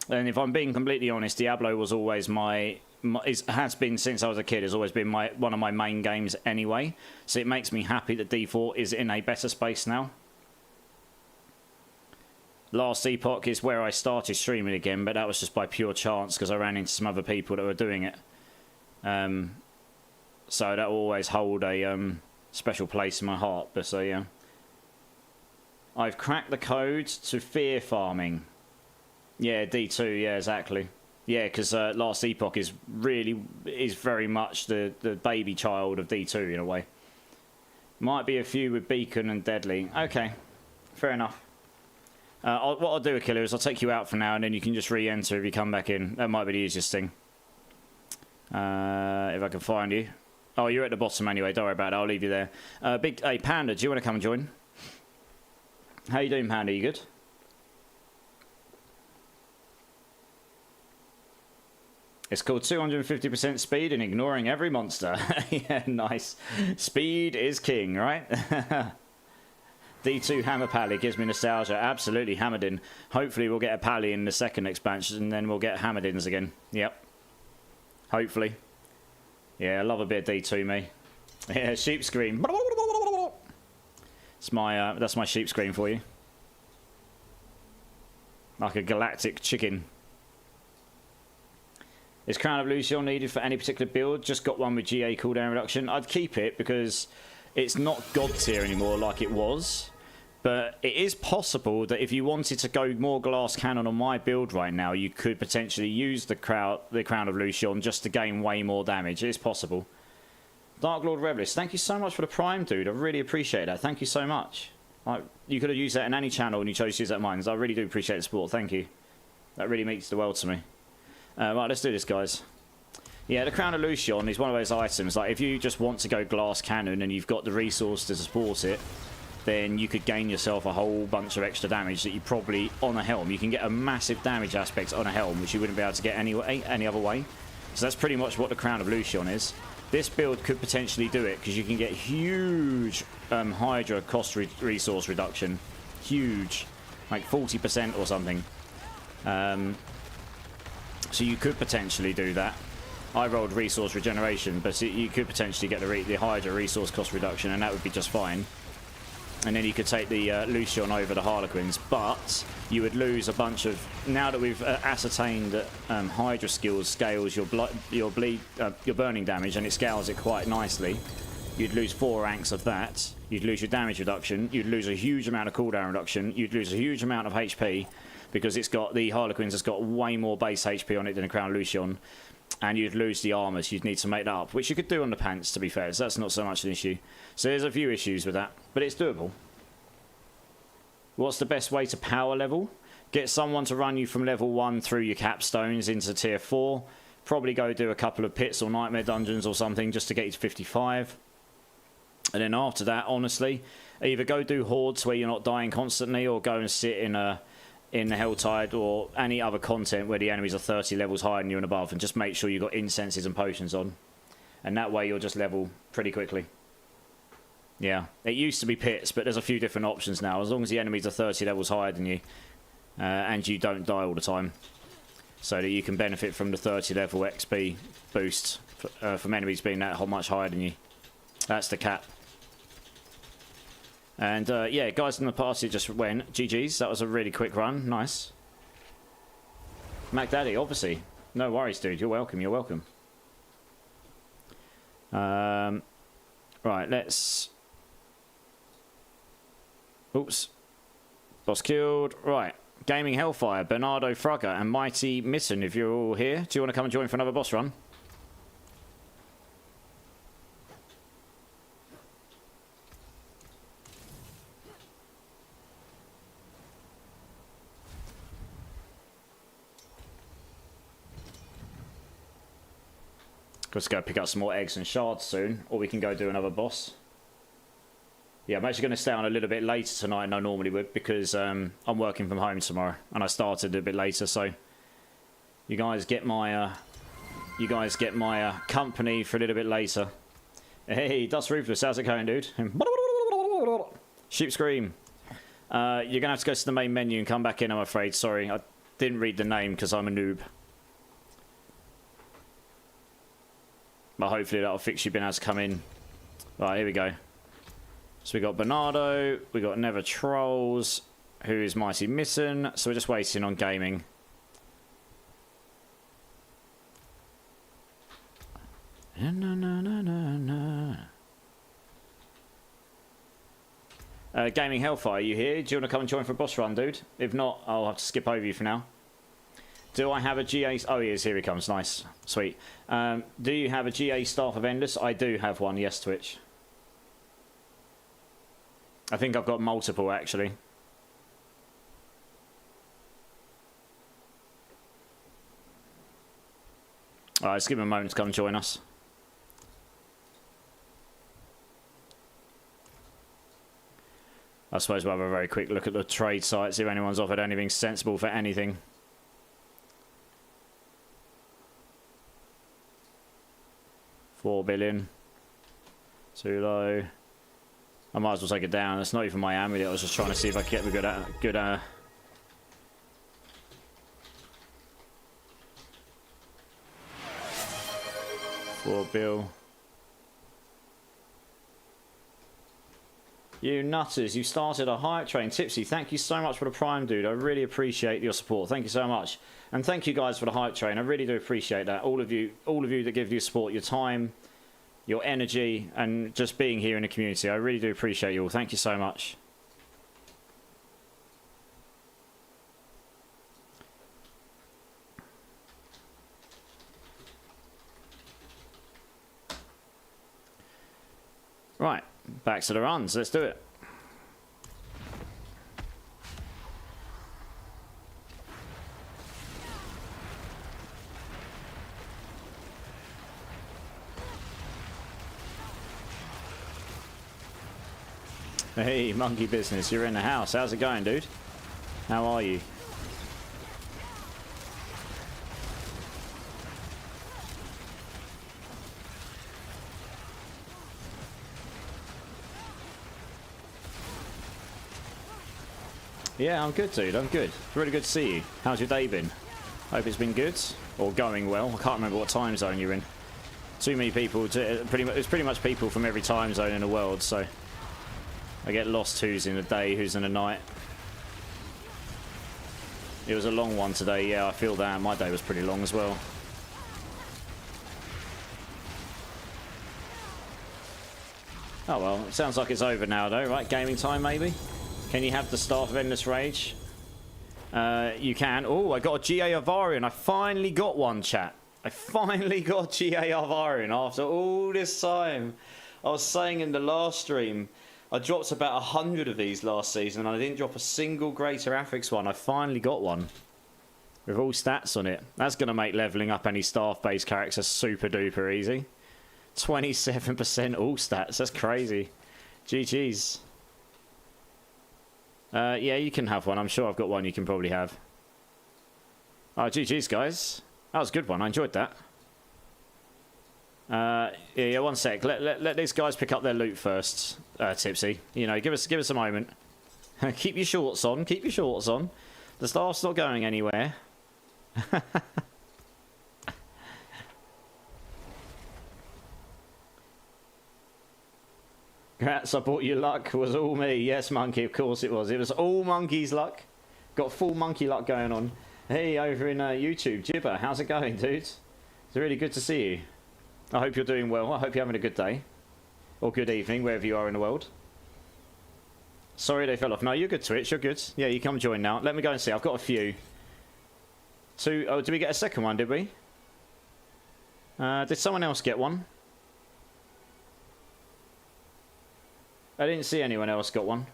And if I'm being completely honest, Diablo was always has been since I was a kid, has always been one of my main games anyway. So it makes me happy that D4 is in a better space now. Last Epoch is where I started streaming again, but that was just by pure chance because I ran into some other people that were doing it. So that will always hold a special place in my heart. But so yeah, I've cracked the code to fear farming. Yeah, D2, yeah, exactly. Yeah, because Last Epoch is very much the baby child of D2 in a way. Might be a few with Beacon and Deadly. Okay, fair enough. What I'll do, Akilla, is I'll take you out for now, and then you can just re-enter if you come back in. That might be the easiest thing. If I can find you. Oh, you're at the bottom anyway. Don't worry about it. I'll leave you there. Hey, Panda, do you want to come and join? How you doing, Panda? You good? It's called 250% speed and ignoring every monster. Yeah, nice. Speed is king, right? D2 Hammer Pally gives me nostalgia. Absolutely, Hammerdin. Hopefully we'll get a Pally in the second expansion, and then we'll get Hammerdins again. Yep. Hopefully. Yeah, I love a bit of D2, me. Yeah, sheep scream. It's my, that's my sheep scream for you. Like a galactic chicken. Is Crown of Lucian needed for any particular build? Just got one with GA cooldown reduction. I'd keep it because it's not God tier anymore like it was. But it is possible that if you wanted to go more glass cannon on my build right now, you could potentially use the Crown of Lucian just to gain way more damage. It is possible. Dark Lord Revelist, thank you so much for the Prime, dude. I really appreciate that. Thank you so much. You could have used that in any channel and you chose to use that in mine. So I really do appreciate the support. Thank you. That really means the world to me. Right, let's do this, guys. Yeah, the Crown of Lucian is one of those items. Like, if you just want to go glass cannon and you've got the resource to support it, then you could gain yourself a whole bunch of extra damage that you probably, on a helm, you can get a massive damage aspect on a helm, which you wouldn't be able to get any other way. So that's pretty much what the Crown of Lucion is. This build could potentially do it, because you can get huge Hydra cost resource reduction. Huge. Like 40% or something. So you could potentially do that. I rolled resource regeneration, but you could potentially get the Hydra resource cost reduction, and that would be just fine. And then you could take the Lucion over the Harlequins, but you would lose a bunch of... Now that we've ascertained that Hydra skills scales your burning damage, and it scales it quite nicely, you'd lose 4 ranks of that. You'd lose your damage reduction. You'd lose a huge amount of cooldown reduction. You'd lose a huge amount of HP, because it's got the Harlequins has got way more base HP on it than the Crown Lucion. And you'd lose the armor, so you'd need to make that up, which you could do on the pants, to be fair, so that's not so much an issue. So there's a few issues with that, but it's doable. What's the best way to power level? Get someone to run you from level 1 through your capstones into tier 4. Probably go do a couple of pits or nightmare dungeons or something just to get you to 55. And then after that, honestly, either go do hordes where you're not dying constantly, or go and sit in the Helltide or any other content where the enemies are 30 levels higher than you and above, and just make sure you've got incenses and potions on. And that way you'll just level pretty quickly. Yeah, it used to be pits, but there's a few different options now. As long as the enemies are 30 levels higher than you, and you don't die all the time, so that you can benefit from the 30 level XP boost from enemies being that much higher than you. That's the cap. And yeah, guys in the party just went. GG's, that was a really quick run. Nice. Mac Daddy, obviously. No worries, dude. You're welcome. You're welcome. Right, let's... Oops. Boss killed. Right. Gaming Hellfire, Bernardo Frugger, and Mighty Mitten, if you're all here. Do you want to come and join for another boss run? Let's go pick up some more eggs and shards soon, or we can go do another boss. Yeah, I'm actually going to stay on a little bit later tonight than I normally would, because I'm working from home tomorrow, and I started a bit later, so you guys get my company for a little bit later. Hey, Dust Ruthless, how's it going, dude? Sheep Scream. You're going to have to go to the main menu and come back in, I'm afraid. Sorry, I didn't read the name because I'm a noob. But hopefully that'll fix you being able to come in. Right, here we go. So we got Bernardo, we got Never Trolls, who is Mighty Mitten. So we're just waiting on gaming. Gaming Hellfire, are you here? Do you want to come and join for a boss run, dude? If not, I'll have to skip over you for now. Do I have a GA... Oh, he is. Here he comes. Nice. Sweet. Do you have a GA Staff of Endless? I do have one. Yes, Twitch. I think I've got multiple, actually. Alright, let's give him a moment to come and join us. I suppose we'll have a very quick look at the trade sites, if anyone's offered anything sensible for anything. $4 billion. Too low. I might as well take it down. It's not even my amulet. I was just trying to see if I could get the good $4 billion. You nutters, you started a hype train. Tipsy, thank you so much for the Prime, dude. I really appreciate your support. Thank you so much. And thank you guys for the hype train. I really do appreciate that. All of you that give your support, your time, your energy, and just being here in the community. I really do appreciate you all. Thank you so much. Right, back to the runs. Let's do it. Hey, monkey business, you're in the house. How's it going, dude? How are you? Yeah, I'm good, dude. I'm good. It's really good to see you. How's your day been? Hope it's been good or going well. I can't remember what time zone you're in. Too many people. It's pretty much people from every time zone in the world, so I get lost who's in the day, who's in the night. It was a long one today. Yeah, I feel that. My day was pretty long as well. Oh well, it sounds like it's over now though, right? Gaming time maybe? Can you have the Staff of Endless Rage? You can. Oh, I got a GA Avarian. I finally got one, chat. I finally got GA Avarian after all this time. I was saying in the last stream, I dropped about 100 of these last season and I didn't drop a single Greater Affix one. I finally got one. With all stats on it. That's going to make leveling up any staff-based characters super duper easy. 27% all stats. That's crazy. GG's. Yeah, you can have one. I'm sure I've got one you can probably have. Oh, GG's, guys. That was a good one. I enjoyed that. Yeah, one sec. Let these guys pick up their loot first, Tipsy. You know, give us a moment. Keep your shorts on. Keep your shorts on. The staff's not going anywhere. Congrats, I bought you luck. It was all me. Yes, monkey, of course it was. It was all monkey's luck. Got full monkey luck going on. Hey, over in YouTube. Jibber, how's it going, dude? It's really good to see you. I hope you're doing well. I hope you're having a good day. Or good evening, wherever you are in the world. Sorry they fell off. No, you're good, Twitch. You're good. Yeah, you come join now. Let me go and see. I've got a few. Two. Oh, did we get a second one, did we? Did someone else get one? I didn't see anyone else got one.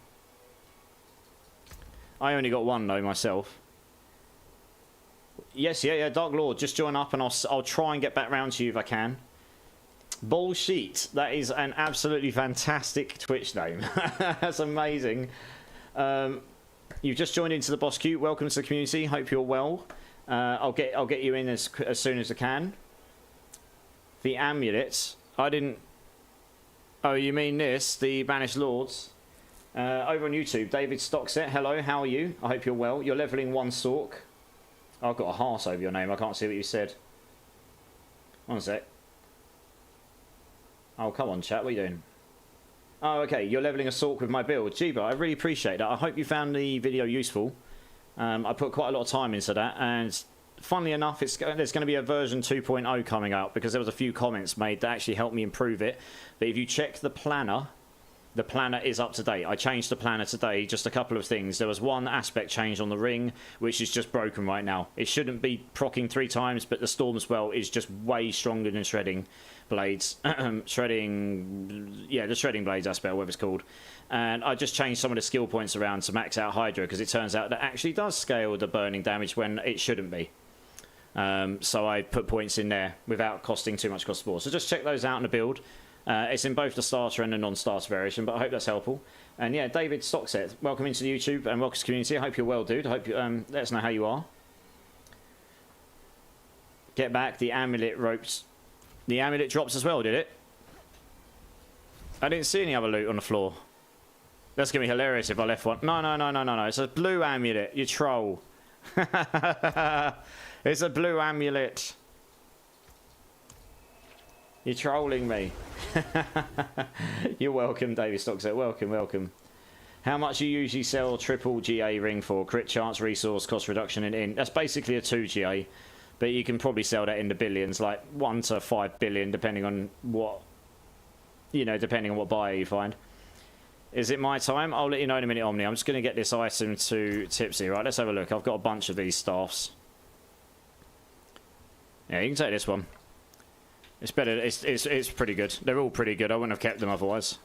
I only got one, though, myself. Yes, yeah, Dark Lord. Just join up and I'll try and get back round to you if I can. Bullshit. That is an absolutely fantastic Twitch name. That's amazing. You've just joined into the boss queue. Welcome to the community. Hope you're well. I'll get you in as soon as I can. The amulets. I didn't... Oh, you mean this? The Banished Lords. Over on YouTube, David Stockset. Hello, how are you? I hope you're well. You're leveling 1 Sork. I've got a heart over your name. I can't see what you said. One sec. Oh, come on, chat. What are you doing? Oh, okay. You're leveling a Sork with my build. Jiba, I really appreciate that. I hope you found the video useful. I put quite a lot of time into that. And funnily enough, there's going to be a version 2.0 coming out because there was a few comments made that actually helped me improve it. But if you check the planner is up to date. I changed the planner today, just a couple of things. There was one aspect change on the ring, which is just broken right now. It shouldn't be proccing 3 times, but the Storm Spell is just way stronger than Shredding Blades. The Shredding Blades aspect, whatever it's called. And I just changed some of the skill points around to max out Hydra, because it turns out that actually does scale the burning damage when it shouldn't be. So I put points in there without costing too much cost of war. So just check those out in the build. It's in both the starter and the non-starter variation, but I hope that's helpful. And yeah, David Stockset, welcome into the YouTube and welcome to the community. I hope you're well, dude. I hope you, let us know how you are. Get back the amulet ropes. The amulet drops as well, did it? I didn't see any other loot on the floor. That's going to be hilarious if I left one. No. It's a blue amulet, you troll. It's a blue amulet. You're trolling me. You're welcome, David Stockset. Welcome. How much you usually sell triple GA ring for? Crit chance, resource, cost reduction, and in. That's basically a 2 GA. But you can probably sell that in the billions, like 1 to 5 billion, depending on what, depending on what buyer you find. Is it my time? I'll let you know in a minute, Omni. I'm just going to get this item to Tipsy. Right, let's have a look. I've got a bunch of these staffs. Yeah, you can take this one. It's better. It's pretty good. They're all pretty good. I wouldn't have kept them otherwise.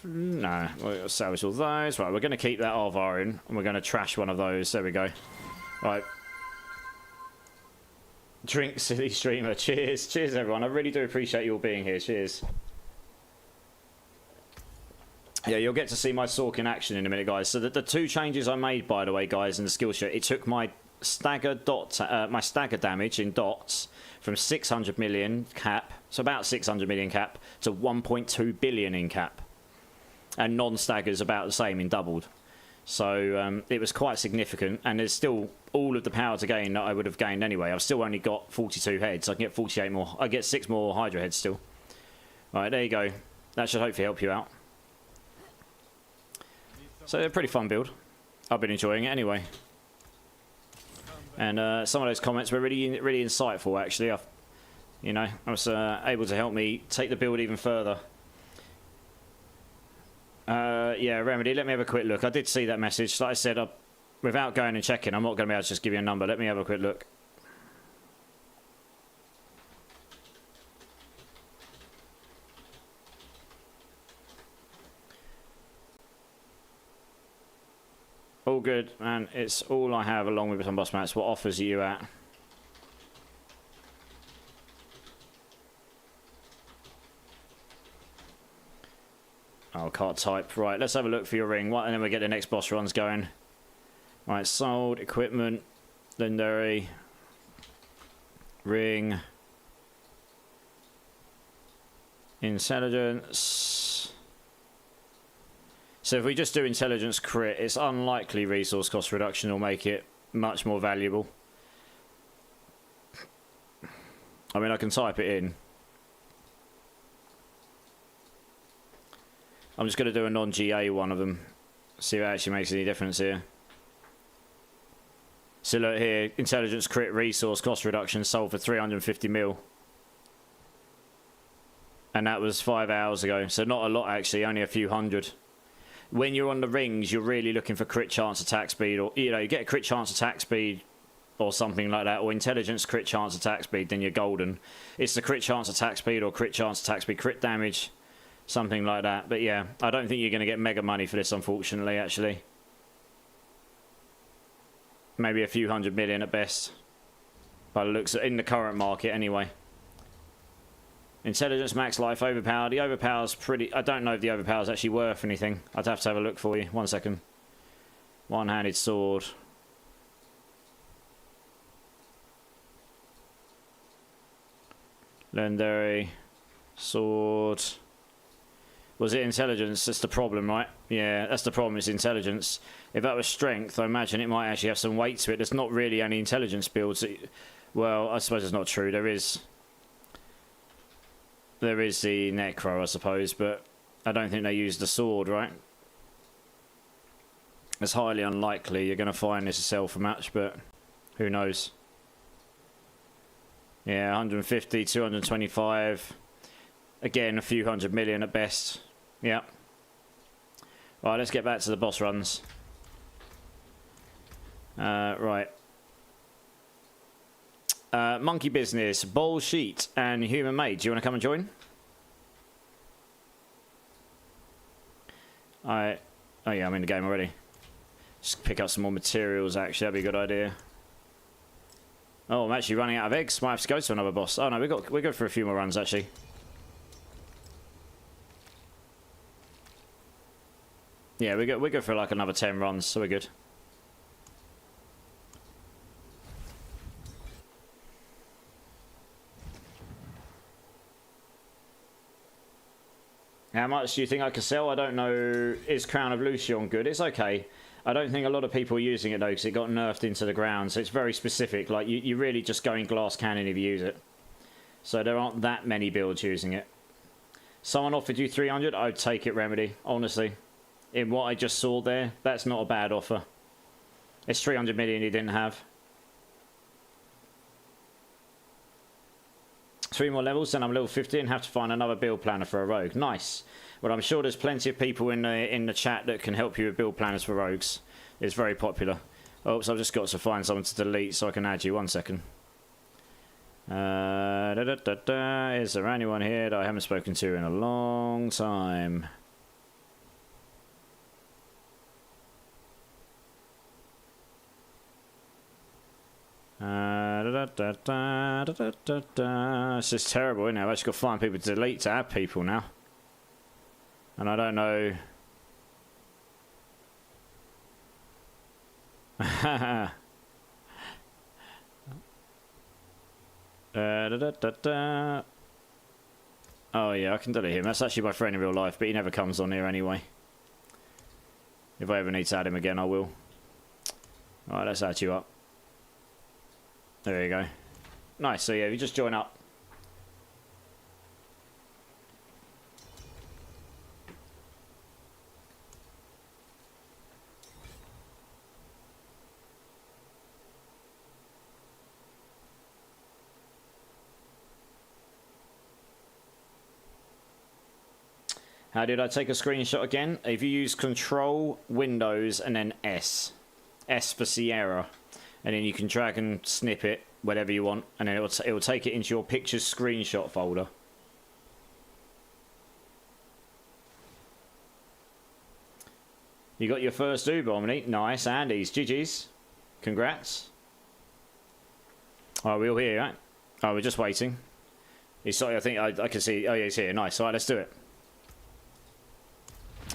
No, we'll salvage all those. Right, we're going to keep that Arvar in, and we're going to trash one of those. There we go. Right. Drink Silly Streamer. Cheers. Cheers, everyone. I really do appreciate you all being here. Cheers. Yeah, you'll get to see my Sork in action in a minute, guys. So the two changes I made, by the way, guys, in the skill sheet, it took my stagger damage in dots from 600 million cap, so about 600 million cap, to 1.2 billion in cap. And non-staggers about the same in doubled. So it was quite significant, and there's still all of the power to gain that I would have gained anyway. I've still only got 42 heads. I can get 48 more. I get 6 more Hydra heads still. Right, there you go. That should hopefully help you out. So they're a pretty fun build. I've been enjoying it anyway. And some of those comments were really insightful, actually. I was able to help me take the build even further. Yeah, Remedy, let me have a quick look. I did see that message. Like I said, without going and checking, I'm not going to be able to just give you a number. Let me have a quick look. All good, man. It's all I have along with some boss mats. What offers are you at? Oh, can't type. Right, let's have a look for your ring. And then we'll get the next boss runs going. Right, sold, equipment, legendary, ring, intelligence. So if we just do intelligence crit, it's unlikely resource cost reduction will make it much more valuable. I mean, I can type it in. I'm just going to do a non-GA one of them. See if it actually makes any difference here. So look here, intelligence crit resource cost reduction sold for 350 mil. And that was 5 hours ago. So not a lot actually, only a few hundred. When you're on the rings, you're really looking for crit chance attack speed, or you get a crit chance attack speed or something like that, or intelligence crit chance attack speed, then you're golden. It's the crit chance attack speed or crit chance attack speed, crit damage, something like that. But yeah, I don't think you're going to get mega money for this, unfortunately, actually. Maybe a few 100 million at best. By the looks of, in the current market anyway. Intelligence max life overpower. The overpower's pretty... I don't know if the overpower's actually worth anything. I'd have to have a look for you. 1 second. One-handed sword. Legendary. Sword. Was it intelligence? That's the problem, right? Yeah, that's the problem. It's intelligence. If that was strength, I imagine it might actually have some weight to it. There's not really any intelligence builds. Well, I suppose it's not true. There is the Necro, I suppose, but I don't think they use the sword, right? It's highly unlikely you're going to find this a sell for match, but who knows? Yeah, 150, 225. Again, a few 100 million at best. Yeah. Right, let's get back to the boss runs. Right. Monkey Business, Bowl Sheet, and Human Made. Do you want to come and join? Oh yeah, I'm in the game already. Just pick up some more materials, actually. That'd be a good idea. Oh, I'm actually running out of eggs. Might have to go to another boss. Oh no, we're good for a few more runs, actually. Yeah, we're good for like another 10 runs, so we're good. How much do you think I could sell? I don't know. Is Crown of Lucion good? It's okay. I don't think a lot of people are using it though, because it got nerfed into the ground, so it's very specific. Like you really just go in glass cannon if you use it. So there aren't that many builds using it. Someone offered you 300, I'd take it, Remedy. Honestly, in what I just saw there, that's not a bad offer. It's 300 million you didn't have. 3 more levels, then I'm level 50 and have to find another build planner for a rogue. Nice. Well, I'm sure there's plenty of people in the chat that can help you with build planners for rogues. It's very popular. Oops, I've just got to find someone to delete so I can add you. 1 second. Is there anyone here that I haven't spoken to in a long time? It's just terrible, isn't it? I've actually got to find people to delete to add people now. And I don't know. Oh yeah, I can delete him. That's actually my friend in real life, but he never comes on here anyway. If I ever need to add him again, I will. Alright, let's add you up. There you go. Nice, so yeah, you just join up. How did I take a screenshot again? If you use Control, Windows, and then S. S for Sierra. And then you can drag and snip it, whatever you want. And then it will take it into your pictures screenshot folder. You got your first Uber, Omni. Nice, Andy's. GG's. Congrats. Oh, we're all here, right? Oh, we're just waiting. He's sorry, I think I can see. Oh, yeah, he's here. Nice. All right, let's do it.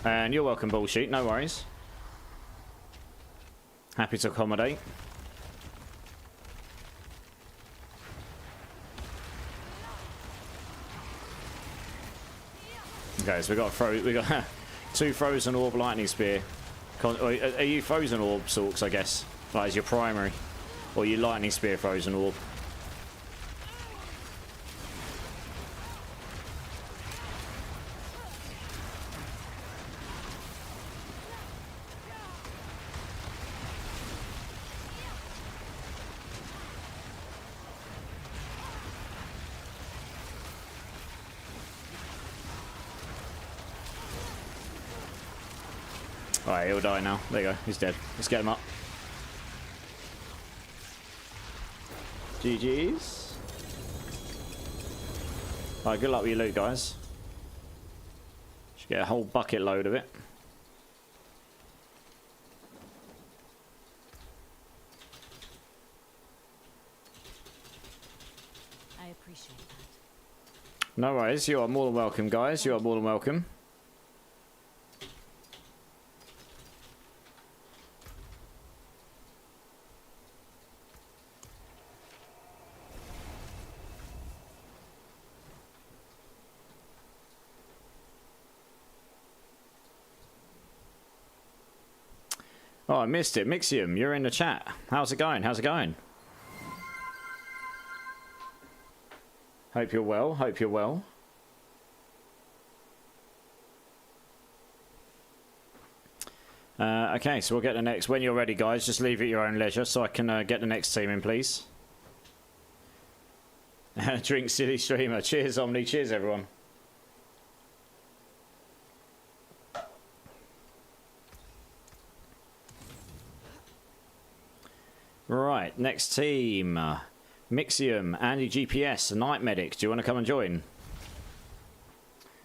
And you're welcome, Bullshit. No worries. Happy to accommodate. Okay, so we got 2 frozen orb lightning spear. Are you frozen orb sorks? I guess like as your primary, or you lightning spear frozen orb. Alright, he'll die now. There you go. He's dead. Let's get him up. GG's. Alright, good luck with your loot, guys. Should get a whole bucket load of it. I appreciate that. No worries. You are more than welcome, guys. You are more than welcome. Oh, I missed it. Mixium, you're in the chat. How's it going? How's it going? Hope you're well. Hope you're well. Okay, so we'll get the next. When you're ready, guys, just leave at your own leisure so I can get the next team in, please. Drink Silly Streamer. Cheers, Omni. Cheers, everyone. Right, next team. Mixium, Andy GPS, Night Medic. Do you want to come and join?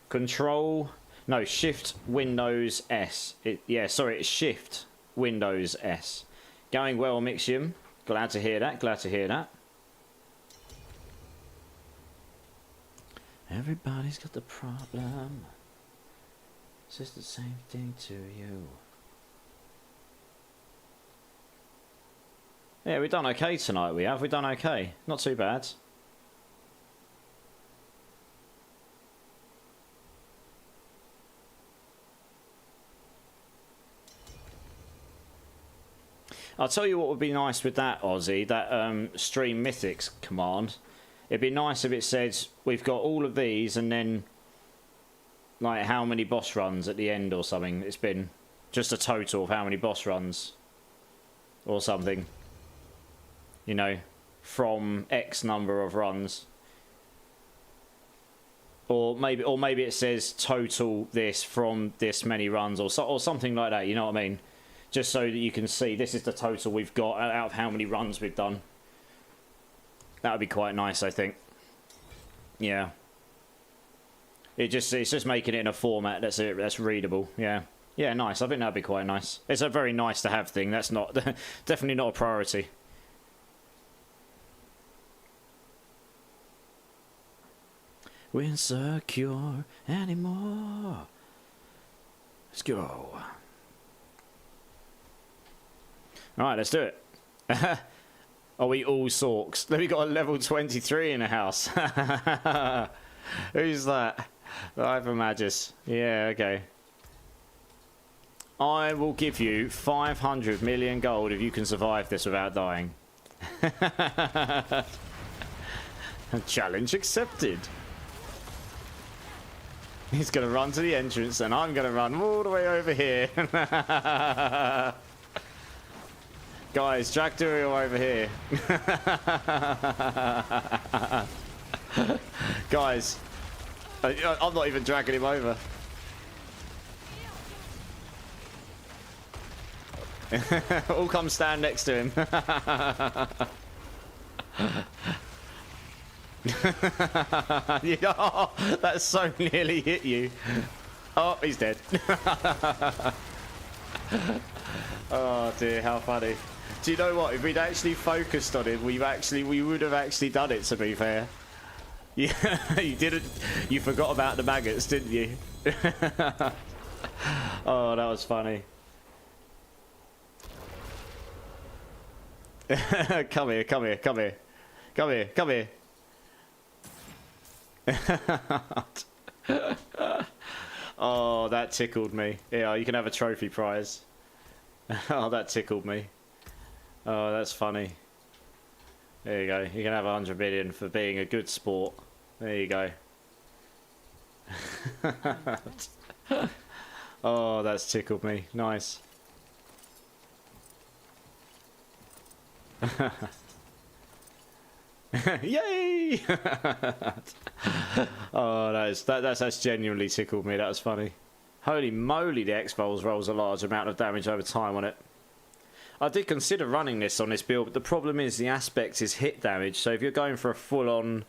Control, no, Shift Windows S. It's Shift Windows S. Going well, Mixium. Glad to hear that. Glad to hear that. Everybody's got the problem. Says the same thing to you. Yeah, we've done okay tonight, we have. We've done okay. Not too bad. I'll tell you what would be nice with that, Aussie, that stream mythics command. It'd be nice if it said, we've got all of these, and then, like, how many boss runs at the end or something. It's been just a total of how many boss runs or something. You know, from X number of runs, or maybe it says total this from this many runs, or something like that. You know what I mean? Just so that you can see this is the total we've got out of how many runs we've done. That would be quite nice, I think. Yeah. It's just making it in a format that's readable. Yeah. Yeah, nice. I think that'd be quite nice. It's a very nice to have thing. That's not definitely not a priority. We're insecure anymore. Let's go. Alright, let's do it. Are we all sorks? Then we got a level 23 in the house. Who's that? Hypermagus. Yeah, okay. I will give you 500 million gold if you can survive this without dying. Challenge accepted. He's going to run to the entrance and I'm going to run all the way over here. Guys, drag Duriel over here. Guys, I'm not even dragging him over. All come stand next to him. Yeah, that so nearly hit you. Oh, he's dead. Oh dear, how funny. Do you know what? If we'd actually focused on him, we would have actually done it, to be fair. Yeah, you didn't. You forgot about the maggots, didn't you? Oh, that was funny. Come here, come here, come here. Come here, come here. Oh, that tickled me. Yeah, you can have a trophy prize. Oh, that tickled me. Oh, that's funny. There you go. You can have 100 million for being a good sport. There you go. Oh, that's tickled me. Nice. Yay! Oh, that's genuinely tickled me. That was funny. Holy moly, the X-Vol's rolls a large amount of damage over time on it. I did consider running this on this build, but the problem is the aspect is hit damage. So if you're going for a full-on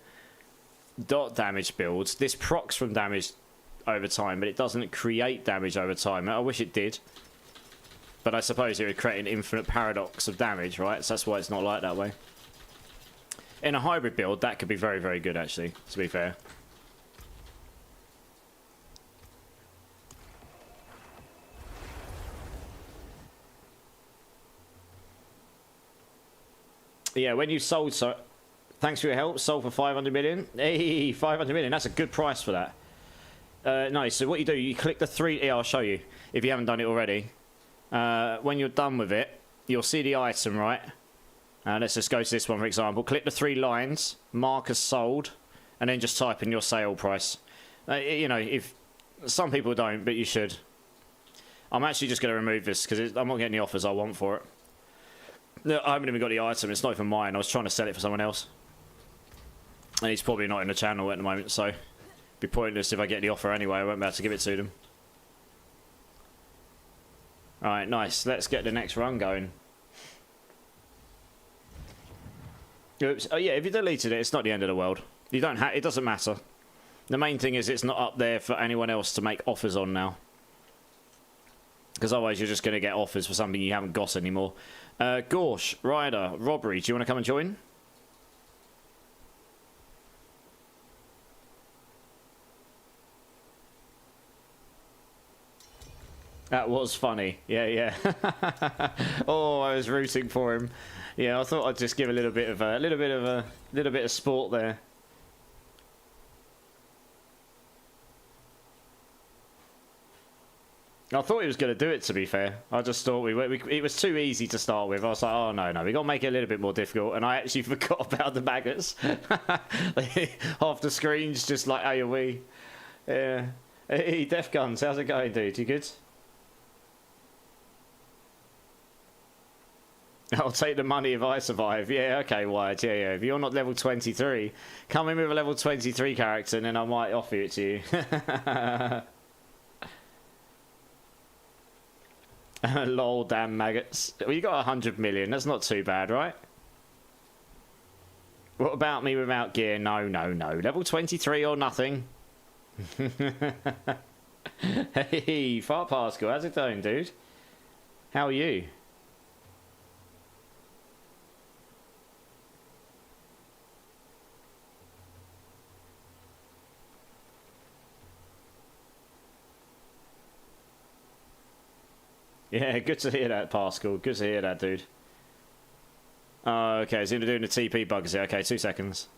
dot damage build, this procs from damage over time, but it doesn't create damage over time. I wish it did. But I suppose it would create an infinite paradox of damage, right? So that's why it's not like that way. In a hybrid build, that could be very, very good, actually, to be fair. Yeah, when you sold... So, thanks for your help. Sold for 500 million. Hey, 500 million. That's a good price for that. Nice. So what you do, you click the three... Yeah, I'll show you, if you haven't done it already. When you're done with it, you'll see the item, right? Let's just go to this one, for example. Click the three lines, mark as sold, and then just type in your sale price. You know, if some people don't, but you should. I'm actually just going to remove this because I'm not getting the offers I want for it. No, I haven't even got the item. It's not even mine. I was trying to sell it for someone else. And he's probably not in the channel at the moment, so it'd be pointless if I get the offer anyway. I won't be able to give it to them. Alright, nice. Let's get the next run going. Oops. Oh yeah, if you deleted it, it's not the end of the world. You don't it doesn't matter. The main thing is it's not up there for anyone else to make offers on now. Because otherwise you're just going to get offers for something you haven't got anymore. Gorsh, Ryder, Robbery, do you want to come and join? That was funny. Yeah, yeah. Oh, I was rooting for him. Yeah, I thought I'd just give a little bit of sport there. I thought he was going to do it, to be fair. I just thought it was too easy to start with. I was like, oh, no, we got to make it a little bit more difficult. And I actually forgot about the maggots. Half the screen's just like AoE. Yeah. Hey, Def Guns, how's it going, dude? You good? I'll take the money if I survive. Yeah, okay, Wyatt. Yeah, yeah. If you're not level 23, come in with a level 23 character and then I might offer it to you. Lol, damn maggots. Well, you got 100 million. That's not too bad, right? What about me without gear? No. Level 23 or nothing. Hey, Fart Pascal. How's it going, dude? How are you? Yeah, good to hear that, Pascal. Good to hear that, dude. Oh, okay, so you're doing the TP bugs here. Okay, 2 seconds.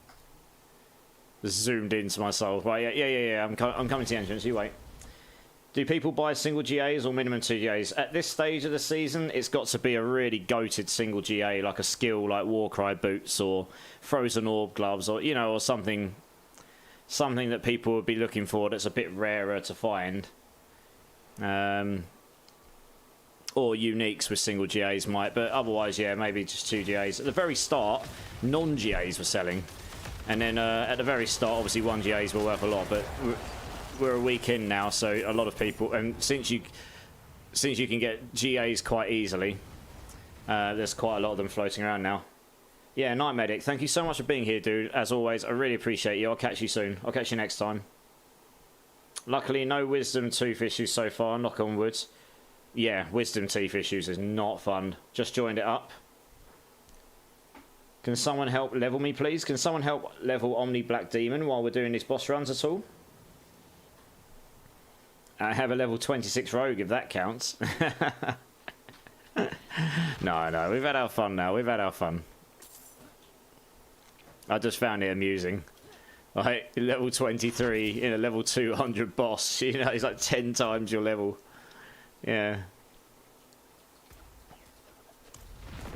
Just zoomed into my soul. Right, yeah. I'm coming to the entrance. You wait. Do people buy single GAs or minimum 2 GAs? At this stage of the season, it's got to be a really goated single GA, like a skill like Warcry boots or Frozen Orb gloves, or or something that people would be looking for that's a bit rarer to find. Or uniques with single GAs might, but otherwise, yeah, maybe just 2 GAs. At the very start, non-GAs were selling, and then at the very start, obviously 1 GAs were worth a lot, but we're a week in now, so a lot of people, and since you can get GAs quite easily, there's quite a lot of them floating around now. Yeah, Night Medic, thank you so much for being here, dude. As always, I really appreciate you. I'll catch you soon. I'll catch you next time. Luckily, no wisdom tooth issues so far, knock on wood. Yeah, wisdom teeth issues is not fun. Just joined it up. Can someone help level me, please? Can someone help level Omni Black Demon while we're doing these boss runs at all? I have a level 26 rogue, if that counts. No, we've had our fun now. We've had our fun. I just found it amusing. Like, level 23 in a level 200 boss. He's like 10 times your level. Yeah.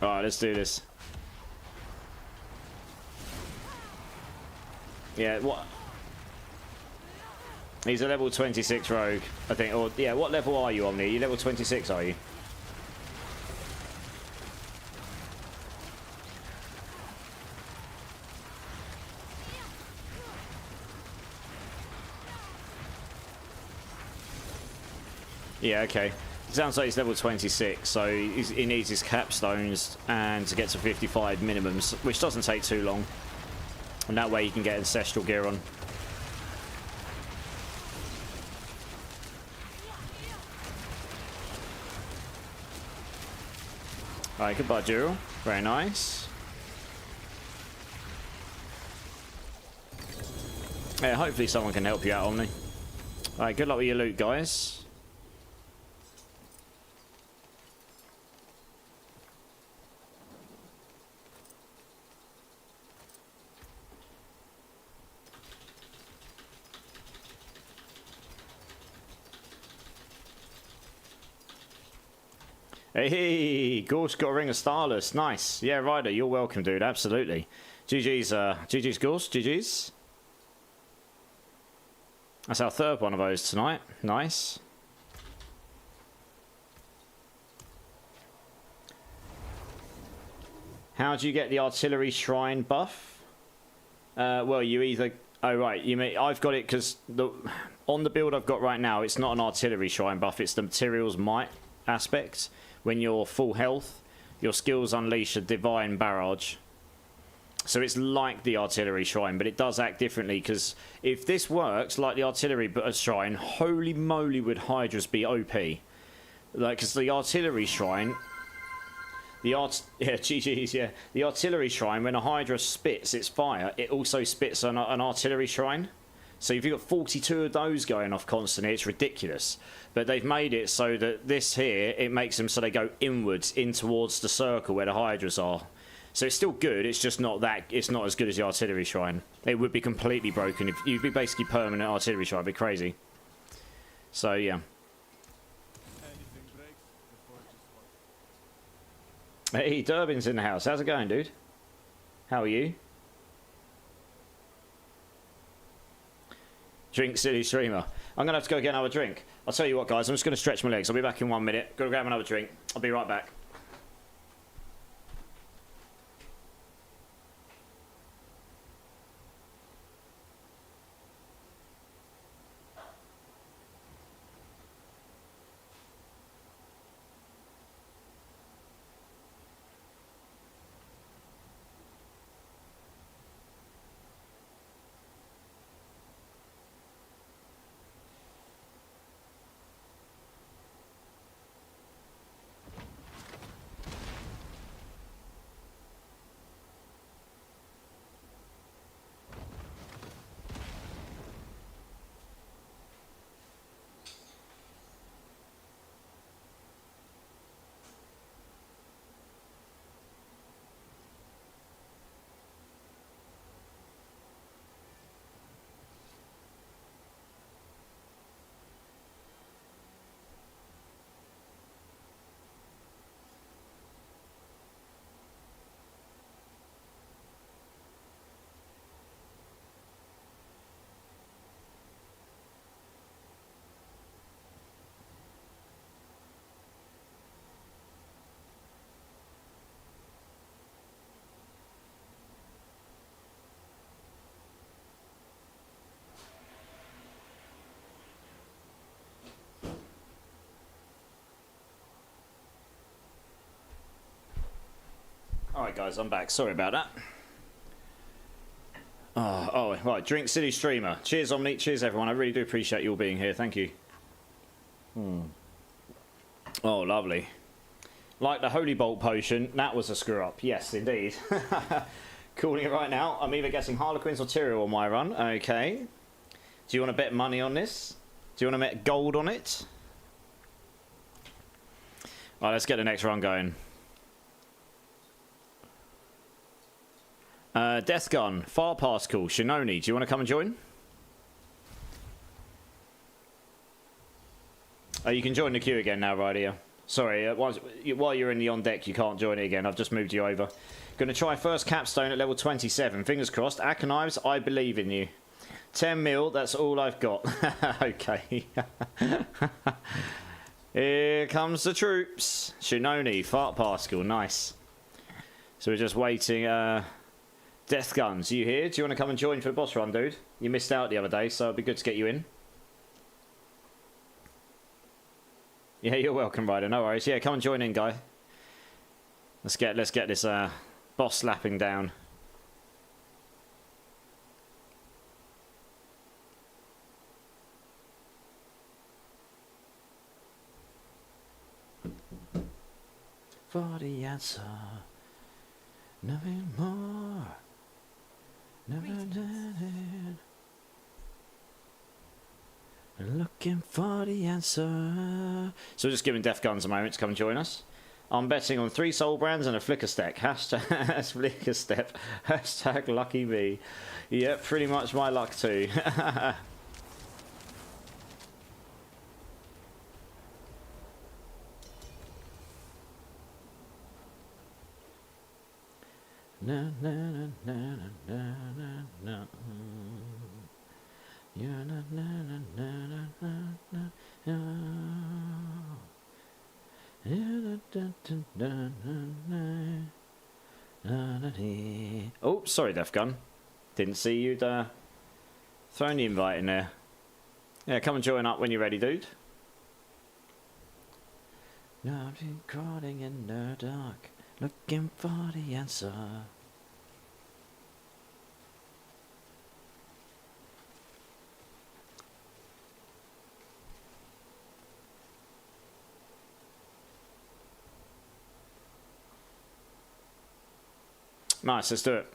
Alright, let's do this. Yeah, what? He's a level 26 rogue, I think. Or, yeah, what level are you, Omni? Are you level 26, are you? Yeah, okay. Sounds like he's level 26, so he needs his capstones and to get to 55 minimums, which doesn't take too long. And that way he can get ancestral gear on. Alright, goodbye, Dural. Very nice. Yeah, hopefully someone can help you out, Omni. Alright, good luck with your loot, guys. Hey, Gorge got a ring of Starless. Nice. Yeah, Ryder, you're welcome, dude. Absolutely. GG's, GG's, Gorge. GG's. That's our third one of those tonight. Nice. How do you get the artillery shrine buff? Well, you either... Oh, right. You mean I've got it because on the build I've got right now, it's not an artillery shrine buff. It's the materials might aspect. When you're full health, your skills unleash a divine barrage. So it's like the artillery shrine, but it does act differently, because if this works like the artillery shrine, holy moly would Hydras be OP. Like, because the artillery shrine... Yeah, GG's, yeah. The artillery shrine, when a Hydra spits its fire, it also spits an artillery shrine. So if you've got 42 of those going off constantly, it's ridiculous. But they've made it so that this here, it makes them so they go inwards, in towards the circle where the Hydras are. So it's still good, it's just not that, it's not as good as the artillery shrine. It would be completely broken. If you'd be basically permanent artillery shrine, it'd be crazy. So, yeah. Hey, Durbin's in the house. How's it going, dude? How are you? Drink City Streamer. I'm going to have to go get another drink. I'll tell you what, guys. I'm just going to stretch my legs. I'll be back in 1 minute. Go grab another drink. I'll be right back. Alright guys, I'm back. Sorry about that. Oh, right. Drink City Streamer. Cheers, Omni. Cheers, everyone. I really do appreciate you all being here. Thank you. Oh, lovely. Like the Holy Bolt potion, that was a screw up. Yes, indeed. Calling it right now. I'm either guessing Harlequins or Tyrael on my run. Okay. Do you want to bet money on this? Do you want to bet gold on it? Alright, let's get the next run going. Death Gun, Far Particle, Shinoni, do you want to come and join? Oh, you can join the queue again now, right here. Sorry, while you're in the on deck, you can't join it again. I've just moved you over. Gonna try first capstone at level 27. Fingers crossed. Aconives, I believe in you. 10 mil, that's all I've got. Okay. Here comes the troops. Shinoni, Fart Particle, nice. So we're just waiting. Death Guns, you here? Do you want to come and join for the boss run, dude? You missed out the other day, so it'd be good to get you in. Yeah, you're welcome, Ryder. No worries. Yeah, come and join in, guy. Let's get this boss slapping down. For the answer, nothing more. Never did it. Looking for the answer. So we're just giving Death Guns a moment to come and join us. I'm betting on 3 soul brands and a flicker stack. Hashtag flicker step. Hashtag lucky me. Yeah, pretty much my luck too. Na na na na na na na. Yeah, na na na na na na na. Yeah, da da da da da da. Oh, sorry, Death Gun. Didn't see you'd thrown the invite in there. Yeah, come and join up when you're ready, dude. Now I've been crawling in the dark, looking for the answer. Nice, let's do it.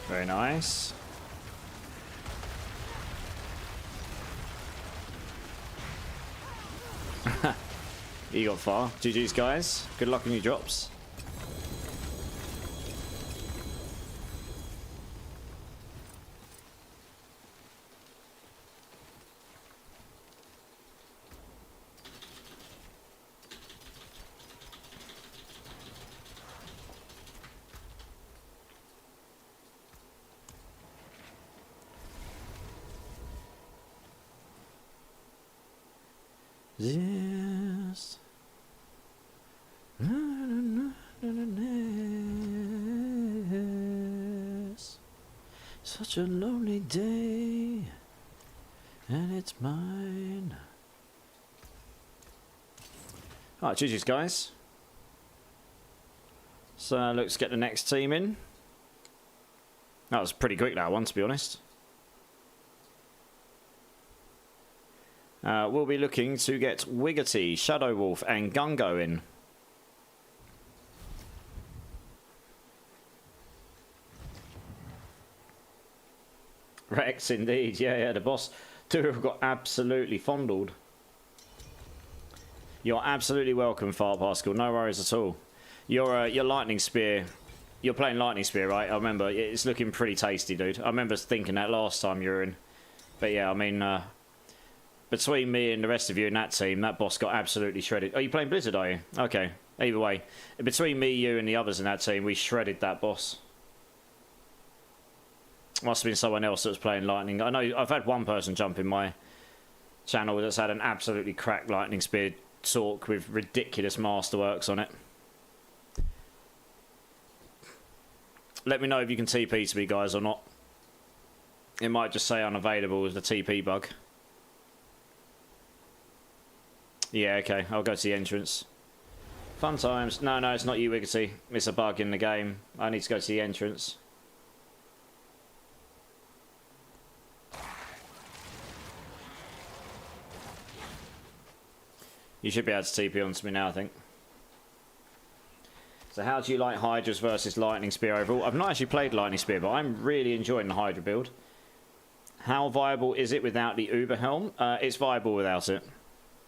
Very nice. You got far. GG's, guys. Good luck on your drops. Yes. Such a lonely day, and it's mine. Alright, GG's, guys. So let's get the next team in. That was pretty quick, that one, to be honest. We'll be looking to get Wiggity, Shadow Wolf, and Gungo in. Rex, indeed. Yeah, the boss. Tyrael got absolutely fondled. You're absolutely welcome, Far Particle. No worries at all. Your Lightning Spear. You're playing Lightning Spear, right? I remember. It's looking pretty tasty, dude. I remember thinking that last time you were in. But yeah, I mean, between me and the rest of you in that team, that boss got absolutely shredded. Oh, you playing Blizzard, are you? Okay. Either way. Between me, you, and the others in that team, we shredded that boss. Must have been someone else that was playing Lightning. I know I've had one person jump in my channel that's had an absolutely cracked lightning spear talk with ridiculous masterworks on it. Let me know if you can TP to me, guys, or not. It might just say unavailable with the TP bug. Yeah, okay, I'll go to the entrance. Fun times. No, it's not you, Wiggity. It's a bug in the game. I need to go to the entrance. You should be able to TP onto me now, I think. So how do you like Hydras versus Lightning Spear overall? I've not actually played Lightning Spear, but I'm really enjoying the Hydra build. How viable is it without the Uber Helm? It's viable without it.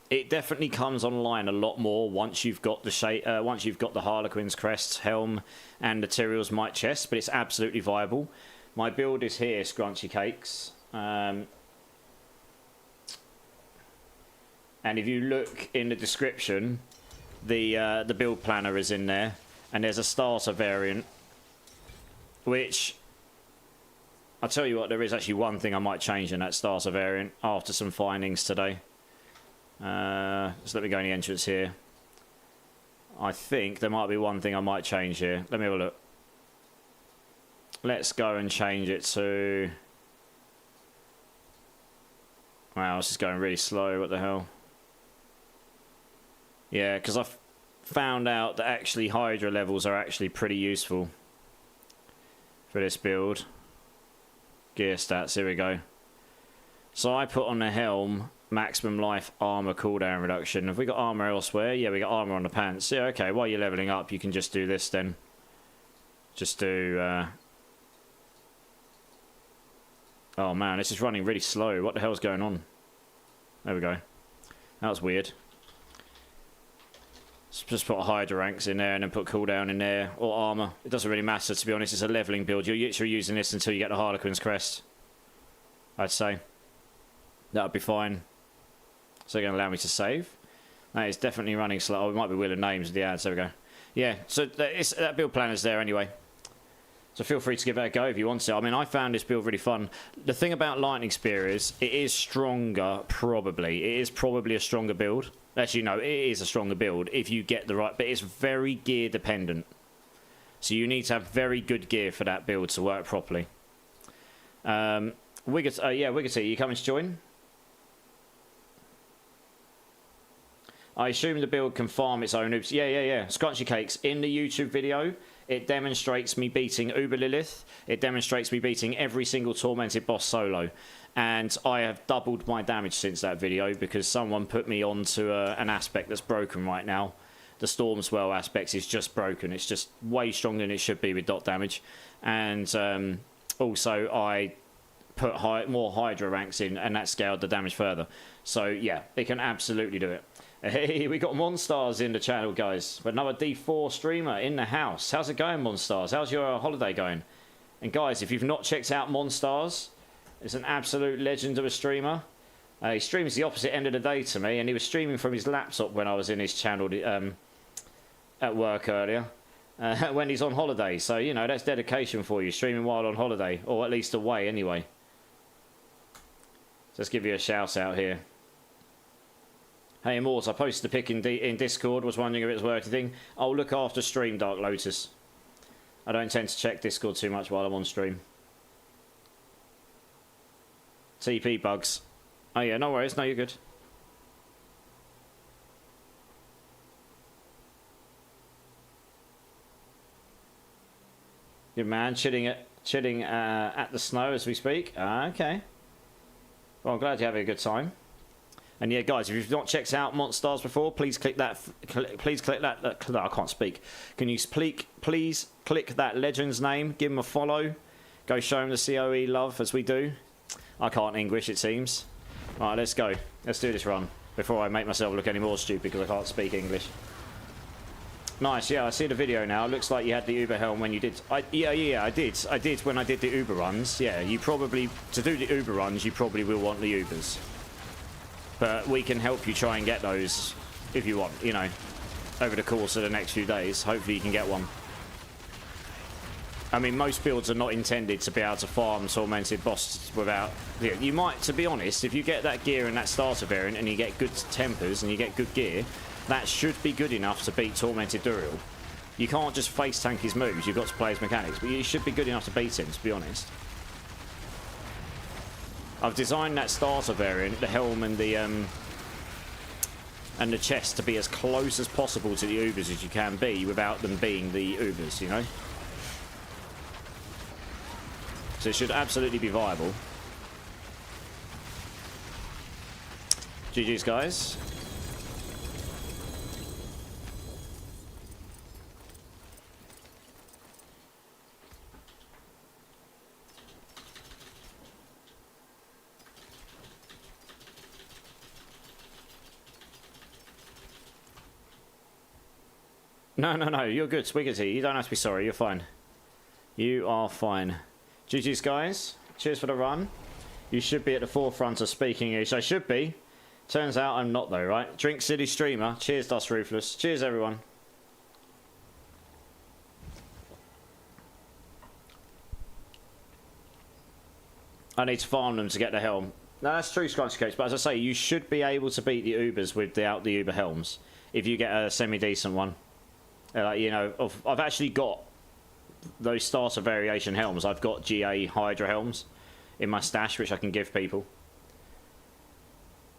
It definitely comes online a lot more once you've got the once you've got the Harlequin's Crest, Helm, and the Tyrael's Might chest, but it's absolutely viable. My build is here, Scrunchy Cakes. And if you look in the description, the build planner is in there, and there's a starter variant, which I'll tell you what, there is actually one thing I might change in that starter variant after some findings today. So let me go in the entrance here. I think there might be one thing I might change here. Let me have a look. Let's go and change it to... Wow, this is going really slow. What the hell? Yeah, because I've found out that actually Hydra levels are actually pretty useful for this build. Gear stats, here we go. So I put on the helm maximum life armor cooldown reduction. Have we got armor elsewhere? Yeah, we got armor on the pants. Yeah, okay, while you're leveling up, you can just do this then. Just do... Oh man, this is running really slow. What the hell's going on? There we go. That was weird. Just put Hydra ranks in there and then put cooldown in there. Or armor. It doesn't really matter, to be honest. It's a leveling build. You're literally using this until you get the Harlequin's Crest, I'd say. That would be fine. So they're going to allow me to save. That is definitely running slow. Oh, it might be Wheel of Names with the ads. There we go. Yeah, so that build planner's there anyway. So feel free to give it a go if you want to. I mean, I found this build really fun. The thing about Lightning Spear is it is stronger, probably. It is probably a stronger build. Actually, no, it is a stronger build if you get the right... But it's very gear dependent. So you need to have very good gear for that build to work properly. Wiggity, you coming to join? I assume the build can farm its own oops. Yeah. Scrunchy Cakes. In the YouTube video, it demonstrates me beating Uber Lilith. It demonstrates me beating every single Tormented boss solo. And I have doubled my damage since that video because someone put me onto an aspect that's broken right now. The Stormswell aspect is just broken. It's just way stronger than it should be with dot damage. And also I put more Hydra ranks in and that scaled the damage further. So yeah, it can absolutely do it. Hey, we got Monstars in the channel, guys. Another D4 streamer in the house. How's it going, Monstars? How's your holiday going? And guys, if you've not checked out Monstars, it's an absolute legend of a streamer. He streams the opposite end of the day to me, and he was streaming from his laptop when I was in his channel at work earlier, when he's on holiday. So, you know, that's dedication for you, streaming while on holiday, or at least away anyway. So let's give you a shout out here. Hey, Immort, I posted the pic in Discord, was wondering if it was worth anything. I'll look after stream, Dark Lotus. I don't tend to check Discord too much while I'm on stream. TP bugs. Oh yeah, no worries, no, you're good. Good man, chilling at the snow as we speak. Okay. Well, I'm glad you're having a good time. And yeah, guys, if you've not checked out Monstars before, please click that. Please click that. I can't speak. Can you please click that legend's name? Give him a follow. Go show him the COE love as we do. I can't English, it seems. Right, let's go. Let's do this run before I make myself look any more stupid because I can't speak English. Nice, yeah, I see the video now. It looks like you had the Uber helm when you did. Yeah, I did. I did when I did the Uber runs. Yeah, you probably, to do the Uber runs, you probably will want the Ubers. But we can help you try and get those if you want, you know, over the course of the next few days. Hopefully you can get one. I mean, most builds are not intended to be able to farm tormented bosses without... You might, to be honest, if you get that gear in that starter variant and you get good tempers and you get good gear, that should be good enough to beat tormented Duriel. You can't just face tank his moves, you've got to play his mechanics, but you should be good enough to beat him, to be honest. I've designed that starter variant, the helm and the chest, to be as close as possible to the Ubers as you can be without them being the Ubers, you know? So it should absolutely be viable. GG's, guys. No, you're good, Swiggity. You don't have to be sorry, you're fine. You are fine. GG's, guys. Cheers for the run. You should be at the forefront of speaking English. I should be. Turns out I'm not, though, right? Drink City Streamer. Cheers, Dust Ruthless. Cheers, everyone. I need to farm them to get the helm. No, that's true, Scrunchy Case. But as I say, you should be able to beat the Ubers without the Uber helms. If you get a semi-decent one. You know, I've actually got those starter variation helms. I've got GA Hydra helms in my stash, which I can give people.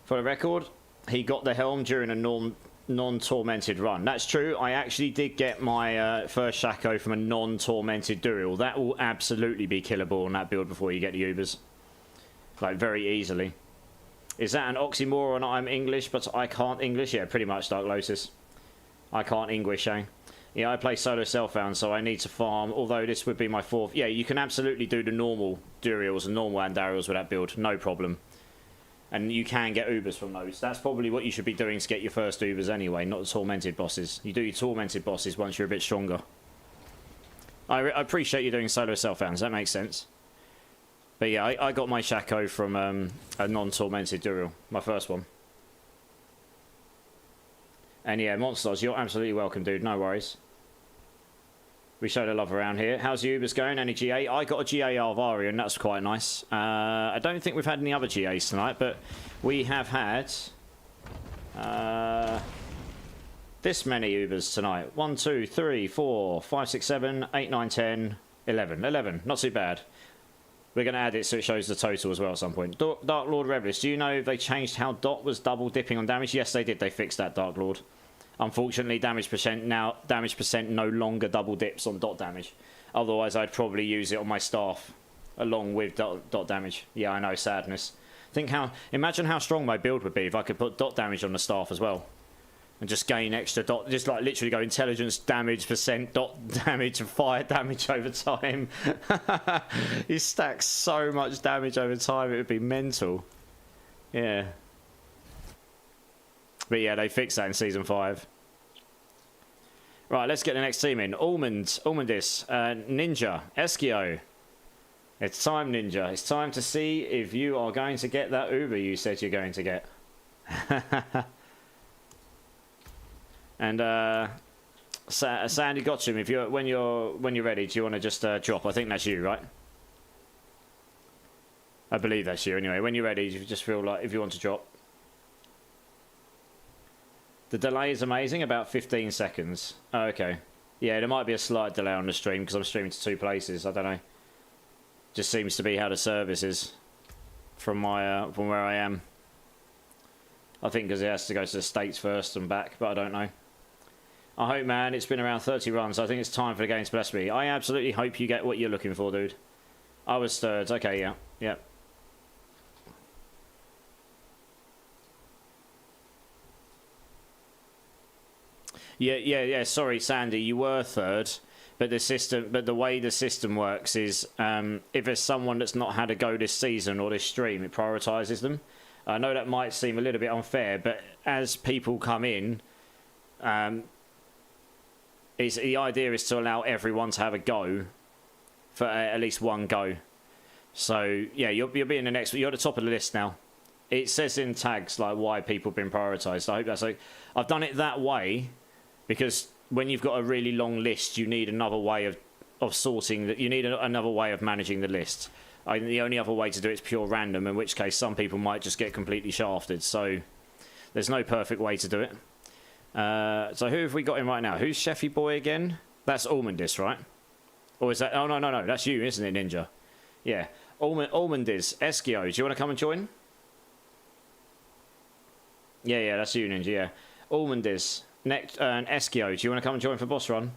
For the record, he got the helm during a non-tormented run. That's true. I actually did get my first Shaco from a non-tormented Duriel. That will absolutely be killable on that build before you get the Ubers. Like, very easily. Is that an oxymoron? I'm English, but I can't English? Yeah, pretty much, Dark Lotus. I can't English, eh? Yeah, I play solo self-found, so I need to farm, although this would be my fourth. Yeah, you can absolutely do the normal Duriels and normal Andariels with that build, no problem. And you can get Ubers from those. That's probably what you should be doing to get your first Ubers anyway, not the tormented bosses. You do your tormented bosses once you're a bit stronger. I appreciate you doing solo self-founds, that makes sense. But yeah, I got my Shaco from a non-tormented Duriel, my first one. And yeah, Monsters, you're absolutely welcome, dude. No worries. We show the love around here. How's the Ubers going? Any GA? I got a GA Alvarian. That's quite nice. I don't think we've had any other GAs tonight, but we have had this many Ubers tonight. 1, 2, 3, 4, 5, 6, 7, 8, 9, 10, 11. 11. Not too bad. We're going to add it so it shows the total as well at some point. Dark Lord Revelist, do you know if they changed how Dot was double dipping on damage? Yes, they did. They fixed that, Dark Lord. Unfortunately, damage percent no longer double dips on dot damage. Otherwise, I'd probably use it on my staff along with dot damage. Yeah, I know, sadness. Imagine how strong my build would be if I could put dot damage on the staff as well. And just gain extra dot, just like literally go intelligence damage percent, dot damage and fire damage over time. You stack so much damage over time, it would be mental. Yeah. But yeah, they fixed that in Season 5. Right, let's get the next team in. Almondis, Ninja, Eskio. It's time, Ninja. It's time to see if you are going to get that Uber you said you're going to get. And Sandy Gotcham, if you're when you're ready, do you want to just drop? I think that's you, right? I believe that's you. Anyway, when you're ready, you just feel like if you want to drop. The delay is amazing, about 15 seconds. Oh, okay. Yeah, there might be a slight delay on the stream because I'm streaming to 2 places. I don't know. Just seems to be how the service is from where I am. I think because it has to go to the States first and back, but I don't know. I hope, man, it's been around 30 runs. I think it's time for the game to bless me. I absolutely hope you get what you're looking for, dude. I was third. Okay, yeah. Yeah. Yeah. Sorry, Sandy, you were third, but the way the system works is if there's someone that's not had a go this season or this stream, it prioritises them. I know that might seem a little bit unfair, but as people come in, the idea is to allow everyone to have a go for at least one go. So yeah, you'll be in the next. You're at the top of the list now. It says in tags like why people have been prioritised. I hope that's like I've done it that way. Because when you've got a really long list, you need another way of sorting that. You need another way of managing the list. The only other way to do it is pure random, in which case some people might just get completely shafted. So there's no perfect way to do it. So who have we got in right now? Who's Sheffy Boy again? That's Almondis, right? Or is that... Oh, no. That's you, isn't it, Ninja? Yeah. Almondis. Eskio, do you want to come and join? Yeah, that's you, Ninja, yeah. Almondis. Next, and Eskio, do you want to come and join for boss run?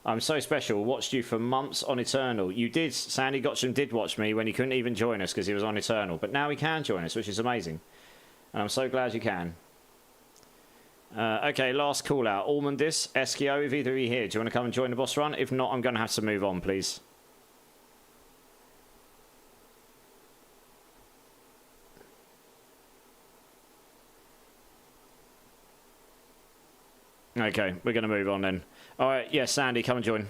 I'm so special. Watched you for months on Eternal. You did. Sandy Gotcham did watch me when he couldn't even join us because he was on Eternal. But now he can join us, which is amazing. And I'm so glad you can. Okay, last call out. Almondis, Eskio, if either of you here, do you want to come and join the boss run? If not, I'm going to have to move on, please. Okay, we're going to move on then. All right, yeah, Sandy, come and join.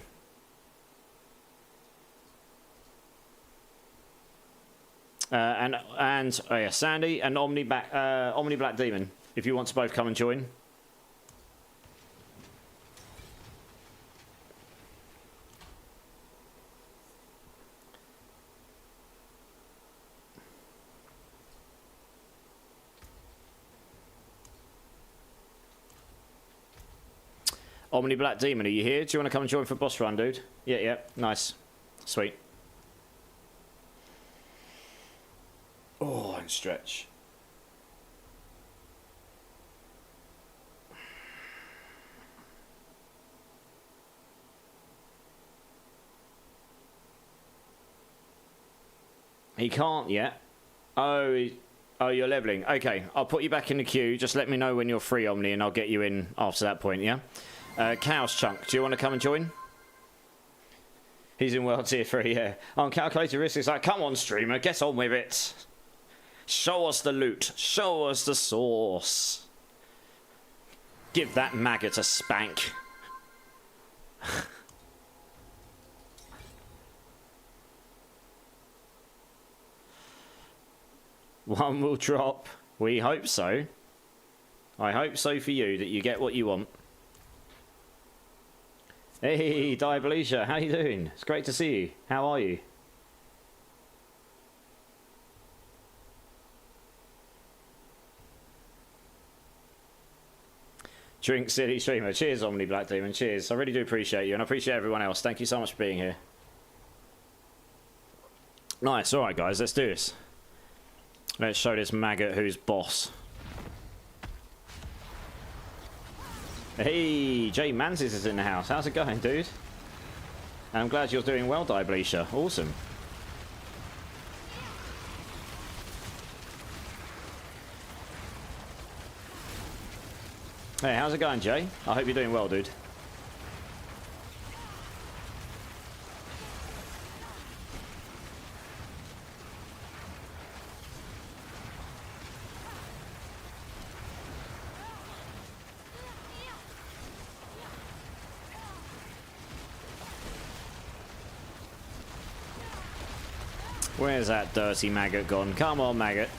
Oh yeah, Sandy and Omni Black Demon, if you want to both come and join. Omni Black Demon, are you here? Do you want to come and join for boss run, dude? Yeah, nice. Sweet. Oh, and stretch. He can't yet. Oh, you're leveling. Okay, I'll put you back in the queue. Just let me know when you're free, Omni, and I'll get you in after that point, yeah? Chaos Chunk, do you want to come and join? He's in World Tier 3, yeah. On calculated risk, it's like, come on, streamer, get on with it. Show us the loot. Show us the sauce. Give that maggot a spank. One will drop. We hope so. I hope so for you, that you get what you want. Hey, Diabloiv, how you doing? It's great to see you. How are you? Drink City Streamer. Cheers, Omni Black Demon. Cheers. I really do appreciate you, and I appreciate everyone else. Thank you so much for being here. Nice. All right, guys. Let's do this. Let's show this maggot who's boss. Hey, Jay Mansis is in the house. How's it going, dude? And I'm glad you're doing well, Diabloiv. Awesome. Hey, how's it going, Jay? I hope you're doing well, dude. Where's that dirty maggot gone? Come on, maggot.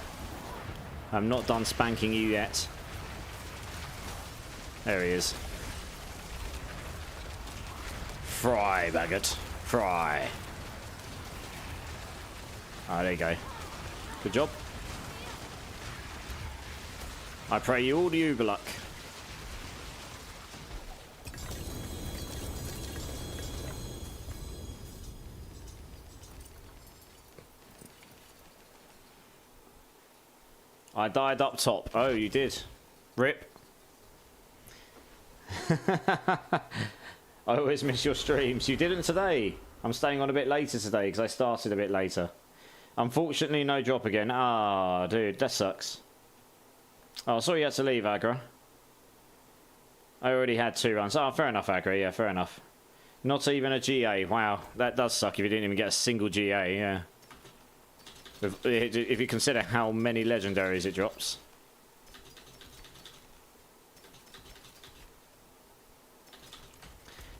I'm not done spanking you yet. There he is. Fry, maggot. Fry. Ah, there you go. Good job. I pray you all the uber luck. I died up top. Oh, you did. Rip. I always miss your streams. You didn't today. I'm staying on a bit later today because I started a bit later. Unfortunately, no drop again. Ah, dude, that sucks. Oh, sorry you had to leave, Agra. I already had 2 runs. Oh, fair enough, Agra. Yeah, fair enough. Not even a GA. Wow, that does suck if you didn't even get a single GA, yeah. If you consider how many legendaries it drops.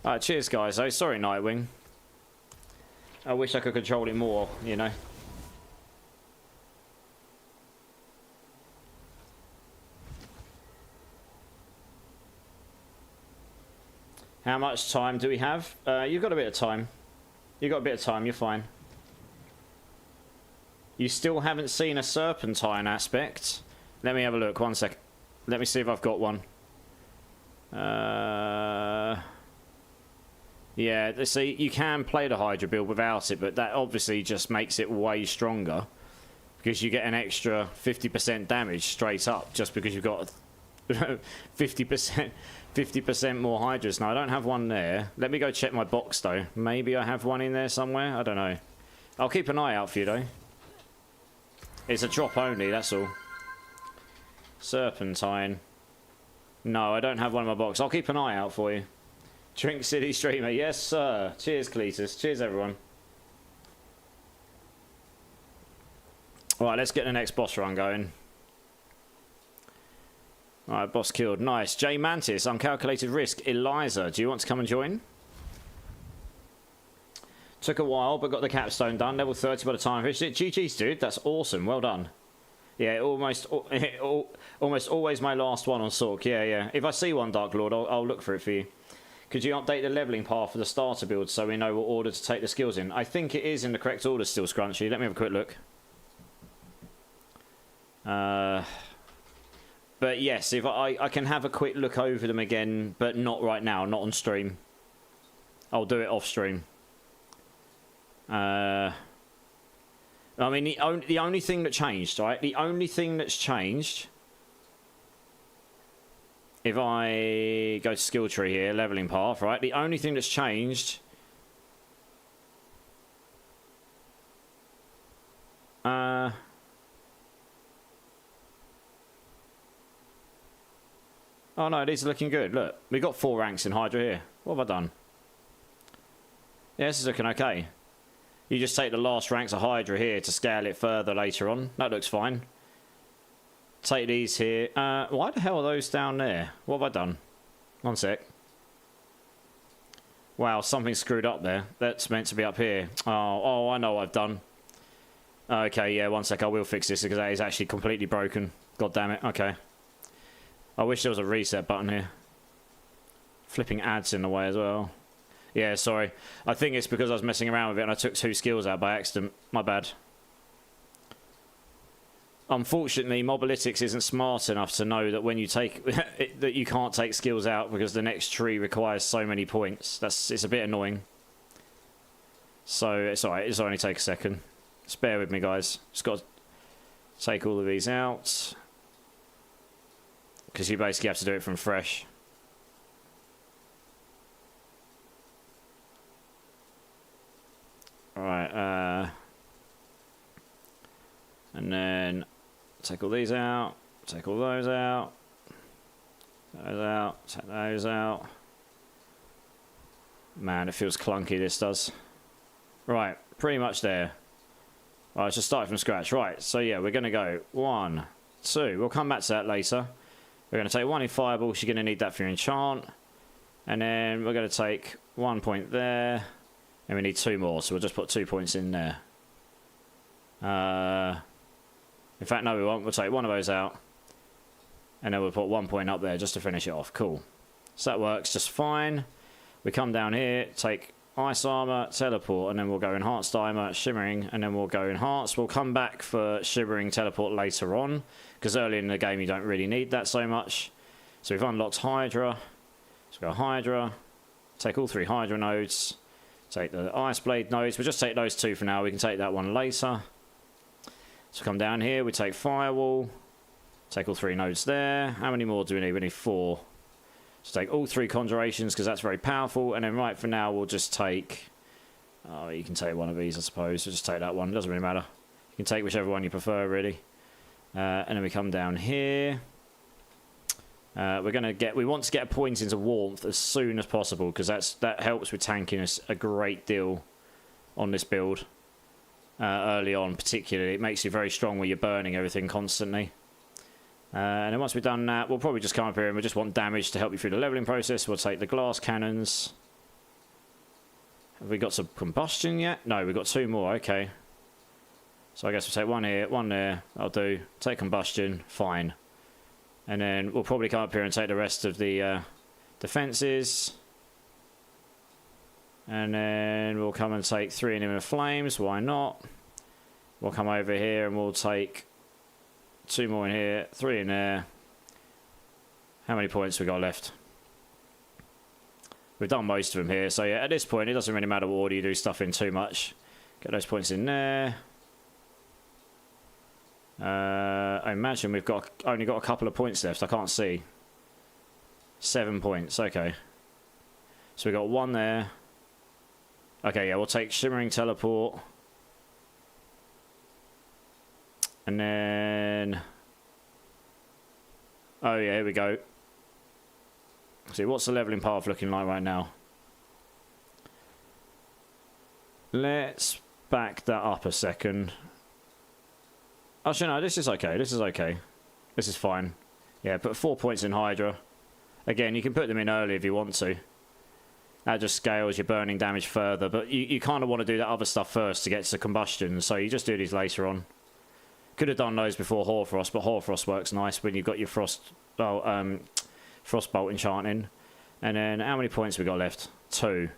Alright, cheers guys. Oh, sorry Nightwing. I wish I could control it more, you know. How much time do we have? You've got a bit of time. You've got a bit of time, you're fine. You still haven't seen a serpentine aspect. Let me have a look, 1 second. Let me see if I've got one. Yeah, see, you can play the Hydra build without it, but that obviously just makes it way stronger. Because you get an extra 50% damage straight up, just because you've got 50% more Hydras. Now, I don't have one there. Let me go check my box, though. Maybe I have one in there somewhere? I don't know. I'll keep an eye out for you, though. It's a drop only, that's all. Serpentine. No, I don't have one in my box. I'll keep an eye out for you. Drink City Streamer. Yes, sir. Cheers, Cletus. Cheers, everyone. Alright, let's get the next boss run going. Alright, boss killed. Nice. J Mantis, Uncalculated Risk. Eliza, do you want to come and join? Took a while, but got the capstone done. Level 30 by the time I finished it. GG's, dude. That's awesome. Well done. Yeah, almost always my last one on Sork. Yeah. If I see one, Dark Lord, I'll look for it for you. Could you update the leveling path for the starter build so we know what order to take the skills in? I think it is in the correct order still, Scrunchy. Let me have a quick look. But yes, if I can have a quick look over them again, but not right now, not on stream. I'll do it off stream. I mean, the only thing that changed, right? The only thing that's changed... If I go to skill tree here, leveling path, right? The only thing that's changed... Oh no, these are looking good. Look, we got 4 ranks in Hydra here. What have I done? Yeah, this is looking okay. You just take the last ranks of Hydra here to scale it further later on. That looks fine. Take these here. Why the hell are those down there? What have I done? 1 sec. Wow, something screwed up there. That's meant to be up here. Oh, I know what I've done. Okay, yeah, 1 sec. I will fix this because that is actually completely broken. God damn it. Okay. I wish there was a reset button here. Flipping ads in the way as well. Yeah, sorry. I think it's because I was messing around with it and I took 2 skills out by accident. My bad. Unfortunately, Mobalytics isn't smart enough to know that when you take that you can't take skills out because the next tree requires so many points. It's a bit annoying. So it's alright. It'll only take a second. Just bear with me, guys. Just got to take all of these out because you basically have to do it from fresh. Alright. And then take all these out, take all those out, those out, take those out. Man, it feels clunky, this does. Right, pretty much there. Right, let's just start from scratch. Right, so yeah, we're going to go 1, 2. We'll come back to that later. We're going to take 1 in Fireball. You're going to need that for your enchant. And then we're going to take 1 point there. And we need 2 more, so we'll just put 2 points in there. In fact, no, we won't. We'll take 1 of those out. And then we'll put 1 point up there just to finish it off. Cool. So that works just fine. We come down here, take Ice Armor, Teleport, and then we'll go Enhanced Armor, Shimmering, and then we'll go Enhanced. We'll come back for Shimmering Teleport later on, because early in the game you don't really need that so much. So we've unlocked Hydra. So we'll go Hydra, take all 3 Hydra nodes, take the Ice Blade nodes. We'll just take those 2 for now. We can take that one later. So come down here, we take Firewall, take all 3 nodes there. How many more do we need? We need 4. So take all 3 Conjurations because that's very powerful. And then right for now, we'll just take... Oh, you can take one of these, I suppose. We'll just take that one. It doesn't really matter. You can take whichever one you prefer, really. And then we come down here. We want to get a point into Warmth as soon as possible because that helps with tanking us a great deal on this build. Early on, particularly. It makes you very strong when you're burning everything constantly. And then once we've done that, we'll probably just come up here and we just want damage to help you through the leveling process. We'll take the glass cannons. Have we got some combustion yet? No, we've got 2 more. Okay. So I guess we'll take 1 here, 1 there. I'll do. Take combustion. Fine. And then we'll probably come up here and take the rest of the defences. And then we'll come and take 3 in flames. Why not? We'll come over here and we'll take 2 more in here, 3 in there. How many points we got left? We've done most of them here. So yeah, at this point, it doesn't really matter what order you do stuff in too much. Get those points in there. I imagine we've only got a couple of points left. I can't see. 7 points. Okay. So we got 1 there. Okay, yeah, we'll take Shimmering Teleport. And then... oh, yeah, here we go. See, what's the leveling path looking like right now? Let's back that up a second. Actually, no, this is okay. This is okay. This is fine. Yeah, put 4 points in Hydra. Again, you can put them in early if you want to. That just scales your burning damage further. But you kind of want to do that other stuff first to get to combustion. So you just do these later on. Could have done those before Hoarfrost, but Hoarfrost works nice when you've got your Frostbolt enchanting. And then how many points we got left? 2.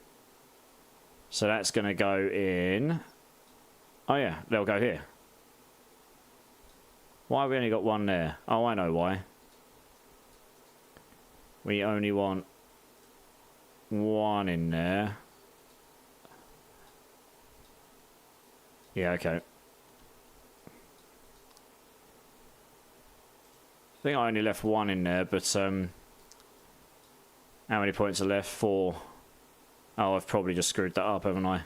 So that's going to go in... oh yeah, they'll go here. Why have we only got 1 there? Oh, I know why. We only want 1 in there. Yeah, okay. I think I only left 1 in there, but how many points are left? 4. Oh, I've probably just screwed that up, haven't I?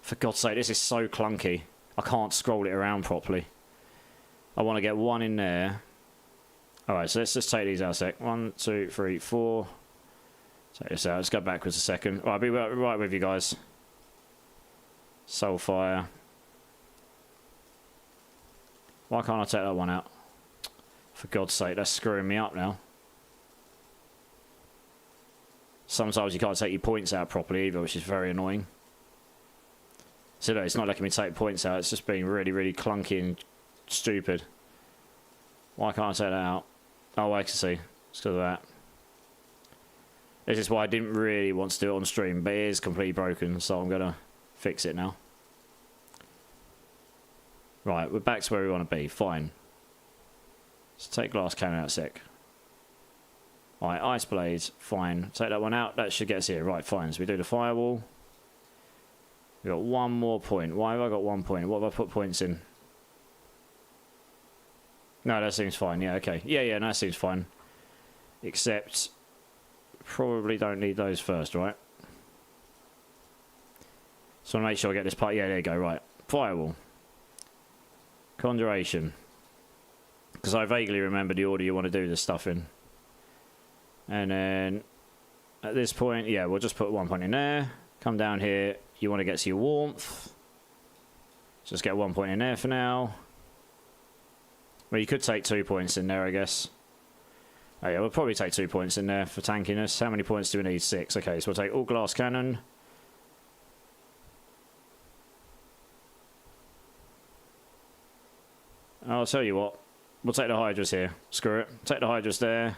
For God's sake, this is so clunky. I can't scroll it around properly. I want to get 1 in there. Alright, so let's just take these out a sec. 1, 2, 3, 4. Take this out. Let's go backwards a second. Right, I'll be right with you guys. Soulfire. Why can't I take that one out? For God's sake, that's screwing me up now. Sometimes you can't take your points out properly either, which is very annoying. So no, it's not letting me take points out. It's just being really, really clunky and stupid. Why can't I take that out? Oh, I can see. It's because of that. This is why I didn't really want to do it on stream, but it is completely broken, so I'm going to fix it now. Right, we're back to where we want to be. Fine. Let's take glass cannon out a sec. Alright, ice blades. Fine. Take that one out. That should get us here. Right, fine. So we do the firewall. We've got 1 more point. Why have I got 1 point? What have I put points in? No, that seems fine. Yeah, okay. Yeah, no, that seems fine. Except, probably don't need those first, right? So I want to make sure I get this part. Yeah, there you go. Right. Firewall. Conjuration. Because I vaguely remember the order you want to do this stuff in. And then, at this point, yeah, we'll just put 1 point in there. Come down here. You want to get to your warmth. Just get 1 point in there for now. Well, you could take 2 points in there, I guess. Oh yeah, we'll probably take 2 points in there for tankiness. How many points do we need? 6. Okay, so we'll take all glass cannon. I'll tell you what. We'll take the Hydras here. Screw it. Take the Hydras there.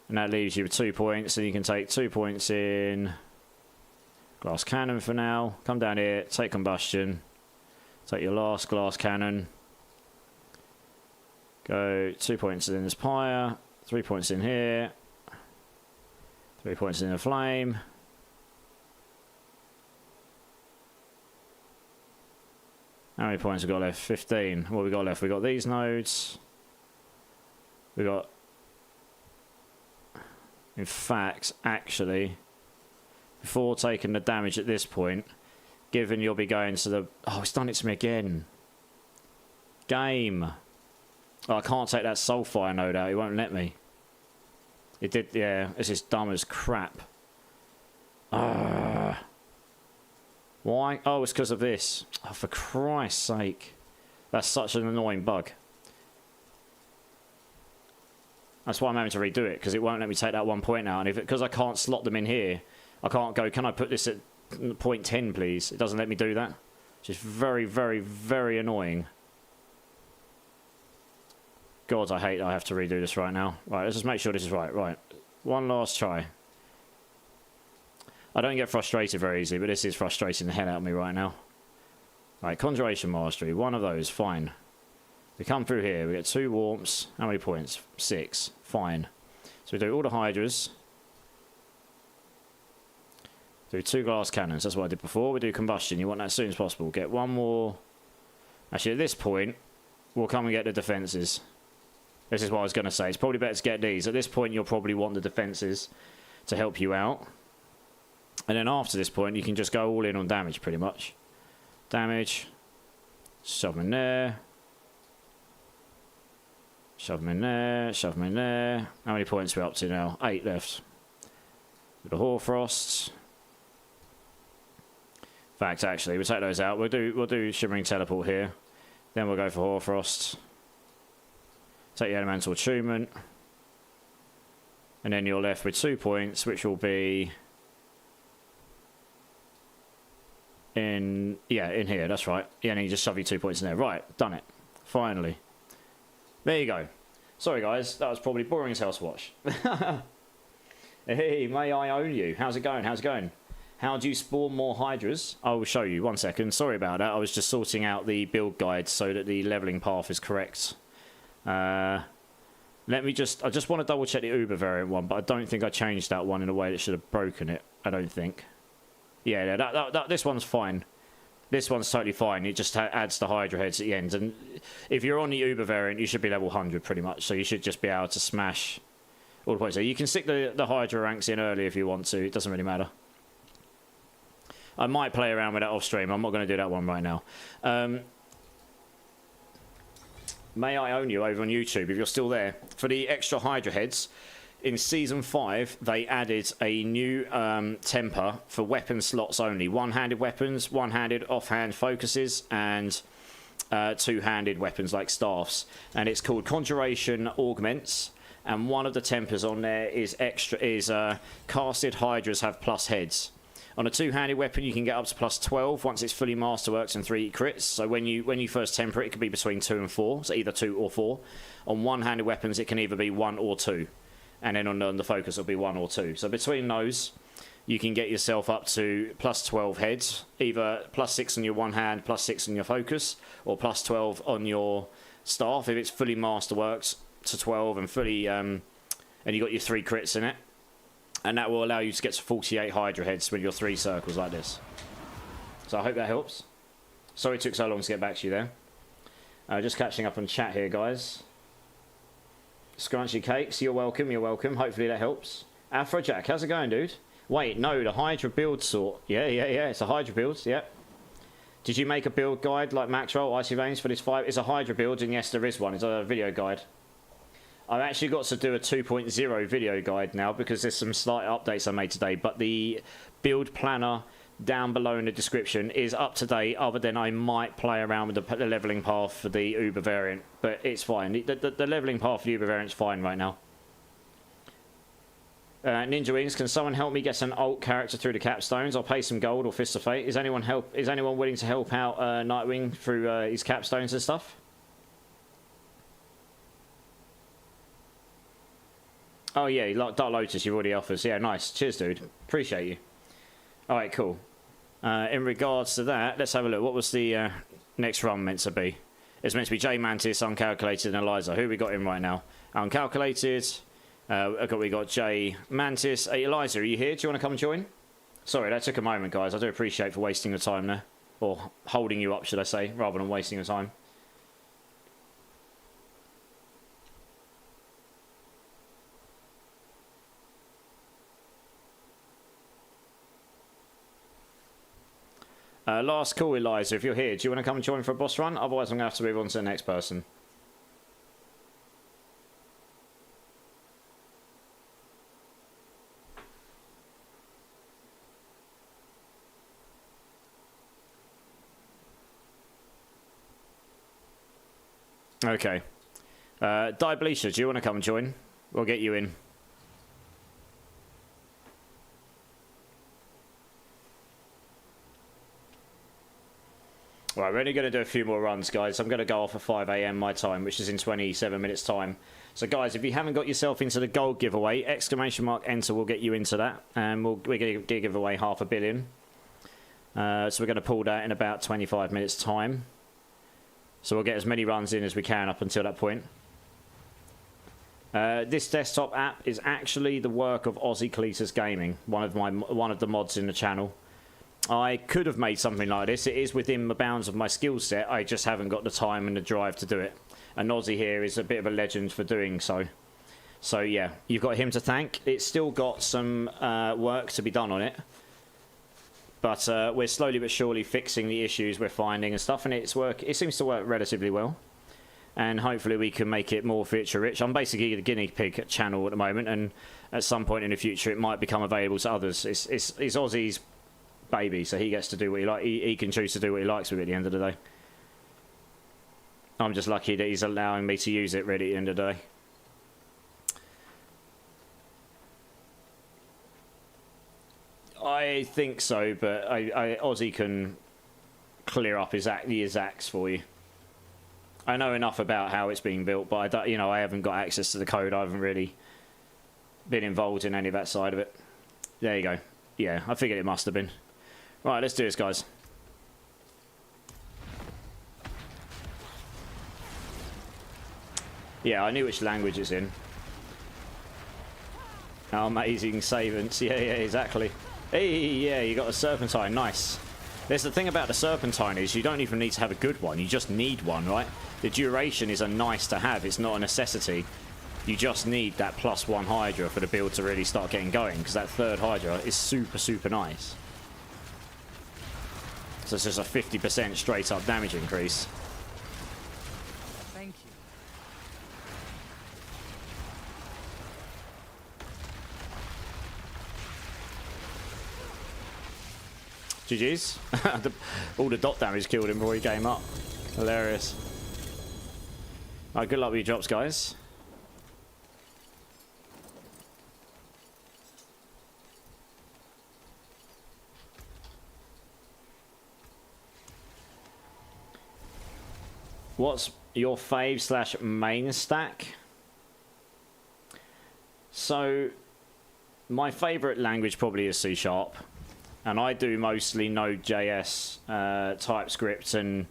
And that leaves you with 2 points. And you can take 2 points in glass cannon for now. Come down here. Take combustion. Take your last glass cannon. Go 2 points in this pyre. 3 points in here. 3 points in the flame. How many points we got left? 15. What we got left? We got these nodes. We got... in fact, actually, before taking the damage at this point, given you'll be going to the... oh, it's done it to me again. Game. Oh, I can't take that Soulfire node out. It won't let me. It did... yeah, this is dumb as crap. Why? Oh, it's because of this. Oh, for Christ's sake. That's such an annoying bug. That's why I'm having to redo it, because it won't let me take that 1 point out. And if because I can't slot them in here, I can't go, can I put this at point 10, please? It doesn't let me do that. Which is very, very, very annoying. God, I hate I have to redo this right now. Right, let's just make sure this is right. Right. One last try. I don't get frustrated very easily, but this is frustrating the hell out of me right now. Right, Conjuration Mastery, one of those, fine. We come through here, we get 2 warps. How many points? 6, fine. So we do all the Hydras. Do 2 glass cannons, that's what I did before. We do combustion, you want that as soon as possible. Get 1 more. Actually, at this point, we'll come and get the defences. This is what I was going to say. It's probably better to get these. At this point, you'll probably want the defences to help you out. And then after this point, you can just go all in on damage, pretty much. Damage. Shove them in there. Shove them in there. Shove them in there. How many points are we up to now? 8 left. With the Hoarfrosts. In fact, actually, we'll take those out. We'll do Shimmering Teleport here. Then we'll go for Hoarfrost. Take the Elemental Attunement. And then you're left with 2 points, which will be in here, that's right. Yeah, and you just shove your 2 points in there. Right, done it. Finally. There you go. Sorry guys, that was probably boring as hell to watch. Hey, may I own you? How's it going? How's it going? How do you spawn more Hydras? I will show you, 1 second. Sorry about that, I was just sorting out the build guide so that the levelling path is correct. I just want to double check the Uber variant one, but I don't think I changed that one in a way that should have broken it. I don't think. Yeah, this one's fine. This one's totally fine. It just adds the Hydra heads at the end. And if you're on the Uber variant, you should be level 100 pretty much. So you should just be able to smash all the points. So you can stick the Hydra ranks in early if you want to. It doesn't really matter. I might play around with that off stream. I'm not going to do that one right now. May I own you over on YouTube if you're still there. For the extra Hydra heads, in Season 5, they added a new temper for weapon slots only. One-handed weapons, one-handed offhand focuses, and two-handed weapons like staffs. And it's called Conjuration Augments. And one of the tempers on there is casted Hydras have plus heads. On a two-handed weapon, you can get up to plus 12 once it's fully masterworks and 3 crits. So when you first temper it, it can be between 2 and 4, so either 2 or 4. On one-handed weapons, it can either be 1 or 2. And then on the focus, it'll be 1 or 2. So between those, you can get yourself up to plus 12 heads. Either plus 6 on your one hand, plus 6 on your focus, or plus 12 on your staff if it's fully masterworks to 12 and fully... and you got your 3 crits in it. And that will allow you to get to 48 Hydra heads with your 3 circles like this. So I hope that helps. Sorry it took so long to get back to you there. Just catching up on chat here, guys. Scrunchy Cakes, you're welcome, you're welcome. Hopefully that helps. Afrojack, how's it going, dude? Wait, no, the Hydra build sort. Yeah, it's a Hydra build, yeah. Did you make a build guide like Max Roll, Icy Veins for this 5? It's a Hydra build, and yes, there is one. It's a video guide. I've actually got to do a 2.0 video guide now because there's some slight updates I made today, but the build planner down below in the description is up to date, other than I might play around with the levelling path for the Uber variant, but it's fine. The levelling path for the Uber variant is fine right now. Ninja Wings, can someone help me get an alt character through the capstones? I'll pay some gold or Fist of Fate. Is anyone willing to help out Nightwing through his capstones and stuff? Oh yeah, like Dark Lotus, you've already offered. Yeah, nice. Cheers, dude. Appreciate you. All right, cool. In regards to that, let's have a look. What was the next run meant to be? It's meant to be J Mantis, Uncalculated, and Eliza. Who we got in right now? Uncalculated. We got J Mantis. Hey, Eliza, are you here? Do you want to come and join? Sorry, that took a moment, guys. I do appreciate for wasting your time there. Or holding you up, should I say, rather than wasting your time. Last call, Eliza, if you're here. Do you want to come and join for a boss run? Otherwise, I'm going to have to move on to the next person. Okay. Diabloiv, do you want to come and join? We'll get you in. Right, we're only going to do a few more runs, guys. I'm going to go off at 5 a.m. my time, which is in 27 minutes time. So, guys, if you haven't got yourself into the gold giveaway, !enter will get you into that. And we're going to give away $500 million. So we're going to pull that in about 25 minutes time. So we'll get as many runs in as we can up until that point. This desktop app is actually the work of Aussie Cletus Gaming, one of the mods in the channel. I could have made something like this. It is within the bounds of my skill set. I just haven't got the time and the drive to do it. And Aussie here is a bit of a legend for doing so. So yeah, you've got him to thank. It's still got some work to be done on it. But we're slowly but surely fixing the issues we're finding and stuff. And it seems to work relatively well. And hopefully we can make it more feature rich. I'm basically the guinea pig channel at the moment. And at some point in the future it might become available to others. It's Aussie's baby, so he gets to do what he likes. He can choose to do what he likes with it at the end of the day. I'm just lucky that he's allowing me to use it really at the end of the day. I think so, but Aussie can clear up his acts for you. I know enough about how it's being built, but I haven't got access to the code. I haven't really been involved in any of that side of it. There you go. Yeah, I figured it must have been. Right, let's do this, guys. Yeah, I knew which language it's in. Oh, amazing savants. Yeah, exactly. Hey, yeah, you got a serpentine. Nice. There's the thing about the serpentine is you don't even need to have a good one. You just need one, right? The duration is a nice to have. It's not a necessity. You just need that +1 Hydra for the build to really start getting going, because that third Hydra is super, super nice. So it's just a 50% straight up damage increase. Thank you. GG's. All the dot damage killed him before he came up. Hilarious. Alright, good luck with your drops, guys. What's your fave / main stack? So, my favourite language probably is C#. And I do mostly Node.js, TypeScript, and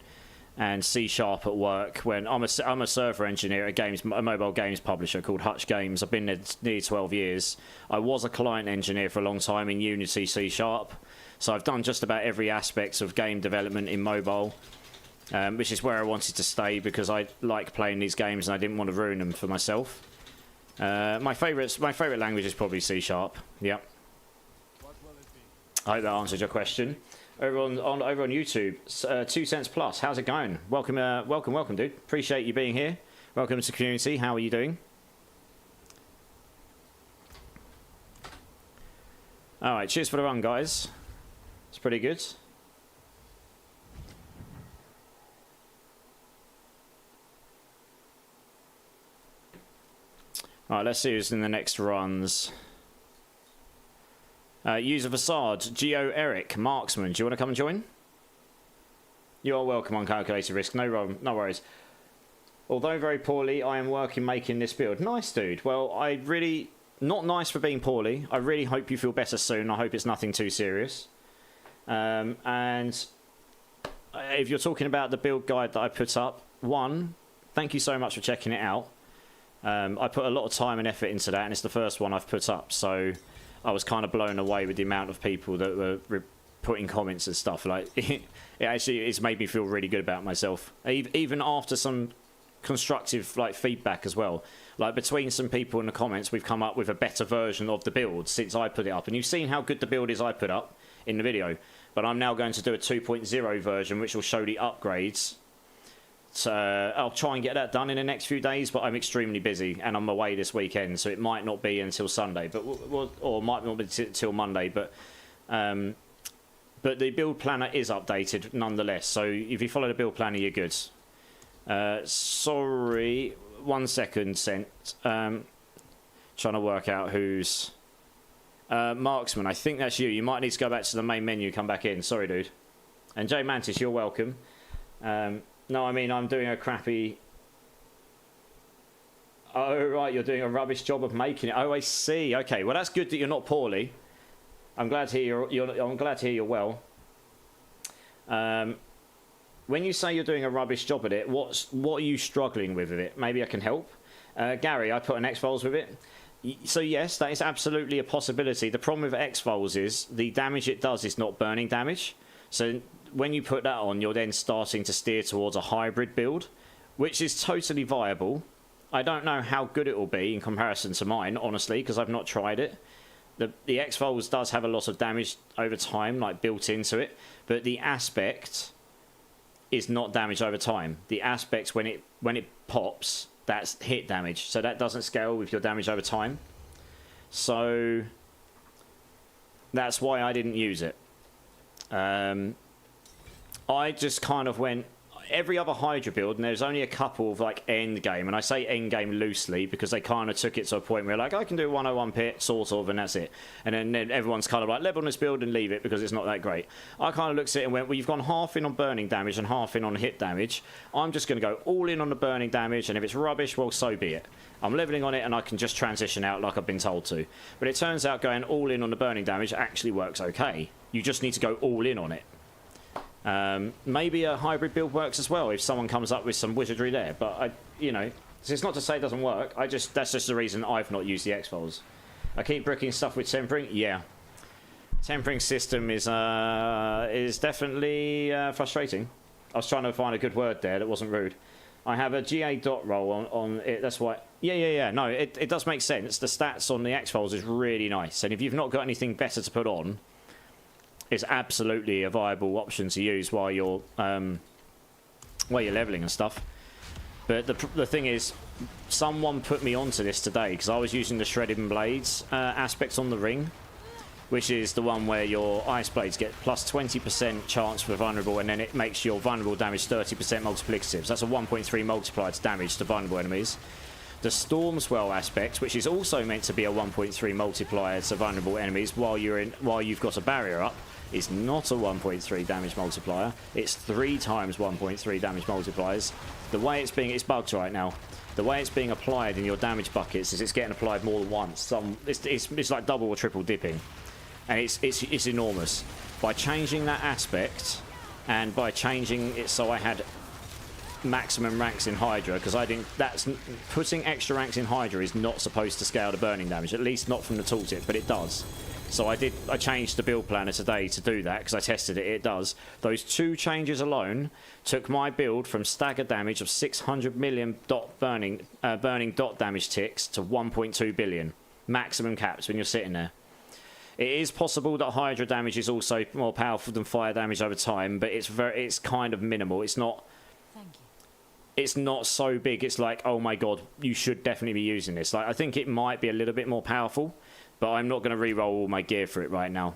C# at work. When I'm a server engineer at a mobile games publisher called Hutch Games. I've been there nearly 12 years. I was a client engineer for a long time in Unity C#. So I've done just about every aspect of game development in mobile. Which is where I wanted to stay because I like playing these games and I didn't want to ruin them for myself. My favourite language is probably C#. Yep. I hope that answered your question. Over on YouTube, 2 cents plus. How's it going? Welcome, welcome, dude. Appreciate you being here. Welcome to the community. How are you doing? All right, cheers for the run, guys. It's pretty good. Alright, let's see who's in the next runs. User Facade, Geo Eric, Marksman. Do you want to come and join? You are welcome on Calculated Risk. No worries. Although very poorly, I am working making this build. Nice, dude. Well, I really... Not nice for being poorly. I really hope you feel better soon. I hope it's nothing too serious. And if you're talking about the build guide that I put up, thank you so much for checking it out. I put a lot of time and effort into that, and it's the first one I've put up, so I was kind of blown away with the amount of people that were putting comments and stuff. Like, it's made me feel really good about myself, even after some constructive feedback as well. Like, between some people in the comments, we've come up with a better version of the build since I put it up, and you've seen how good the build is I put up in the video. But I'm now going to do a 2.0 version, which will show the upgrades. I'll try and get that done in the next few days, but I'm extremely busy and I'm away this weekend, so it might not be until Sunday, or might not be till Monday. But the build planner is updated nonetheless. So if you follow the build planner, you're good. Sorry, 1 second, sent. Trying to work out who's Marksman. I think that's you. You might need to go back to the main menu, come back in. Sorry, dude. And Jay Mantis, you're welcome. No, I mean, I'm doing a crappy... Oh, right, you're doing a rubbish job of making it. Oh, I see. Okay, well, that's good that you're not poorly. I'm glad to hear I'm glad to hear you're well. When you say you're doing a rubbish job at it, what are you struggling with it? Maybe I can help. Gary, I put an X-Files with it. So yes, that is absolutely a possibility. The problem with X-Files is the damage it does is not burning damage. So when you put that on, you're then starting to steer towards a hybrid build, which is totally viable. I don't know how good it will be in comparison to mine, honestly, because I've not tried it. The X-Files does have a lot of damage over time, like built into it, but the aspect is not damage over time. The aspect when it pops, that's hit damage, so that doesn't scale with your damage over time. So that's why I didn't use it. I just kind of went every other Hydra build, and there's only a couple of like end game, and I say end game loosely because they kind of took it to a point where like I can do 101 pit sort of, and that's it. And then everyone's kind of like level on this build and leave it because it's not that great. I kind of looked at it and went, well, you've gone half in on burning damage and half in on hit damage. I'm just going to go all in on the burning damage, and if it's rubbish, well, so be it. I'm leveling on it and I can just transition out like I've been told to. But it turns out going all in on the burning damage actually works okay. You just need to go all in on it. Maybe a hybrid build works as well if someone comes up with some wizardry there, but it's not to say it doesn't work. That's just the reason I've not used the X-Files. I keep bricking stuff with tempering. Yeah, tempering system is definitely frustrating. I was trying to find a good word there that wasn't rude. I have a GA dot roll on it. That's why. Yeah. No, it does make sense. The stats on the X-Files is really nice, and if you've not got anything better to put on, it's absolutely a viable option to use while you're leveling and stuff. But the thing is, someone put me onto this today because I was using the shredding blades aspects on the ring, which is the one where your ice blades get plus 20% chance for vulnerable, and then it makes your vulnerable damage 30% multiplicative. So that's a 1.3 multiplier to damage to vulnerable enemies. The Stormswell aspect, which is also meant to be a 1.3 multiplier to vulnerable enemies while you've got a barrier up, is not a 1.3 damage multiplier. It's 3 times 1.3 damage multipliers. The way it's bugged right now. The way it's being applied in your damage buckets is it's getting applied more than once. It's like double or triple dipping, and it's enormous. By changing that aspect, and by changing it so I had maximum ranks in Hydra, because putting extra ranks in Hydra is not supposed to scale the burning damage, at least not from the tooltip, but it does. So I changed the build planner today to do that because I tested it. It does. Those 2 changes alone took my build from stagger damage of 600 million burning dot damage ticks to 1.2 billion maximum caps when you're sitting there. It is possible that Hydra damage is also more powerful than fire damage over time, but it's kind of minimal. It's not. Thank you. It's not so big. It's like, oh my god, you should definitely be using this. Like, I think it might be a little bit more powerful, but I'm not going to re-roll all my gear for it right now.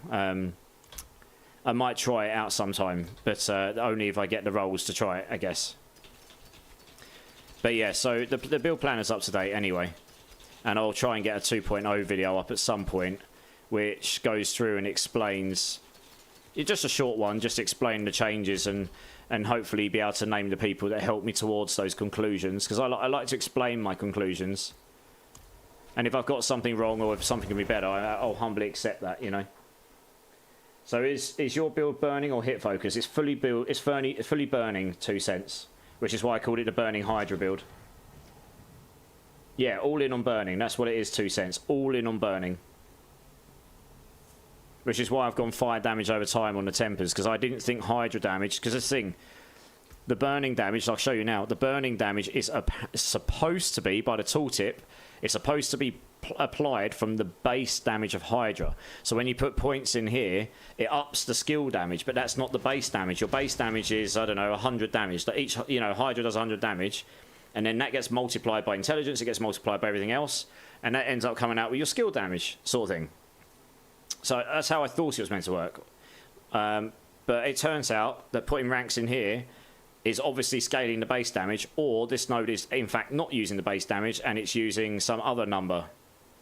I might try it out sometime, but only if I get the rolls to try it, I guess. But yeah, so the build planner's up to date anyway, and I'll try and get a 2.0 video up at some point, which goes through and explains. It's just a short one, just explain the changes and hopefully be able to name the people that helped me towards those conclusions, because I like to explain my conclusions. And if I've got something wrong or if something can be better, I'll humbly accept that, you know. So is your build burning or hit focus? It's fully burning 2 cents, which is why I called it the Burning Hydra build. Yeah, all in on burning. That's what it is, 2 cents. All in on burning. Which is why I've gone fire damage over time on the tempers, because I didn't think Hydra damage, because the thing, the burning damage, I'll show you now, the burning damage is supposed to be, by the tooltip, it's supposed to be applied from the base damage of Hydra. So when you put points in here, it ups the skill damage, but that's not the base damage. Your base damage is, I don't know, 100 damage. That each, Hydra does 100 damage, and then that gets multiplied by intelligence, it gets multiplied by everything else, and that ends up coming out with your skill damage, sort of thing. So that's how I thought it was meant to work. But it turns out that putting ranks in here is obviously scaling the base damage, or this node is in fact not using the base damage and it's using some other number.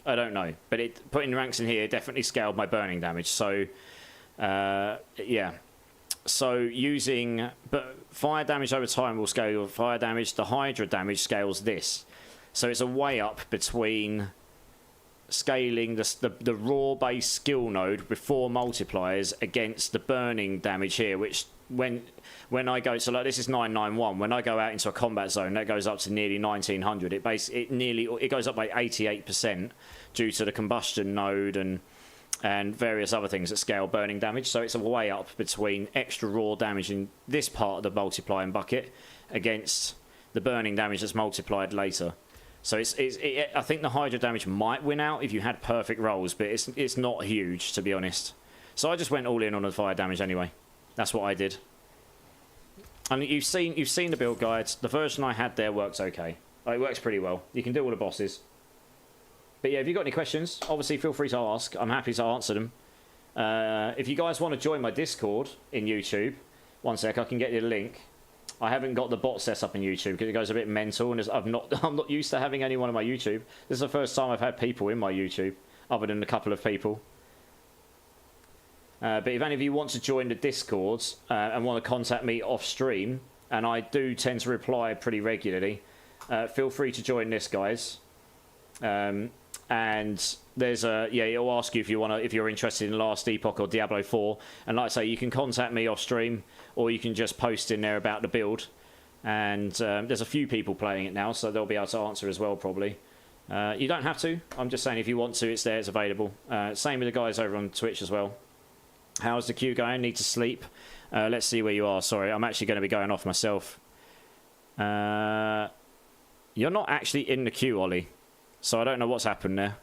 I don't know, but putting ranks in here definitely scaled my burning damage. So yeah, So using, but fire damage over time will scale your fire damage. The Hydra damage scales this. So it's a way up between scaling the raw base skill node before multipliers against the burning damage here, which when I go, so like this is 991, when I go out into a combat zone that goes up to nearly 1900. It goes up by 88% due to the combustion node and various other things that scale burning damage. So it's a way up between extra raw damage in this part of the multiplying bucket against the burning damage that's multiplied later. So I think the Hydra damage might win out if you had perfect rolls, but it's not huge, to be honest. So I just went all in on the fire damage anyway. That's what I did. And you've seen the build guides. The version I had there works okay. It works pretty well. You can do all the bosses. But yeah, if you've got any questions, obviously feel free to ask. I'm happy to answer them. If you guys want to join my Discord in YouTube, one sec, I can get you the link. I haven't got the bot set up in YouTube because it goes a bit mental, and I'm not used to having anyone on my YouTube. This is the first time I've had people in my YouTube, other than a couple of people. But if any of you want to join the Discords and want to contact me off stream, and I do tend to reply pretty regularly, feel free to join this, guys. And there's it'll ask you if you're interested in Last Epoch or Diablo 4, and like I say, you can contact me off stream, or you can just post in there about the build. And there's a few people playing it now, so they'll be able to answer as well, probably. You don't have to. I'm just saying if you want to, it's there, it's available. Same with the guys over on Twitch as well. How's the queue going? Need to sleep. Let's see where you are. Sorry, I'm actually going to be going off myself. You're not actually in the queue, Ollie. So I don't know what's happened there.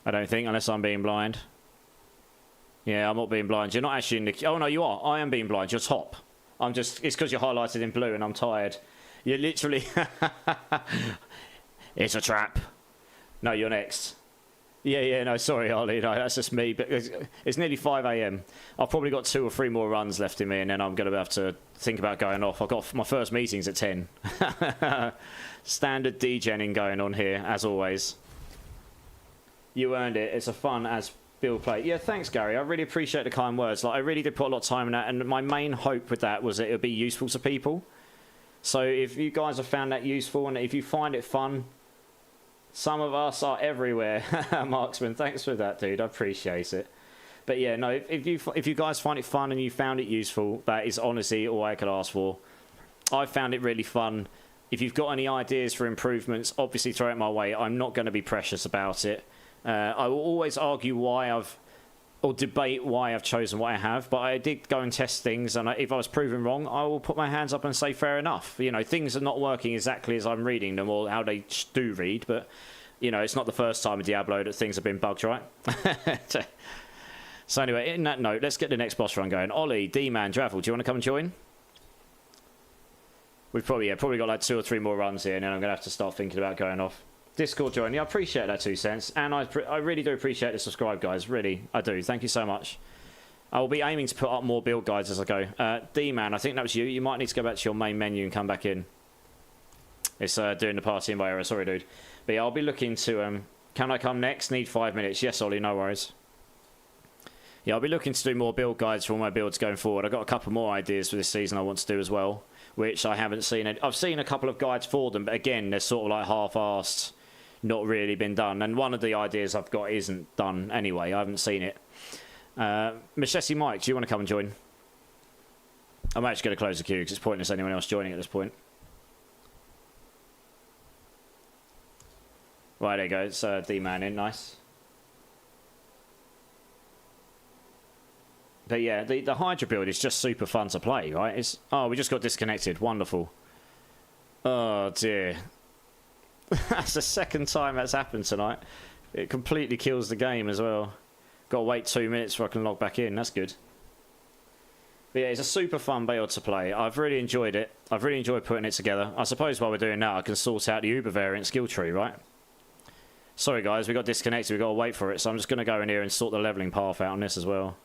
I don't think, unless I'm being blind. Yeah, I'm not being blind. You're not actually in the queue. Oh, no, you are. I am being blind. You're top. It's because you're highlighted in blue and I'm tired. You're literally... It's a trap. No, you're next. Yeah, no, sorry, Ollie. No, that's just me. But it's nearly 5 a.m. I've probably got 2 or 3 more runs left in me, and then I'm going to have to think about going off. I've got my first meetings at 10. Standard degenning going on here, as always. You earned it. It's a fun as build play. Yeah, thanks, Gary. I really appreciate the kind words. Like, I really did put a lot of time in that, and my main hope with that was that it would be useful to people. So if you guys have found that useful, and if you find it fun... Some of us are everywhere. Marksman, thanks for that, dude. I appreciate it. But yeah, no, if you guys find it fun and you found it useful, that is honestly all I could ask for. I found it really fun. If you've got any ideas for improvements, obviously throw it my way. I'm not going to be precious about it. I will always argue debate why I've chosen what I have, but I did go and test things, and if I was proven wrong, I will put my hands up and say fair enough. You know, things are not working exactly as I'm reading them or how they do read, but you know, it's not the first time in Diablo that things have been bugged, right? So anyway, in that note, let's get the next boss run going. Ollie, D-Man, Dravel, do you want to come and join? We've probably got like 2 or 3 more runs here, and then I'm gonna have to start thinking about going off. Discord joining. I appreciate that 2 cents, and I really do appreciate the subscribe, guys. Really, I do. Thank you so much. I will be aiming to put up more build guides as I go. D-Man, I think that was you. You might need to go back to your main menu and come back in. It's doing the party in by error. Sorry, dude. But yeah, I'll be looking to... can I come next? Need 5 minutes. Yes, Ollie, no worries. Yeah, I'll be looking to do more build guides for all my builds going forward. I've got a couple more ideas for this season I want to do as well, which I haven't seen. I've seen a couple of guides for them, but again, they're sort of like half-assed. Not really been done, and one of the ideas I've got isn't done anyway. I haven't seen it. Machete Mike, do you want to come and join? I'm actually going to close the queue because it's pointless anyone else joining at this point. Right, there you go. It's D-Man in. Nice. But yeah, the Hydra build is just super fun to play, right? We just got disconnected. Wonderful. Oh, dear. That's the second time that's happened tonight. It completely kills the game as well. Got to wait 2 minutes before I can log back in. That's good. But yeah, it's a super fun build to play. I've really enjoyed it. I've really enjoyed putting it together. I suppose while we're doing that, I can sort out the Uber variant skill tree, right? Sorry guys, we got disconnected. We've got to wait for it. So I'm just going to go in here and sort the leveling path out on this as well.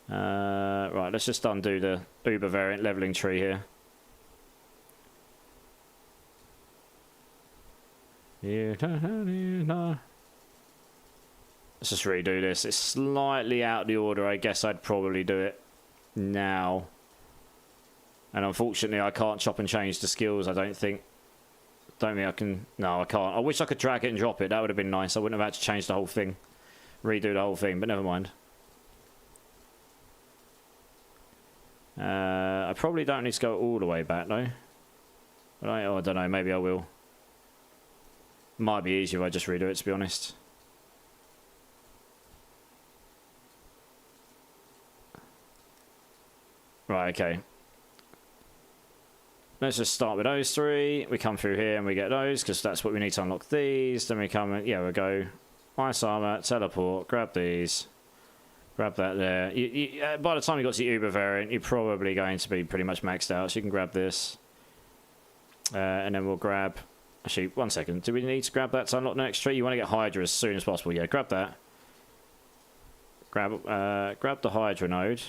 Right, let's just undo the Uber variant leveling tree here. Let's just redo this. It's slightly out of the order. I guess I'd probably do it now. And unfortunately, I can't chop and change the skills, I don't think. Don't think I can... No, I can't. I wish I could drag it and drop it. That would have been nice. I wouldn't have had to change the whole thing. Redo the whole thing, but never mind. I probably don't need to go all the way back, though. But I don't know. Maybe I will. Might be easier if I just redo it, to be honest. Right, okay. Let's just start with those three. We come through here and we get those, because that's what we need to unlock these. Then we come and, yeah, we'll go ice armor, teleport, grab these. Grab that there. By the time you got to the Uber variant, you're probably going to be pretty much maxed out, so you can grab this. And then we'll grab... Actually, 1 second. Do we need to grab that to unlock the next tree? You want to get Hydra as soon as possible. Yeah, grab that. Grab the Hydra node.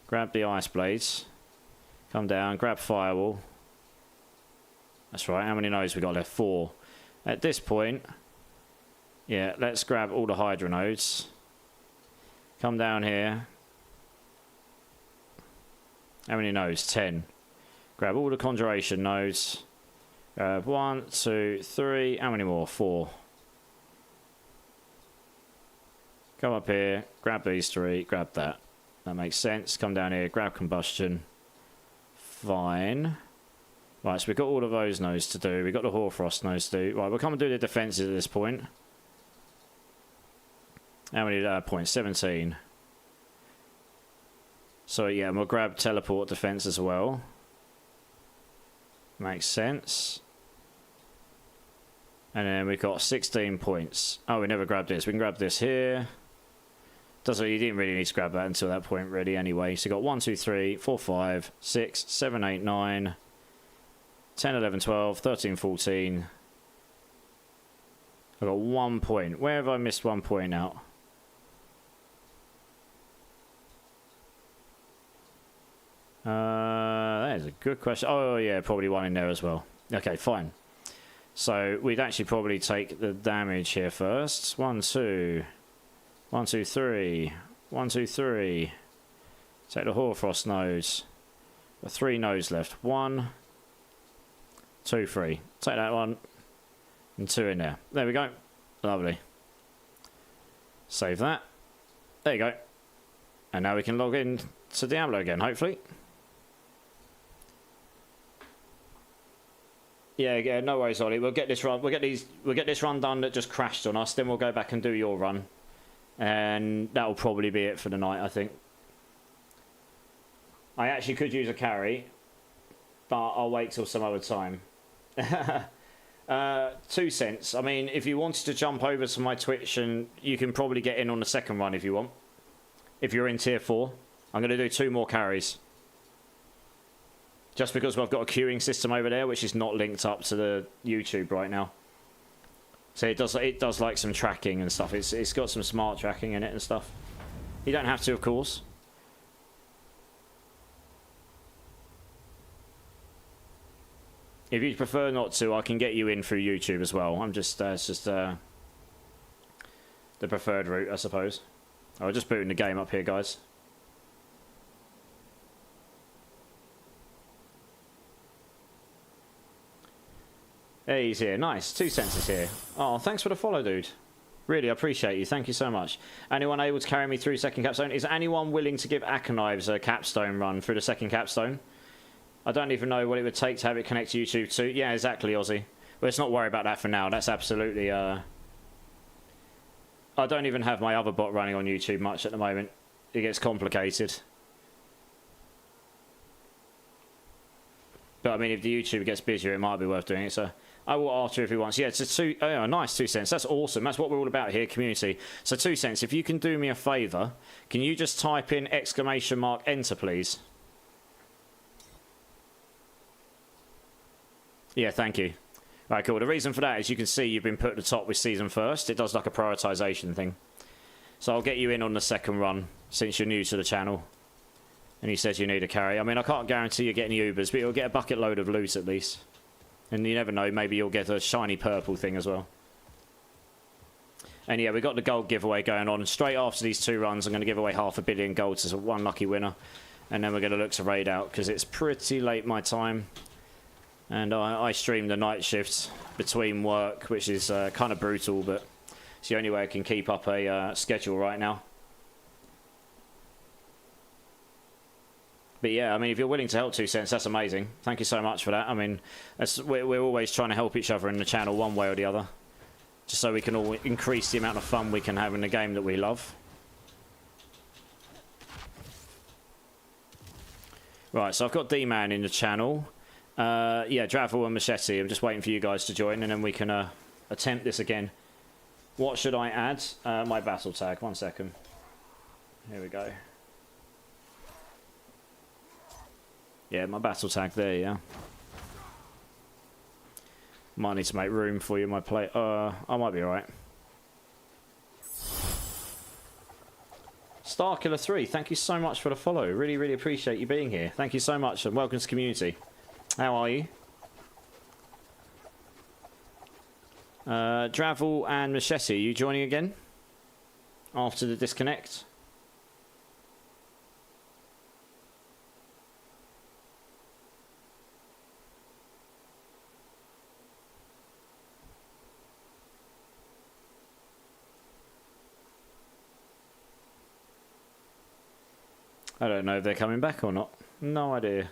Grab the Ice Blades. Come down, grab Firewall. That's right. How many nodes we got left? 4. At this point, yeah, let's grab all the Hydra nodes. Come down here. How many nodes? 10. Grab all the Conjuration nodes. Grab 1, 2, 3. How many more? 4. Come up here. Grab these 3. Grab that. That makes sense. Come down here. Grab Combustion. Fine. Right, so we've got all of those nodes to do. We've got the Hoarfrost nodes to do. Right, we'll come and do the defences at this point. How many points? 17. So, yeah, we'll grab Teleport Defense as well. Makes sense. And then we've got 16 points. Oh, we never grabbed this. We can grab this here. Doesn't, you didn't really need to grab that until that point, really, anyway. So you've got 1, 2, 3, 4, 5, 6, 7, 8, 9, 10, 11, 12, 13, 14. I've got 1 point. Where have I missed 1 point out? That is a good question. Oh, yeah, probably one in there as well. Okay, fine. So we'd actually probably take the damage here first. 1, 2... 1, 2, 3. 1, 2, 3. Take the Hoarfrost nodes. Got 3 nodes left. 1, 2, 3. Take that one. And 2 in there. There we go. Lovely. Save that. There you go. And now we can log in to Diablo again, hopefully. Yeah, no worries, Ollie. We'll get this run. We'll get this run done that just crashed on us. Then we'll go back and do your run. And that'll probably be it for the night, I think. I actually could use a carry, but I'll wait till some other time. 2 cents. I mean, if you wanted to jump over to my Twitch, and you can probably get in on the second run if you want. If you're in tier 4, I'm going to do 2 more carries. Just because I've got a queuing system over there, which is not linked up to the YouTube right now. So it does like some tracking and stuff. It's got some smart tracking in it and stuff. You don't have to, of course. If you prefer not to, I can get you in through YouTube as well. I'm just it's just the preferred route, I suppose. I'll just booting the game up here, guys. Hey, he's here. Nice. 2 cents is here. Oh, thanks for the follow, dude. Really appreciate you. Thank you so much. Anyone able to carry me through second capstone? Is anyone willing to give Akanives a capstone run through the second capstone? I don't even know what it would take to have it connect to YouTube too. Yeah, exactly, Ozzy. Well, let's not worry about that for now. That's absolutely... I don't even have my other bot running on YouTube much at the moment. It gets complicated. But, I mean, if the YouTuber gets busier, it might be worth doing it, so... I will ask you if he wants. Yeah, it's a 2... Oh, nice, 2 cents. That's awesome. That's what we're all about here, community. So 2 cents. If you can do me a favour, can you just type in ! Enter, please? Yeah, thank you. Right, cool. The reason for that is you can see you've been put at the top with season first. It does like a prioritisation thing. So I'll get you in on the second run since you're new to the channel. And he says you need a carry. I mean, I can't guarantee you get any Ubers, but you'll get a bucket load of loot at least. And you never know, maybe you'll get a shiny purple thing as well. And yeah, we got the gold giveaway going on. Straight after these 2 runs, I'm going to give away 500 million gold to one lucky winner. And then we're going to look to raid out, because it's pretty late my time. And I stream the night shifts between work, which is kind of brutal, but it's the only way I can keep up a schedule right now. But yeah, I mean, if you're willing to help 2 cents, that's amazing. Thank you so much for that. I mean, we're always trying to help each other in the channel one way or the other. Just so we can all increase the amount of fun we can have in the game that we love. Right, so I've got D-Man in the channel. Yeah, Dravel and Machete. I'm just waiting for you guys to join, and then we can attempt this again. What should I add? My battle tag. 1 second. Here we go. Yeah, my battle tag there, yeah. Might need to make room for you in my plate. I might be alright. Starkiller3, thank you so much for the follow. Really, really appreciate you being here. Thank you so much, and welcome to the community. How are you? Dravel and Machete, are you joining again? After the disconnect? I don't know if they're coming back or not. No idea.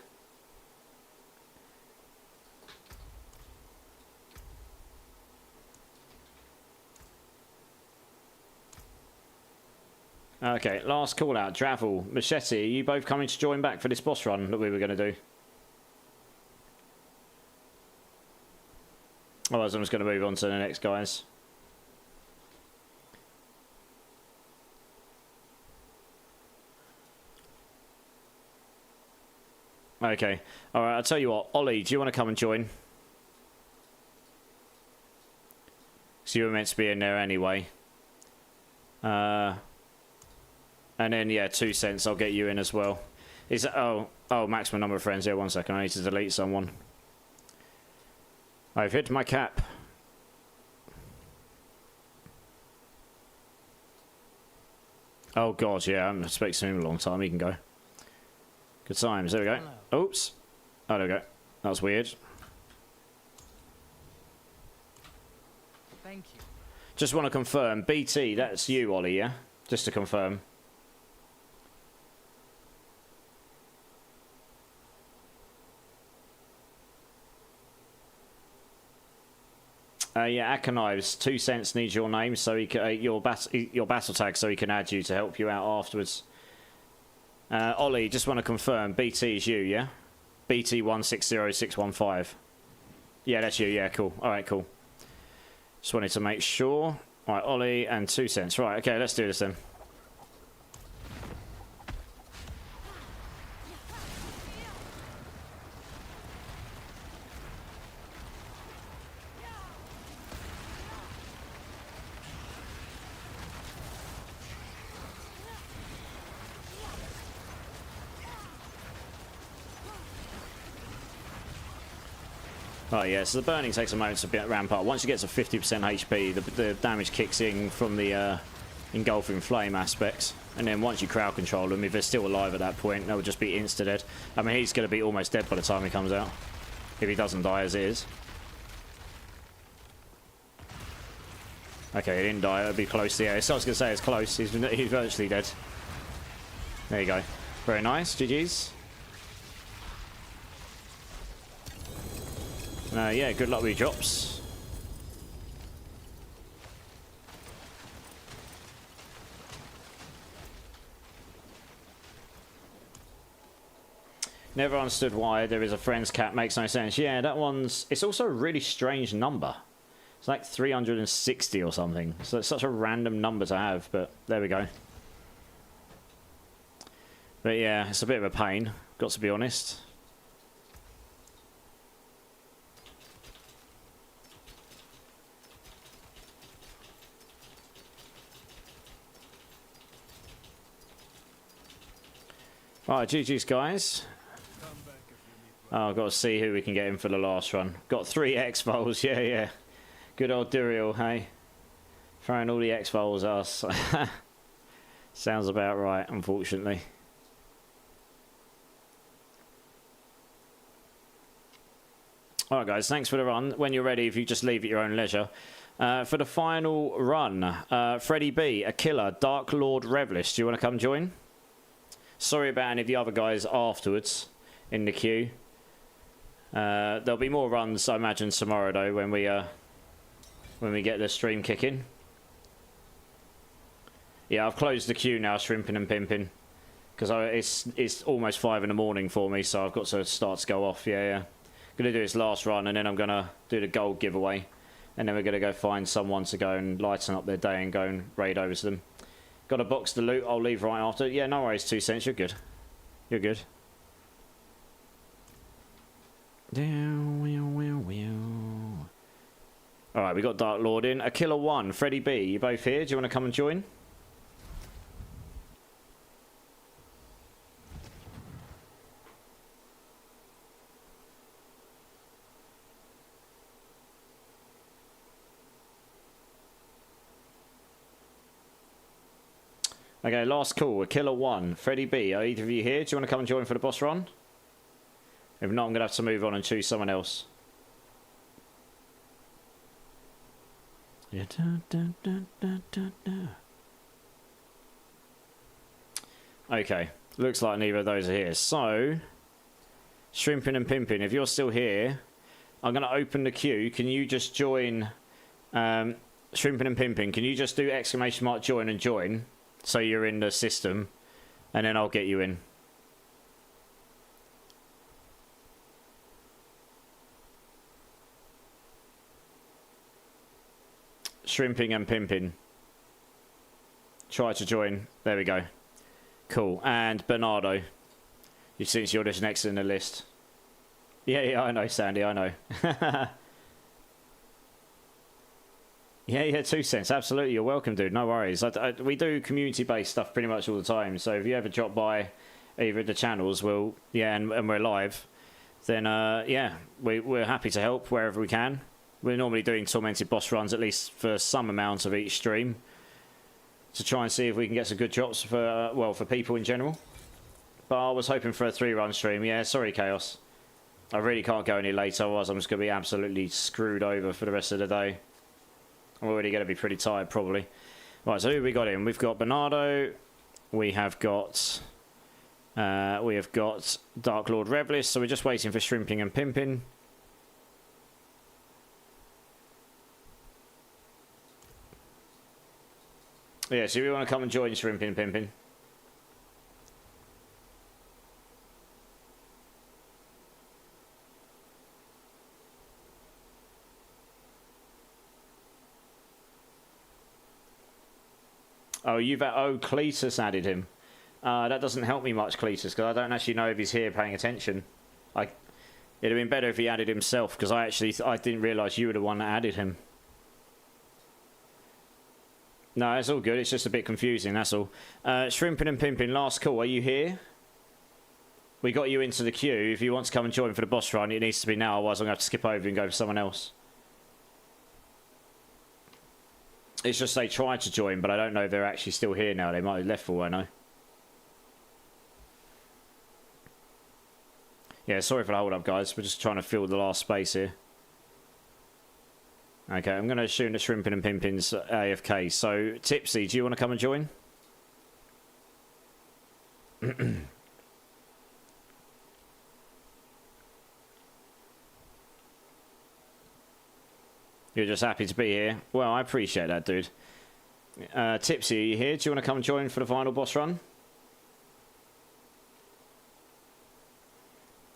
Okay, last call out. Dravel, Machete, are you both coming to join back for this boss run that we were going to do? Otherwise, I'm just going to move on to the next guys. Okay. Alright, I'll tell you what. Ollie, do you want to come and join? So you were meant to be in there anyway. And then, yeah, 2 cents. I'll get you in as well. Is that... Oh, maximum number of friends. Yeah, 1 second. I need to delete someone. I've hit my cap. Oh, God, yeah. I'm expecting him a long time. He can go. Good times. There we go. Hello. Oops. Oh, there we go. That was weird. Thank you. Just want to confirm. BT, that's you, Ollie, yeah? Just to confirm. Yeah, Akanives, 2 cents needs your name, so he can, your battle tag, so he can add you to help you out afterwards. Ollie, just want to confirm, BT is you, yeah? BT 160615. Yeah, that's you, yeah, cool. Alright, cool. Just wanted to make sure. Alright, Ollie and 2 cents. Right, okay, let's do this then. Oh yeah, so the burning takes a moment to ramp up. Once you get to 50% HP, the damage kicks in from the engulfing flame aspects. And then once you crowd control them, if they're still alive at that point, they'll just be insta-dead. I mean, he's going to be almost dead by the time he comes out. If he doesn't die as is. Okay, he didn't die. It'll be close. Yeah, so I was going to say it's close. He's virtually dead. There you go. Very nice. GG's. Yeah, good luck with your drops. Never understood why there is a friend's cap. Makes no sense. Yeah, that one's... It's also a really strange number. It's like 360 or something. So it's such a random number to have, but there we go. But yeah, it's a bit of a pain. Got to be honest. Alright, GG's guys. Oh, I've got to see who we can get in for the last run. Got 3 X-Vols, yeah. Good old Duriel, hey. Throwing all the X-Files at us. Sounds about right, unfortunately. Alright guys, thanks for the run. When you're ready, if you just leave at your own leisure. For the final run, Freddie B, a killer, Dark Lord Revelist. Do you want to come join? Sorry about any of the other guys afterwards in the queue. There'll be more runs, I imagine, tomorrow though, when we get the stream kicking. Yeah, I've closed the queue now, shrimping and pimping, because it's almost 5 in the morning for me, so I've got to start to go off. Yeah. Gonna do this last run, and then I'm gonna do the gold giveaway, and then we're gonna go find someone to go and lighten up their day and go and raid over to them. Got a box to loot. I'll leave right after. Yeah, no worries. 2 cents. You're good. You're good. All right, we got Dark Lord in. A killer 1, Freddie B. You both here? Do you want to come and join? Okay, last call. A killer 1, Freddie B. Are either of you here? Do you want to come and join for the boss run? If not, I'm going to have to move on and choose someone else. Okay, looks like neither of those are here. So, shrimping and pimping, if you're still here, I'm going to open the queue. Can you just join shrimping and pimping? Can you just do exclamation mark join and join? So you're in the system, and then I'll get you in. Shrimping and pimping. Try to join. There we go. Cool. And Bernardo. Since you're just next in the list. Yeah, I know, Sandy, I know. Yeah, 2 cents. Absolutely, you're welcome, dude. No worries. We do community-based stuff pretty much all the time. So if you ever drop by either of the channels, and we're live, then yeah, we're happy to help wherever we can. We're normally doing tormented boss runs at least for some amount of each stream to try and see if we can get some good drops for for people in general. But I was hoping for a 3-run stream. Yeah, sorry, Chaos. I really can't go any later, otherwise I'm just going to be absolutely screwed over for the rest of the day. I'm already going to be pretty tired, probably. Right, so who have we got in? We've got Bernardo. We have got Dark Lord Revelist. So we're just waiting for shrimping and pimping. Yeah, so we want to come and join shrimping and pimping. Oh, Cletus added him. That doesn't help me much, Cletus, because I don't actually know if he's here paying attention. It'd have been better if he added himself, because I didn't realise you were the one that added him. No, it's all good. It's just a bit confusing, that's all. Shrimping and pimping, last call. Are you here? We got you into the queue. If you want to come and join for the boss run, it needs to be now, otherwise I'm going to have to skip over and go for someone else. It's just they tried to join, but I don't know if they're actually still here now. They might have left for all I know. Yeah, sorry for the hold up, guys. We're just trying to fill the last space here. Okay, I'm going to assume the shrimping and pimping's AFK. So, Tipsy, do you want to come and join? You're just happy to be here. Well, I appreciate that, dude. Tipsy, are you here? Do you want to come and join for the final boss run?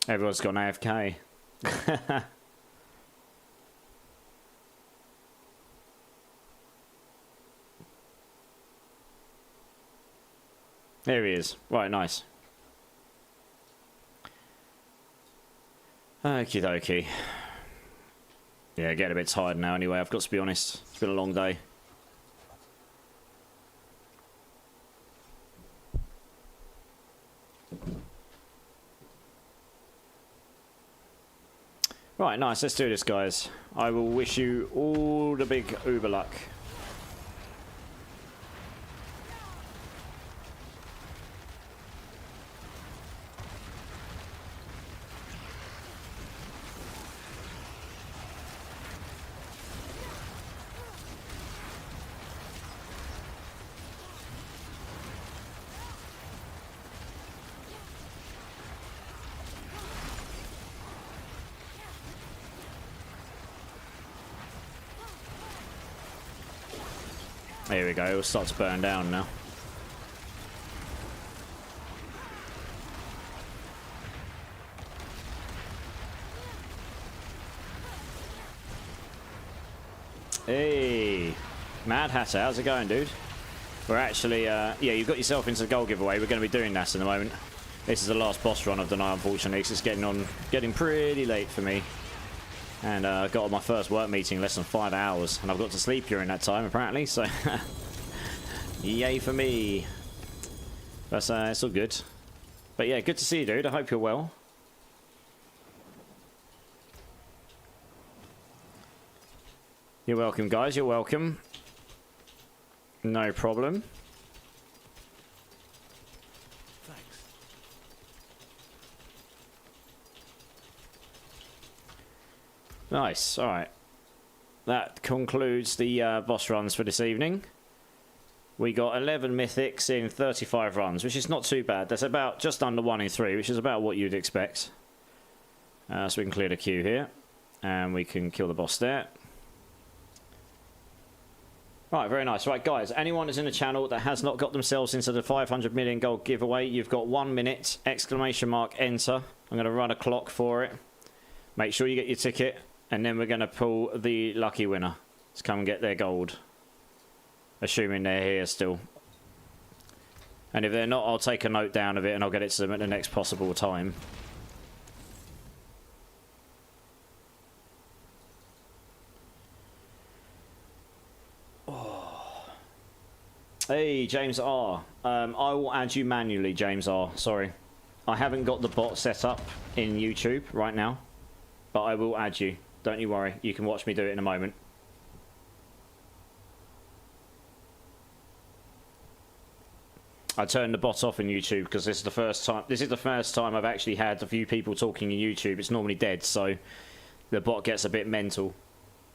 Everyone's gone AFK. There he is. Right, nice. Okie dokie. Yeah, getting a bit tired now anyway, I've got to be honest. It's been a long day. Right, nice. Let's do this, guys. I will wish you all the big uber luck. Here we go. It'll start to burn down now. Hey, Mad Hatter, how's it going, dude? We're actually, yeah, you've got yourself into the gold giveaway. We're going to be doing that in a moment. This is the last boss run of the night, unfortunately, because it's getting pretty late for me. And I got on my first work meeting in less than 5 hours, and I've got to sleep during that time, apparently, so yay for me. But it's all good. But yeah, good to see you, dude. I hope you're well. You're welcome, guys. You're welcome. No problem. Thanks. Nice. All right. That concludes the boss runs for this evening. We got 11 mythics in 35 runs, which is not too bad. That's about just under 1 in 3, which is about what you'd expect. So we can clear the queue here, and we can kill the boss there. Right, very nice. Right, guys, anyone that's in the channel that has not got themselves into the 500 million gold giveaway, you've got 1 minute, ! Enter. I'm going to run a clock for it. Make sure you get your ticket, and then we're going to pull the lucky winner to come and get their gold. Assuming they're here still. And if they're not, I'll take a note down of it and I'll get it to them at the next possible time. Hey, James R. I will add you manually, James R. Sorry. I haven't got the bot set up in YouTube right now, but I will add you. Don't you worry. You can watch me do it in a moment. I turned the bot off in YouTube because this is the first time I've actually had a few people talking in YouTube. It's normally dead, so the bot gets a bit mental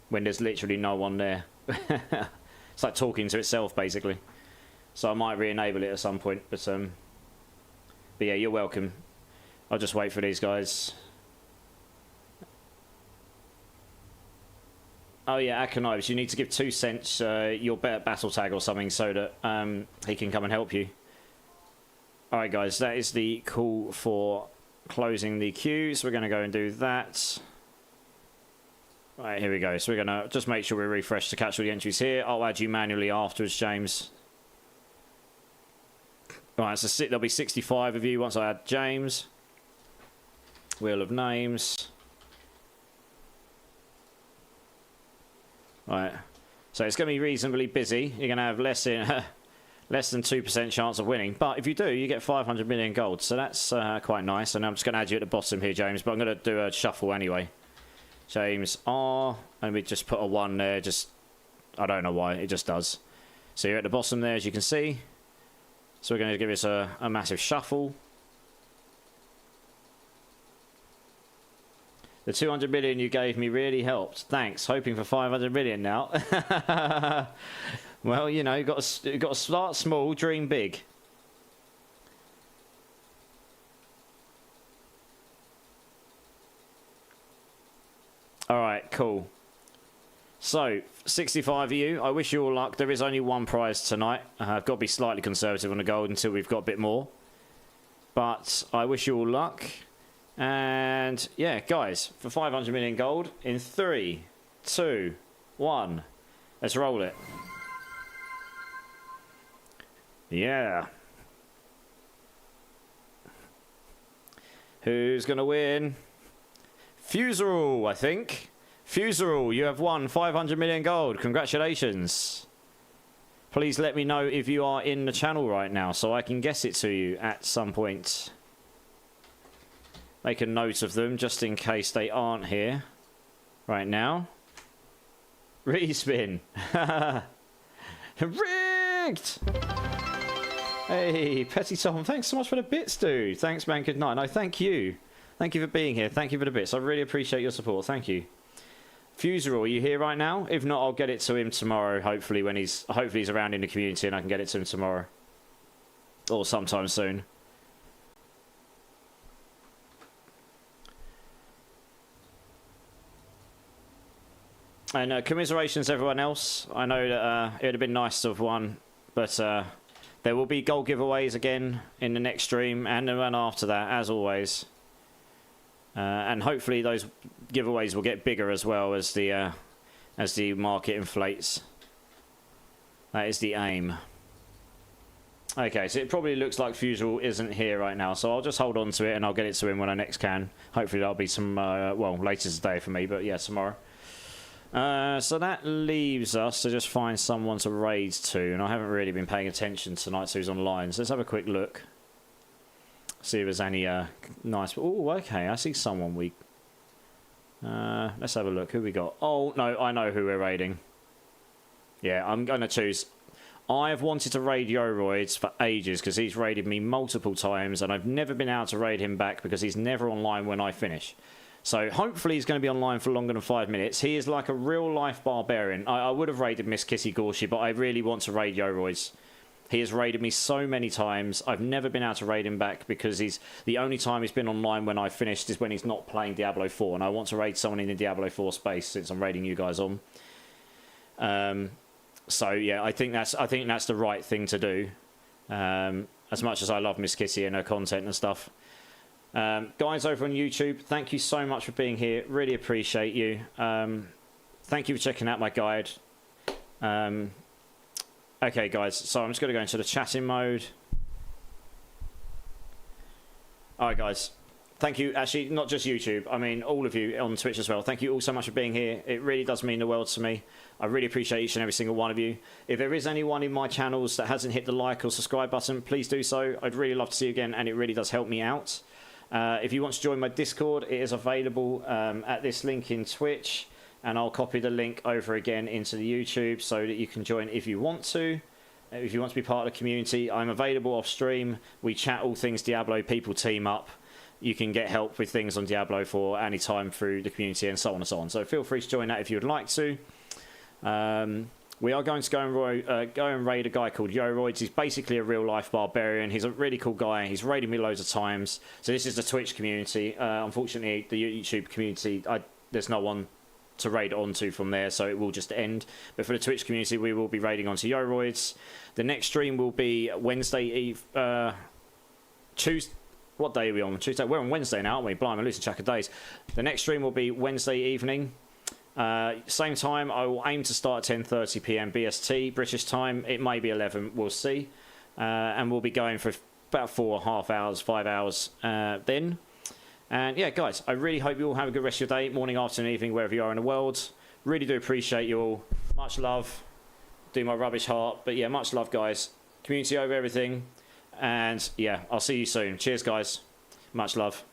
when there's literally no one there. It's like talking to itself, basically. So I might re-enable it at some point, but yeah, you're welcome. I'll just wait for these guys. Oh yeah, Akanives, you need to give 2 cents your battle tag or something so that he can come and help you. Alright guys, that is the call for closing the queue, so we're going to go and do that. Right, here we go. So we're going to just make sure we refresh to catch all the entries here. I'll add you manually afterwards, James. Right, so there'll be 65 of you once I add James. Wheel of names. Right, so it's going to be reasonably busy. You're going to have less than 2% chance of winning. But if you do, you get 500 million gold. So that's quite nice. And I'm just going to add you at the bottom here, James. But I'm going to do a shuffle anyway. James R. And we just put a 1 there. Just, I don't know why. It just does. So you're at the bottom there, as you can see. So we're going to give this a massive shuffle. The 200 million you gave me really helped. Thanks. Hoping for 500 million now. Well, you know, you've got to start small, dream big. All right, cool. So, 65 of you. I wish you all luck. There is only 1 prize tonight. I've got to be slightly conservative on the gold until we've got a bit more. But I wish you all luck. And, yeah, guys, for 500 million gold, in 3, 2, 1, let's roll it. Yeah. Who's going to win? Fuserall, I think. Fuserall, you have won 500 million gold. Congratulations. Please let me know if you are in the channel right now so I can guess it to you at some point. Make a note of them just in case they aren't here right now. Respin. Rigged! Hey, Petty Tom, thanks so much for the bits, dude. Thanks, man. Good night. No, thank you. Thank you for being here. Thank you for the bits. I really appreciate your support. Thank you. Fuserall, are you here right now? If not, I'll get it to him tomorrow. Hopefully he's around in the community and I can get it to him tomorrow. Or sometime soon. And commiserations to everyone else. I know that it would have been nice to have won, but there will be gold giveaways again in the next stream and the one after that, as always. And hopefully those giveaways will get bigger as well as the market inflates. That is the aim. Okay, so it probably looks like Fusil isn't here right now, so I'll just hold on to it and I'll get it to him when I next can. Hopefully that'll be some, well, later today for me, but yeah, tomorrow. So that leaves us to just find someone to raid to, and I haven't really been paying attention tonight to who's online, so let's have a quick look. See if there's any nice... Oh, okay, I see someone we... let's have a look. Who we got? Oh, no, I know who we're raiding. Yeah, I'm going to choose... I've wanted to raid Yoroids for ages because he's raided me multiple times and I've never been able to raid him back because he's never online when I finish. So hopefully he's going to be online for longer than 5 minutes. He is like a real-life barbarian. I would have raided Miss Kissy Gorshi, but I really want to raid Yoroids. He has raided me so many times. I've never been able to raid him back because the only time he's been online when I finished is when he's not playing Diablo 4, and I want to raid someone in the Diablo 4 space since I'm raiding you guys on. So yeah, I think that's the right thing to do. As much as I love Miss Kissy and her content and stuff. Guys over on YouTube, thank you so much for being here. Really appreciate you. Thank you for checking out my guide. Okay, guys, so I'm just going to go into the chatting mode. All right, guys. Thank you. Actually, not just YouTube. I mean, all of you on Twitch as well. Thank you all so much for being here. It really does mean the world to me. I really appreciate each and every single one of you. If there is anyone in my channels that hasn't hit the like or subscribe button, please do so. I'd really love to see you again, and it really does help me out. If you want to join my Discord, it is available at this link in Twitch, and I'll copy the link over again into the YouTube so that you can join if you want to. If you want to be part of the community, I'm available off stream. We chat all things Diablo, people team up. You can get help with things on Diablo for any time through the community and so on and so on. So feel free to join that if you would like to. We are going to go and raid a guy called Yoroids. He's basically a real-life barbarian. He's a really cool guy. He's raided me loads of times. So this is the Twitch community. Unfortunately, the YouTube community, there's no one to raid onto from there, so it will just end. But for the Twitch community, we will be raiding onto Yoroids. The next stream will be Wednesday Eve... Tuesday... What day are we on? Tuesday? We're on Wednesday now, aren't we? Blimey, I'm losing track of days. The next stream will be Wednesday evening. Same time. I will aim to start at 10:30 PM BST, British time. It may be 11. We'll see. And we'll be going for about 4.5 hours, 5 hours then. And yeah, guys, I really hope you all have a good rest of your day, morning, afternoon, evening, wherever you are in the world. Really do appreciate you all. Much love. Do my rubbish heart. But yeah, much love, guys. Community over everything. And yeah, I'll see you soon. Cheers, guys. Much love.